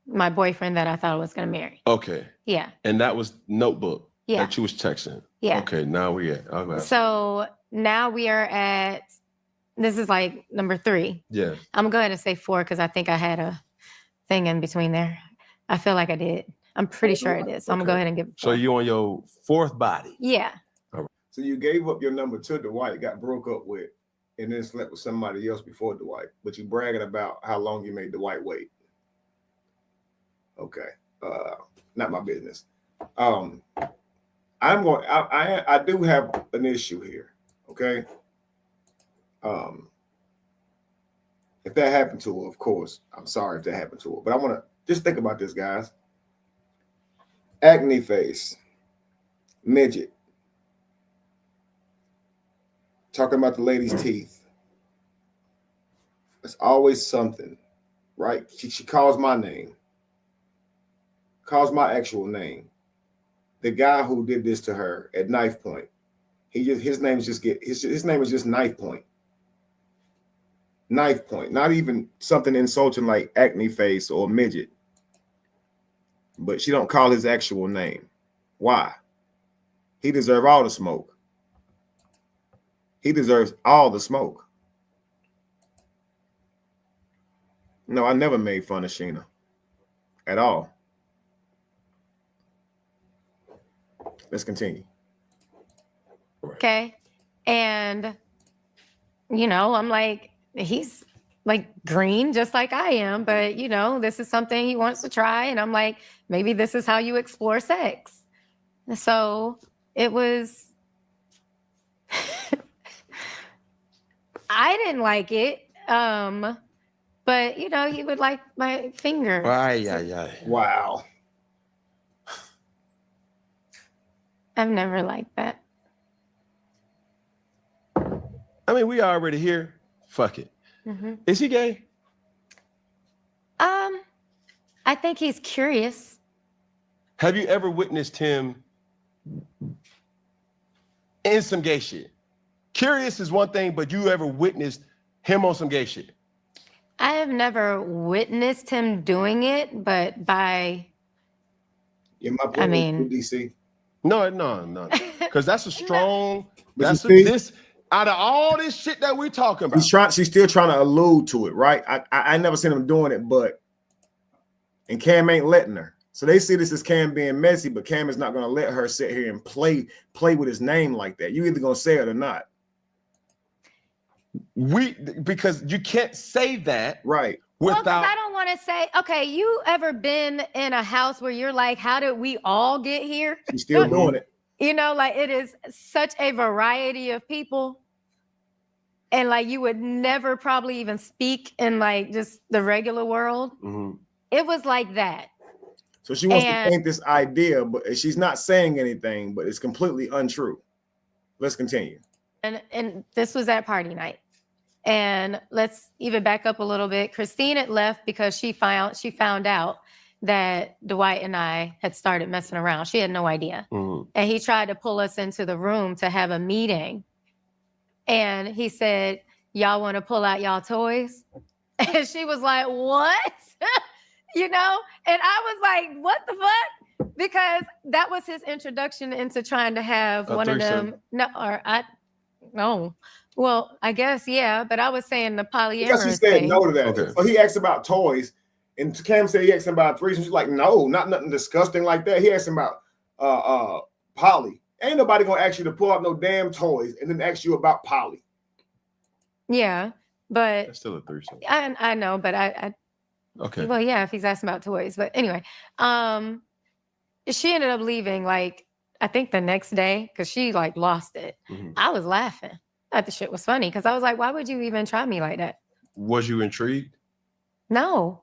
my boyfriend that I thought I was going to marry. Okay. Yeah. And that was Notebook. Yeah. That you was texting. Yeah. Okay, now we at. Okay. So now we are at, this is like number 3. Yeah. I'm going to go ahead and say 4, because I think I had a thing in between there. I feel like I did. I'm pretty sure I did. So I'm going to go ahead and give it 4. So you on your 4th body. Yeah. All right. So you gave up your number to Dwight, got broke up with, and then slept with somebody else before Dwight. But you bragging about how long you made Dwight wait. Okay. Not my business. I do have an issue here. Okay. If that happened to her, of course, I'm sorry if that happened to her. But I want to just think about this, guys. Acne face, midget, talking about the lady's teeth. It's always something. right? She calls my name, calls my actual name. The guy who did this to her at knife point, his name is just knife point. Knife point, not even something insulting like acne face or midget. But she don't call his actual name. Why? He deserves all the smoke. He deserves all the smoke. No, I never made fun of Sheena at all. Let's continue. Okay. And, you know, I'm like, he's like green, just like I am. But, you know, this is something he wants to try. And I'm like, maybe this is how you explore sex. So it was, I didn't like it. But, you know, he would like my finger. Wow. I've never liked that. I mean, we already here. Fuck it. Mm-hmm. Is he gay? I think he's curious. Have you ever witnessed him in some gay shit? Curious is one thing, but you ever witnessed him on some gay shit? I have never witnessed him doing it, but by, Yeah, my point I mean, DC. No. Because that's a strong, But this out of all this shit that we're talking about. She's still trying to allude to it, right? I never seen him doing it, and Cam ain't letting her. So they see this as Cam being messy, but Cam is not gonna let her sit here and play with his name like that. You either gonna say it or not. Because you can't say that, right? Well, because I don't want to say, okay, you ever been in a house where you're like, how did we all get here? She's still doing it. You know, like it is such a variety of people. And like you would never probably even speak in like just the regular world. Mm-hmm. It was like that. So she wants to paint this idea, but she's not saying anything, but it's completely untrue. Let's continue. And this was at party night. And let's even back up a little bit. Christine had left because she found out that Dwight and I had started messing around. She had no idea. Mm-hmm. And he tried to pull us into the room to have a meeting. And he said, y'all want to pull out y'all toys? And she was like, what? You know? And I was like, what the fuck? Because that was his introduction into trying to have one of them. No. Well, I guess, yeah, but I was saying the polyamorous because he said thing. no to that. Okay. So he asked about toys, and Cam said he asked him about threesomes. She's like, no, not nothing disgusting like that. He asked him about poly. Ain't nobody gonna ask you to pull out no damn toys and then ask you about poly. Yeah, but that's still a threesome. I know, but I okay. Well, yeah, if he's asking about toys, but anyway, she ended up leaving like I think the next day because she like lost it. Mm-hmm. I was laughing. I thought the shit was funny because I was like, why would you even try me like that? Was you intrigued? No.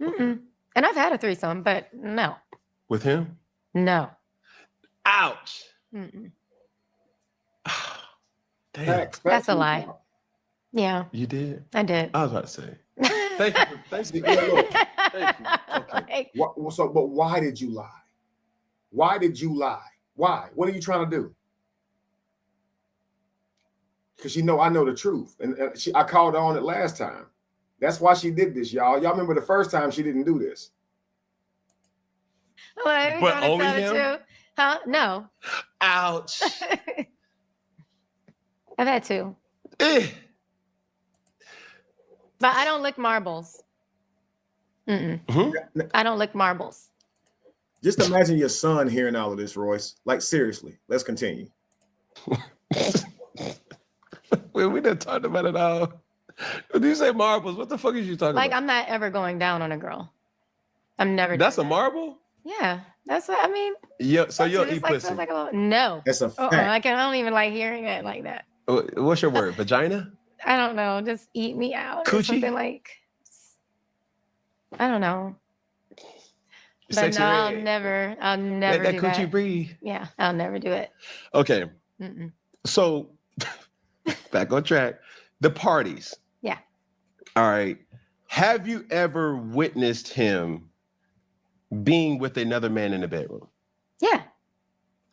Okay. And I've had a threesome, but no. With him? No. Ouch. Mm-mm. Damn. That's a lie. Yeah. You did? I did. I was about to say. Thank you. Thank you. Thank you. Okay. But why did you lie? Why did you lie? Why? What are you trying to do? Because I know the truth. And I called her on it last time. That's why she did this, y'all. Y'all remember the first time she didn't do this. Well, but only him? Huh? No. Ouch. I've had two. But I don't lick marbles. Mm-hmm. I don't lick marbles. Just imagine your son hearing all of this, Royce. Like, seriously. Let's continue. Well, we done talked about it all. When you say marbles, what the fuck is you talking about? Like, I'm not ever going down on a girl. I'm never. That's a marble? Yeah, that's what I mean. Yeah, so you'll eat pussy. No. That's a fact. I don't even like hearing it like that. What's your word? Vagina? I don't know. Just eat me out. Coochie? Or something like. I don't know. Sexy but no, red. I'll never Let do that coochie that. breathe. Yeah, I'll never do it. Okay. Mm-mm. So back on track. The parties. Yeah. All right. have you ever witnessed him being with another man in the bedroom? Yeah,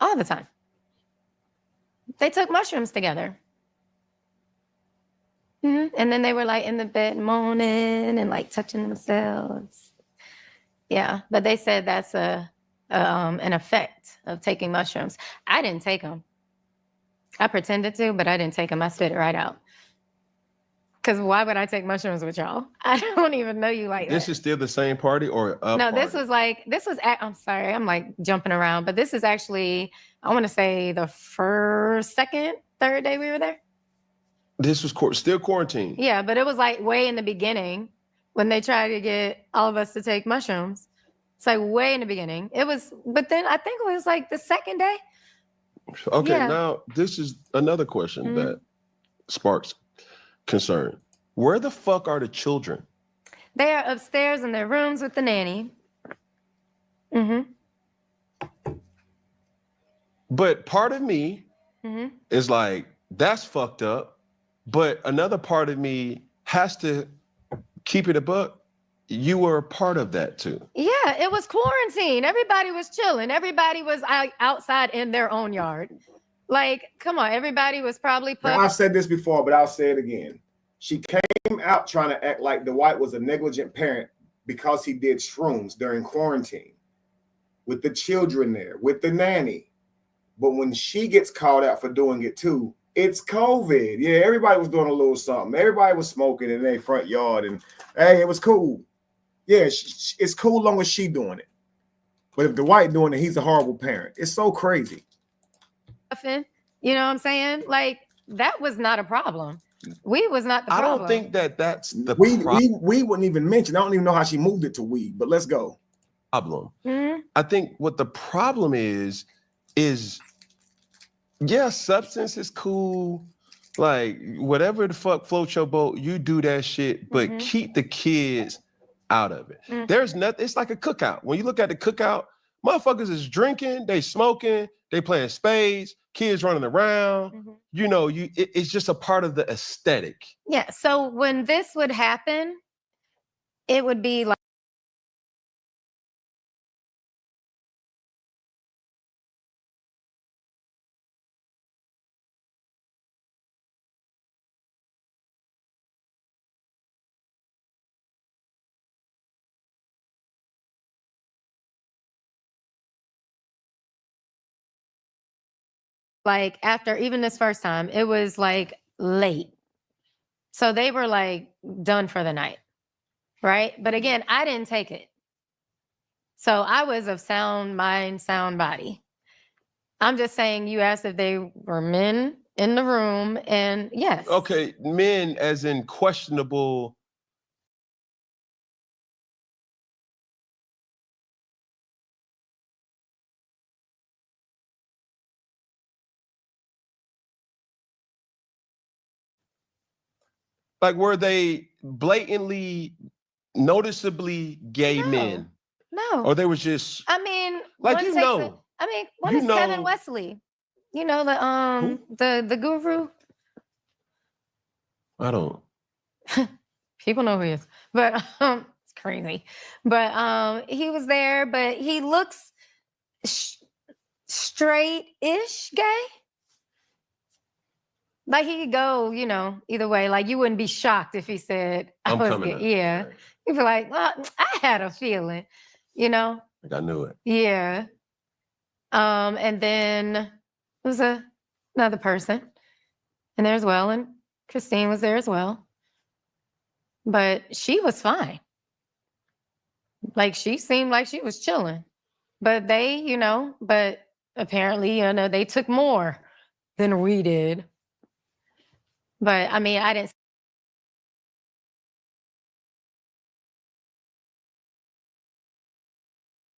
all the time. They took mushrooms together. And then they were like in the bed moaning and like touching themselves. Yeah, but they said that's an effect of taking mushrooms. I didn't take them. I pretended to, but I didn't take them. I spit it right out. Because why would I take mushrooms with y'all? I don't even know you like This that. is still the same party or a No, party? I'm sorry, I'm like jumping around, but this is actually, I want to say the first, second, third day we were there. This was still quarantine. Yeah, but it was like way in the beginning when they tried to get all of us to take mushrooms. It's like way in the beginning. But then I think it was like the second day. Okay, Yeah. now this is another question that sparks concern. Where the fuck are the children? They are upstairs in their rooms with the nanny. But part of me is like, that's fucked up. But another part of me has to keep it a buck. You were a part of that too. Yeah, it was quarantine. Everybody was chilling. Everybody was outside in their own yard. Like, come on, everybody was probably Now, I've said this before, but I'll say it again. She came out trying to act like Dwight was a negligent parent because he did shrooms during quarantine with the children there, with the nanny. But when she gets called out for doing it too, it's COVID. Yeah, everybody was doing a little something. Everybody was smoking in their front yard, and hey, it was cool. Yeah, it's cool long as she doing it. But if Dwight doing it, he's a horrible parent. It's so crazy. You know what I'm saying? Like, that was not a problem. Weed was not the problem. I don't think that's the problem. We wouldn't even mention. I don't even know how she moved it to weed, but let's go. Problem. I think what the problem is yeah, substance is cool. Like, whatever the fuck floats your boat, you do that shit, but keep the kids out of it. There's nothing, it's like a cookout. When you look at the cookout, motherfuckers is drinking, they smoking, they playing spades, kids running around. You know, it's just a part of the aesthetic. Yeah, so when this would happen, it would be like after even this first time, it was like late. So they were like done for the night, right? But again, I didn't take it. So I was of sound mind, sound body. I'm just saying, you asked if they were men in the room, and yes. Okay, men as in questionable. Like, were they blatantly, noticeably gay men? No. Or they was just, I mean, like, one you takes know. one is Kevin Wesley. You know, the guru. I don't. People know who he is, but it's crazy. But he was there, but he looks straight-ish gay. Like, he could go, you know, either way. Like, you wouldn't be shocked if he said, I'm was coming gay. Yeah. Right. You'd be like, well, I had a feeling, you know? Like, I knew it. Yeah. And then there was another person in there as well, and Christine was there as well. But she was fine. Like, she seemed like she was chilling. But they, you know, but apparently, you know, they took more than we did. But I mean, I didn't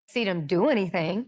see them do anything.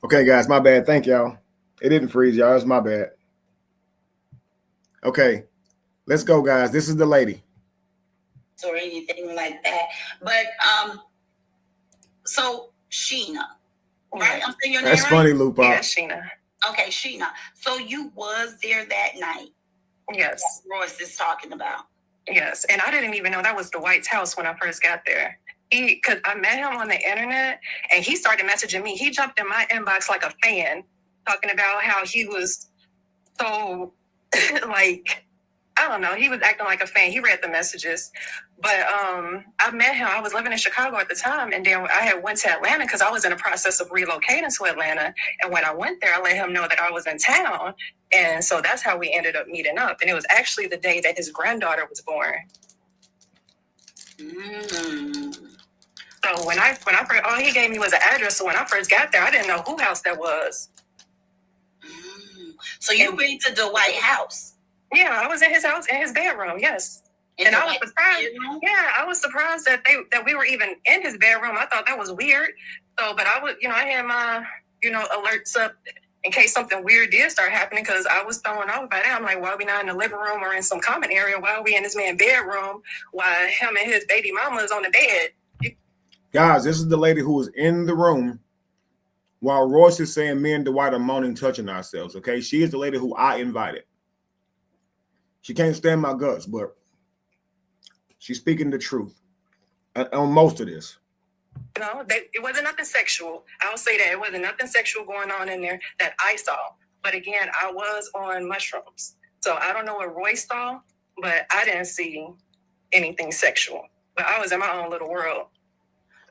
Okay, guys, my bad. Thank y'all. It didn't freeze, y'all. It's my bad. Okay, let's go, guys. This is the lady. Or anything like that. But so Sheena, right? I'm saying your name right? That's funny, Lupa. Yeah, Sheena. Okay, Sheena. So you was there that night? Yes. Royce is talking about. Yes, and I didn't even know that was Dwight's house when I first got there. Because I met him on the internet, and he started messaging me. He jumped in my inbox like a fan, talking about how he was so, like, I don't know. He was acting like a fan. He read the messages. But I met him. I was living in Chicago at the time, and then I had went to Atlanta because I was in the process of relocating to Atlanta. And when I went there, I let him know that I was in town. And so that's how we ended up meeting up. And it was actually the day that his granddaughter was born. So when I first, all he gave me was an address. So when I first got there, I didn't know whose house that was. So you went to Dwight's house? Yeah, I was in his house, in his bedroom. Yes. And I was surprised. Yeah, I was surprised that we were even in his bedroom. I thought that was weird. So, but I was, I had my, alerts up in case something weird did start happening, because I was thrown off by that. I'm like, why are we not in the living room or in some common area? Why are we in this man's bedroom while him and his baby mama is on the bed? Guys, this is the lady who was in the room while Royce is saying me and Dwight are moaning, touching ourselves. Okay, she is the lady who I invited. She can't stand my guts, but she's speaking the truth on most of this. It wasn't nothing sexual. I'll say that. It wasn't nothing sexual going on in there that I saw. But again, I was on mushrooms. So I don't know what Royce saw, but I didn't see anything sexual. But I was in my own little world.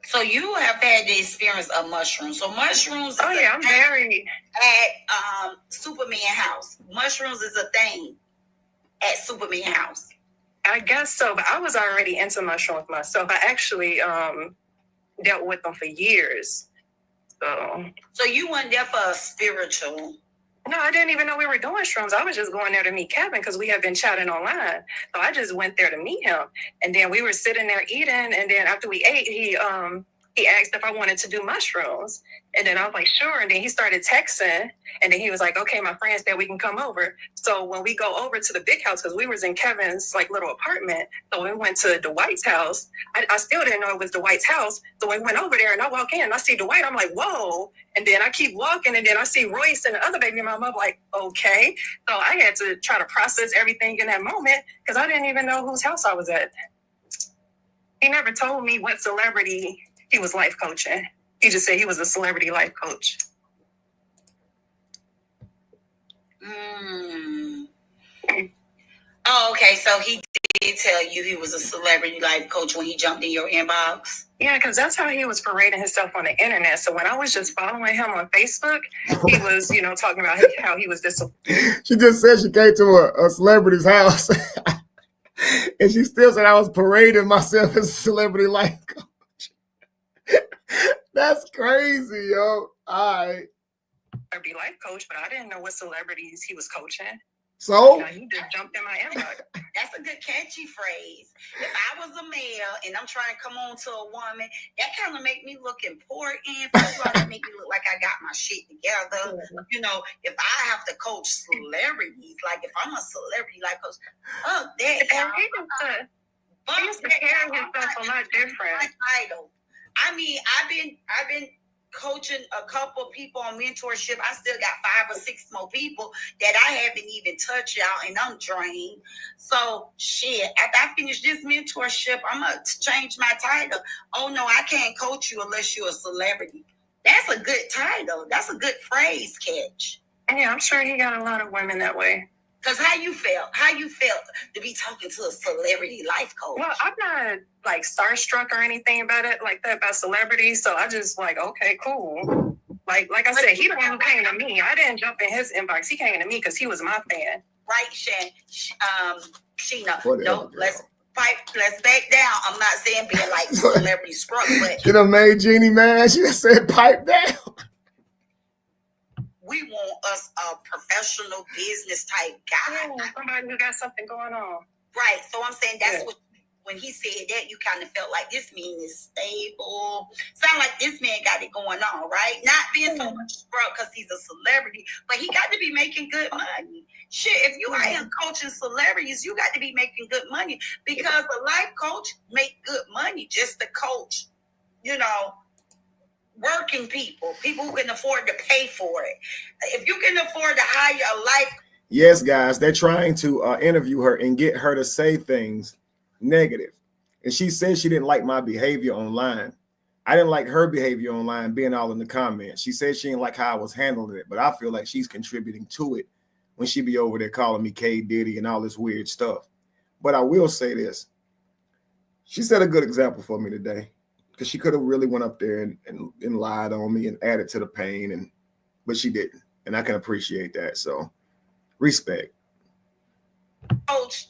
So you have had the experience of mushrooms. So mushrooms. Oh yeah, I'm very at Superman house. Mushrooms is a thing at Superman house. I guess so, but I was already into mushrooms myself. I actually dealt with them for years. So you went there for a spiritual. No, I didn't even know we were doing shrooms. I was just going there to meet Kevin because we had been chatting online. So I just went there to meet him. And then we were sitting there eating. And then after we ate, he asked if I wanted to do mushrooms. And then I was like, sure. And then he started texting. And then he was like, okay, my friend said we can come over. So when we go over to the big house, because we was in Kevin's little apartment. So we went to Dwight's house. I still didn't know it was Dwight's house. So we went over there and I walk in and I see Dwight. I'm like, whoa. And then I keep walking and then I see Royce and the other baby mama. I'm like, okay. So I had to try to process everything in that moment because I didn't even know whose house I was at. He never told me what celebrity he was life coaching. He just said he was a celebrity life coach. Oh, okay. So he did tell you he was a celebrity life coach when he jumped in your inbox? Yeah, because that's how he was parading himself on the internet. So when I was just following him on Facebook, he was, talking about how he was this. She just said she came to a celebrity's house. And she still said I was parading myself as a celebrity life coach. That's crazy, yo. All right. Celebrity life coach, but I didn't know what celebrities he was coaching. So he just jumped in my inbox. That's a good catchy phrase. If I was a male and I'm trying to come on to a woman, that kind of make me look important. First of all, that make me look like I got my shit together. If I have to coach celebrities, like if I'm a celebrity life coach, He was preparing himself a lot different. My title. I mean, I've been coaching a couple people on mentorship. I still got 5 or 6 more people that I haven't even touched, y'all, and I'm drained. So shit, after I finish this mentorship, I'm gonna change my title. Oh no, I can't coach you unless you're a celebrity. That's a good title. That's a good phrase, Catch. Yeah, I'm sure he got a lot of women that way. Cause how you felt to be talking to a celebrity life coach? Well, I'm not starstruck or anything about it like that about celebrities. So I just okay, cool. Like I said, he the one who came to me. I didn't jump in his inbox. He came to me because he was my fan. Right, Sheena. No, let's back down. I'm not saying being like celebrity struck, but she done made Jeannie mad. She just said pipe down. We want us a professional business type guy. Yeah, somebody who got something going on. Right. So I'm saying that's what when he said that, you kind of felt like this man is stable. Sound like this man got it going on, right? Not being so much struck because he's a celebrity, but he got to be making good money. Shit, if you out here coaching celebrities, you got to be making good money, because a life coach make good money just to coach, you know, working people who can afford to pay for it. If you can afford to hire a life. Yes, guys, they're trying to interview her and get her to say things negative. And she said she didn't like my behavior online. I didn't like her behavior online, being all in the comments. She said she didn't like how I was handling it, but I feel like she's contributing to it when she be over there calling me K Diddy and all this weird stuff. But I will say this. She set a good example for me today, because she could have really went up there and lied on me and added to the pain, but she didn't. And I can appreciate that. So respect. Coach,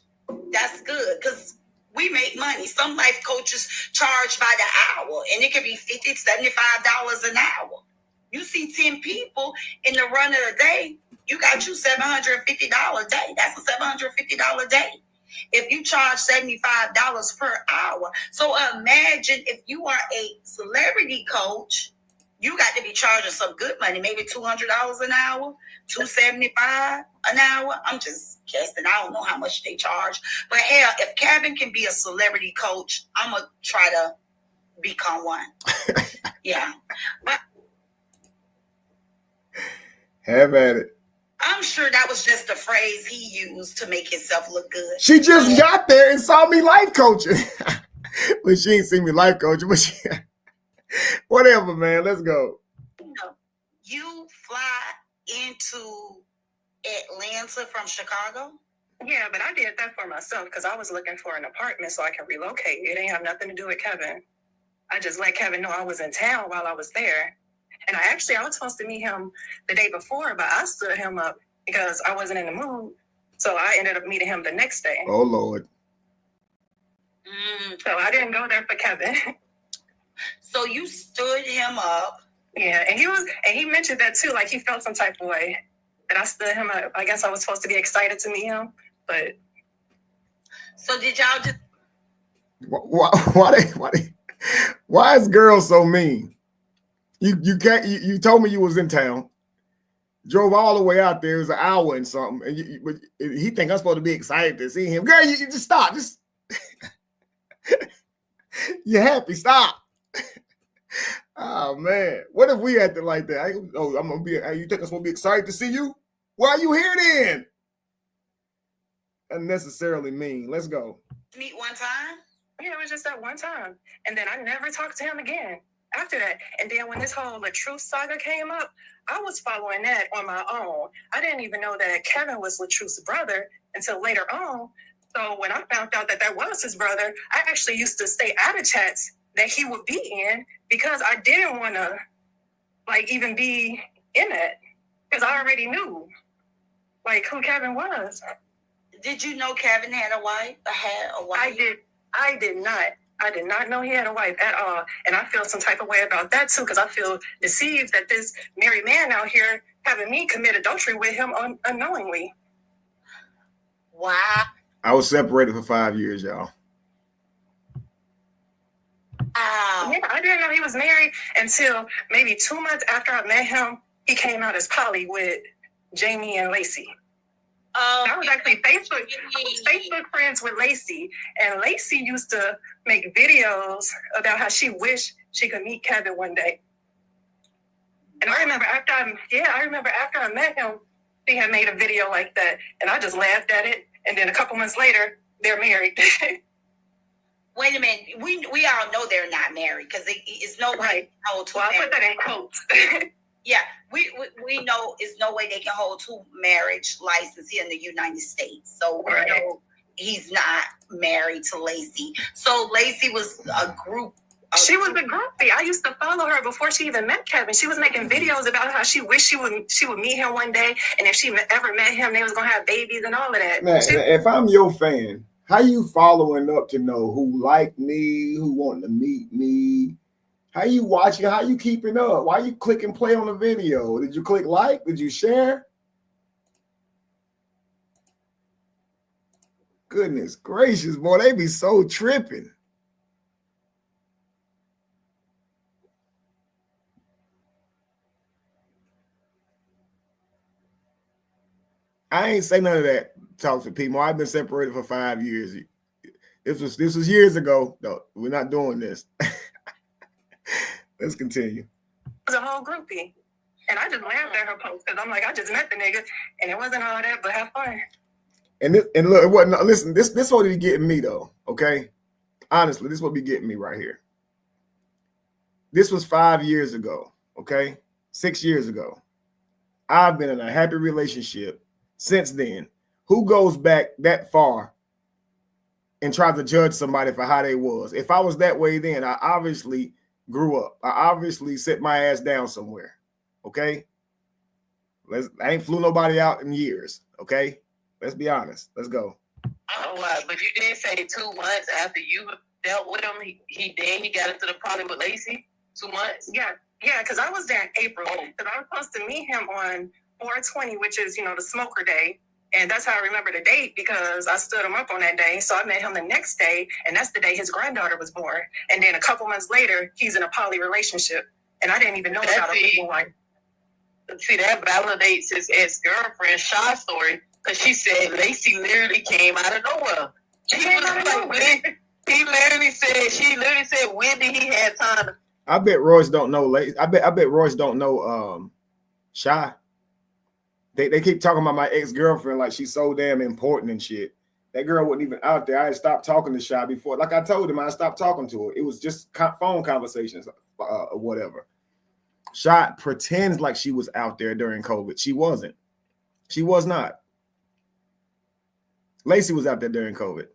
that's good, because we make money. Some life coaches charge by the hour, and it could be $50, $75 an hour. You see 10 people in the run of the day, you got you $750 a day. That's a $750 day. If you charge $75 per hour. So imagine if you are a celebrity coach, you got to be charging some good money, maybe $200 an hour, $275 an hour. I'm just guessing. I don't know how much they charge. But hell, if Kevin can be a celebrity coach, I'm going to try to become one. Yeah. But have at it. I'm sure that was just a phrase he used to make himself look good. She just got there and saw me life coaching. But she ain't seen me life coaching. But she, whatever, man. Let's go. You fly into Atlanta from Chicago? Yeah, but I did that for myself because I was looking for an apartment so I can relocate. It ain't have nothing to do with Kevin. I just let Kevin know I was in town while I was there. And I was supposed to meet him the day before, but I stood him up because I wasn't in the mood. So I ended up meeting him the next day. Oh, Lord. So I didn't go there for Kevin. So you stood him up. Yeah, and he mentioned that too, like he felt some type of way that I stood him up. I guess I was supposed to be excited to meet him, but. So did y'all just? Why is girls so mean? You told me you was in town, drove all the way out there. It was an hour and something, and he think I'm supposed to be excited to see him. Girl, you just stop. Just you're happy. Stop. Oh man, what if we acted like that? I'm gonna be. You think I'm supposed to be excited to see you? Why are you here then? Unnecessarily mean. Let's go. Meet one time? Yeah, it was just that one time, and then I never talked to him again after that. And then when this whole Latrice saga came up, I was following that on my own. I didn't even know that Kevin was Latrice's brother until later on. So when I found out that that was his brother, I actually used to stay out of chats that he would be in because I didn't want to even be in it because I already knew who Kevin was. Did you know Kevin had a wife? I did not. I did not know he had a wife at all. And I feel some type of way about that too, because I feel deceived that this married man out here having me commit adultery with him unknowingly. Wow. I was separated for 5 years, y'all. Wow. Yeah, I didn't know he was married until maybe 2 months after I met him. He came out as poly with Jamie and Lacey. I was actually Facebook friends with Lacey, and Lacey used to make videos about how she wished she could meet Kevin one day. And I remember after I met him, she had made a video like that, and I just laughed at it. And then a couple months later, they're married. Wait a minute, we all know they're not married because it's no way. Well, I put that in quotes. Yeah, we know it's no way they can hold two marriage licenses here in the United States. So we know he's not married to Lacey. So Lacey was a group. She was a groupie. I used to follow her before she even met Kevin. She was making videos about how she wished she would meet him one day, and if she ever met him, they was gonna have babies and all of that. Man, if I'm your fan, how you following up to know who like me, who want to meet me? How you watching? How you keeping up? Why you click and play on the video? Did you click like? Did you share? Goodness gracious, boy, they be so tripping. I ain't say none of that. Talk to people. I've been separated for 5 years. This was years ago. No, we're not doing this. Let's continue. It was a whole groupie. And I just laughed at her post because I'm like, I just met the nigga and it wasn't all that, but have fun. And look, it wasn't. Listen, this what be getting me though. Okay, honestly, this what be getting me right here. This was 5 years ago. Okay, 6 years ago. I've been in a happy relationship since then. Who goes back that far and tries to judge somebody for how they was? If I was that way then, I obviously grew up. I obviously set my ass down somewhere. Okay, I ain't flew nobody out in years. Okay, let's be honest. Let's go. Oh, wow. But you did say 2 months after you dealt with him, he got into the problem with Lacey. 2 months. Yeah, because I was there in April. Because I was supposed to meet him on 4/20, which is the smoker day. And that's how I remember the date because I stood him up on that day. So I met him the next day, and that's the day his granddaughter was born. And then a couple months later, he's in a poly relationship. And I didn't even know about a legal wife. See, that validates his ex-girlfriend, Shaw's story, because she said Lacey literally came out of nowhere. She literally said, when did he have time? I bet Royce don't know Lacey. I bet Royce don't know Shy. They keep talking about my ex-girlfriend like she's so damn important and shit. That girl wasn't even out there. I had stopped talking to Shy before. Like I told him, I stopped talking to her. It was just phone conversations or whatever. Shy pretends like she was out there during COVID. She wasn't. She was not. Lacey was out there during COVID.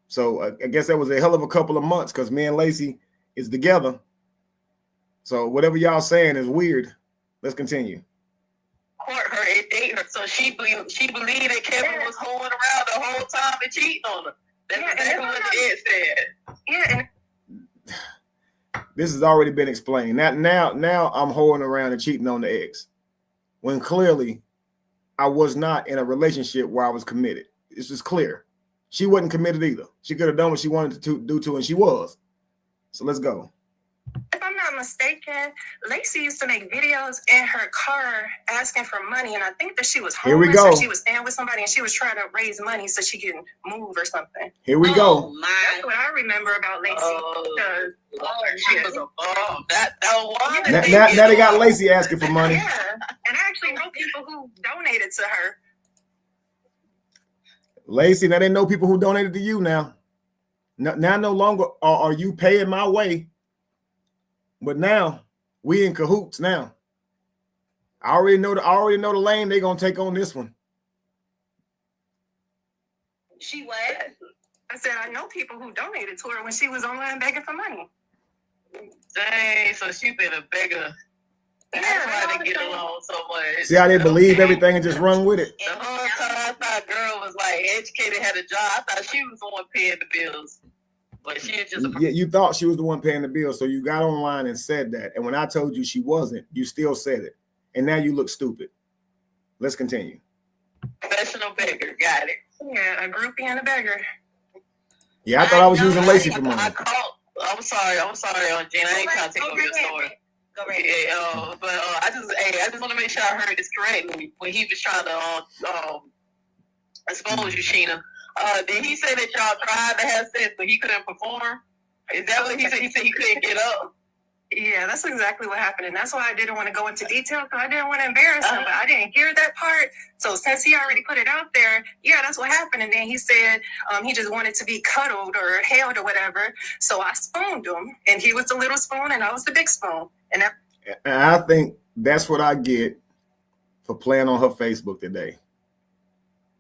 So I guess that was a hell of a couple of months because me and Lacey is together. So whatever y'all saying is weird. Let's continue. Court her and date her, so she believed that Kevin was holding around the whole time and cheating on her. That's exactly what Ed said. Yeah. This has already been explained. Now I'm holding around and cheating on the ex, when clearly I was not in a relationship where I was committed. This is clear. She wasn't committed either. She could have done what she wanted to do, and she was. So let's go. If I'm not mistaken, Lacey used to make videos in her car asking for money, and I think that she was homeless. Here we go. Or she was staying with somebody, and she was trying to raise money so she can move or something. Here we go. That's what I remember about Lacey. She was a bomb. That one. Now they got Lacey asking for money. Yeah, and I actually know people who donated to her. Lacey, now they know people who donated to you now. Now no longer are you paying my way. But now we in cahoots now. I already know the lane they're gonna take on this one. She what? I said I know people who donated to her when she was online begging for money. Dang, so she been a beggar. That's why they get along so much. See how they believe everything and just run with it. The whole time I thought girl was like educated, had a job. I thought she was the one paying the bills. But she just you thought she was the one paying the bill, so you got online and said that. And when I told you she wasn't, you still said it. And now you look stupid. Let's continue. Professional beggar, got it. Yeah, a groupie and a beggar. Yeah, I thought I was using Lacey for money. I'm sorry, Gina. I ain't trying to take over your story. Go ahead. Yeah, but I just want to make sure I heard this correctly when he was trying to expose you, Sheena. Did he say that y'all tried to have sex but he couldn't perform? Is that what he said? He said he couldn't get up. Yeah, that's exactly what happened. And that's why I didn't want to go into detail because I didn't want to embarrass him, but I didn't hear that part. So since he already put it out there, yeah, that's what happened. And then he said he just wanted to be cuddled or held or whatever. So I spooned him, and he was the little spoon and I was the big spoon. And I think that's what I get for playing on her Facebook today.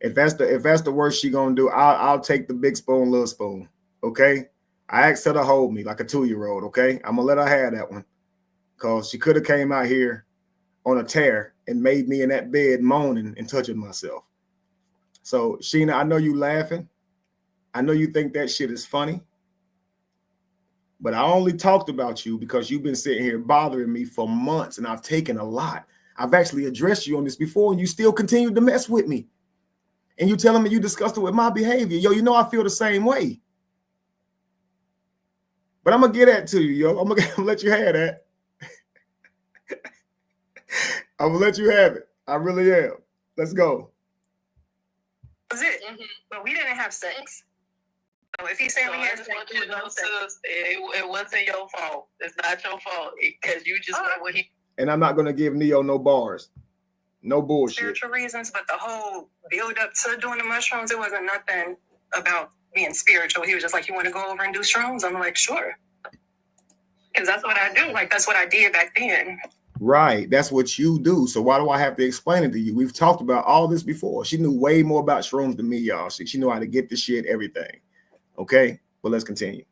If that's the worst she gonna do, I'll take the big spoon, little spoon. Okay. I asked her to hold me like a 2-year-old. Okay. I'm gonna let her have that one. Cause she could have came out here on a tear and made me in that bed moaning and touching myself. So Sheena, I know you laughing. I know you think that shit is funny. But I only talked about you because you've been sitting here bothering me for months and I've taken a lot. I've actually addressed you on this before and you still continue to mess with me. and you telling me you disgusted with my behavior. Yo, you know I feel the same way. But I'm gonna get that to you, yo. I'm gonna let you have that. I'm gonna let you have it. I really am. Let's go. That's it. But we didn't have sex. So if he's saying we had sex, it wasn't your fault. It's not your fault because you just went with him. And I'm not gonna give Neo no bars. No bullshit. Spiritual reasons, but the whole build up to doing the mushrooms, it wasn't nothing about being spiritual. He was just like, you want to go over and do shrooms? I'm like, sure. Because that's what I do. Like, that's what I did back then. Right. That's what you do. So why do I have to explain it to you? We've talked about all this before. She knew way more about shrooms than me, y'all. She knew how to get the shit, everything. Okay, but let's continue.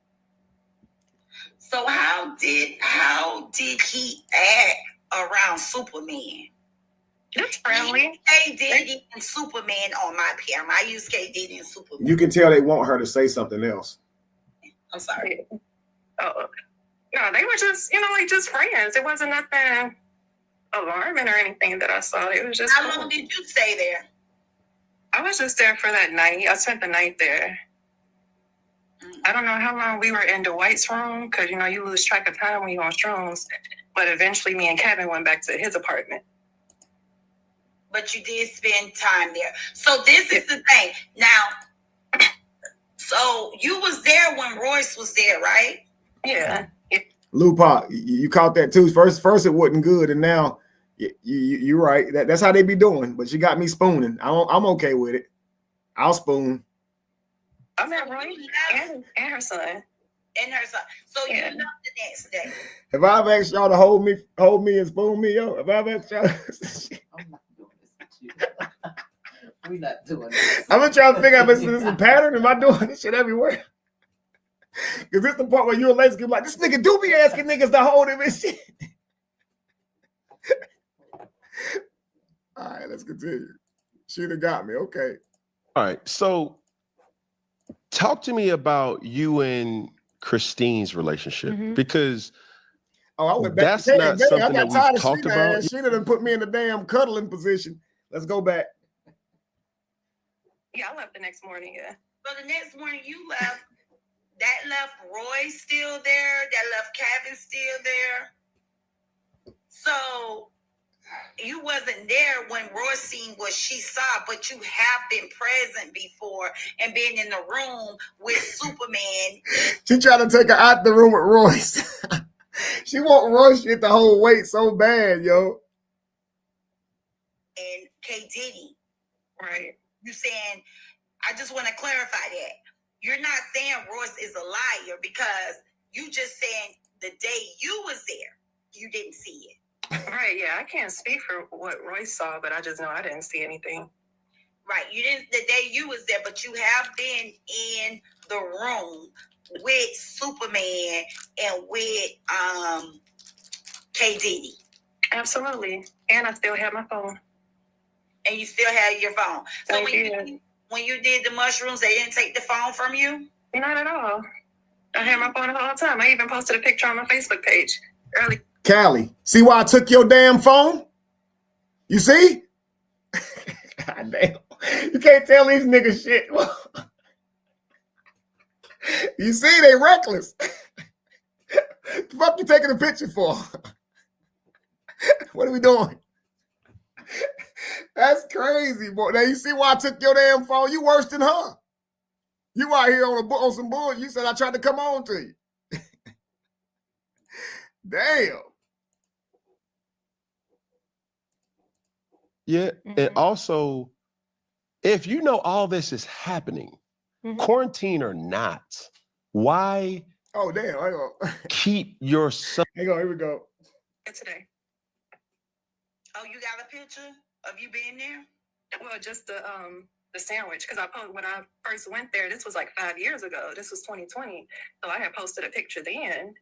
So how did he act around Superman? That's friendly. K Diddy and Superman on my camera. I use K Diddy and Superman. You can tell they want her to say something else. I'm sorry. Oh, no, they were just, like just friends. It wasn't nothing alarming or anything that I saw. It was just. How long did you stay there? I was just there for that night. I spent the night there. I don't know how long we were in Dwight's room because, you lose track of time when you're on shrooms. But eventually me and Kevin went back to his apartment. But you did spend time there. So this is the thing. Now, so you was there when Royce was there, right? Yeah. Lupac, you caught that too. First it wasn't good, and now you're right. That's how they be doing. But you got me spooning. I'm okay with it. I'll spoon. I met Royce and her son. And her son. So you left the next day. Have I ever asked y'all to hold me and spoon me, yo? Have I ever asked y'all? I'm not doing this with you. We're not doing this. I'm gonna try to figure out if this is a pattern. Am I doing this shit everywhere? Because this the part where you and Lace get like, this nigga do be asking niggas to hold him and shit. All right, let's continue. She'd have got me. Okay. All right. So talk to me about you and Christine's relationship, because I went back. That's not something that we've talked about. She done put me in the damn cuddling position. Let's go back. Yeah, I left the next morning, yeah. So the next morning you left. That left Roy still there. That left Kevin still there. So you wasn't there when Roy seen what she saw, but you have been present before and been in the room with Superman. She tried to take her out the room with Royce. She want Royce shit the whole weight so bad, yo. And K Diddy. Right. You saying, I just want to clarify that. You're not saying Royce is a liar because you just saying the day you was there, you didn't see it. Right, yeah. I can't speak for what Royce saw, but I just know I didn't see anything. Right. You didn't the day you was there, but you have been in the room with Superman and with K Diddy. Absolutely. And I still have my phone. And you still have your phone. So when you did the mushrooms, they didn't take the phone from you? Not at all. I had my phone the whole time. I even posted a picture on my Facebook page early. Callie, see why I took your damn phone? You see? God damn. You can't tell these niggas shit. You see, they reckless. The fuck you taking a picture for? What are we doing? That's crazy, boy. Now you see why I took your damn phone? You worse than her. You out here on some bull. You said I tried to come on to you. Damn. Yeah. And also, if you know all this is happening, quarantine or not, why damn, hang on. Keep yourself? Hang on, here we go. Today. Oh, you got a picture of you being there? Well, just the sandwich, because when I first went there, this was like 5 years ago. This was 2020. So I had posted a picture then.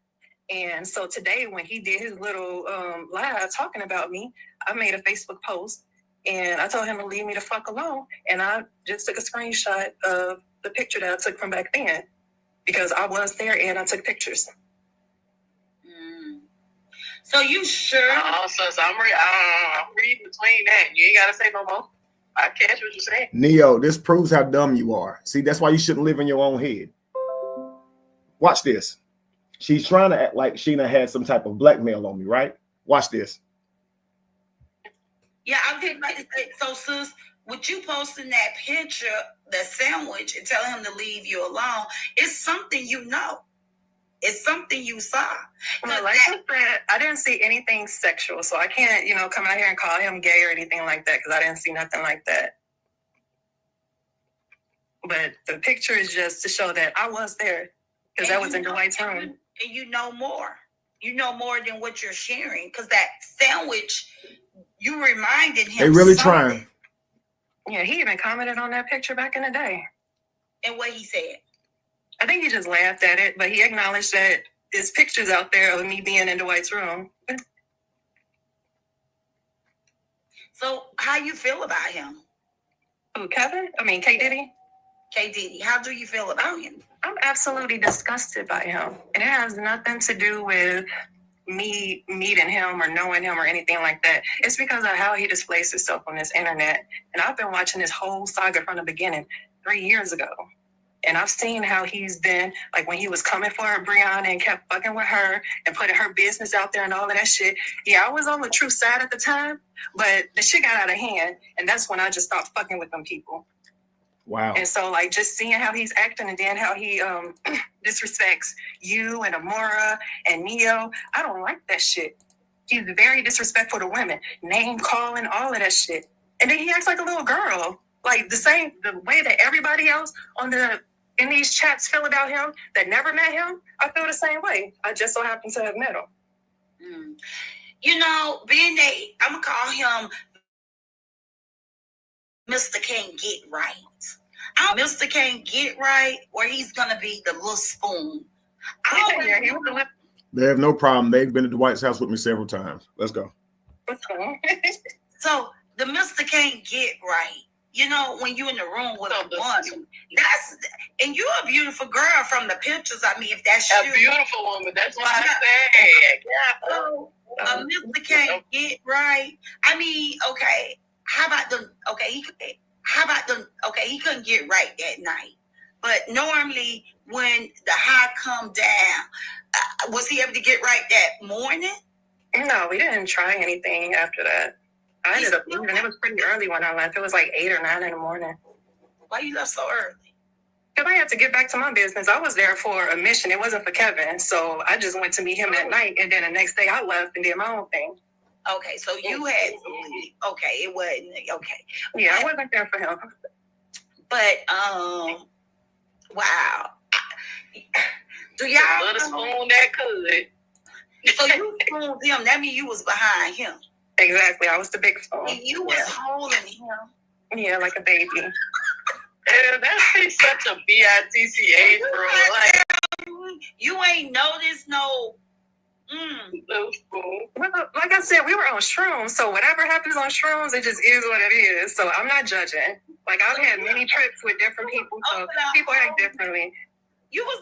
And so today when he did his little live talking about me, I made a Facebook post and I told him to leave me the fuck alone. And I just took a screenshot of the picture that I took from back then because I was there and I took pictures. So you sure? So I'm reading between that. You ain't gotta say no more. I catch what you're saying. Neo, this proves how dumb you are. See, that's why you shouldn't live in your own head. Watch this. She's trying to act like Sheena had some type of blackmail on me, right? Watch this. Yeah, I was about to say, so sis, with you posting that picture, the sandwich, and telling him to leave you alone, it's something you know. It's something you saw. Well, like I said, I didn't see anything sexual, so I can't, come out here and call him gay or anything like that because I didn't see nothing like that. But the picture is just to show that I was there because that was in Dwight's room. And you know more. You know more than what you're sharing because that sandwich, you reminded him. They really something. trying. Yeah, he even commented on that picture back in the day. And what he said? I think he just laughed at it, but he acknowledged that there's pictures out there of me being in Dwight's room. So how you feel about him? Who, Kevin? K. Diddy? K. Diddy. How do you feel about him? I'm absolutely disgusted by him. And it has nothing to do with me meeting him or knowing him or anything like that. It's because of how he displays himself on this internet. And I've been watching this whole saga from the beginning 3 years ago. And I've seen how he's been, like when he was coming for Brianna and kept fucking with her and putting her business out there and all of that shit. Yeah, I was on the truth side at the time, but the shit got out of hand. And that's when I just stopped fucking with them people. Wow. And so, like, just seeing how he's acting and then how he disrespects you and Amora and Neo, I don't like that shit. He's very disrespectful to women, name calling, all of that shit. And then he acts like a little girl, like the way that everybody else in these chats feel about him that never met him. I feel the same way. I just so happen to have met him. I'm gonna call him Mr. Can't Get Right. Mr. Can't Get Right, where he's gonna be the little spoon. They have no problem. They've been to Dwight's house with me several times. Let's go. So the Mr. Can't Get Right. When you in the room with a woman, and you're a beautiful girl from the pictures. If that's a beautiful woman, that's why I said. Mr. Can't Get Right. Okay. How about them? Okay, he couldn't get right that night. But normally, when the high come down, was he able to get right that morning? No, we didn't try anything after that. I ended up leaving. It was pretty early when I left. It was like 8 or 9 in the morning. Why you left so early? Because I had to get back to my business. I was there for a mission. It wasn't for Kevin. So I just went to meet him that night. And then the next day I left and did my own thing. Okay, so you had okay, it wasn't okay. Yeah, I wasn't there for him. But wow. Do y'all let us spoon that could? So you spooned him, that means you was behind him. Exactly. I was the big spoon. You was holding him. Yeah, like a baby. Yeah, that's such a bitch, bro. Like, you ain't noticed no. Well, like I said, we were on shrooms, so whatever happens on shrooms, it just is what it is. So I'm not judging. Like I've had many trips with different people, so people act differently. You was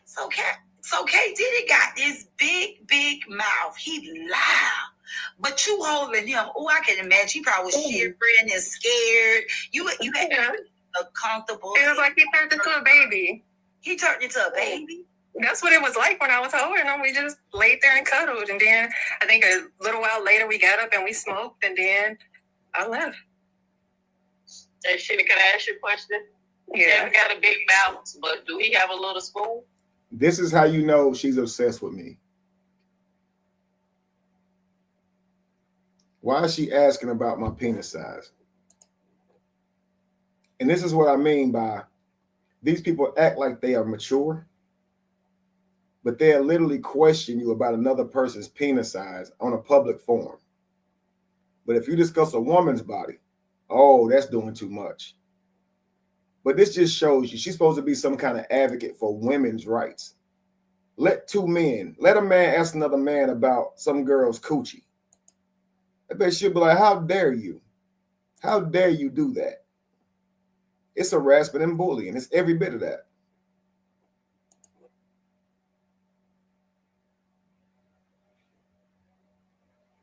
so K Diddy got this big mouth. He loud, but you holding him. Oh, I can imagine. He probably was shivering and scared. You had uncomfortable. It was like he turned into a baby. He turned into a baby. That's what it was like when I was holding him. We just laid there and cuddled. And then I think a little while later we got up and we smoked and then I left. Hey, Sheena, can I ask you a question? Yeah. He got a big mouth, but do he have a little spoon? This is how you know she's obsessed with me. Why is she asking about my penis size? And this is what I mean by these people act like they are mature, but they'll literally question you about another person's penis size on a public forum. But if you discuss a woman's body, oh, that's doing too much. But this just shows you she's supposed to be some kind of advocate for women's rights. Let a man ask another man about some girl's coochie. I bet she'll be like, how dare you? How dare you do that? It's harassment and bullying. It's every bit of that.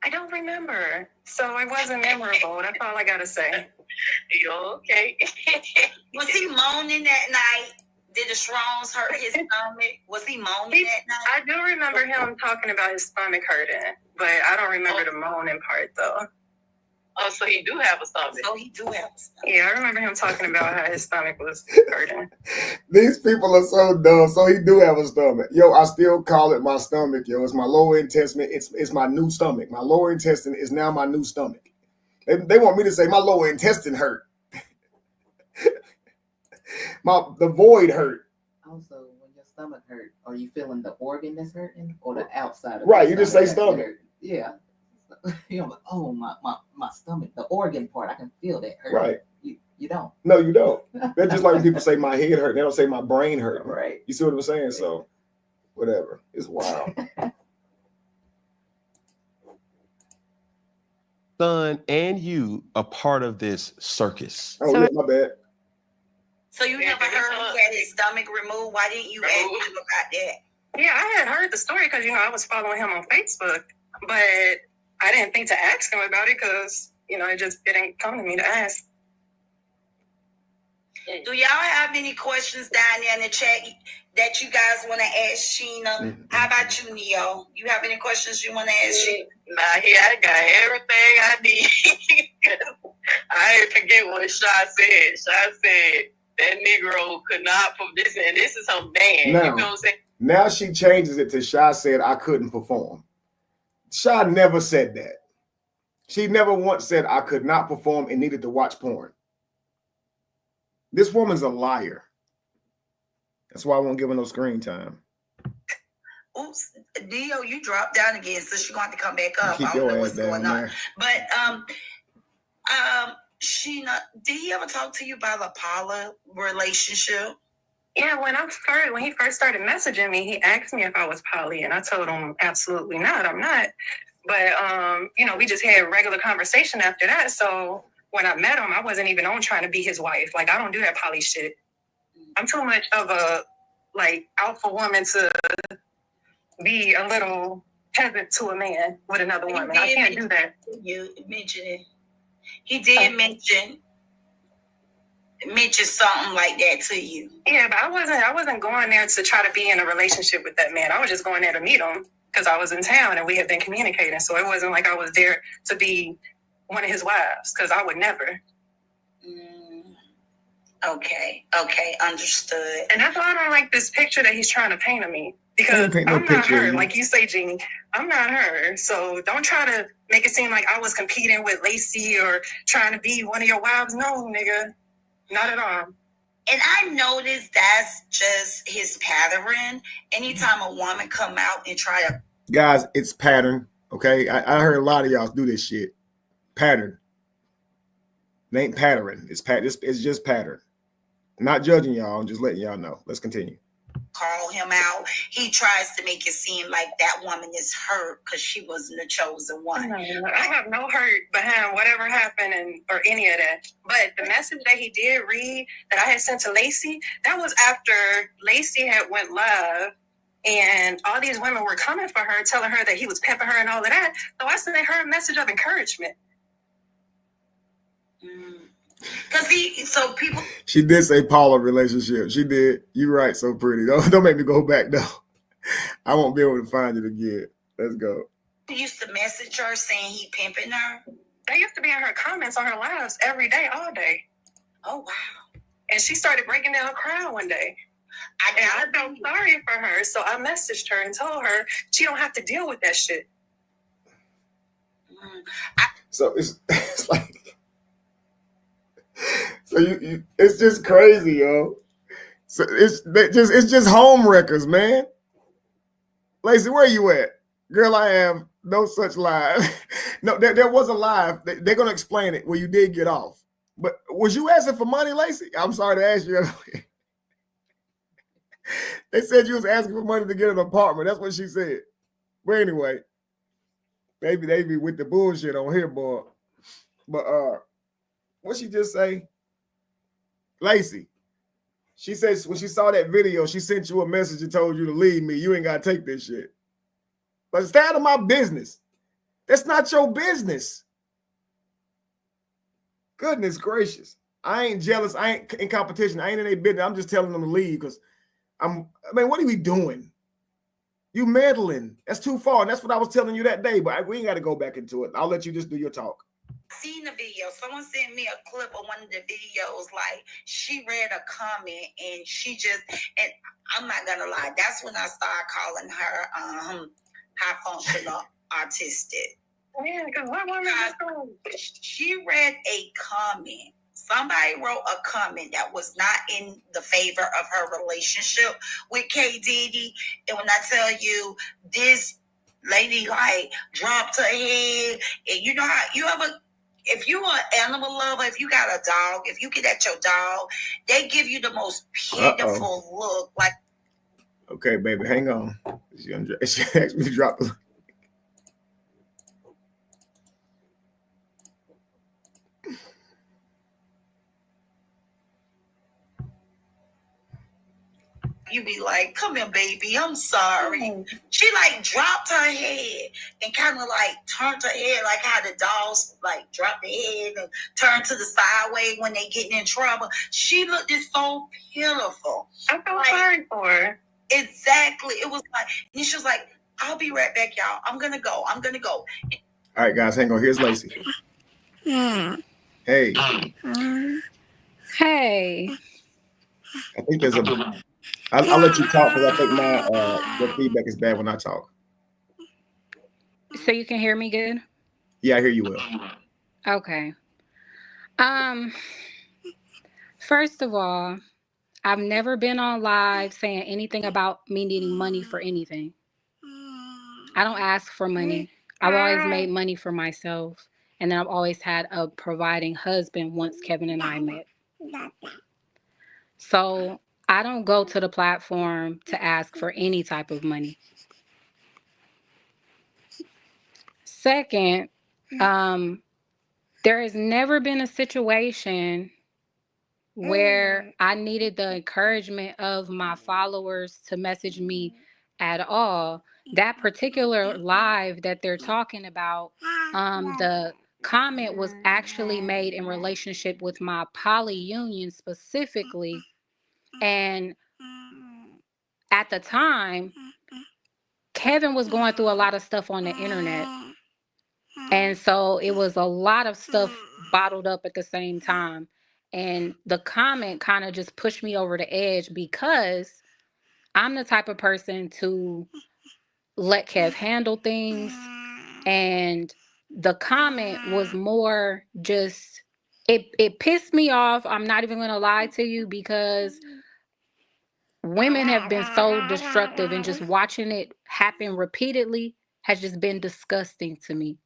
I don't remember. So it wasn't memorable. That's all I got to say. You okay? Was he moaning that night? Did the shrooms hurt his stomach? Was he moaning that night? I do remember him talking about his stomach hurting, but I don't remember the moaning part though. Oh, so he do have a stomach. So he do have a stomach. Yeah, I remember him talking about how his stomach was hurting. These people are so dumb. So he do have a stomach. Yo, I still call it my stomach, yo. It's my lower intestine. It's my new stomach. My lower intestine is now my new stomach. They want me to say my lower intestine hurt. The void hurt. Also, when your stomach hurt, are you feeling the organ that's hurting or the outside of Right, the you just say that's stomach. hurting? Yeah. You know, like, oh, my stomach, the organ part, I can feel that hurt. Right. You don't. No, you don't. That's just like when people say my head hurt. They don't say my brain hurt. Right. You see what I'm saying? So, whatever. It's wild. Son and you a part of this circus. Oh, yeah, my bad. So you never heard he had his stomach removed? Why didn't you ask him about that? Yeah, I had heard the story because, you know, I was following him on Facebook, but I didn't think to ask him about it because, you know, it just didn't come to me to ask. Do y'all have any questions down there in the chat that you guys want to ask Sheena? Mm-hmm. How about you, Neo? You have any questions you want to ask Sheena? Nah, I got everything I need. I ain't forget what Sha said. Sha said that Negro could not from this, and this is her man. Now, you know what I'm saying? Now she changes it to Sha said I couldn't perform. Sha never said that. She never once said I could not perform and needed to watch porn. This woman's a liar. That's why I won't give her no screen time. Oops, Dio, you dropped down again, so she's going to come back up. Keep I don't know your what's ass down going on. there. But Sheena, did he ever talk to you about the Paula relationship? Yeah, when he first started messaging me, he asked me if I was poly, and I told him absolutely not, I'm not. But you know, we just had regular conversation after that. So when I met him, I wasn't even on trying to be his wife. Like, I don't do that poly shit. I'm too much of a alpha woman to be a little peasant to a man with another woman. I can't do that. You mentioned it. He did mention something like that to you. Yeah, but I wasn't going there to try to be in a relationship with that man. I was just going there to meet him because I was in town and we had been communicating. So it wasn't like I was there to be one of his wives, because I would never. Okay, understood. And that's why I don't like this picture that he's trying to paint of me, because I'm not her. Like you say, Jeannie, I'm not her. So don't try to make it seem like I was competing with Lacey or trying to be one of your wives. No, nigga, not at all. And I noticed that's just his pattern. Anytime a woman come out and try to... Guys, it's pattern, okay? I heard a lot of y'all do this shit. Pattern. It ain't pattern. It's just pattern. I'm not judging y'all. I'm just letting y'all know. Let's continue. Call him out. He tries to make it seem like that woman is hurt because she wasn't the chosen one. I have no hurt behind whatever happened or any of that. But the message that he did read that I had sent to Lacey, that was after Lacey had went live and all these women were coming for her, telling her that he was pimping her and all of that. So I sent her a message of encouragement. She did say Paula relationship. She did. You're right. So pretty. Don't make me go back though. I won't be able to find it again. Let's go. He used to message her saying he pimping her. They used to be in her comments on her lives every day, all day. Oh wow. And she started breaking down crying one day. I felt sorry for her, so I messaged her and told her she don't have to deal with that shit. So it's like. So you it's just crazy, yo. So it's just home wreckers, man. Lacey, where you at? Girl, I have no such live. No, there was a live. They're gonna explain it where you did get off. But was you asking for money, Lacey? I'm sorry to ask you. They said you was asking for money to get an apartment. That's what she said. But anyway, maybe they be with the bullshit on here, boy. But what'd she just say? Lacey, she says when she saw that video, she sent you a message and told you to leave me. You ain't got to take this shit. But stay out of my business. That's not your business. Goodness gracious. I ain't jealous. I ain't in competition. I ain't in a business. I'm just telling them to leave because what are we doing? You meddling. That's too far. And that's what I was telling you that day, but we ain't got to go back into it. I'll let you just do your talk. Seen the video. Someone sent me a clip of one of the videos. Like, she read a comment and and I'm not gonna lie, that's when I started calling her high functional autistic. Yeah, because what woman she read a comment. Somebody wrote a comment that was not in the favor of her relationship with K. Diddy. And when I tell you, this lady like dropped her head, and you know how you ever, if you're an animal lover, if you got a dog, if you get at your dog, they give you the most pitiful look. Like, okay, baby, hang on. She asked me to drop the. you be like, come here, baby, I'm sorry. She like dropped her head and kind of like turned her head like how the dogs like drop their head and turn to the sideway when they getting in trouble. She looked so pitiful. I feel sorry for her. Exactly. It was like, and she was like, I'll be right back, y'all. I'm gonna go. All right, guys, hang on. Here's Lacey. Hey. Hey. I think there's I'll let you talk because I think the feedback is bad when I talk. So you can hear me good? Yeah, I hear you well. Okay. First of all, I've never been on live saying anything about me needing money for anything. I don't ask for money. I've always made money for myself. And then I've always had a providing husband once Kevin and I met. So I don't go to the platform to ask for any type of money. Second, there has never been a situation where I needed the encouragement of my followers to message me at all. That particular live that they're talking about, the comment was actually made in relationship with my poly union specifically. And at the time, Kevin was going through a lot of stuff on the internet. And so it was a lot of stuff bottled up at the same time. And the comment kind of just pushed me over the edge because I'm the type of person to let Kev handle things. And the comment was more just, it pissed me off. I'm not even going to lie to you because women have been so destructive and just watching it happen repeatedly has just been disgusting to me.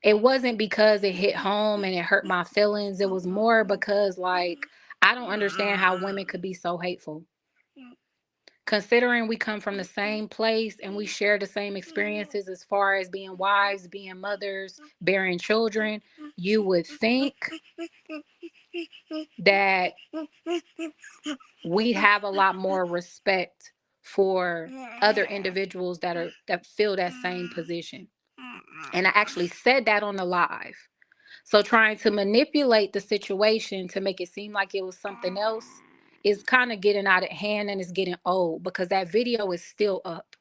It wasn't because it hit home and it hurt my feelings. It was more because, like, I don't understand how women could be so hateful. Considering we come from the same place and we share the same experiences as far as being wives, being mothers, bearing children, you would think that we'd have a lot more respect for other individuals that fill that same position. And I actually said that on the live. So trying to manipulate the situation to make it seem like it was something else is kind of getting out of hand and it's getting old because that video is still up.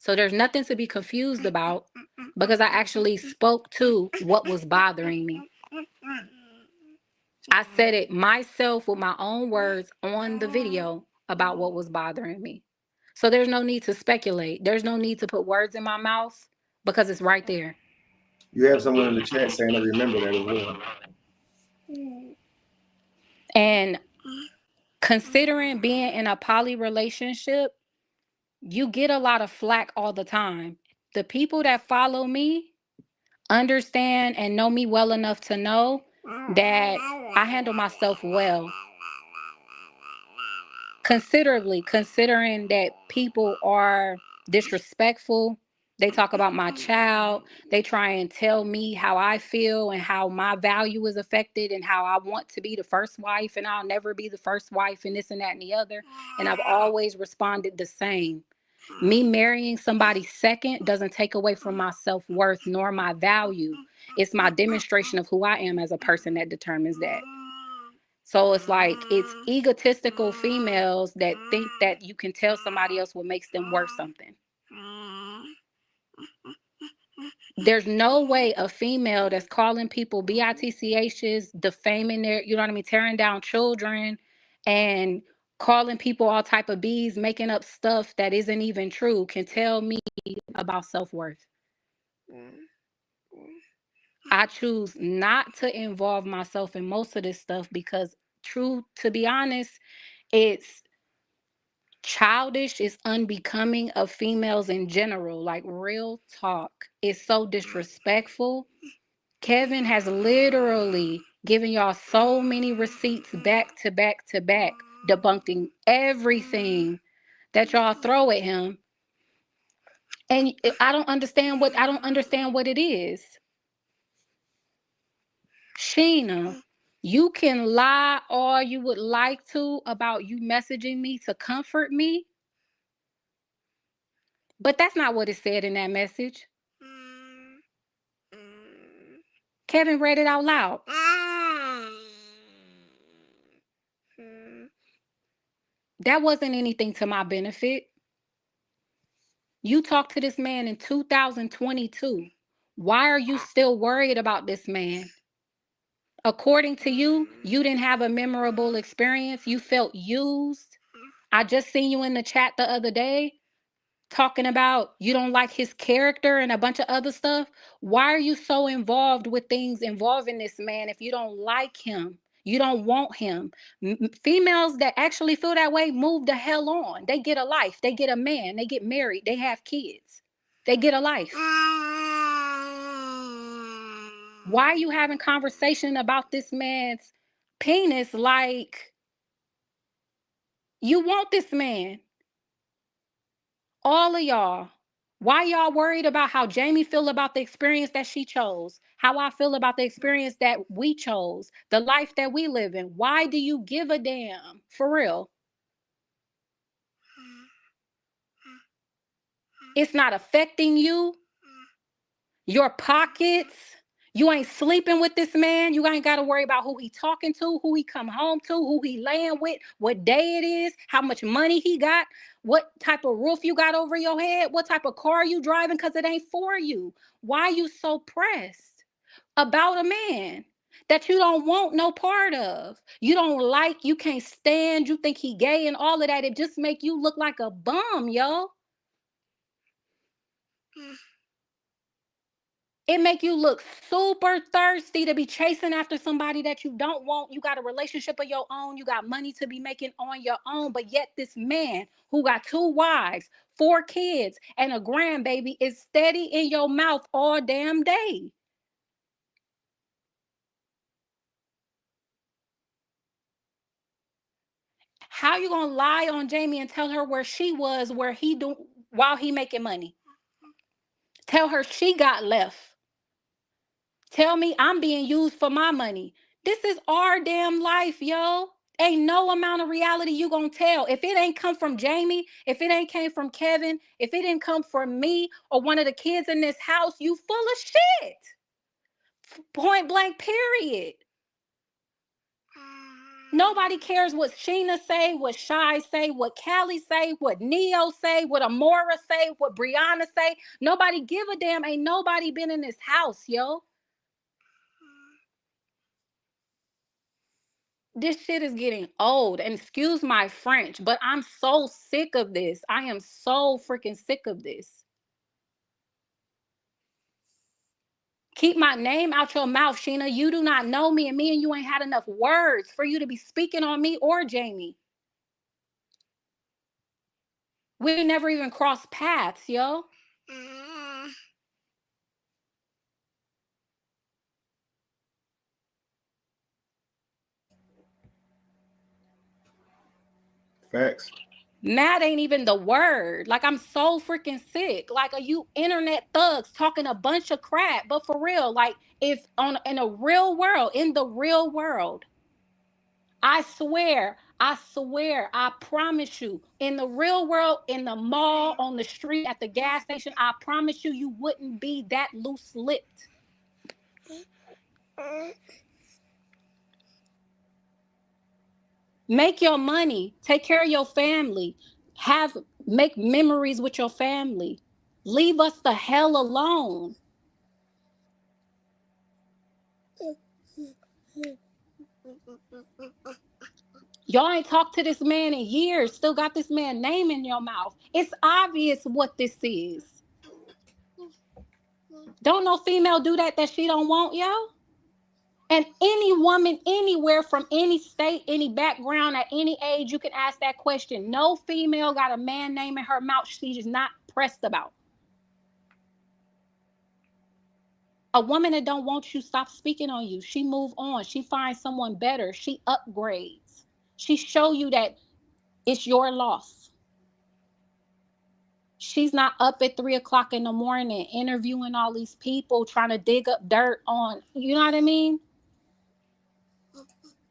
So there's nothing to be confused about because I actually spoke to what was bothering me. I said it myself with my own words on the video about what was bothering me. So there's no need to speculate. There's no need to put words in my mouth because it's right there. You have someone in the chat saying I remember that as well. And considering being in a poly relationship, you get a lot of flack all the time. The people that follow me understand and know me well enough to know that I handle myself well. Considerably, considering that people are disrespectful. They talk about my child. They try and tell me how I feel and how my value is affected and how I want to be the first wife and I'll never be the first wife and this and that and the other. And I've always responded the same. Me marrying somebody second doesn't take away from my self-worth nor my value. It's my demonstration of who I am as a person that determines that. So it's like, it's egotistical females that think that you can tell somebody else what makes them worth something. There's no way a female that's calling people bitch's, defaming their, you know what I mean, tearing down children and calling people all type of B's, making up stuff that isn't even true, can tell me about self-worth. I choose not to involve myself in most of this stuff because, to be honest, it's childish, it's unbecoming of females in general. Like, real talk. It's so disrespectful. Kevin has literally given y'all so many receipts back to back to back, debunking everything that y'all throw at him. And I don't understand what it is. Sheena, you can lie all you would like to about you messaging me to comfort me, but that's not what it said in that message. Kevin read it out loud. That wasn't anything to my benefit. You talked to this man in 2022. Why are you still worried about this man? According to you, you didn't have a memorable experience. You felt used. I just seen you in the chat the other day talking about you don't like his character and a bunch of other stuff. Why are you so involved with things involving this man if you don't like him? You don't want him. Females that actually feel that way move the hell on. They get a life. They get a man. They get married. They have kids. They get a life. Why are you having conversation about this man's penis like you want this man? All of y'all. Why y'all worried about how Jamie feel about the experience that she chose? How I feel about the experience that we chose? The life that we live in? Why do you give a damn? For real. It's not affecting you. Your pockets. You ain't sleeping with this man. You ain't got to worry about who he talking to, who he come home to, who he laying with, what day it is, how much money he got, what type of roof you got over your head, what type of car you driving, because it ain't for you. Why you so pressed about a man that you don't want no part of? You don't like, you can't stand, you think he gay and all of that. It just make you look like a bum, yo. It make you look super thirsty to be chasing after somebody that you don't want. You got a relationship of your own. You got money to be making on your own. But yet this man who got 2 wives, 4 kids, and a grandbaby is steady in your mouth all damn day. How you gonna lie on Jamie and tell her where she was, while he making money? Tell her she got left. Tell me I'm being used for my money. This is our damn life, yo. Ain't no amount of reality you gonna tell. If it ain't come from Jamie, if it ain't came from Kevin, if it didn't come from me or one of the kids in this house, you full of shit. Point blank, period. Nobody cares what Sheena say, what Shy say, what Callie say, what Neo say, what Amora say, what Brianna say. Nobody give a damn. Ain't nobody been in this house, yo. This shit is getting old, and excuse my French, but I'm so sick of this. I am so freaking sick of this. Keep my name out your mouth, Sheena. You do not know me, and you ain't had enough words for you to be speaking on me or Jamie. We never even crossed paths, yo. Facts. Mad ain't even the word. Like, I'm so freaking sick. Like, are you internet thugs talking a bunch of crap? But for real, like, in the real world, I swear, I swear, I promise you, in the real world, in the mall, on the street, at the gas station, I promise you, you wouldn't be that loose-lipped. Make your money. Take care of your family. Make memories with your family. Leave us the hell alone. Y'all ain't talked to this man in years. Still got this man name in your mouth. It's obvious what this is. Don't no female do that she don't want, yo. And any woman anywhere from any state, any background, at any age, you can ask that question. No female got a man name in her mouth she's just not pressed about. A woman that don't want you stop speaking on you. She move on. She finds someone better. She upgrades. She show you that it's your loss. She's not up at 3 o'clock in the morning interviewing all these people trying to dig up dirt on, you know what I mean?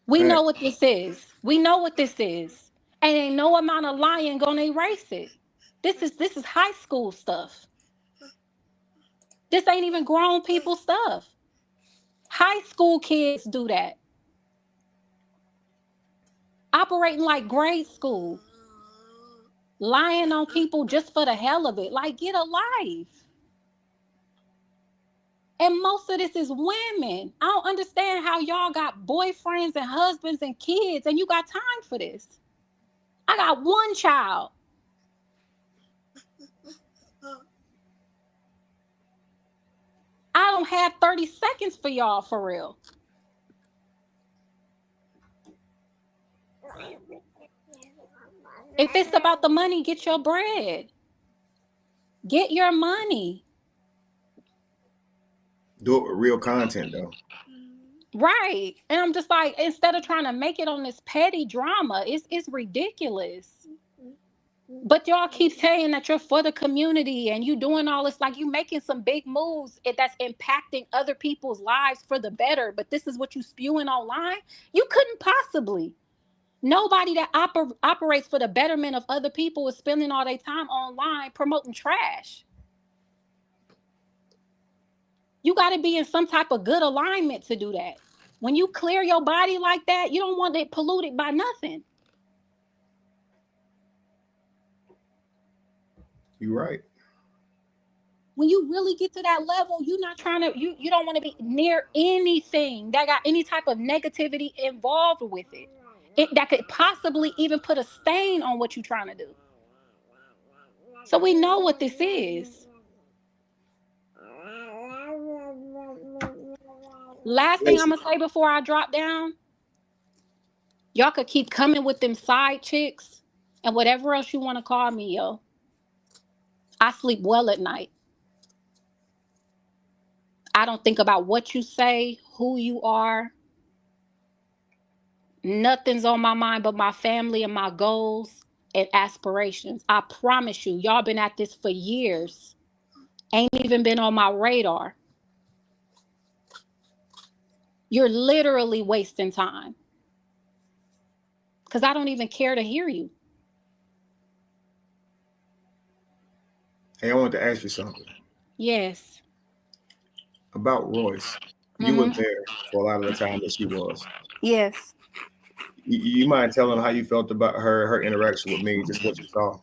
We know what this is. We know what this is. And ain't no amount of lying gonna erase it. This is high school stuff. This ain't even grown people stuff. High school kids do that. Operating like grade school. Lying on people just for the hell of it. Like, get a life. And most of this is women. I don't understand how y'all got boyfriends and husbands and kids and you got time for this. I got one child. I don't have 30 seconds for y'all, for real. If it's about the money, get your bread. Get your money. Do it with real content, though. Right. And I'm just like, instead of trying to make it on this petty drama, it's ridiculous. But y'all keep saying that you're for the community and you doing all this, like you making some big moves that's impacting other people's lives for the better. But this is what you spewing online. You couldn't possibly. Nobody that operates for the betterment of other people is spending all their time online promoting trash. You got to be in some type of good alignment to do that. When you clear your body like that, you don't want it polluted by nothing. You're right. When you really get to that level, you're not trying to, you don't want to be near anything that got any type of negativity involved with it. That could possibly even put a stain on what you're trying to do. So we know what this is. Last thing I'm going to say before I drop down, y'all could keep coming with them side chicks and whatever else you want to call me, yo. I sleep well at night. I don't think about what you say, who you are. Nothing's on my mind but my family and my goals and aspirations. I promise you, y'all been at this for years. Ain't even been on my radar. You're literally wasting time. Because I don't even care to hear you. Hey, I want to ask you something. Yes. About Royce. You were there for a lot of the time that she was. Yes. You mind telling how you felt about her interaction with me, just what you saw?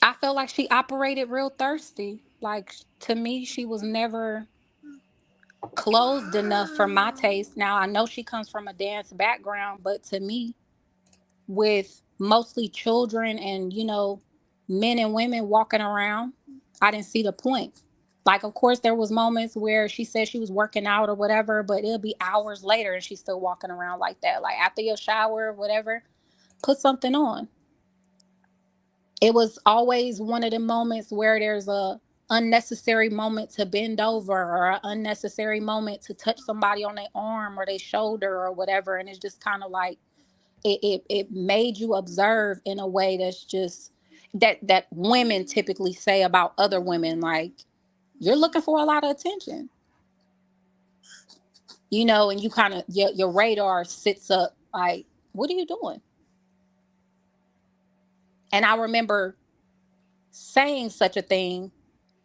I felt like she operated real thirsty. Like, to me, she was never closed enough for my taste. Now, I know she comes from a dance background, but to me, with mostly children and, men and women walking around, I didn't see the point. Like, of course, there was moments where she said she was working out or whatever, but it'll be hours later and she's still walking around like that. Like, after your shower or whatever, put something on. It was always one of the moments where there's a unnecessary moment to bend over or an unnecessary moment to touch somebody on their arm or their shoulder or whatever. And it's just kind of like, it made you observe in a way that's just that women typically say about other women, like, you're looking for a lot of attention. you know, and you kind of, your radar sits up like, what are you doing? And I remember saying such a thing,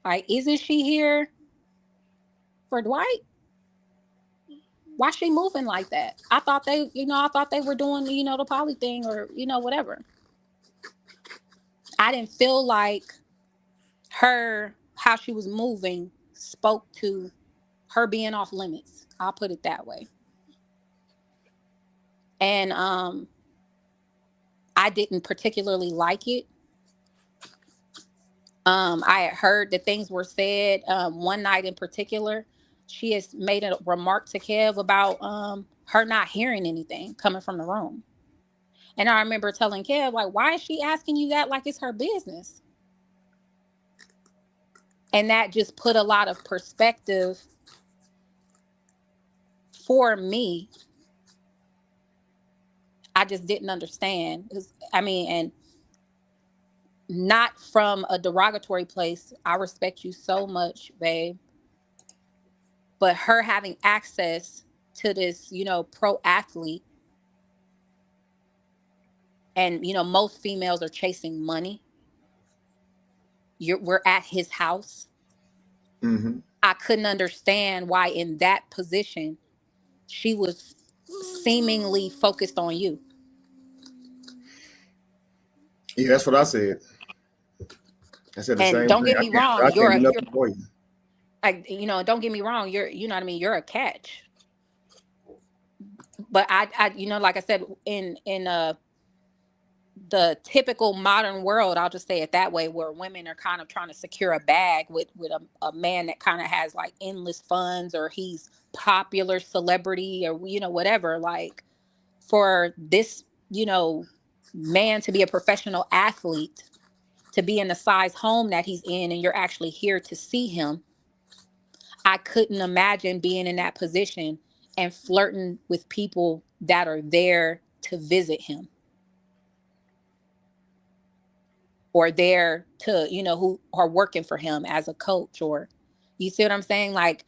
like, isn't she here for Dwight? Why she moving like that? I thought they were doing, you know, the poly thing or, you know, whatever. I didn't feel like how she was moving spoke to her being off limits. I'll put it that way. And I didn't particularly like it. I had heard that things were said. One night in particular, she has made a remark to Kev about her not hearing anything coming from the room. And I remember telling Kev, like, why is she asking you that like it's her business? And that just put a lot of perspective for me. I just didn't understand. I mean, and not from a derogatory place. I respect you so much, babe. But her having access to this, you know, pro athlete, and, you know, most females are chasing money. We're at his house. Mm-hmm. I couldn't understand why in that position she was seemingly focused on you. Yeah, that's what I said. I said the And same don't thing. get me I wrong, can't do nothing for you. like, you know, don't get me wrong, you know what I mean, you're a catch. But I you know, like I said, in the typical modern world, I'll just say it that way, where women are kind of trying to secure a bag with a man that kind of has like endless funds, or he's popular celebrity, or, you know, whatever. Like, for this, you know, man to be a professional athlete, to be in the size home that he's in, and you're actually here to see him, I couldn't imagine being in that position and flirting with people that are there to visit him, or there to, you know, who are working for him as a coach, or, you see what I'm saying? Like,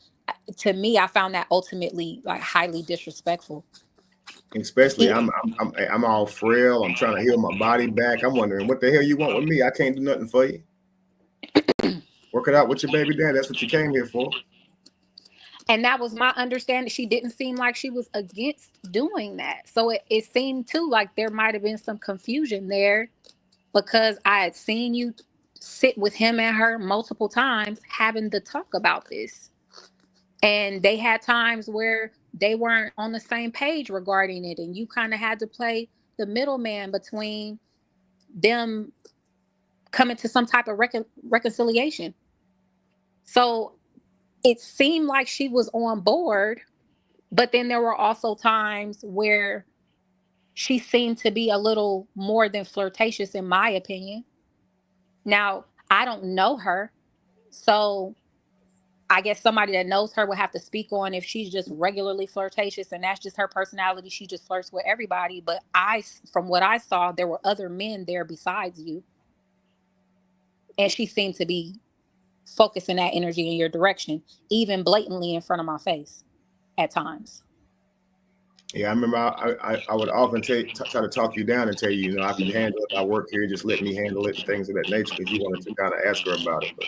to me, I found that ultimately like highly disrespectful. Especially, I'm all frail. I'm trying to heal my body back. I'm wondering what the hell you want with me. I can't do nothing for you. Work it out with your baby dad. That's what you came here for. And that was my understanding. She didn't seem like she was against doing that. So it seemed too like there might have been some confusion there, because I had seen you sit with him and her multiple times having to talk about this. And they had times where they weren't on the same page regarding it. And you kind of had to play the middleman between them coming to some type of reconciliation. So it seemed like she was on board, but then there were also times where she seemed to be a little more than flirtatious, in my opinion. Now, I don't know her, so I guess somebody that knows her would have to speak on if she's just regularly flirtatious and that's just her personality. She just flirts with everybody. But from what I saw, there were other men there besides you. And she seemed to be focusing that energy in your direction, even blatantly in front of my face at times. Yeah, I remember I would often try to talk you down and tell you, you know, I can handle it. I work here. Just let me handle it and things of that nature, because you wanted to kind of ask her about it. But.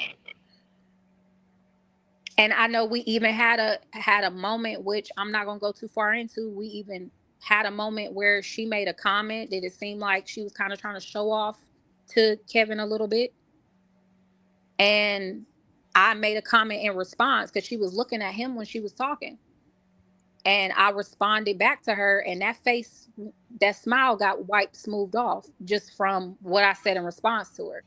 And I know we even had a moment, which I'm not going to go too far into. We even had a moment where she made a comment that it seemed like she was kind of trying to show off to Kevin a little bit. And I made a comment in response, because she was looking at him when she was talking. And I responded back to her, and that smile got wiped smoothed off just from what I said in response to her.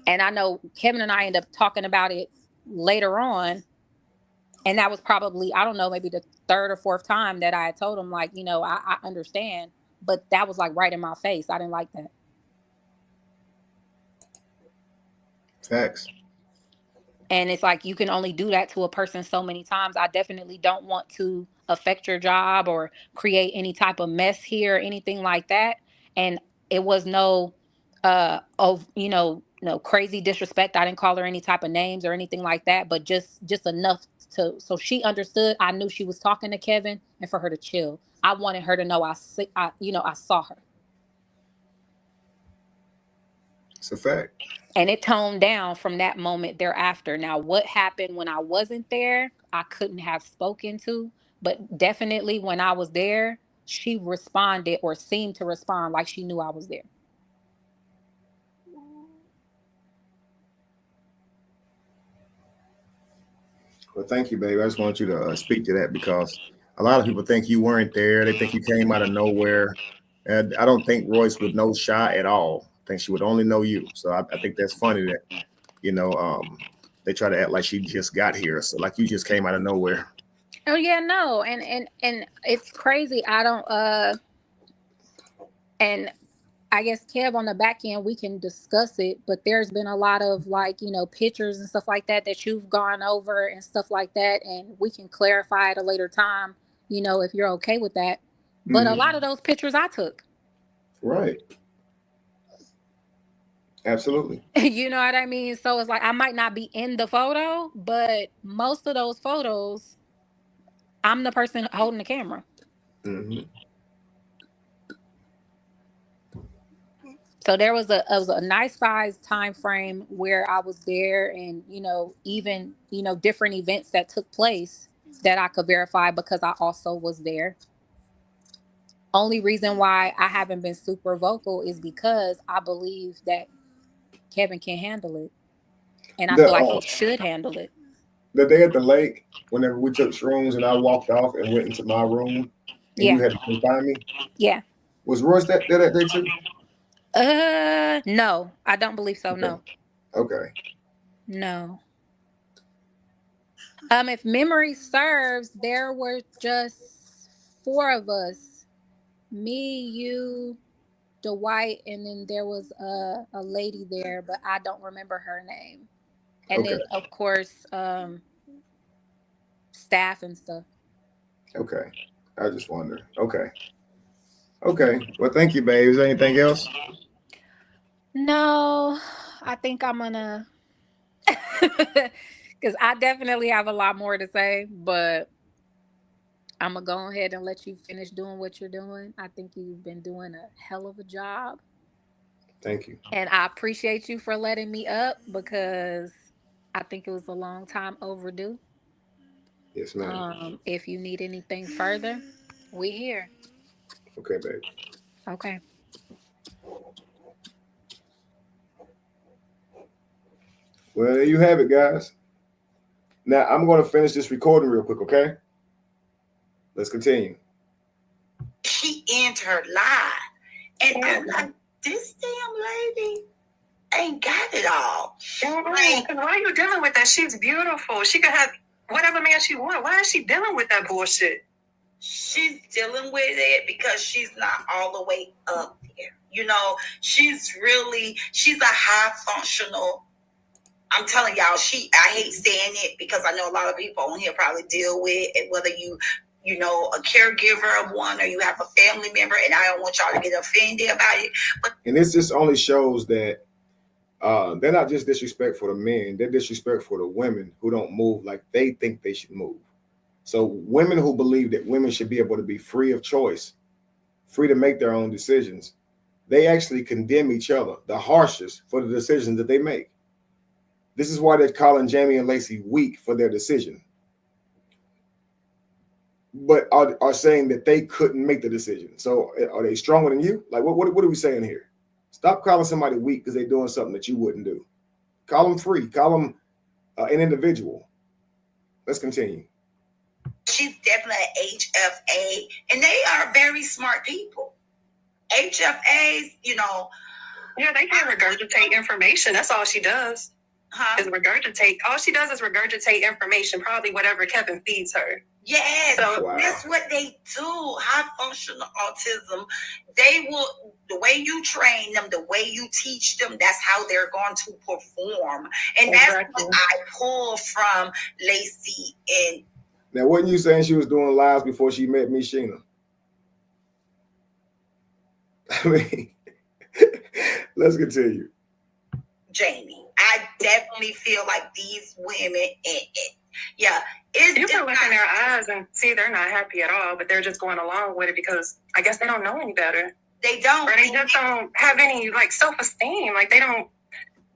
And I know Kevin and I ended up talking about it later on. And that was probably, I don't know, maybe the third or fourth time that I had told him, like, you know, I understand. But that was like right in my face. I didn't like that. Facts. And it's like, you can only do that to a person so many times. I definitely don't want to affect your job or create any type of mess here or anything like that. And it was no, you know, crazy disrespect. I didn't call her any type of names or anything like that, but just enough so she understood. I knew she was talking to Kevin, and for her to chill. I wanted her to know I saw her. It's a fact. And it toned down from that moment thereafter. Now, what happened when I wasn't there, I couldn't have spoken to, but definitely when I was there, she responded or seemed to respond like she knew I was there. Well, thank you, baby. I just want you to speak to that because a lot of people think you weren't there. They think you came out of nowhere. And I don't think Royce would know Shy at all. I think she would only know you. So I think that's funny that, they try to act like she just got here. So like you just came out of nowhere. Oh yeah, no. And it's crazy. I don't and I guess Kev, on the back end, we can discuss it, but there's been a lot of pictures and stuff like that you've gone over and stuff like that. And we can clarify at a later time, if you're okay with that. But a lot of those pictures I took. Right. Absolutely. You know what I mean? So it's like, I might not be in the photo, but most of those photos, I'm the person holding the camera. Mm-hmm. So there was a nice size time frame where I was there, and even different events that took place that I could verify because I also was there. Only reason why I haven't been super vocal is because I believe that Kevin can handle it, and I feel like he should handle it. The day at the lake, whenever we took shrooms and I walked off and went into my room, and you had to come find me. Yeah. Was Royce there that day too? No, I don't believe so. Okay. No. Okay. No. If memory serves, there were just 4 of us. Me, you, Dwight, and then there was a lady there, but I don't remember her name. And then of course, staff and stuff. Okay. I just wonder. Okay. Well, thank you, babe. Is there anything else? No, I think I'm gonna because I definitely have a lot more to say, but I'm gonna go ahead and let you finish doing what you're doing. I think you've been doing a hell of a job. Thank you. And I appreciate you for letting me up because I think it was a long time overdue. Yes, ma'am. If you need anything further, we here. Okay, babe. Okay. Well, there you have it, guys. Now I'm going to finish this recording real quick, okay? Let's continue. She entered her live, and I'm like, this damn lady ain't got it all. Why are you dealing with that? She's beautiful. She could have whatever man she wants. Why is she dealing with that bullshit? She's dealing with it because she's not all the way up there. She's a high functional. I'm telling y'all, I hate saying it because I know a lot of people on here probably deal with it, whether you a caregiver of one or you have a family member, and I don't want y'all to get offended about it. And this just only shows that they're not just disrespectful to men, they're disrespectful to women who don't move like they think they should move. So women who believe that women should be able to be free of choice, free to make their own decisions, they actually condemn each other the harshest for the decisions that they make. This is why they're calling Jamie and Lacey weak for their decision. But are saying that they couldn't make the decision. So are they stronger than you? Like, what are we saying here? Stop calling somebody weak because they're doing something that you wouldn't do. Call them free. Call them an individual. Let's continue. She's definitely an HFA, and they are very smart people. HFAs, Yeah, they can regurgitate information. That's all she does. Is regurgitate. All she does is regurgitate information, probably whatever Kevin feeds her. Yes, so that's what they do. High functional autism. They will, the way you train them, the way you teach them, that's how they're going to perform. And that's what I pull from Lacey. And now, wasn't you saying she was doing lives before she met me, Sheena? I mean, let's continue. Jamie. I definitely feel like these women, yeah. You can look in their eyes and see they're not happy at all, but they're just going along with it because I guess they don't know any better. They don't. Or they just don't have any like self-esteem. Like they don't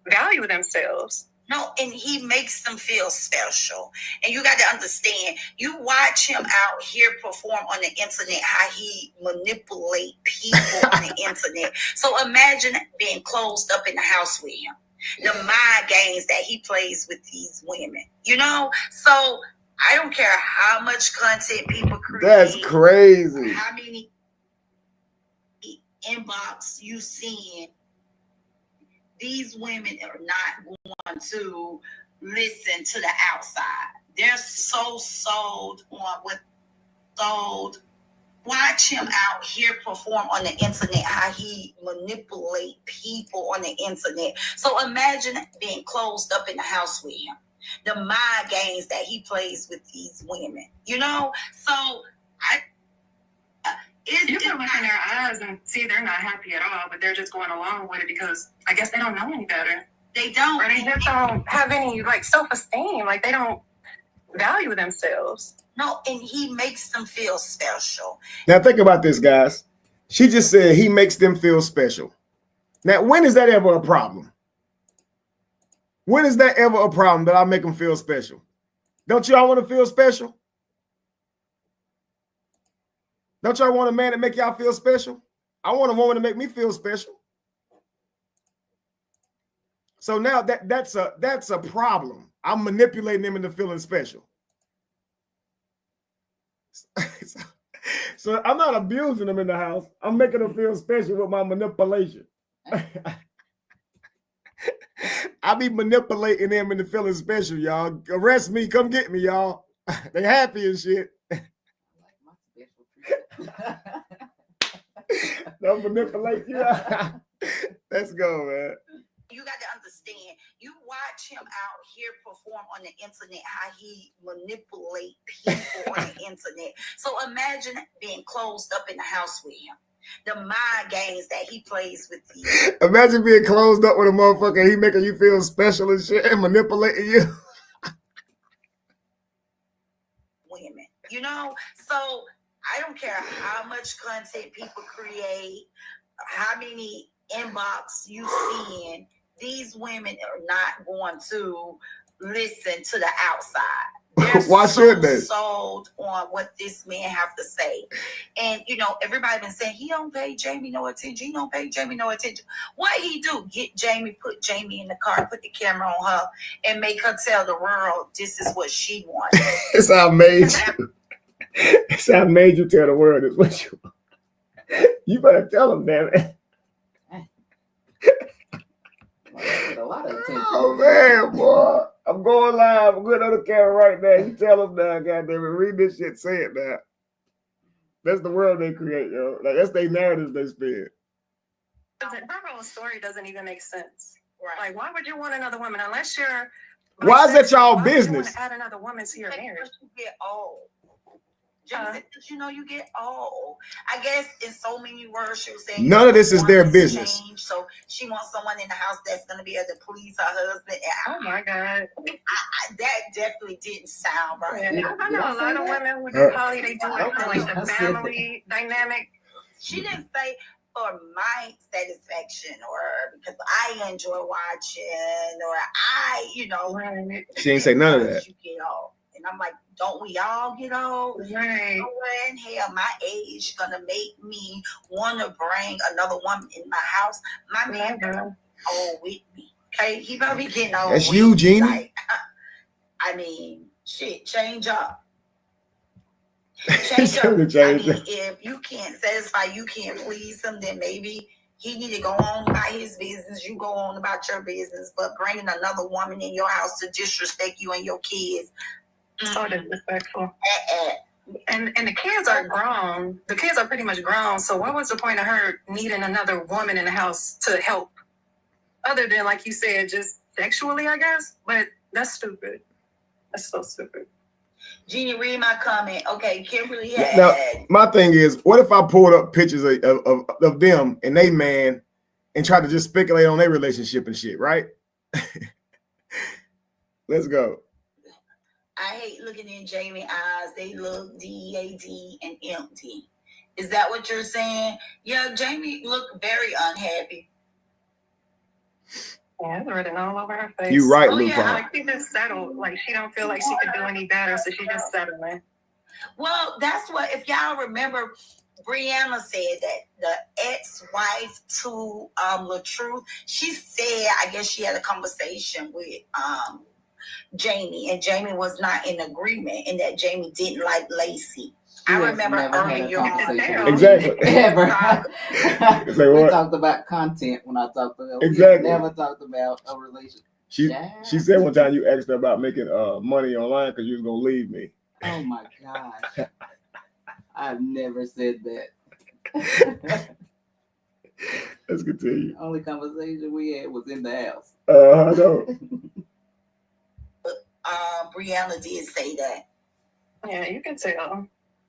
value themselves. No, and he makes them feel special. And you got to understand, you watch him out here perform on the internet, how he manipulate people on the internet. So imagine being closed up in the house with him. The mind games that he plays with these women, you know? So I don't care how much content people create. That's crazy. How many inbox you seeing. These women are not going to listen to the outside. They're so sold on what sold. Watch him out here perform on the internet, how he manipulate people on the internet. So imagine being closed up in the house with him. The mind games that he plays with these women, you know? So you can look in their eyes and see they're not happy at all, but they're just going along with it because I guess they don't know any better. They don't. Or they just don't have any like self-esteem. Like they don't value themselves. No, and he makes them feel special. Now think about this, guys. She just said he makes them feel special. Now, when is that ever a problem? When is that ever a problem that I make them feel special? Don't y'all want to feel special? Don't y'all want a man to make y'all feel special? I want a woman to make me feel special. So now that's a problem. I'm manipulating them into feeling special. So I'm not abusing them in the house. I'm making them feel special with my manipulation. I be manipulating them into feeling special, y'all. Arrest me, come get me, y'all. They happy and shit. Don't manipulate you. Let's go, man. You got to understand, you watch him out here perform on the internet, how he manipulate people on the internet. So imagine being closed up in the house with him. The mind games that he plays with you. Imagine being closed up with a motherfucker, he making you feel special and shit and manipulating you. Women, you know? So I don't care how much content people create, how many inbox you seeing, these women are not going to listen to the outside. They're Why should they? Sold on what this man have to say. And, you know, everybody been saying, he don't pay Jamie no attention. He don't pay Jamie no attention. What he do? Get Jamie, put Jamie in the car, put the camera on her, and make her tell the world this is what she wants. It's how I made you. It's how I made you tell the world is what you want. You better tell them, damn it. Oh, man, boy. I'm going live. I'm going on the camera right now. You tell them now, goddamn it. Read this shit, say it now. That's the world they create, yo. Like, that's their narrative they spin. Her whole story doesn't even make sense. Right. Like, why would you want another woman unless you're... Why is that y'all business? You want to add another woman to your marriage? You get old. You know, you get old. I guess in so many words, she was saying none of this is their business. Change, so she wants someone in the house that's going to be able to please her husband. Oh my God, that definitely didn't sound right. Yeah, I know a lot of women who do poly. They do it for like the family dynamic. She didn't say for my satisfaction or because I enjoy watching or I, you know. She didn't say none of that. You get old. And I'm like, don't we all get old? Right. Nowhere in hell, my age gonna make me want to bring another woman in my house. My man old with me. Okay, he better be getting old. That's you, Jeannie. Like, I mean, shit, change up. Change up. I mean, if you can't satisfy, you can't please him, then maybe he need to go on about his business. You go on about your business. But bringing another woman in your house to disrespect you and your kids. So disrespectful. And the kids are grown. The kids are pretty much grown. So what was the point of her needing another woman in the house to help? Other than, like you said, just sexually, I guess. But that's stupid. That's so stupid. Jeannie, read my comment. Okay, Kimberly had. Now, my thing is, what if I pulled up pictures of them and they man and tried to just speculate on their relationship and shit, right? Let's go. I hate looking in Jamie's eyes. They look dead and empty. Is that what you're saying? Yeah, Jamie looked very unhappy. Yeah, it's written all over her face. You right, Oh, Lupa. yeah, like she just settled. Like she don't feel like she could do any better, so she just settling. Well, that's what, if y'all remember, Brianna said that the ex-wife to LaTruth, she said, I guess she had a conversation with Jamie, and Jamie was not in agreement, and that Jamie didn't like Lacey. I remember earlier exactly. Ever. We what? talked about content when I talked to her. Exactly. We never talked about a relationship. She said one time you asked her about making money online because you was gonna leave me. Oh my gosh. I've never said that. Let's continue. The only conversation we had was in the house. I know. Brianna did say that. Yeah, you can tell.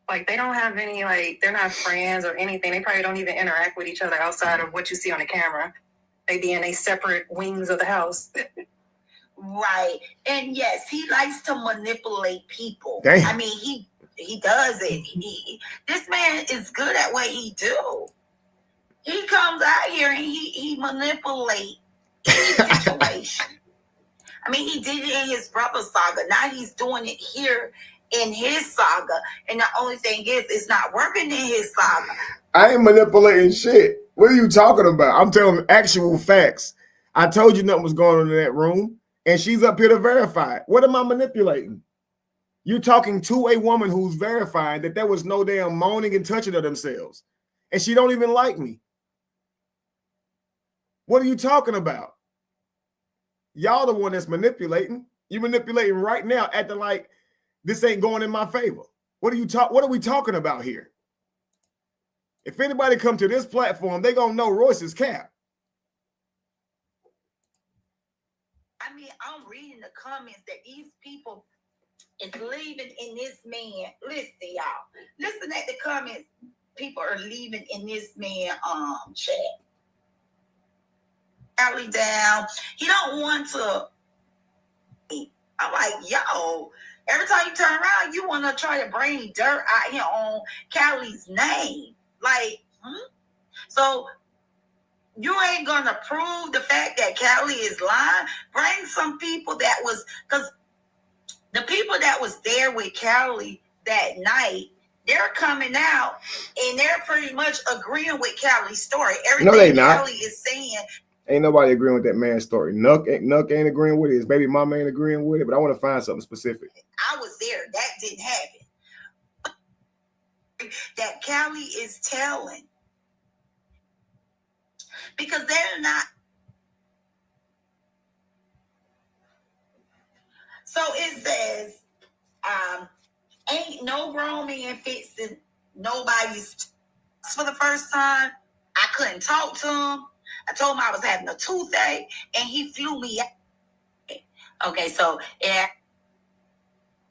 Like, they don't have any, like, they're not friends or anything. They probably don't even interact with each other outside of what you see on the camera. They be in a separate wings of the house. Right. And yes, he likes to manipulate people. Damn. I mean, he does it. This man is good at what he do. He comes out here and he manipulates any situation. I mean, he did it in his brother's saga. Now he's doing it here in his saga. And the only thing is, it's not working in his saga. I ain't manipulating shit. What are you talking about? I'm telling actual facts. I told you nothing was going on in that room, and she's up here to verify it. What am I manipulating? You're talking to a woman who's verifying that there was no damn moaning and touching of themselves, and she don't even like me. What are you talking about? Y'all the one that's manipulating. You manipulating right now, acting like this ain't going in my favor. What are we talking about here? If anybody come to this platform, they gonna know Royce is cap. I mean, I'm reading the comments that these people is leaving in this man. Listen, y'all. Listen at the comments. People are leaving in this man chat. Alley down. He don't want to. I'm like, yo, every time you turn around, you want to try to bring dirt out here on Callie's name. Like, So you ain't gonna prove the fact that Callie is lying. Bring some people that was, because the people that was there with Callie that night, they're coming out and they're pretty much agreeing with Callie's story. Everything Callie is saying. Ain't nobody agreeing with that man's story. Nuck ain't agreeing with it. His baby mama ain't agreeing with it. But I want to find something specific. I was there. That didn't happen. That Callie is telling. Because they're not. So it says, ain't no grown man fixing nobody's for the first time. I couldn't talk to him. I told him I was having a toothache, and he flew me out. Okay, so yeah.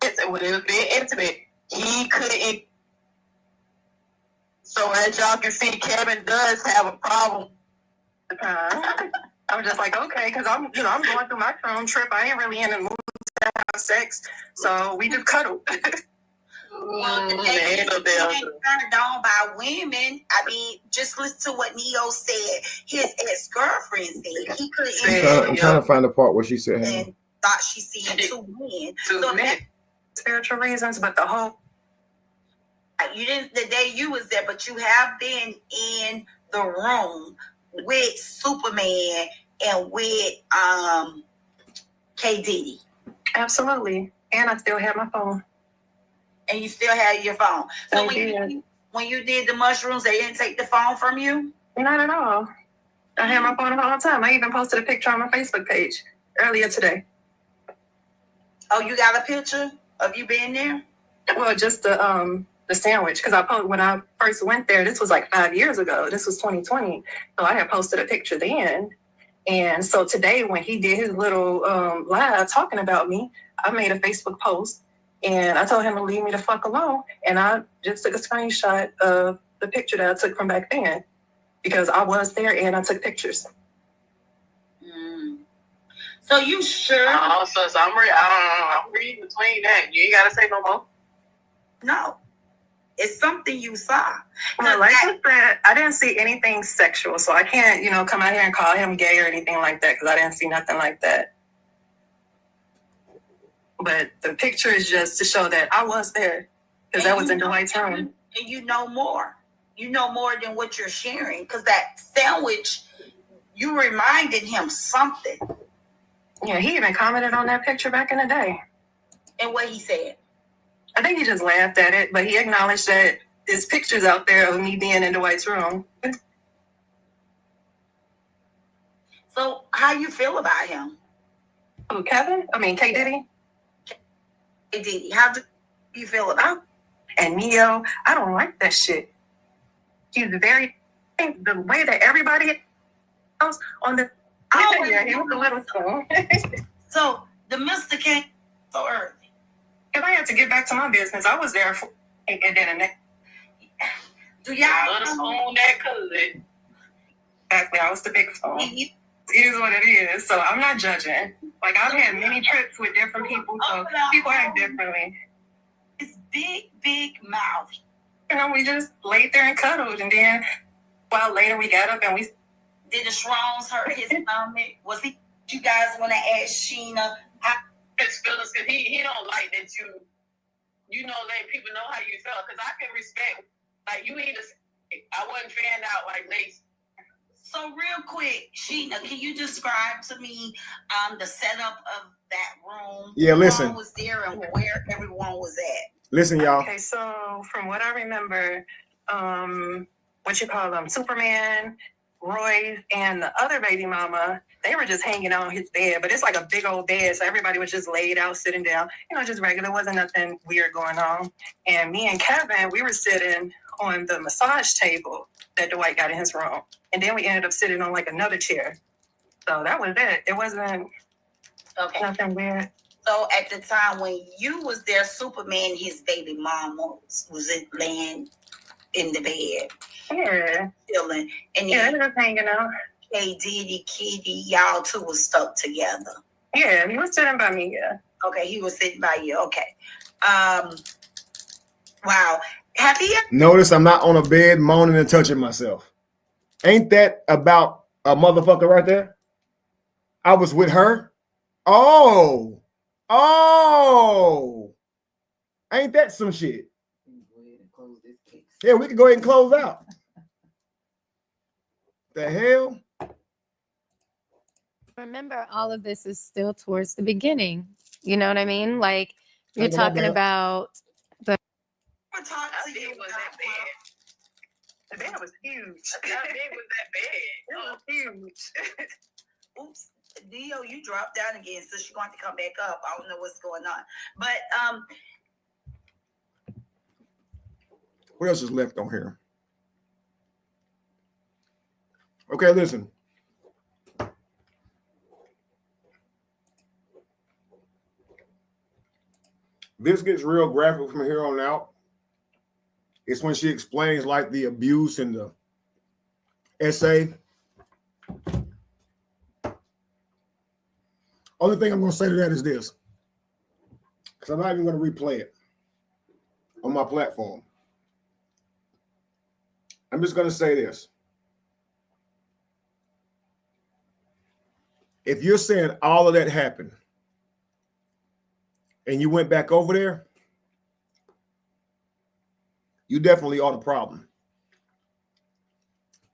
It would have been intimate. He couldn't. So as y'all can see, Kevin does have a problem. I was just like, okay, because I'm going through my own trip. I ain't really in the mood to have sex, so we just cuddle. Well, they ain't turned on by women. I mean, just listen to what Neo said. His ex-girlfriend said he couldn't. I'm trying to find the part where she said, and thought she seen two men. So spiritual reasons, but the whole. You didn't. The day you was there, but you have been in the room with Superman and with K. Diddy. Absolutely, and I still have my phone. And you still had your phone. So when you did the mushrooms, they didn't take the phone from you? Not at all. I had my phone all the time. I even posted a picture on my Facebook page earlier today. Oh, you got a picture of you being there? Well, just the sandwich, because when I first went there, this was like 5 years ago. This was 2020. So I had posted a picture then. And so today, when he did his little live talking about me, I made a Facebook post. And I told him to leave me the fuck alone. And I just took a screenshot of the picture that I took from back then. Because I was there and I took pictures. So you sure? So I'm reading between that. You ain't gotta say no more. No. It's something you saw. Well, like I said, I didn't see anything sexual, so I can't, come out here and call him gay or anything like that because I didn't see nothing like that. But the picture is just to show that I was there because that was in Dwight's room. And you know more. You know more than what you're sharing because that sandwich, you reminded him something. Yeah, he even commented on that picture back in the day. And what he said? I think he just laughed at it, but he acknowledged that there's pictures out there of me being in Dwight's room. So how you feel about him? Oh, Kevin? I mean, K. Diddy? K. Diddy. How do you feel about him? And Neo, I don't like that shit. He's very, the way that everybody else on the, yeah, he was a little slow. So the Mr. came so early. If I had to get back to my business, I was there for, and then do y'all own that cousin? Exactly, I was the big phone. It is what it is. So I'm not judging. Like I've had many trips with different people, so people act differently. It's big mouth. We just laid there and cuddled, and then a while later we got up and we. Did the Shrooms hurt his stomach? Was he? You guys want to ask Sheena? His feelings, because he don't like that let people know how you felt. Because I can respect, like you need to. I wasn't fanned out like Lace. So real quick, Sheena, can you describe to me the setup of that room? Yeah, listen. Who was there and where everyone was at? Listen, y'all. Okay, so from what I remember, what you call them, Superman, Royce, and the other baby mama, they were just hanging out on his bed, but it's like a big old bed, so everybody was just laid out, sitting down, just regular, wasn't nothing weird going on. And me and Kevin, we were sitting on the massage table that Dwight got in his room, and then we ended up sitting on like another chair. So that was it. It wasn't nothing weird. So at the time when you was there, Superman, his baby mama, was it laying in the bed? Yeah. Chilling. And yeah, they were hanging out. Hey, Diddy, Kitty, y'all two was stuck together. Yeah, he was sitting by me, yeah. Okay, he was sitting by you. Okay. Wow. Have you Notice I'm not on a bed moaning and touching myself. Ain't that about a motherfucker right there? I was with her. Oh. Ain't that some shit? Yeah, we can go ahead and close out. The hell? Remember, all of this is still towards the beginning. You know what I mean? Like you're talking about the. Talk to you was that bad? The bed was huge. How big was that bed? It was huge. Oops, Dio, you dropped down again, so she's going to come back up. I don't know what's going on, but what else is left on here? Okay, listen. This gets real graphic from here on out. It's when she explains like the abuse in the essay. Only thing I'm going to say to that is this, because I'm not even going to replay it on my platform. I'm just going to say this. If you're saying all of that happened and you went back over there, you definitely are the problem.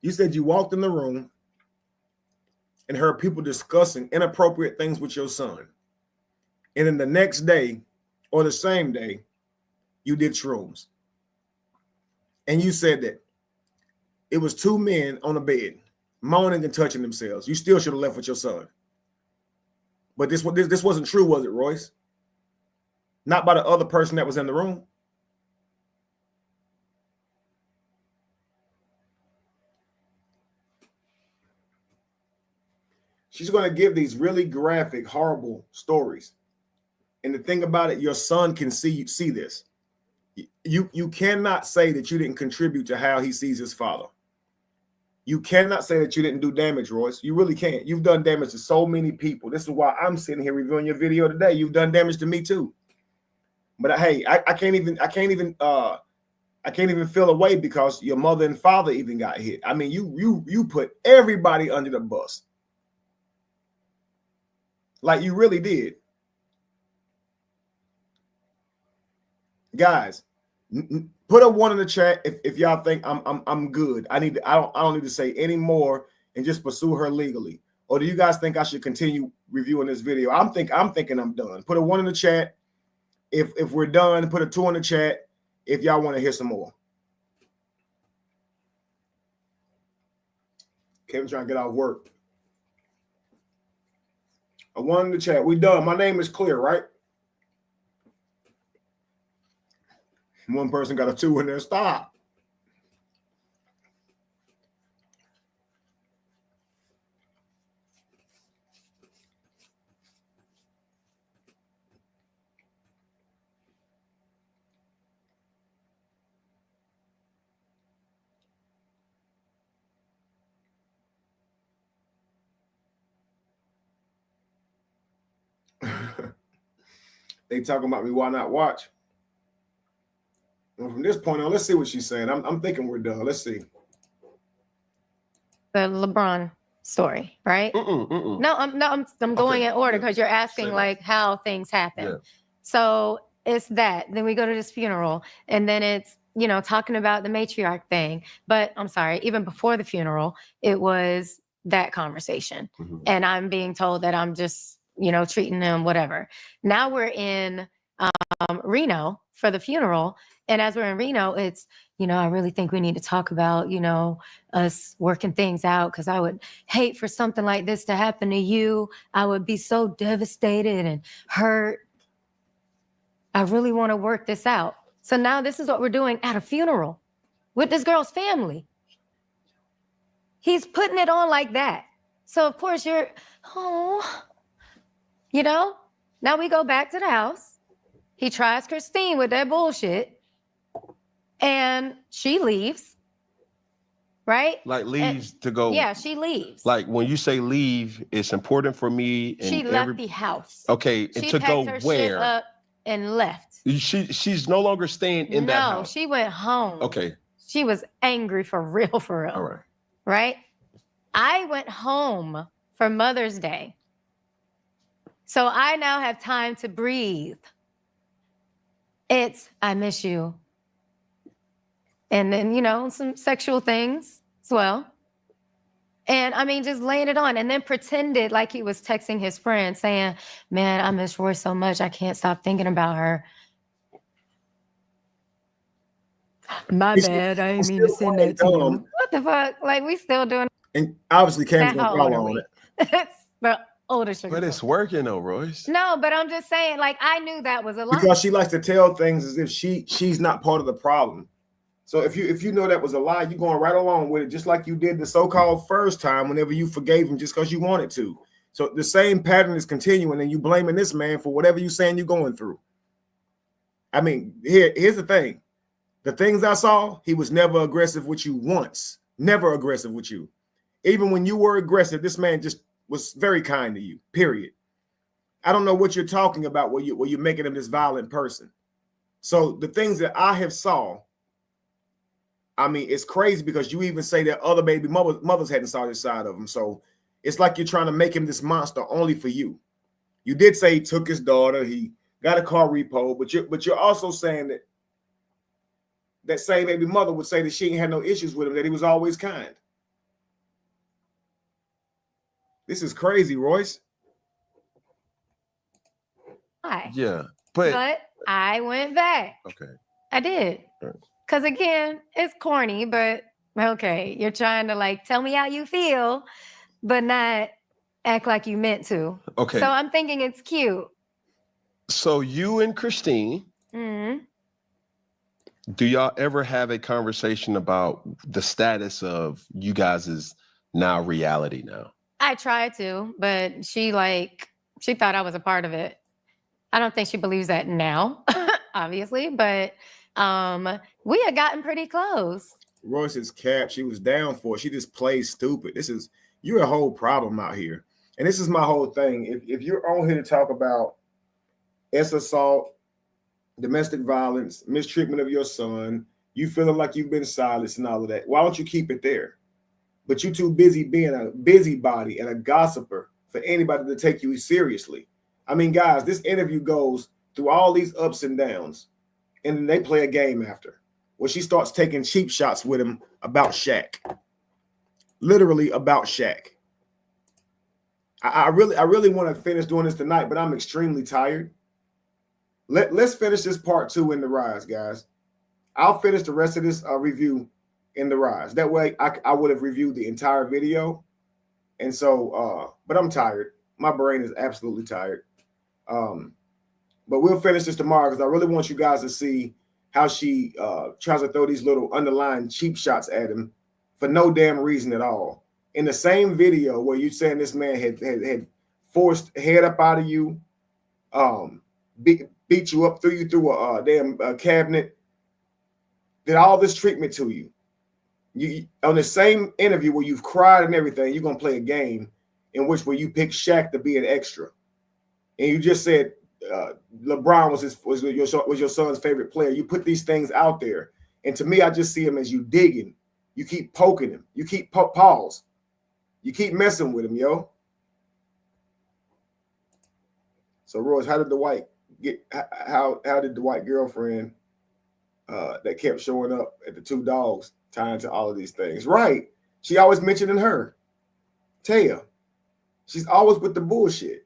You said you walked in the room and heard people discussing inappropriate things with your son. And then the next day or the same day, you did shrooms. And you said that it was two men on a bed, moaning and touching themselves. You still should have left with your son. But this wasn't true, was it, Royce? Not by the other person that was in the room. She's going to give these really graphic, horrible stories. And the thing about it, your son can see this. You cannot say that you didn't contribute to how he sees his father. You cannot say that you didn't do damage, Royce. You really can't. You've done damage to so many people. This is why I'm sitting here reviewing your video today. You've done damage to me too. But hey, I can't even feel away because your mother and father even got hit. I mean, you put everybody under the bus. Like you really did. Guys, put a 1 in the chat if y'all think I'm good. I don't need to say any more and just pursue her legally. Or do you guys think I should continue reviewing this video? I'm thinking I'm done. Put a 1 in the chat if we're done. Put a 2 in the chat if y'all want to hear some more. Kevin trying to get out work. A 1 in the chat. We done. My name is clear, right? One person got a 2 in there. Stop. They talking about me. Why not watch? Well, from this point on, let's see what she's saying. I'm thinking we're done. Let's see. The LeBron story, right? No, I'm going in order because you're asking like how things happen. Yeah. So it's that. Then we go to this funeral, and then it's talking about the matriarch thing. But I'm sorry, even before the funeral, it was that conversation, and I'm being told that I'm just treating them whatever. Now we're in Reno for the funeral. And as we're in Reno, it's, I really think we need to talk about, us working things out, because I would hate for something like this to happen to you. I would be so devastated and hurt. I really want to work this out. So now this is what we're doing at a funeral with this girl's family. He's putting it on like that. So of course now we go back to the house. He tries Christine with that bullshit. And she leaves, right? Like leaves to go. Yeah, she leaves. Like when you say leave, it's important for me. And she left the house. Okay, and to go her where? Shit up and left. She's no longer staying in that house. No, she went home. Okay. She was angry for real. All right. Right? I went home for Mother's Day. So I now have time to breathe. I miss you. And then, some sexual things as well. And I mean, just laying it on, and then pretended like he was texting his friend saying, man, I miss Royce so much. I can't stop thinking about her. My bad. I didn't mean to send that to you. What the fuck? Like, we still doing. And obviously, Cam's gonna follow on it. It's the older sugar. But it's working though, Royce. No, but I'm just saying, like, I knew that was a lie. Because she likes to tell things as if she's not part of the problem. So if you know that was a lie, you're going right along with it, just like you did the so-called first time whenever you forgave him just because you wanted to. So the same pattern is continuing, and you blaming this man for whatever you're saying you're going through. I mean, here's the thing. The things I saw, he was never aggressive with you once. Never aggressive with you. Even when you were aggressive, this man just was very kind to you, period. I don't know what you're talking about where you're making him this violent person. So the things that I have saw, I mean, it's crazy because you even say that other baby mothers hadn't saw this side of him. So it's like you're trying to make him this monster only for you. You did say he took his daughter, he got a car repo, but you're also saying that same baby mother would say that she ain't had no issues with him, that he was always kind. This is crazy, Royce. Yeah, but I went back. Okay. I did. Because again, it's corny, but okay, you're trying to like tell me how you feel, but not act like you meant to. Okay. So I'm thinking it's cute. So you and Christine, do y'all ever have a conversation about the status of you guys' now reality now? I tried to, but she thought I was a part of it. I don't think she believes that now, obviously, but we had gotten pretty close. Royce is capped. She was down for it. She just plays stupid. You're a whole problem out here. And this is my whole thing. If you're on here to talk about assault, domestic violence, mistreatment of your son, you feeling like you've been silenced and all of that, why don't you keep it there? But you too busy being a busybody and a gossiper for anybody to take you seriously. I mean, guys, this interview goes through all these ups and downs, and then they play a game after, where she starts taking cheap shots with him about Shaq. Literally about Shaq. I really want to finish doing this tonight, but I'm extremely tired. Let's finish this part 2 in the rise, guys. I'll finish the rest of this review in the rise. That way I would have reviewed the entire video. And so, but I'm tired. My brain is absolutely tired. But we'll finish this tomorrow because I really want you guys to see how she tries to throw these little underlying cheap shots at him for no damn reason at all. In the same video where you saying this man had forced head up out of you, beat you up, threw you through a damn cabinet, did all this treatment to you. You on the same interview where you've cried and everything, you're gonna play a game in which where you pick Shaq to be an extra, and you just said LeBron was your son's favorite player. You put these things out there, and to me, I just see him as you digging. You keep poking him. You keep pause. You keep messing with him, yo. So Royce, how did the white girlfriend that kept showing up at the 2 dogs tie into all of these things? Right. She always mentioning her. Taya. She's always with the bullshit.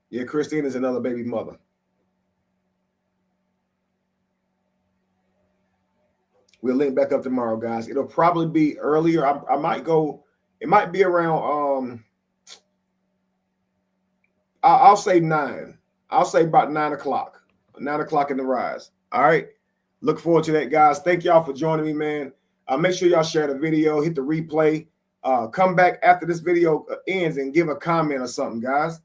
Yeah, Christine is another baby mother. We'll link back up tomorrow, guys. It'll probably be earlier. I might go, it might be around I'll say 9. I'll say about 9 o'clock. 9 o'clock in the rise. All right. Look forward to that, guys. Thank y'all for joining me, man. Make sure y'all share the video, hit the replay. Come back after this video ends and give a comment or something, guys.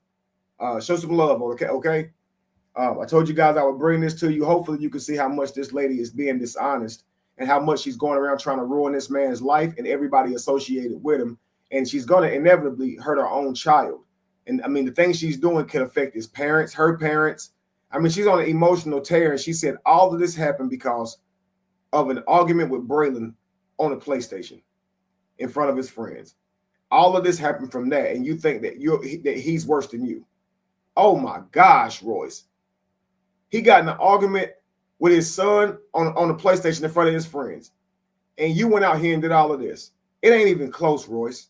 Show some love, okay? I told you guys I would bring this to you. Hopefully you can see how much this lady is being dishonest and how much she's going around trying to ruin this man's life and everybody associated with him. And she's going to inevitably hurt her own child. And I mean, the things she's doing can affect his parents, her parents. I mean, she's on an emotional tear. And she said all of this happened because of an argument with Braylon on a PlayStation in front of his friends. All of this happened from that. And you think that he's worse than you. Oh my gosh, Royce. He got in an argument with his son on the PlayStation in front of his friends. And you went out here and did all of this. It ain't even close, Royce.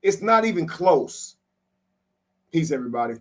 It's not even close. Peace, everybody.